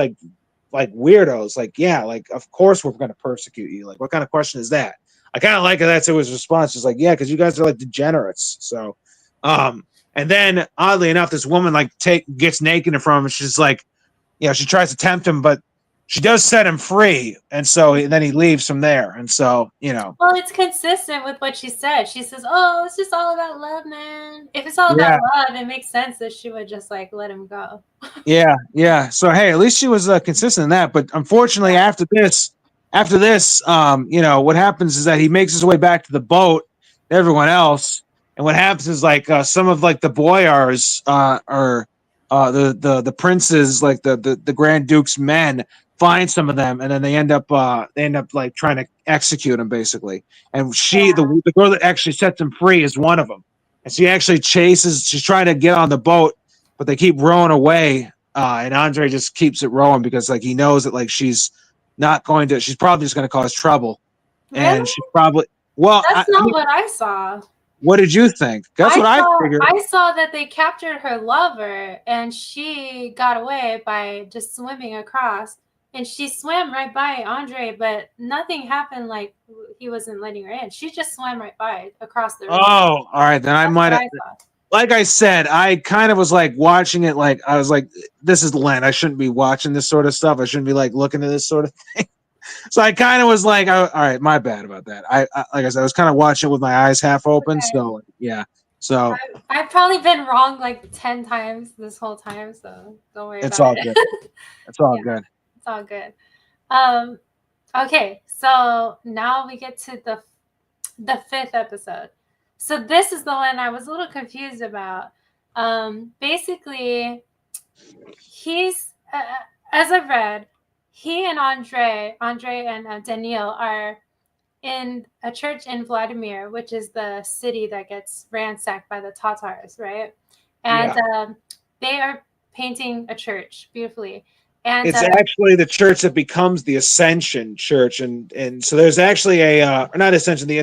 weirdos. Yeah, of course we're gonna persecute you. What kind of question is that? I kind of like that's his response. Just yeah, because you guys are degenerates. So and then oddly enough, this woman gets naked in front of him. She's she tries to tempt him, but she does set him free, and so then he leaves from there. And so, well, it's consistent with what she said. She says, "Oh, it's just all about love, man." If it's all about love, it makes sense that she would just let him go. Yeah. So hey, at least she was consistent in that. But unfortunately, after this, what happens is that he makes his way back to the boat. Everyone else, and what happens is some of the boyars or the princes, the Grand Duke's men, find some of them, and then they end up trying to execute him basically. And the girl that actually sets him free is one of them, and she actually she's trying to get on the boat, but they keep rowing away, and Andrei just keeps it rowing because he knows that she's probably just going to cause trouble. Really? And she probably that's not what I saw. What did you think? That's what I figured. I saw that they captured her lover and she got away by just swimming across. And she swam right by Andrei, but nothing happened. He wasn't letting her in. She just swam right by across the river. Oh, all right. Then I might have. Like I said, I kind of was watching it. I was this is Lent. I shouldn't be watching this sort of stuff. I shouldn't be looking at this sort of thing. So I kind of was all right, my bad about that. I like I said, I was kind of watching it with my eyes half open. Okay. So yeah. So I've probably been wrong 10 times this whole time. So don't worry. It's all good. It's all good. It's all good. Okay, so now we get to the fifth episode. So this is the one I was a little confused about. Basically, he's as I've read, he and Andrei and Daniil are in a church in Vladimir, which is the city that gets ransacked by the Tatars, right? And they are painting a church beautifully. And it's actually the church that becomes the Ascension Church, and so there's actually a not Ascension, the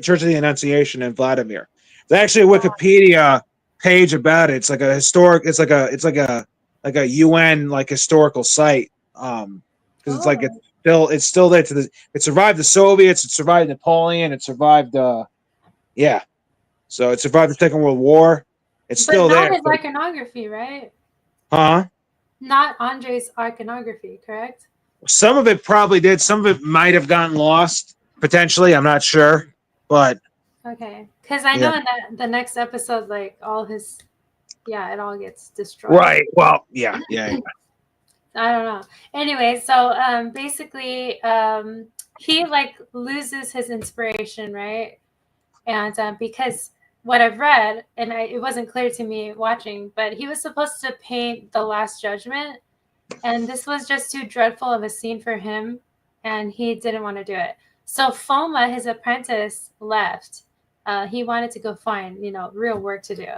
Church of the Annunciation in Vladimir. There's actually a Wikipedia page about it. It's like a historic. It's like a UN historical site. Because it's still there it survived the Soviets, it survived Napoleon, it survived so it survived the Second World War. It's still there. But not his iconography, right? Huh? Not Andrei's iconography, correct? Some of it probably did. Some of it might have gotten lost, potentially. I'm not sure, but okay, because I know in the next episode, all his, it all gets destroyed. Right. Well, yeah. I don't know. Anyway, so basically, he like loses his inspiration, right? And because what I've read, and it wasn't clear to me watching, but he was supposed to paint the Last Judgment, and this was just too dreadful of a scene for him, and he didn't want to do it. So Foma, his apprentice, left. He wanted to go find, real work to do,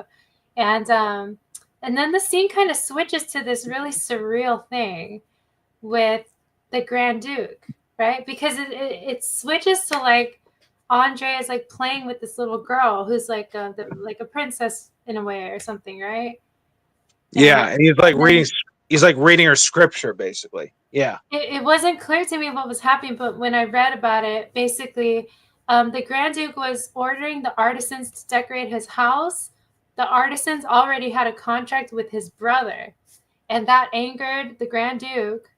and then the scene kind of switches to this really surreal thing with the Grand Duke, right? Because it switches to like Andrei is like playing with this little girl who's like like a princess in a way or something, right? Yeah, and he's like reading. He's like reading her scripture, basically. Yeah. It wasn't clear to me what was happening, but when I read about it, basically, the Grand Duke was ordering the artisans to decorate his house. The artisans already had a contract with his brother, and that angered the Grand Duke.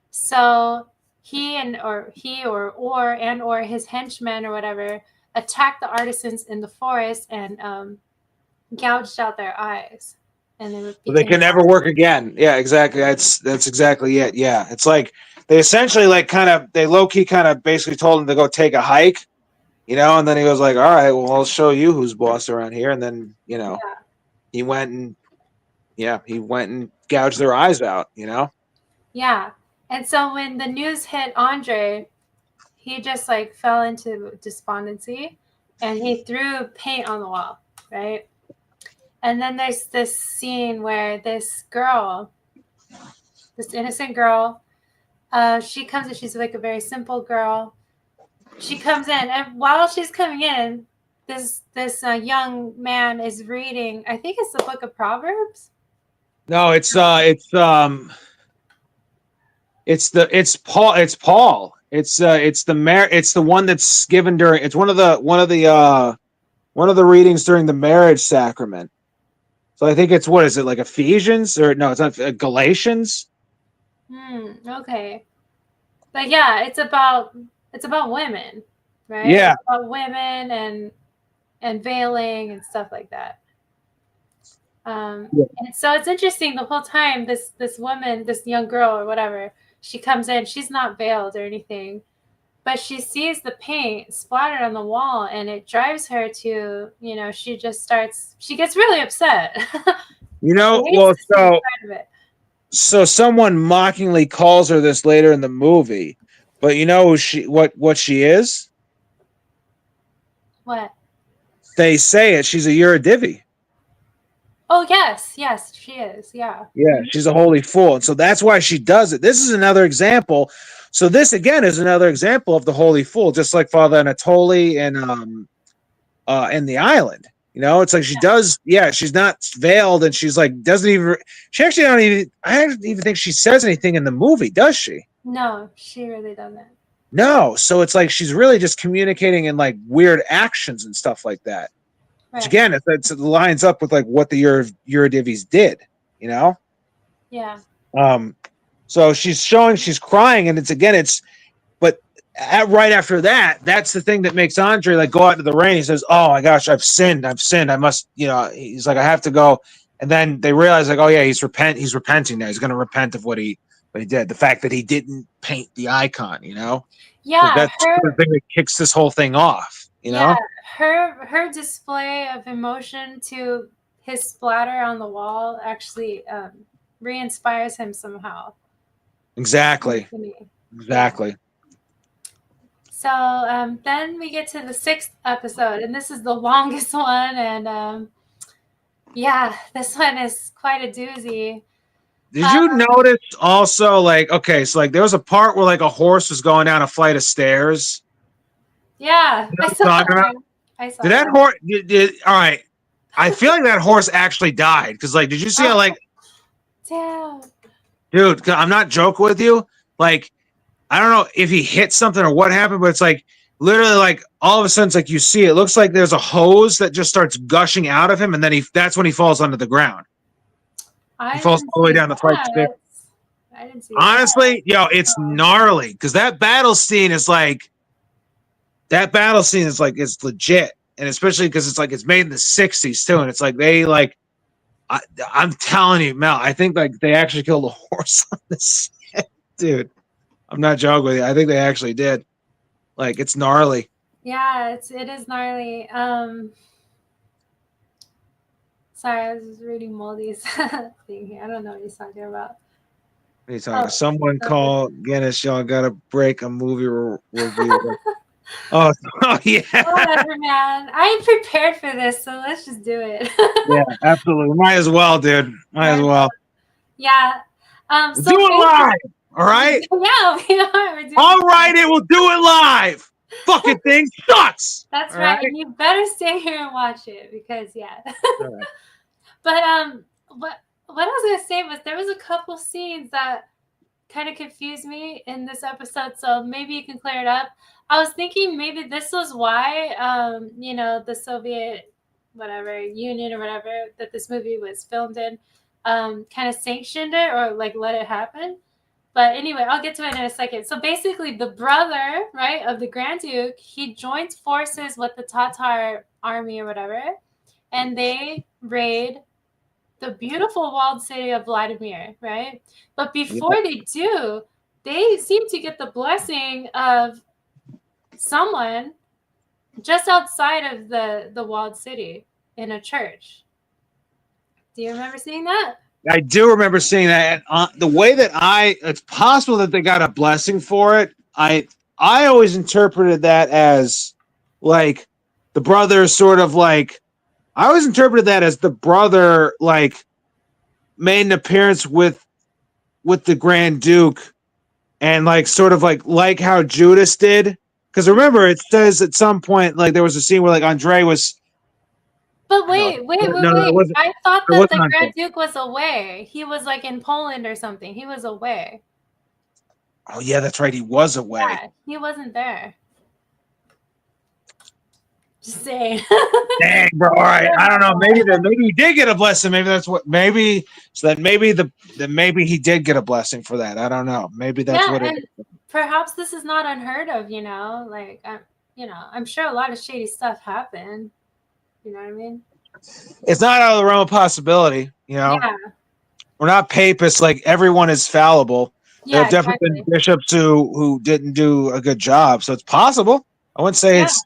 So he or his henchmen or whatever attacked the artisans in the forest and gouged out their eyes. And they can never work again. Yeah, exactly. That's exactly it. Yeah, it's like they essentially like they low key kind of basically told him to go take a hike, and then he was like, "All right, well, I'll show you who's boss around here." And then he went and gouged their eyes out. Yeah, and so when the news hit Andrei, he just like fell into despondency, and he threw paint on the wall, right? And then there's this scene where this girl, this innocent girl, she comes in. She's like a very simple girl. She comes in, and while she's coming in, this young man is reading. I think it's the Book of Proverbs. No, it's Paul. It's Paul. It's the one that's given during. It's one of the readings during the marriage sacrament. So I think it's what is it like Ephesians or no? It's not Galatians. Okay, but yeah, it's about women, right? Yeah, it's about women and veiling and stuff like that. And so it's interesting the whole time. This woman, this young girl or whatever, she comes in. She's not veiled or anything, but she sees the paint splattered on the wall, and it drives her to, she gets really upset. So someone mockingly calls her this later in the movie, but what she is? What? They say it. She's a Eurodivi. Oh, yes, she is. Yeah. Yeah, she's a holy fool. And so that's why she does it. This is another example. So this again is another example of the holy fool, just like Father Anatoly and the island. It's like she does, she's not veiled, and she's like I don't even think she says anything in the movie, does she? No, she really doesn't. No. So it's like she's really just communicating in like weird actions and stuff like that. Right. Which again, it lines up with like what the Eurodivis did, Yeah. So she's crying, and right after that, that's the thing that makes Andrei like go out into the rain. He says, "Oh my gosh, I've sinned. I must, he's like, I have to go." And then they realize like, oh yeah, he's repenting now. He's going to repent of what he did. The fact that he didn't paint the icon, Yeah. That's the thing that kicks this whole thing off, Yeah. Her display of emotion to his splatter on the wall actually re-inspires him somehow. Exactly. So then we get to the 6th episode, and this is the longest one, and this one is quite a doozy. Did you notice also, like, okay, so like there was a part where like a horse was going down a flight of stairs? Yeah, I saw that. Did that horse? All right, I feel like that horse actually died because, like, did you see how like? Damn. Dude, I'm not joking with you. Like, I don't know if he hit something or what happened, but it's like literally like all of a sudden, it's like you see it looks like there's a hose that just starts gushing out of him, and then that's when he falls onto the ground. He falls all the way down the flight of stairs. I didn't see Honestly, it's gnarly because that battle scene is it's legit, and especially because it's like it's made in the 60s too, and it's like they like I'm telling you, Mel, I think like they actually killed a horse on this shit, dude. I'm not joking with you. I think they actually did. Like, it's gnarly. Yeah, it is gnarly. Sorry, I was just reading Moldy's thing here. I don't know what he's talking about. What are you talking? Someone call Guinness. Y'all got to break a movie review. Oh, yeah. Whatever, man. I ain't prepared for this, so let's just do it. Yeah, absolutely. Might as well, dude. Might as well. Yeah. So do it live. All right. Yeah, we are. We're doing all right, it will do it live. Fucking thing sucks. That's right. And you better stay here and watch it because Right. But what I was gonna say was there was a couple scenes that kind of confused me in this episode, so maybe you can clear it up. I was thinking maybe this was why the Soviet Union or whatever that this movie was filmed in kind of sanctioned it or like let it happen. But anyway, I'll get to it in a second. So basically the brother, right, of the Grand Duke, he joins forces with the Tatar army or whatever, and they raid the beautiful walled city of Vladimir, right? But before they do, they seem to get the blessing of someone just outside of the walled city in a church. Do you remember seeing that? I do remember seeing that. And the way that it's possible that they got a blessing for it. I always interpreted that as like the brother sort of like, I always interpreted that as the brother like made an appearance with the Grand Duke and like sort of like how Judas did. Because remember, it says at some point like there was a scene where like Andrei was. But wait. I thought that the Grand Duke was away. He was like in Poland or something. He was away. Oh yeah, that's right. He was away. Yeah, he wasn't there. Just saying. Dang, bro. All right. I don't know. Maybe he did get a blessing. Maybe that's what. Maybe maybe he did get a blessing for that. I don't know. Maybe that's what it is. Perhaps this is not unheard of. Like I'm sure a lot of shady stuff happened. You know what I mean? It's not out of the realm of possibility. Yeah. We're not papists. Like everyone is fallible. Yeah, there have definitely been bishops who didn't do a good job. So it's possible. I wouldn't say it's.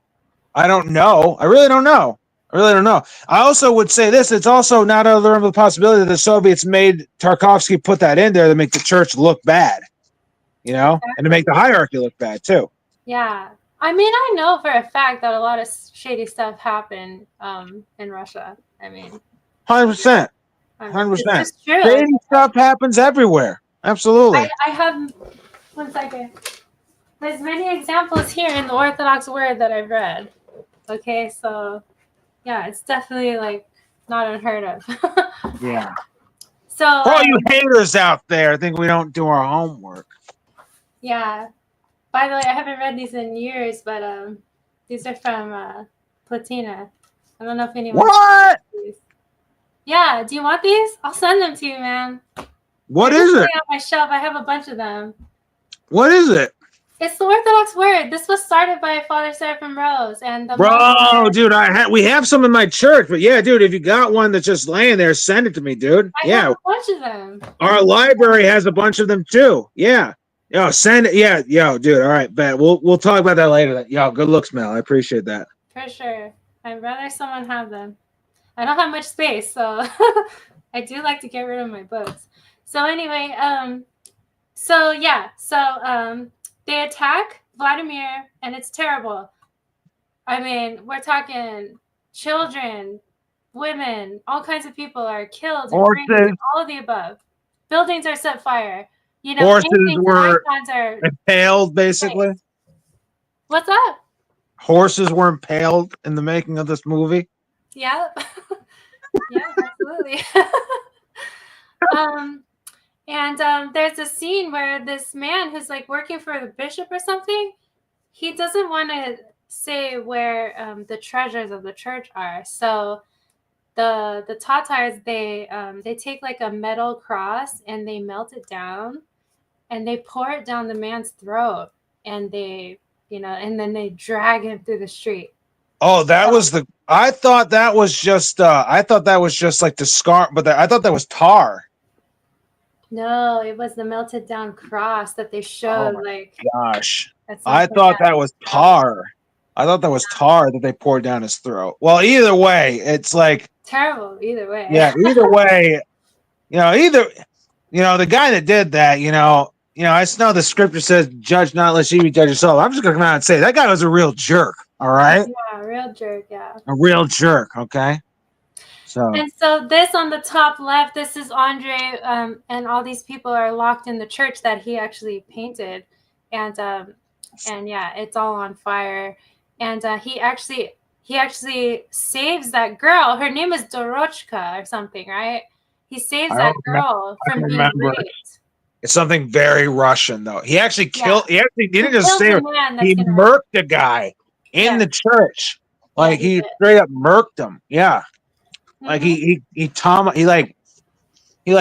I don't know. I really don't know. I also would say this. It's also not out of the realm of the possibility that the Soviets made Tarkovsky put that in there to make the church look bad, and to make the hierarchy look bad too. Yeah. I mean, I know for a fact that a lot of shady stuff happened in Russia. I mean, 100%. 100%. Shady stuff happens everywhere. Absolutely. I have 1 second. There's many examples here in the Orthodox Word that I've read. Okay, so yeah, it's definitely like not unheard of. Yeah. So all you haters out there think we don't do our homework. Yeah. By the way, I haven't read these in years, but these are from Platina. I don't know if anyone. What? Yeah. Do you want these? I'll send them to you, man. What is it? On my shelf, I have a bunch of them. What is it? It's the Orthodox Word. This was started by Father Seraphim Rose and the. Bro, dude, we have some in my church, but yeah, dude, if you got one that's just laying there, send it to me, dude. I have a bunch of them. Our library has a bunch of them too. Yeah. Yo, send it. Yeah, yo, dude. All right, bet. We'll talk about that later. Yo, good looks, Mel. I appreciate that. For sure. I'd rather someone have them. I don't have much space, so I do like to get rid of my books. So anyway, they attack Vladimir, and it's terrible. I mean, we're talking children, women, all kinds of people are killed. Horses. All of the above. Buildings are set fire. Horses were impaled, basically. What's up? Horses were impaled in the making of this movie. Yeah. Yeah, absolutely. There's a scene where this man who's like working for the bishop or something, he doesn't want to say where the treasures of the church are. So the Tatars, they take like a metal cross and they melt it down and they pour it down the man's throat and they, and then they drag him through the street. Oh, that was the. I thought that was just. I thought that was just like the scar, but I thought that was tar. No, it was the melted down cross that they Oh showed. my Like gosh! at some I point, thought that was tar. I thought that was tar that they poured down his throat. Well, either way, it's like terrible. Either way. yeah. Either way, the guy that did that, I know the scripture says, "Judge not, lest you be judged yourself." I'm just gonna come out and say that guy was a real jerk. All right, Yeah, real jerk. Yeah. a real jerk. Okay, so And so this on the top left, this is Andrei, and all these people are locked in the church that he actually painted, and yeah, it's all on fire, and he actually saves that girl. Her name is Dorochka or something, right? He saves I that don't girl I from don't being remember. raped. It's something very Russian, though. He actually killed. Yeah. He didn't just Kills say the it. man that's He gonna. murked a guy in Yeah. the church. Like Yeah, he he did. straight up murked him. Yeah. Like Mhm. he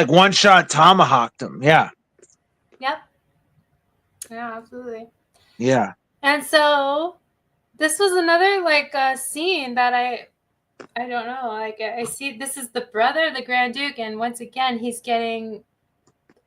one shot tomahawked him. Yeah. Yep. Yeah, absolutely. Yeah. And so this was another like scene that I don't know. Like I see this is the brother of the Grand Duke, and once again he's getting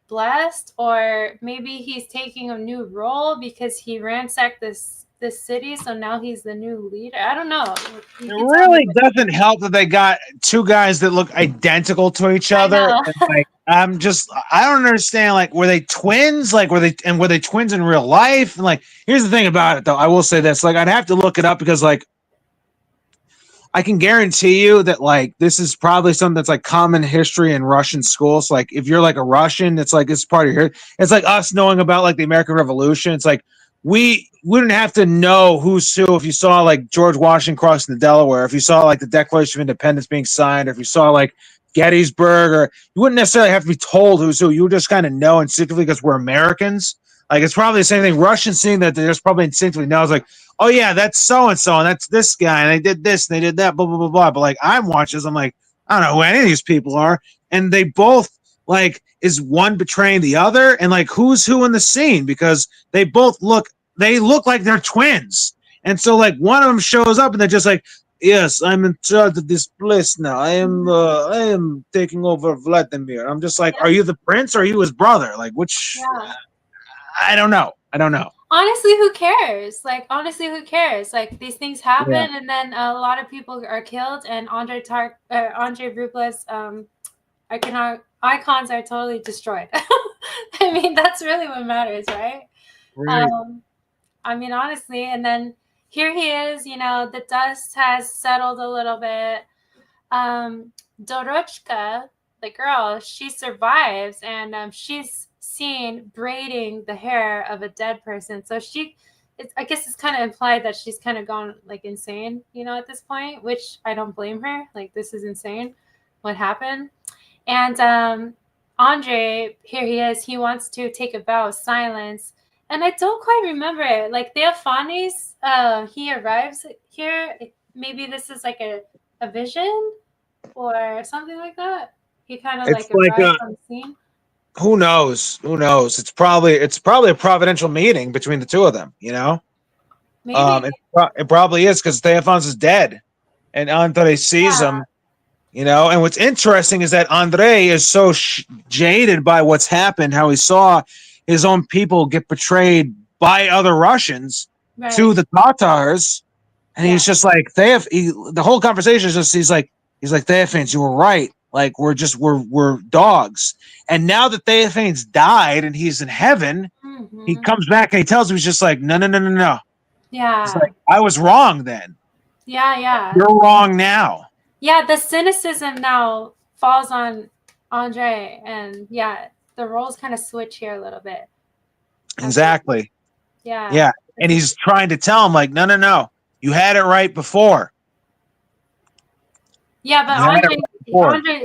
blessed, or maybe he's taking a new role because he ransacked this city, so now he's the new leader. I don't know. It really doesn't help that they got two guys that look identical to each other. And like I don't understand. Like, were they twins? Like, were they twins in real life? And like, here's the thing about it, though. I will say this. Like, I'd have to look it up because like I can guarantee you that like this is probably something that's like common history in Russian schools. Like if you're like a Russian, it's like it's part of your. It's like us knowing about like the American Revolution. It's like we wouldn't have to know who's who if you saw like George Washington crossing the Delaware, if you saw like the Declaration of Independence being signed, or if you saw like Gettysburg, or you wouldn't necessarily have to be told who's who. You would just kind of know instinctively because we're Americans. Like it's probably the same thing. Russians seeing that they just probably instinctively know. It's like, oh yeah, that's so and so, and that's this guy, and they did this, and they did that, blah blah blah blah. But like I'm watching this, I'm like, I don't know who any of these people are, and they both like is one betraying the other, and like who's who in the scene because they look like they're twins, and so like one of them shows up and they're just like, yes, I'm in charge of this place now. I am taking over Vladimir. I'm just like, are you the prince or are you his brother? Like which? Yeah. I don't know. Honestly, who cares? Like, honestly, who cares? Like, these things happen, and then a lot of people are killed, and Andrei Rublev's icons are totally destroyed. I mean, that's really what matters, right? Right. I mean, honestly, and then here he is. The dust has settled a little bit. Dorochka, the girl, she survives, and she's seen braiding the hair of a dead person. So I guess it's kind of implied that she's kind of gone like insane, at this point, which I don't blame her. Like, this is insane what happened. And Andrei, here he is, he wants to take a vow of silence. And I don't quite remember it. Like Theophanes, he arrives here. Maybe this is like a vision or something like that. He kind of like arrives on the scene. Who knows? It's probably a providential meeting between the two of them. Maybe. It probably is because Theophanes is dead, and Andrei sees him. And what's interesting is that Andrei is so jaded by what's happened, how he saw his own people get betrayed by other Russians to the Tatars, and he's just like the whole conversation is just he's like Theophanes, you were right. Like we're dogs. And now that Theophanes died and he's in heaven, he comes back and he tells him, he's just like, no. Yeah. He's like, I was wrong then. Yeah. You're wrong now. Yeah, the cynicism now falls on Andrei, and yeah, the roles kind of switch here a little bit. Exactly. Yeah. And he's trying to tell him like, no. You had it right before. Yeah, but Andrei,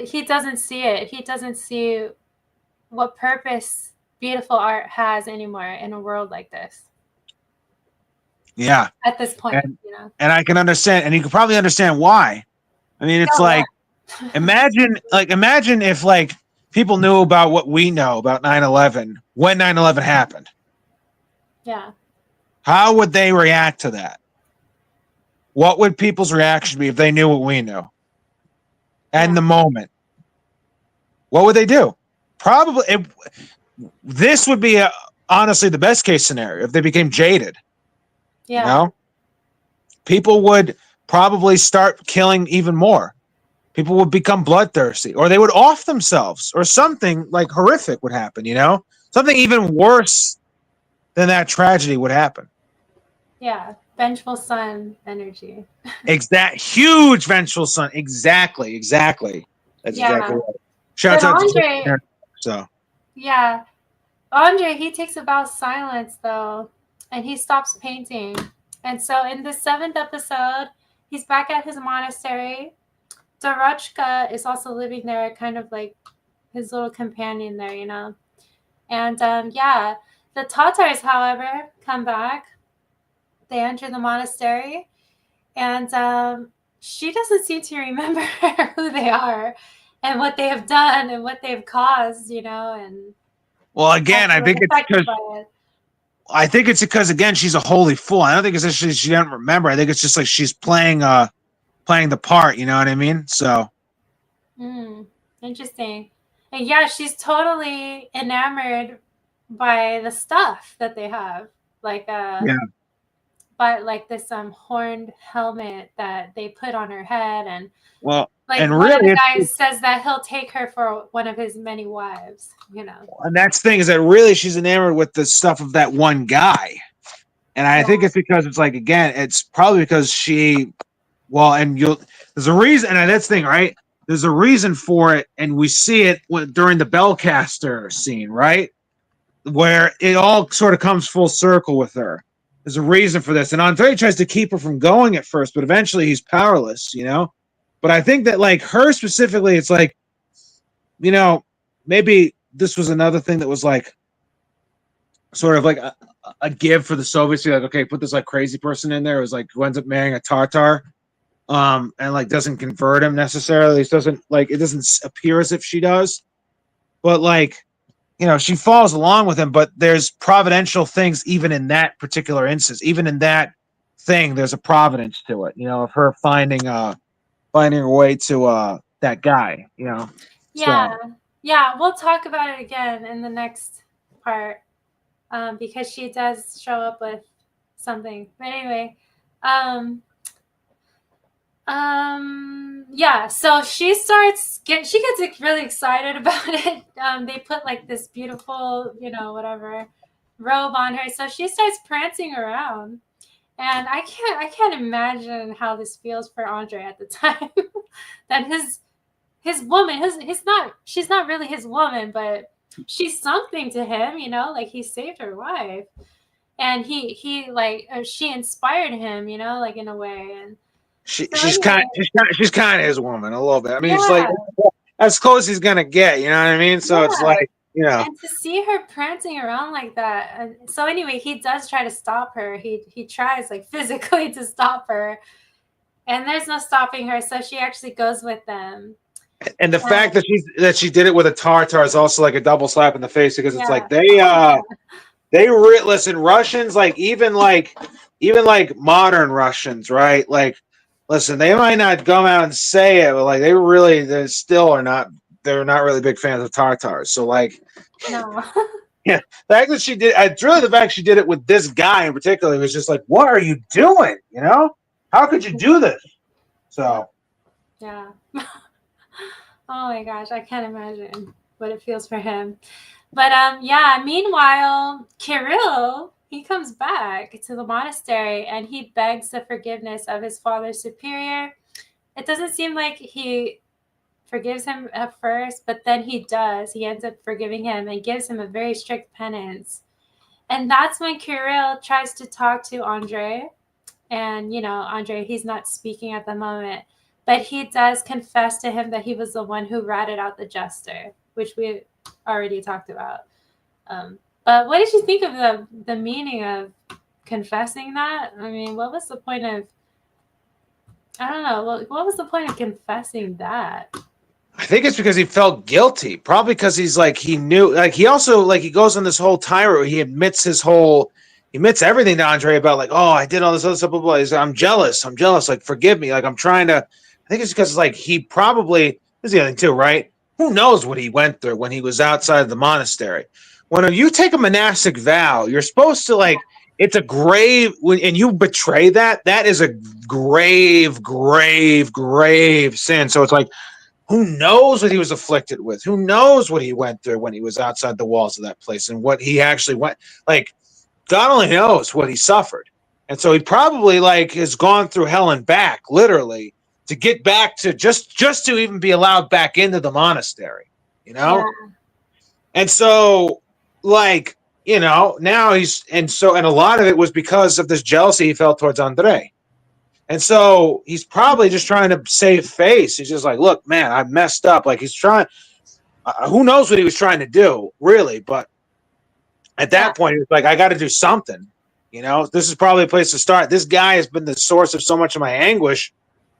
he doesn't see it. He doesn't see what purpose beautiful art has anymore in a world like this. Yeah. At this point, And I can understand, and you can probably understand why. I mean, it's imagine if like people knew about what we know about 9/11 when 9/11 happened. Yeah. How would they react to that? what would people's reaction be if they knew what we knew? And the moment, what would they do? Probably, this would be honestly the best case scenario if they became jaded. Yeah. You know? People would probably start killing even more. People would become bloodthirsty, or they would off themselves, or something like horrific would happen, you know? Something even worse than that tragedy would happen. Yeah. Vengeful son energy. Huge vengeful son. Exactly. That's exactly right. Shout out Andrei, to so. Yeah. Andrei, he takes a vow of silence, though, and he stops painting. And so in the 7th episode, he's back at his monastery. Dorochka is also living there, kind of like his little companion there, you know. And the Tatars, however, come back. They enter the monastery, and she doesn't seem to remember who they are and what they have done and what they've caused, you know. And well, again, I think it's because again she's a holy fool. I don't think it's that she doesn't remember. I think it's just like she's playing the part. You know what I mean? So interesting. And yeah, she's totally enamored by the stuff that they have, like but like this horned helmet that they put on her head, and like and one really, of the guys says that he'll take her for one of his many wives, you know. And that's the thing, is that really she's enamored with the stuff of that one guy. And I think it's because it's like, again, it's probably because there's a reason, and that's the thing, right? There's a reason for it, and we see it during the Bellcaster scene, right? Where it all sort of comes full circle with her. There's a reason for this. And Andrei tries to keep her from going at first, but eventually he's powerless, you know? But I think that, like, her specifically, it's like, you know, maybe this was another thing that was like sort of like a give for the Soviets. Like, okay, put this like crazy person in there. It was like who ends up marrying a Tatar, and like doesn't convert him necessarily. It doesn't appear as if she does, but like, you know, she falls along with him. But there's providential things even in that particular instance. Even in that thing, there's a providence to it. You know, of her finding her way to that guy. You know. Yeah. So. Yeah, we'll talk about it again in the next part, because she does show up with something. But anyway, so she gets like really excited about it. They put like this beautiful, you know, whatever robe on her, so she starts prancing around, and I can't imagine how this feels for Andrei at the time. That his woman, she's not really his woman, but she's something to him, you know, like he saved her life, and he like she inspired him, you know, like in a way. And she's kind of his woman a little bit. I mean, it's like as close as he's gonna get, you know what I mean? So it's like, you know, and to see her prancing around like that. And so anyway, he does try to stop her. He tries like physically to stop her, and there's no stopping her. So she actually goes with them. And the fact that she did it with a Tartar is also like a double slap in the face, because it's like listen, Russians, like even like modern Russians, right? Like, listen, they might not come out and say it, but like they're not really big fans of Tartars. So like, no. Yeah, the fact that she did, it's really the fact she did it with this guy in particular. It was just like, what are you doing? You know, how could you do this? So, yeah. Oh my gosh, I can't imagine what it feels for him. But meanwhile, Kirill, he comes back to the monastery and he begs the forgiveness of his father superior. It doesn't seem like he forgives him at first, but then he does. He ends up forgiving him and gives him a very strict penance. And that's when Kirill tries to talk to Andrei. And, you know, Andrei, he's not speaking at the moment. But he does confess to him that he was the one who ratted out the jester, which we already talked about. But what did you think of the meaning of confessing that? I mean, what was the point of... I don't know. What was the point of confessing that? I think it's because he felt guilty. Probably because he's like, he knew, like he also, like he goes on this whole tirade where he admits his whole admits everything to Andrei about like, oh, I did all this other stuff, blah, blah, blah. He's like, I'm jealous, like, forgive me, like, I'm trying to. I think it's because like he probably, this is the other thing too, right? Who knows what he went through when he was outside the monastery? When you take a monastic vow, you're supposed to like, it's a grave, and you betray that. That is a grave, grave, grave sin. So it's like, who knows what he was afflicted with? Who knows what he went through when he was outside the walls of that place and what he actually went like. God only knows what he suffered. And so he probably like has gone through hell and back, literally, to get back to just to even be allowed back into the monastery, you know? Yeah. And so like, you know, now and a lot of it was because of this jealousy he felt towards Andrei. And so he's probably just trying to save face. He's just like, look, man, I messed up. Like he's trying, who knows what he was trying to do, really, but at that point, it's like, I got to do something. You know, this is probably a place to start. This guy has been the source of so much of my anguish.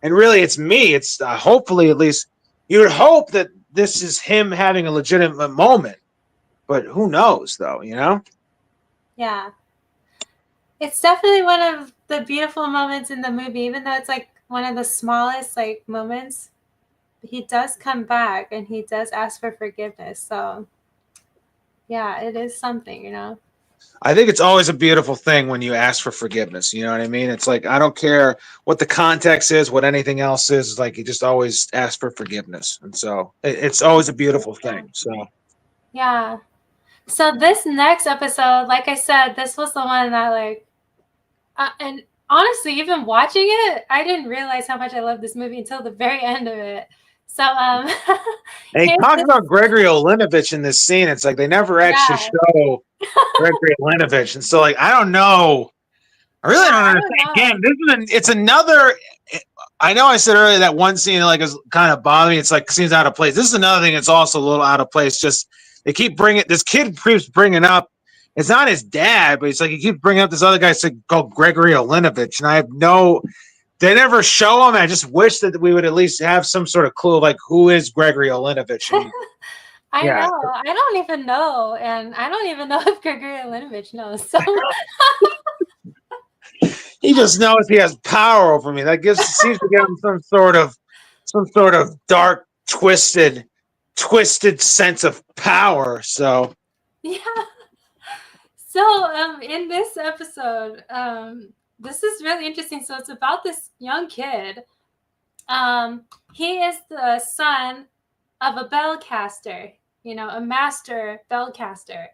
And really, it's me. It's hopefully, at least, you would hope that this is him having a legitimate moment. But who knows, though, you know? Yeah. It's definitely one of the beautiful moments in the movie, even though it's like one of the smallest like moments. He does come back and he does ask for forgiveness. So yeah, it is something, you know. I think it's always a beautiful thing when you ask for forgiveness. You know what I mean? It's like, I don't care what the context is, what anything else is. It's like you just always ask for forgiveness. And so it's always a beautiful thing. So, yeah. So this next episode, like I said, this was the one that like, and honestly, even watching it, I didn't realize how much I loved this movie until the very end of it. So, and he talks about Gregory Olinovich in this scene. It's like they never actually show Gregory Olinovich, and so like I don't know. I really don't understand. Again, it's another. I know I said earlier that one scene like is kind of bothering me. It's like seems out of place. This is another thing that's also a little out of place. Just they keep bringing this kid keeps bringing up. It's not his dad, but it's like he keeps bringing up this other guy called Gregory Olinovich, and I have no. They never show him. I just wish that we would at least have some sort of clue, like who is Gregory Olinovich. I know. I don't even know, and I don't even know if Gregory Olinovich knows. So he just knows he has power over me. That seems to give him some sort of dark, twisted sense of power. So yeah. So in this episode, this is really interesting. So it's about this young kid. He is the son of a bellcaster, you know, a master bellcaster.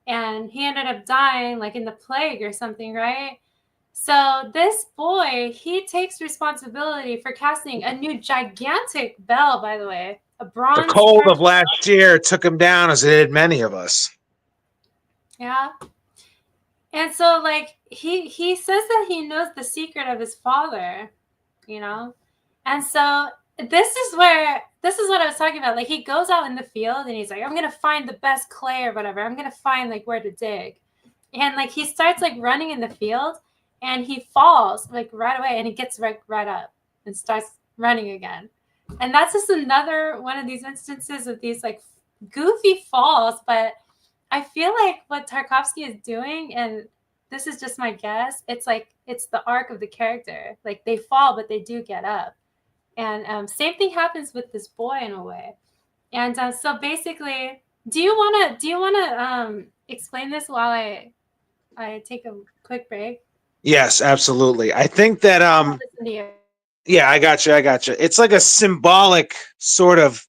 And he ended up dying like in the plague or something, right? So this boy, he takes responsibility for casting a new gigantic bell, by the way, a bronze. The cold of last year took him down, as it did many of us. Yeah. And so like he says that he knows the secret of his father, you know? And so this is what I was talking about. Like he goes out in the field and he's like, I'm going to find the best clay or whatever. I'm going to find like where to dig. And like he starts like running in the field and he falls like right away and he gets right up and starts running again. And that's just another one of these instances of these like goofy falls, but I feel like what Tarkovsky is doing, and this is just my guess, it's like it's the arc of the character. Like they fall, but they do get up. And same thing happens with this boy in a way. And so basically, do you wanna explain this while I take a quick break? Yes, absolutely. I think that yeah, I got you. It's like a symbolic sort of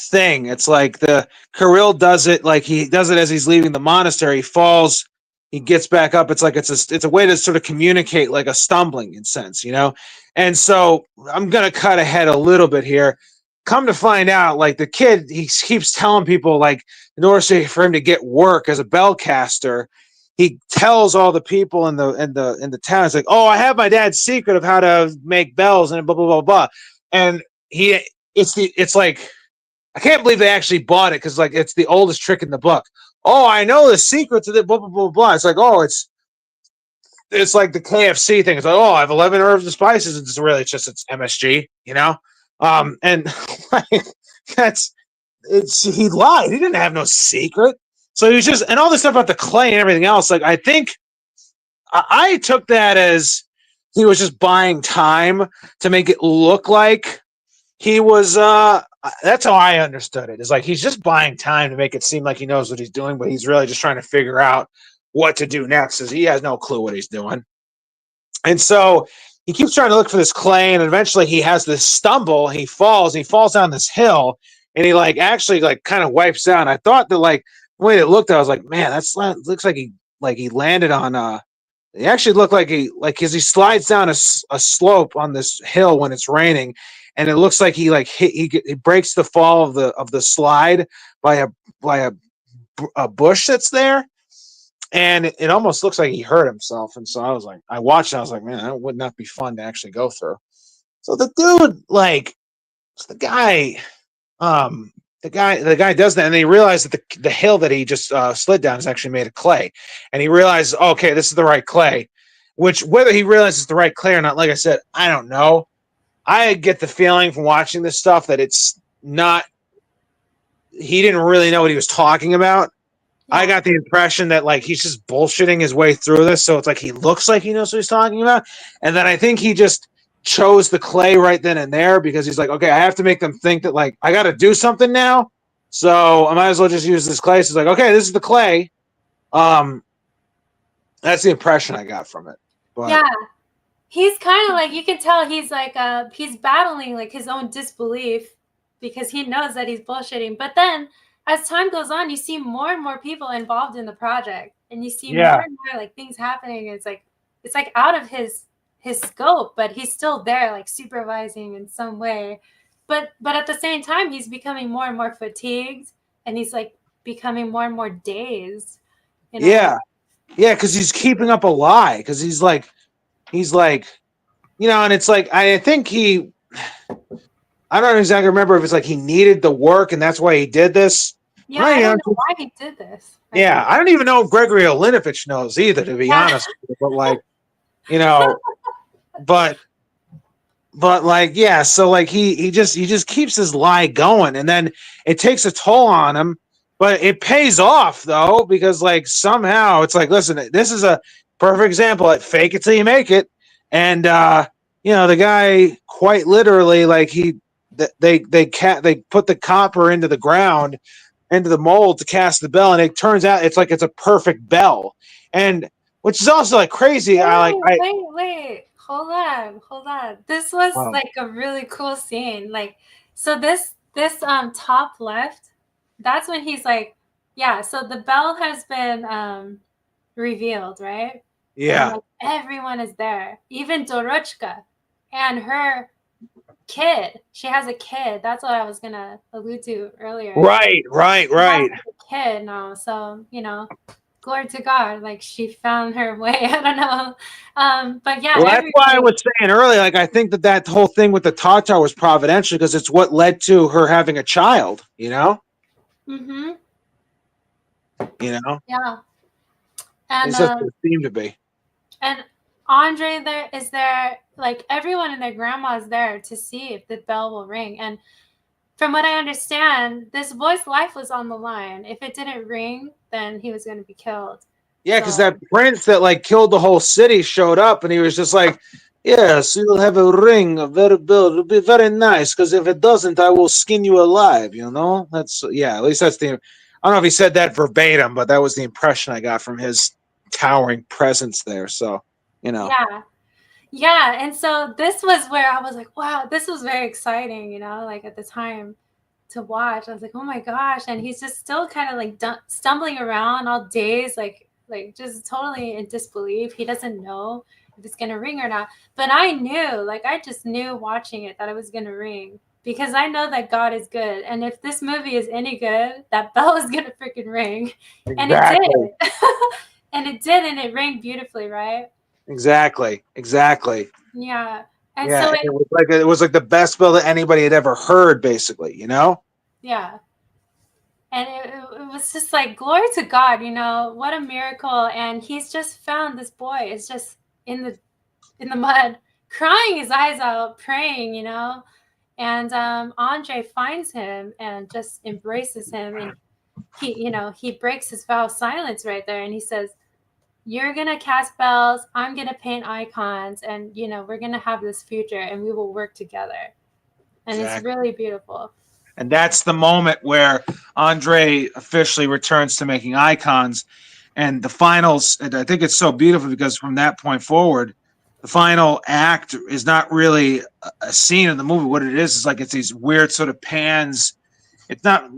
thing. It's like the Kirill does it, like he does it as he's leaving the monastery. He falls, he gets back up. It's like it's a way to sort of communicate like a stumbling in sense, you know. And so I'm gonna cut ahead a little bit here. Come to find out, like the kid, he keeps telling people like in order for him to get work as a bellcaster, he tells all the people in the town, it's like, oh, I have my dad's secret of how to make bells and blah blah blah blah. And it's like, I can't believe they actually bought it because like it's the oldest trick in the book. Oh, I know the secret to the blah blah blah blah. It's like, oh, it's like the KFC thing. It's like, oh, I have 11 herbs and spices. It's just MSG, you know. And like he lied. He didn't have no secret. So he was just, and all this stuff about the clay and everything else. Like I think I took that as he was just buying time to make it look like he was. That's how I understood it. It's like he's just buying time to make it seem like he knows what he's doing, but he's really just trying to figure out what to do next, as he has no clue what he's doing. And so he keeps trying to look for this clay, and eventually he has this stumble. He falls down this hill, and he like actually like kind of wipes out. And I thought that like the way it looked, I was like, man, looks like he landed on. He actually looked like as he slides down a slope on this hill when it's raining, and it looks like he like he breaks the fall of the slide by a bush that's there, and it almost looks like he hurt himself. And so I was like, I watched it, I was like, man, that would not be fun to actually go through. So the dude, like, the guy, the guy does that, and then he realized that the hill that he just slid down is actually made of clay, and he realizes, okay, this is the right clay. Which, whether he realizes the right clay or not, like I said, I don't know. I get the feeling from watching this stuff that it's not. He didn't really know what he was talking about. I got the impression that like he's just bullshitting his way through this, so it's like he looks like he knows what he's talking about, and then I think he just chose the clay right then and there because he's like, okay, I have to make them think that like I got to do something now, so I might as well just use this clay. So he's like, okay, this is the clay. That's the impression I got from it. But, yeah, he's kind of like, you can tell he's like he's battling like his own disbelief because he knows that he's bullshitting, but then as time goes on, you see more and more people involved in the project, and you see more and more like things happening. It's like out of his scope, but he's still there, like supervising in some way. But at the same time, he's becoming more and more fatigued, and he's like becoming more and more dazed. You know? Yeah, because he's keeping up a lie. Because he's like, and it's like I think I don't exactly remember if it's like he needed the work and that's why he did this. Yeah, I don't know why he did this. I don't even know if Gregory Olinovich knows either, to be honest. But like, but like, yeah. So like he just keeps his lie going, and then it takes a toll on him. But it pays off though, because like somehow it's like, listen, this is a perfect example. Like, fake it till you make it, and the guy quite literally like they put the copper into the ground, into the mold to cast the bell, and it turns out it's a perfect bell, and which is also like crazy. Wait, hold on. This was like a really cool scene. Like, so this top left, that's when he's like, yeah. So the bell has been revealed, right? Yeah. And, like, everyone is there, even Dorochka and her kid. She has a kid. That's what I was gonna allude to earlier. Right. She has a kid now, so glory to God. Like, she found her way. I don't know, but yeah. Well, that's why I was saying earlier. Like, I think that whole thing with the Tatar was providential because it's what led to her having a child. Mm-hmm. Yeah. And it seemed to be. And Andrei is there, like everyone and their grandma is there to see if the bell will ring. And from what I understand, this boy's life was on the line. If it didn't ring, then he was going to be killed. Yeah, because that prince that like killed the whole city showed up, and he was just like, "Yes, you'll have a ring, a very bill. It'll be very nice. Because if it doesn't, I will skin you alive." That's At least that's the. I don't know if he said that verbatim, but that was the impression I got from his towering presence there. So, Yeah, and so this was where I was like, wow, this was very exciting, like at the time to watch. I was like, oh my gosh. And he's just still kind of like stumbling around all days, like just totally in disbelief. He doesn't know if it's going to ring or not. But I just knew watching it that it was going to ring because I know that God is good. And if this movie is any good, that bell is going to freaking ring. Exactly. And it did. And it did, and it rang beautifully, right? Exactly. Yeah. And so it was like the best bell that anybody had ever heard, basically, Yeah. And it was just like, glory to God, what a miracle. And he's just found this boy is just in the mud, crying his eyes out, praying, and Andrei finds him and just embraces him. And he breaks his vow of silence right there. And he says, you're gonna cast spells, I'm gonna paint icons, and you know, we're gonna have this future and we will work together. And it's really beautiful. And that's the moment where Andrei officially returns to making icons. And the finals, and I think it's so beautiful because from that point forward, the final act is not really a scene in the movie. What it is like it's these weird sort of pans. It's not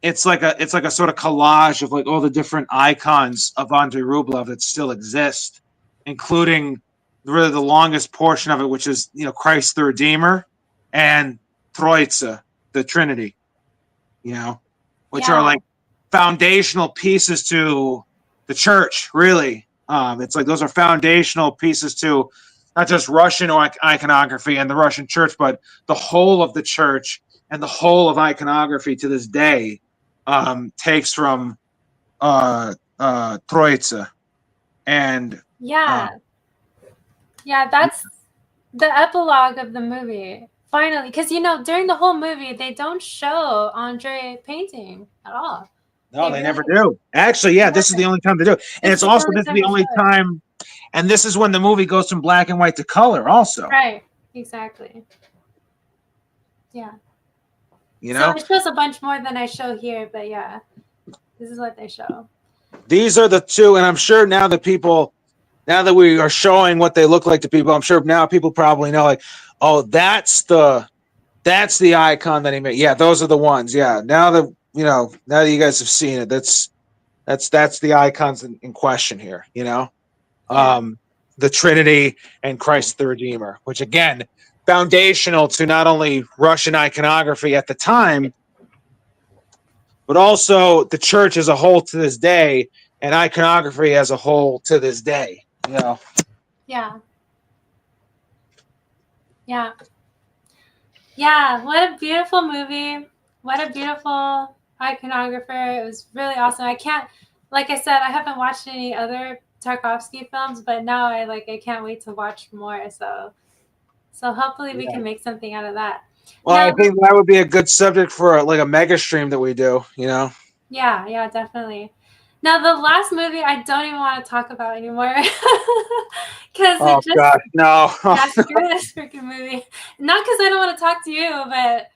it's like a sort of collage of like all the different icons of Andrei Rublev that still exist, including really the longest portion of it, which is Christ the Redeemer and Troitsa, the Trinity, which are like foundational pieces to the church, really. It's like those are foundational pieces to not just Russian iconography and the Russian church, but the whole of the church and the whole of iconography to this day takes from Troitsa. And that's the epilogue of the movie. Finally, because during the whole movie they don't show Andrei painting at all. No, they never do. Actually, this is the only time they do. And it's also this is the only time, and this is when the movie goes from black and white to color also. Right, exactly. Yeah. So it shows a bunch more than I show here, but yeah, this is what they show. These are the two, and I'm sure now that we are showing what they look like to people, I'm sure now people probably know, like, oh, that's the icon that he made. Yeah, those are the ones. Yeah, now that now that you guys have seen it, that's the icons in question here. The Trinity and Christ the Redeemer, which again, foundational to not only Russian iconography at the time, but also the church as a whole to this day, and iconography as a whole to this day. Yeah. What a beautiful movie. What a beautiful iconographer. It was really awesome. Like I said, I haven't watched any other Tarkovsky films, but now I can't wait to watch more. So hopefully we can make something out of that. Well, I think that would be a good subject for like a mega stream that we do, Yeah, definitely. Now, the last movie I don't even want to talk about anymore because God, no. Screw this freaking movie. Not because I don't want to talk to you, but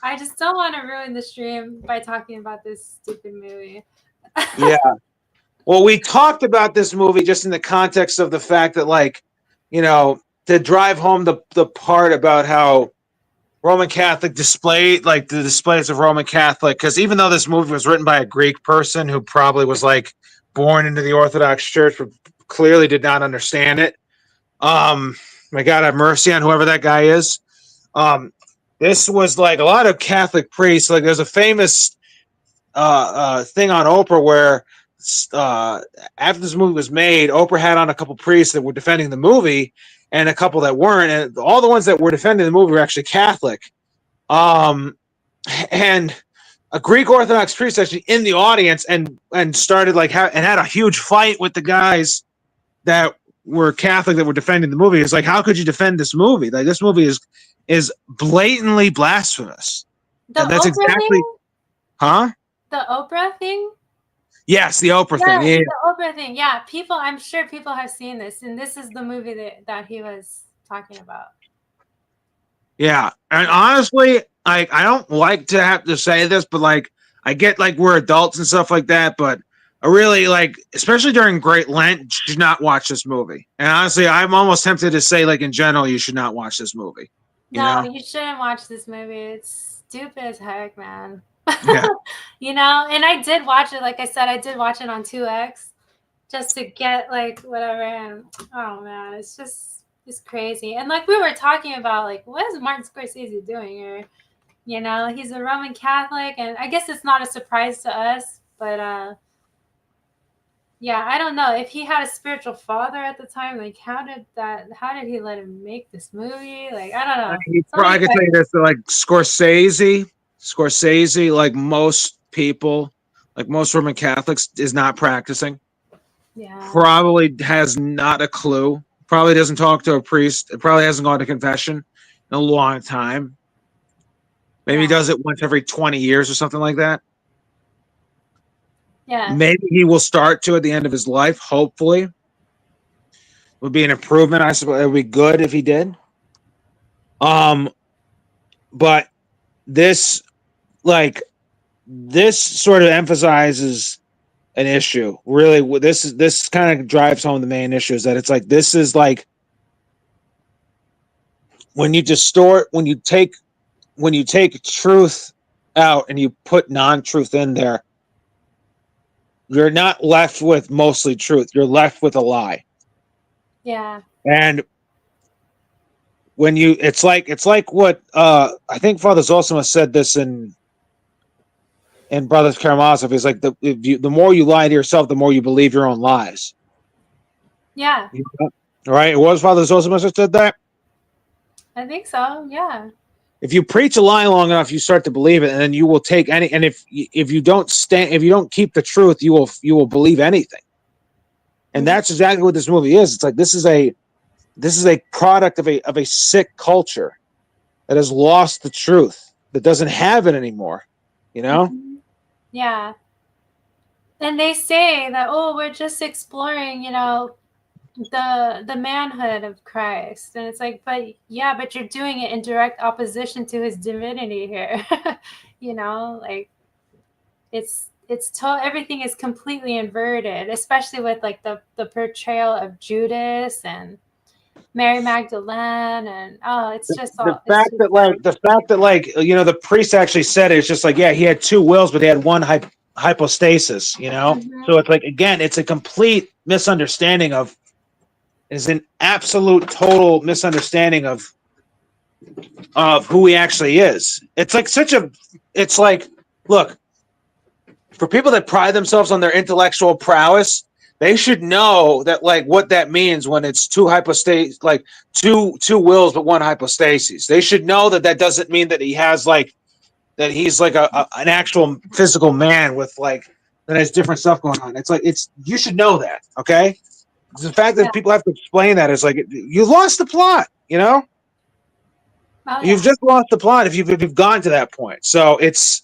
I just don't want to ruin the stream by talking about this stupid movie. Yeah. Well, we talked about this movie just in the context of the fact that, to drive home the part about how Roman Catholic the displays of Roman Catholic, because even though this movie was written by a Greek person who probably was born into the Orthodox Church, but clearly did not understand it. My God, have mercy on whoever that guy is. This was a lot of Catholic priests. There's a famous thing on Oprah where after this movie was made, Oprah had on a couple priests that were defending the movie and a couple that weren't, and all the ones that were defending the movie were actually Catholic. And a Greek Orthodox priest actually in the audience and started and had a huge fight with the guys that were Catholic that were defending the movie. It's like, how could you defend this movie? This movie is blatantly blasphemous. And that's Oprah exactly thing? Huh? The Oprah thing? Yes, the Oprah thing. Yeah, the Oprah thing. Yeah, I'm sure people have seen this, and this is the movie that he was talking about. Yeah, and honestly, I don't like to have to say this, but I get we're adults and stuff like that, but I really especially during Great Lent, you should not watch this movie. And honestly, I'm almost tempted to say in general, you should not watch this movie. You shouldn't watch this movie. It's stupid as heck, man. Yeah. And I did watch it. Like I said, I did watch it on 2X just to get whatever. And oh man, it's crazy. And we were talking about what is Martin Scorsese doing here? He's a Roman Catholic, and I guess it's not a surprise to us, but I don't know if he had a spiritual father at the time. How did he let him make this movie? I don't know. I can tell you this: Scorsese, like most people, like most Roman Catholics, is not practicing. Yeah. Probably has not a clue. Probably doesn't talk to a priest. Probably hasn't gone to confession in a long time. Maybe he does it once every 20 years or something like that. Yeah. Maybe he will start to at the end of his life. Hopefully, would be an improvement. I suppose it would be good if he did. But this, like, this sort of emphasizes an issue. Really, this kind of drives home the main issue is that it's like this is like when you distort, when you take truth out and you put non-truth in there, you're not left with mostly truth. You're left with a lie. Yeah. And when you, it's like what I think Father Zosima said this in Brothers Karamazov. He's like the more you lie to yourself, the more you believe your own lies. Yeah. Right? It was Father Zosima that said that. I think so. Yeah. If you preach a lie long enough, you start to believe it, and then you will take any. And if you don't keep the truth, you will believe anything. And that's exactly what this movie is. It's like this is a product of a sick culture that has lost the truth, that doesn't have it anymore. You know? Yeah. And they say that, oh, we're just exploring, the manhood of Christ. And it's like, but you're doing it in direct opposition to his divinity here. Like everything is completely inverted, especially with like the portrayal of Judas and Mary Magdalene, and it's just the fact that the priest actually said it, it's just like, yeah, he had two wills, but he had one hypostasis, So it's like, again, it's a complete misunderstanding is an absolute total misunderstanding of who he actually is. It's like look, for people that pride themselves on their intellectual prowess, they should know that, like, what that means when it's two hypostases, like two wills but one hypostasis. They should know that doesn't mean that he has like that he's like an actual physical man with like that has different stuff going on. It's like you should know that, okay? The fact that people have to explain that is like you lost the plot, Oh, yeah. You've just lost the plot if you've gone to that point. So it's.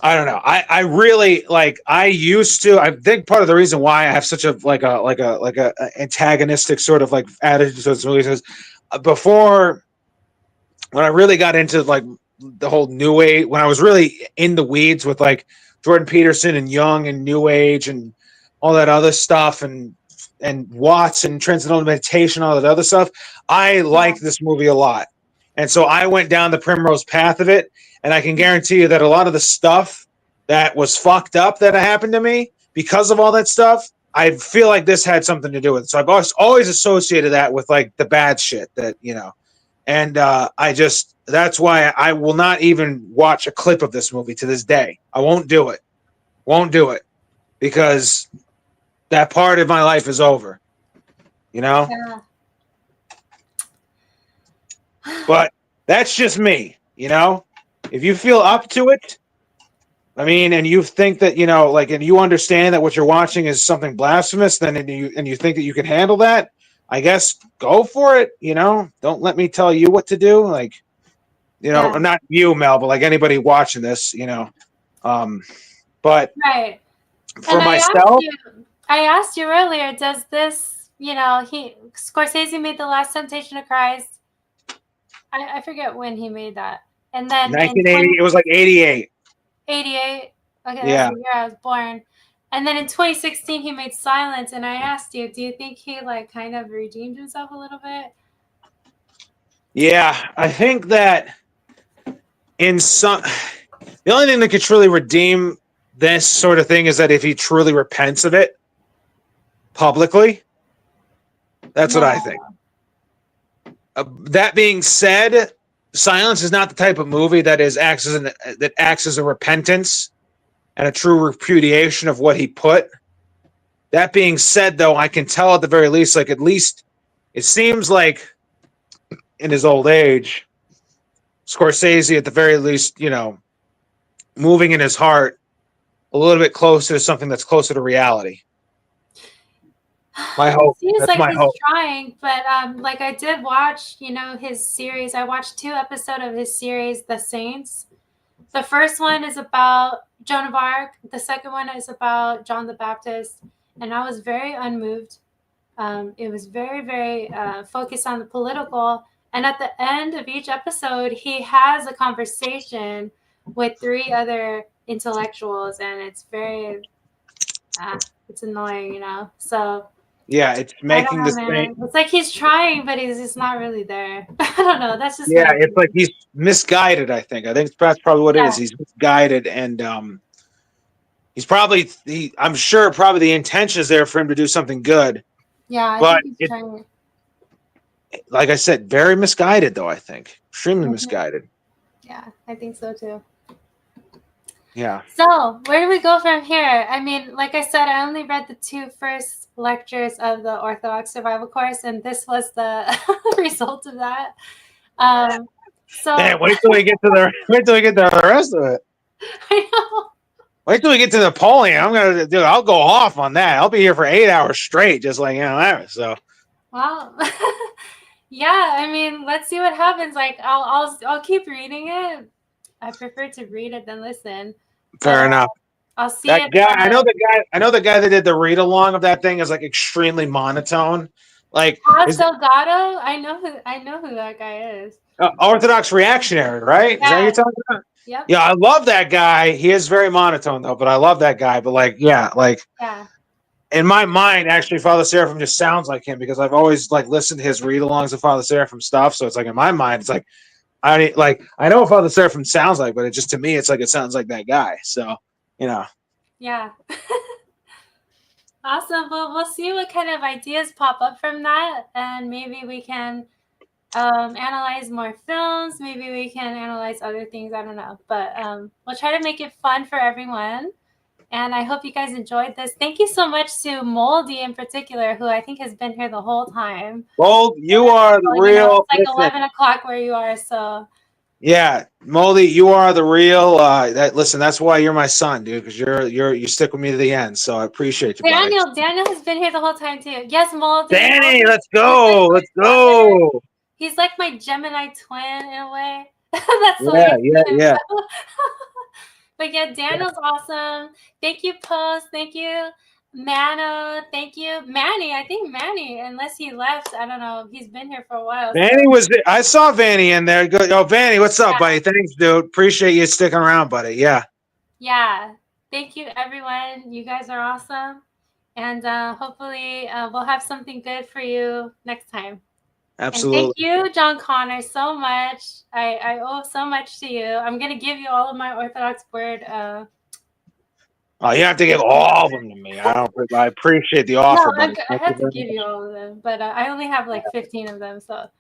I don't know. I really like. I think part of the reason why I have such a antagonistic sort of like attitude to this movie is before, when I really got into like the whole New Age, when I was really in the weeds with like Jordan Peterson and Jung and New Age and all that other stuff and Watts and Transcendental Meditation, all that other stuff, I liked this movie a lot, and so I went down the primrose path of it. And I can guarantee you that a lot of the stuff that was fucked up that happened to me because of all that stuff, I feel like this had something to do with it. So I've always associated that with like the bad shit that, and that's why I will not even watch a clip of this movie to this day. I won't do it. Because that part of my life is over, Yeah. But that's just me, If you feel up to it, I mean, and you think that, and you understand that what you're watching is something blasphemous, then and you think that you can handle that, I guess go for it, Don't let me tell you what to do. Like, not you, Mel, but like anybody watching this, but right. For myself, I asked you earlier, does this, Scorsese made The Last Temptation of Christ. I forget when he made that. And then 1980, it was like 88. 88. Okay, Yeah. that's the year I was born. And then in 2016, he made Silence. And I asked you, do you think he like kind of redeemed himself a little bit? Yeah, I think that the only thing that could truly redeem this sort of thing is that if he truly repents of it publicly. That's what I think. That being said, Silence is not the type of movie that acts as a repentance and a true repudiation of what he put. That being said, though, I can tell at the very least, like at least it seems like in his old age, Scorsese at the very least, moving in his heart a little bit closer to something that's closer to reality. My hope. It seems That's like my he's hope. trying, but like I did watch, his series. I watched 2 episodes of his series, The Saints. The first one is about Joan of Arc. The second one is about John the Baptist. And I was very unmoved. It was very, very focused on the political. And at the end of each episode, he has a conversation with 3 other intellectuals. And it's very, it's annoying, you know? So Yeah, it's making the same. It's like he's trying, but he's just not really there. I don't know. That's just Yeah, it's like he's misguided. I think that's probably what it is. He's misguided, and I'm sure probably the intention is there for him to do something good. Yeah, but I think he's trying. Like I said, very misguided though. I think extremely misguided. Yeah, I think so too. Yeah. So where do we go from here? I mean, like I said, I only read the 2 first lectures of the Orthodox Survival Course, and this was the result of that. So Man, wait till we get to the rest of it. I know. Wait till we get to Napoleon. I'll go off on that. I'll be here for 8 hours straight, just like that. So. Wow. Yeah, I mean, let's see what happens. Like, I'll keep reading it. I prefer to read it than listen. Fair enough. I'll see that it. Guy, I know the guy that did the read along of that thing is like extremely monotone. Like Delgado. I know who that guy is. Orthodox reactionary, right? Yeah. Is that what you're talking about? Yep. Yeah, I love that guy. He is very monotone though, but I love that guy. But yeah. In my mind, actually, Father Seraphim just sounds like him because I've always listened to his read-alongs of Father Seraphim stuff. So it's like in my mind, it's like I know what Father Seraphim sounds like, but it just to me, it's like it sounds like that guy. So Yeah. Awesome. Well, we'll see what kind of ideas pop up from that, and maybe we can analyze more films. Maybe we can analyze other things. I don't know, but we'll try to make it fun for everyone. And I hope you guys enjoyed this. Thank you so much to Moldy in particular, who I think has been here the whole time. Mold, you are the real. It's like 11 o'clock where you are, so. Yeah, Moldy, you are the real. Listen, that's why you're my son, dude, because you stick with me to the end. So I appreciate you. Daniel has been here the whole time too. Yes, Moldy. Danny, let's go. Let's go. He's like my Gemini twin in a way. That's the way. Yeah. But yeah, Daniel's awesome. Thank you, Post. Thank you, Mano. Thank you, Manny. I think Manny, unless he left, I don't know. He's been here for a while. Vanny was. I saw Vanny in there. Oh, Vanny, what's up, buddy? Thanks, dude. Appreciate you sticking around, buddy. Yeah. Yeah. Thank you, everyone. You guys are awesome, and hopefully we'll have something good for you next time. Absolutely. And thank you, John Connor, so much. I owe so much to you. I'm going to give you all of my Orthodox word. Oh, you have to give all of them to me. I appreciate the offer. No, I have to give you all of them, but I only have 15 of them. So,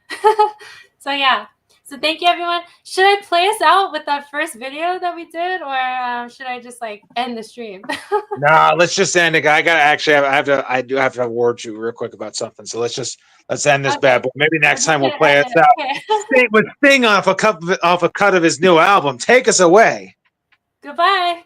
so yeah. So thank you, everyone. Should I play us out with that first video that we did, or should I just end the stream? No, let's just end it. I do have to have a word to you real quick about something. So let's end this bad boy. Maybe next time we'll play us out. Okay. With Sting off a cut of his new album. Take us away. Goodbye.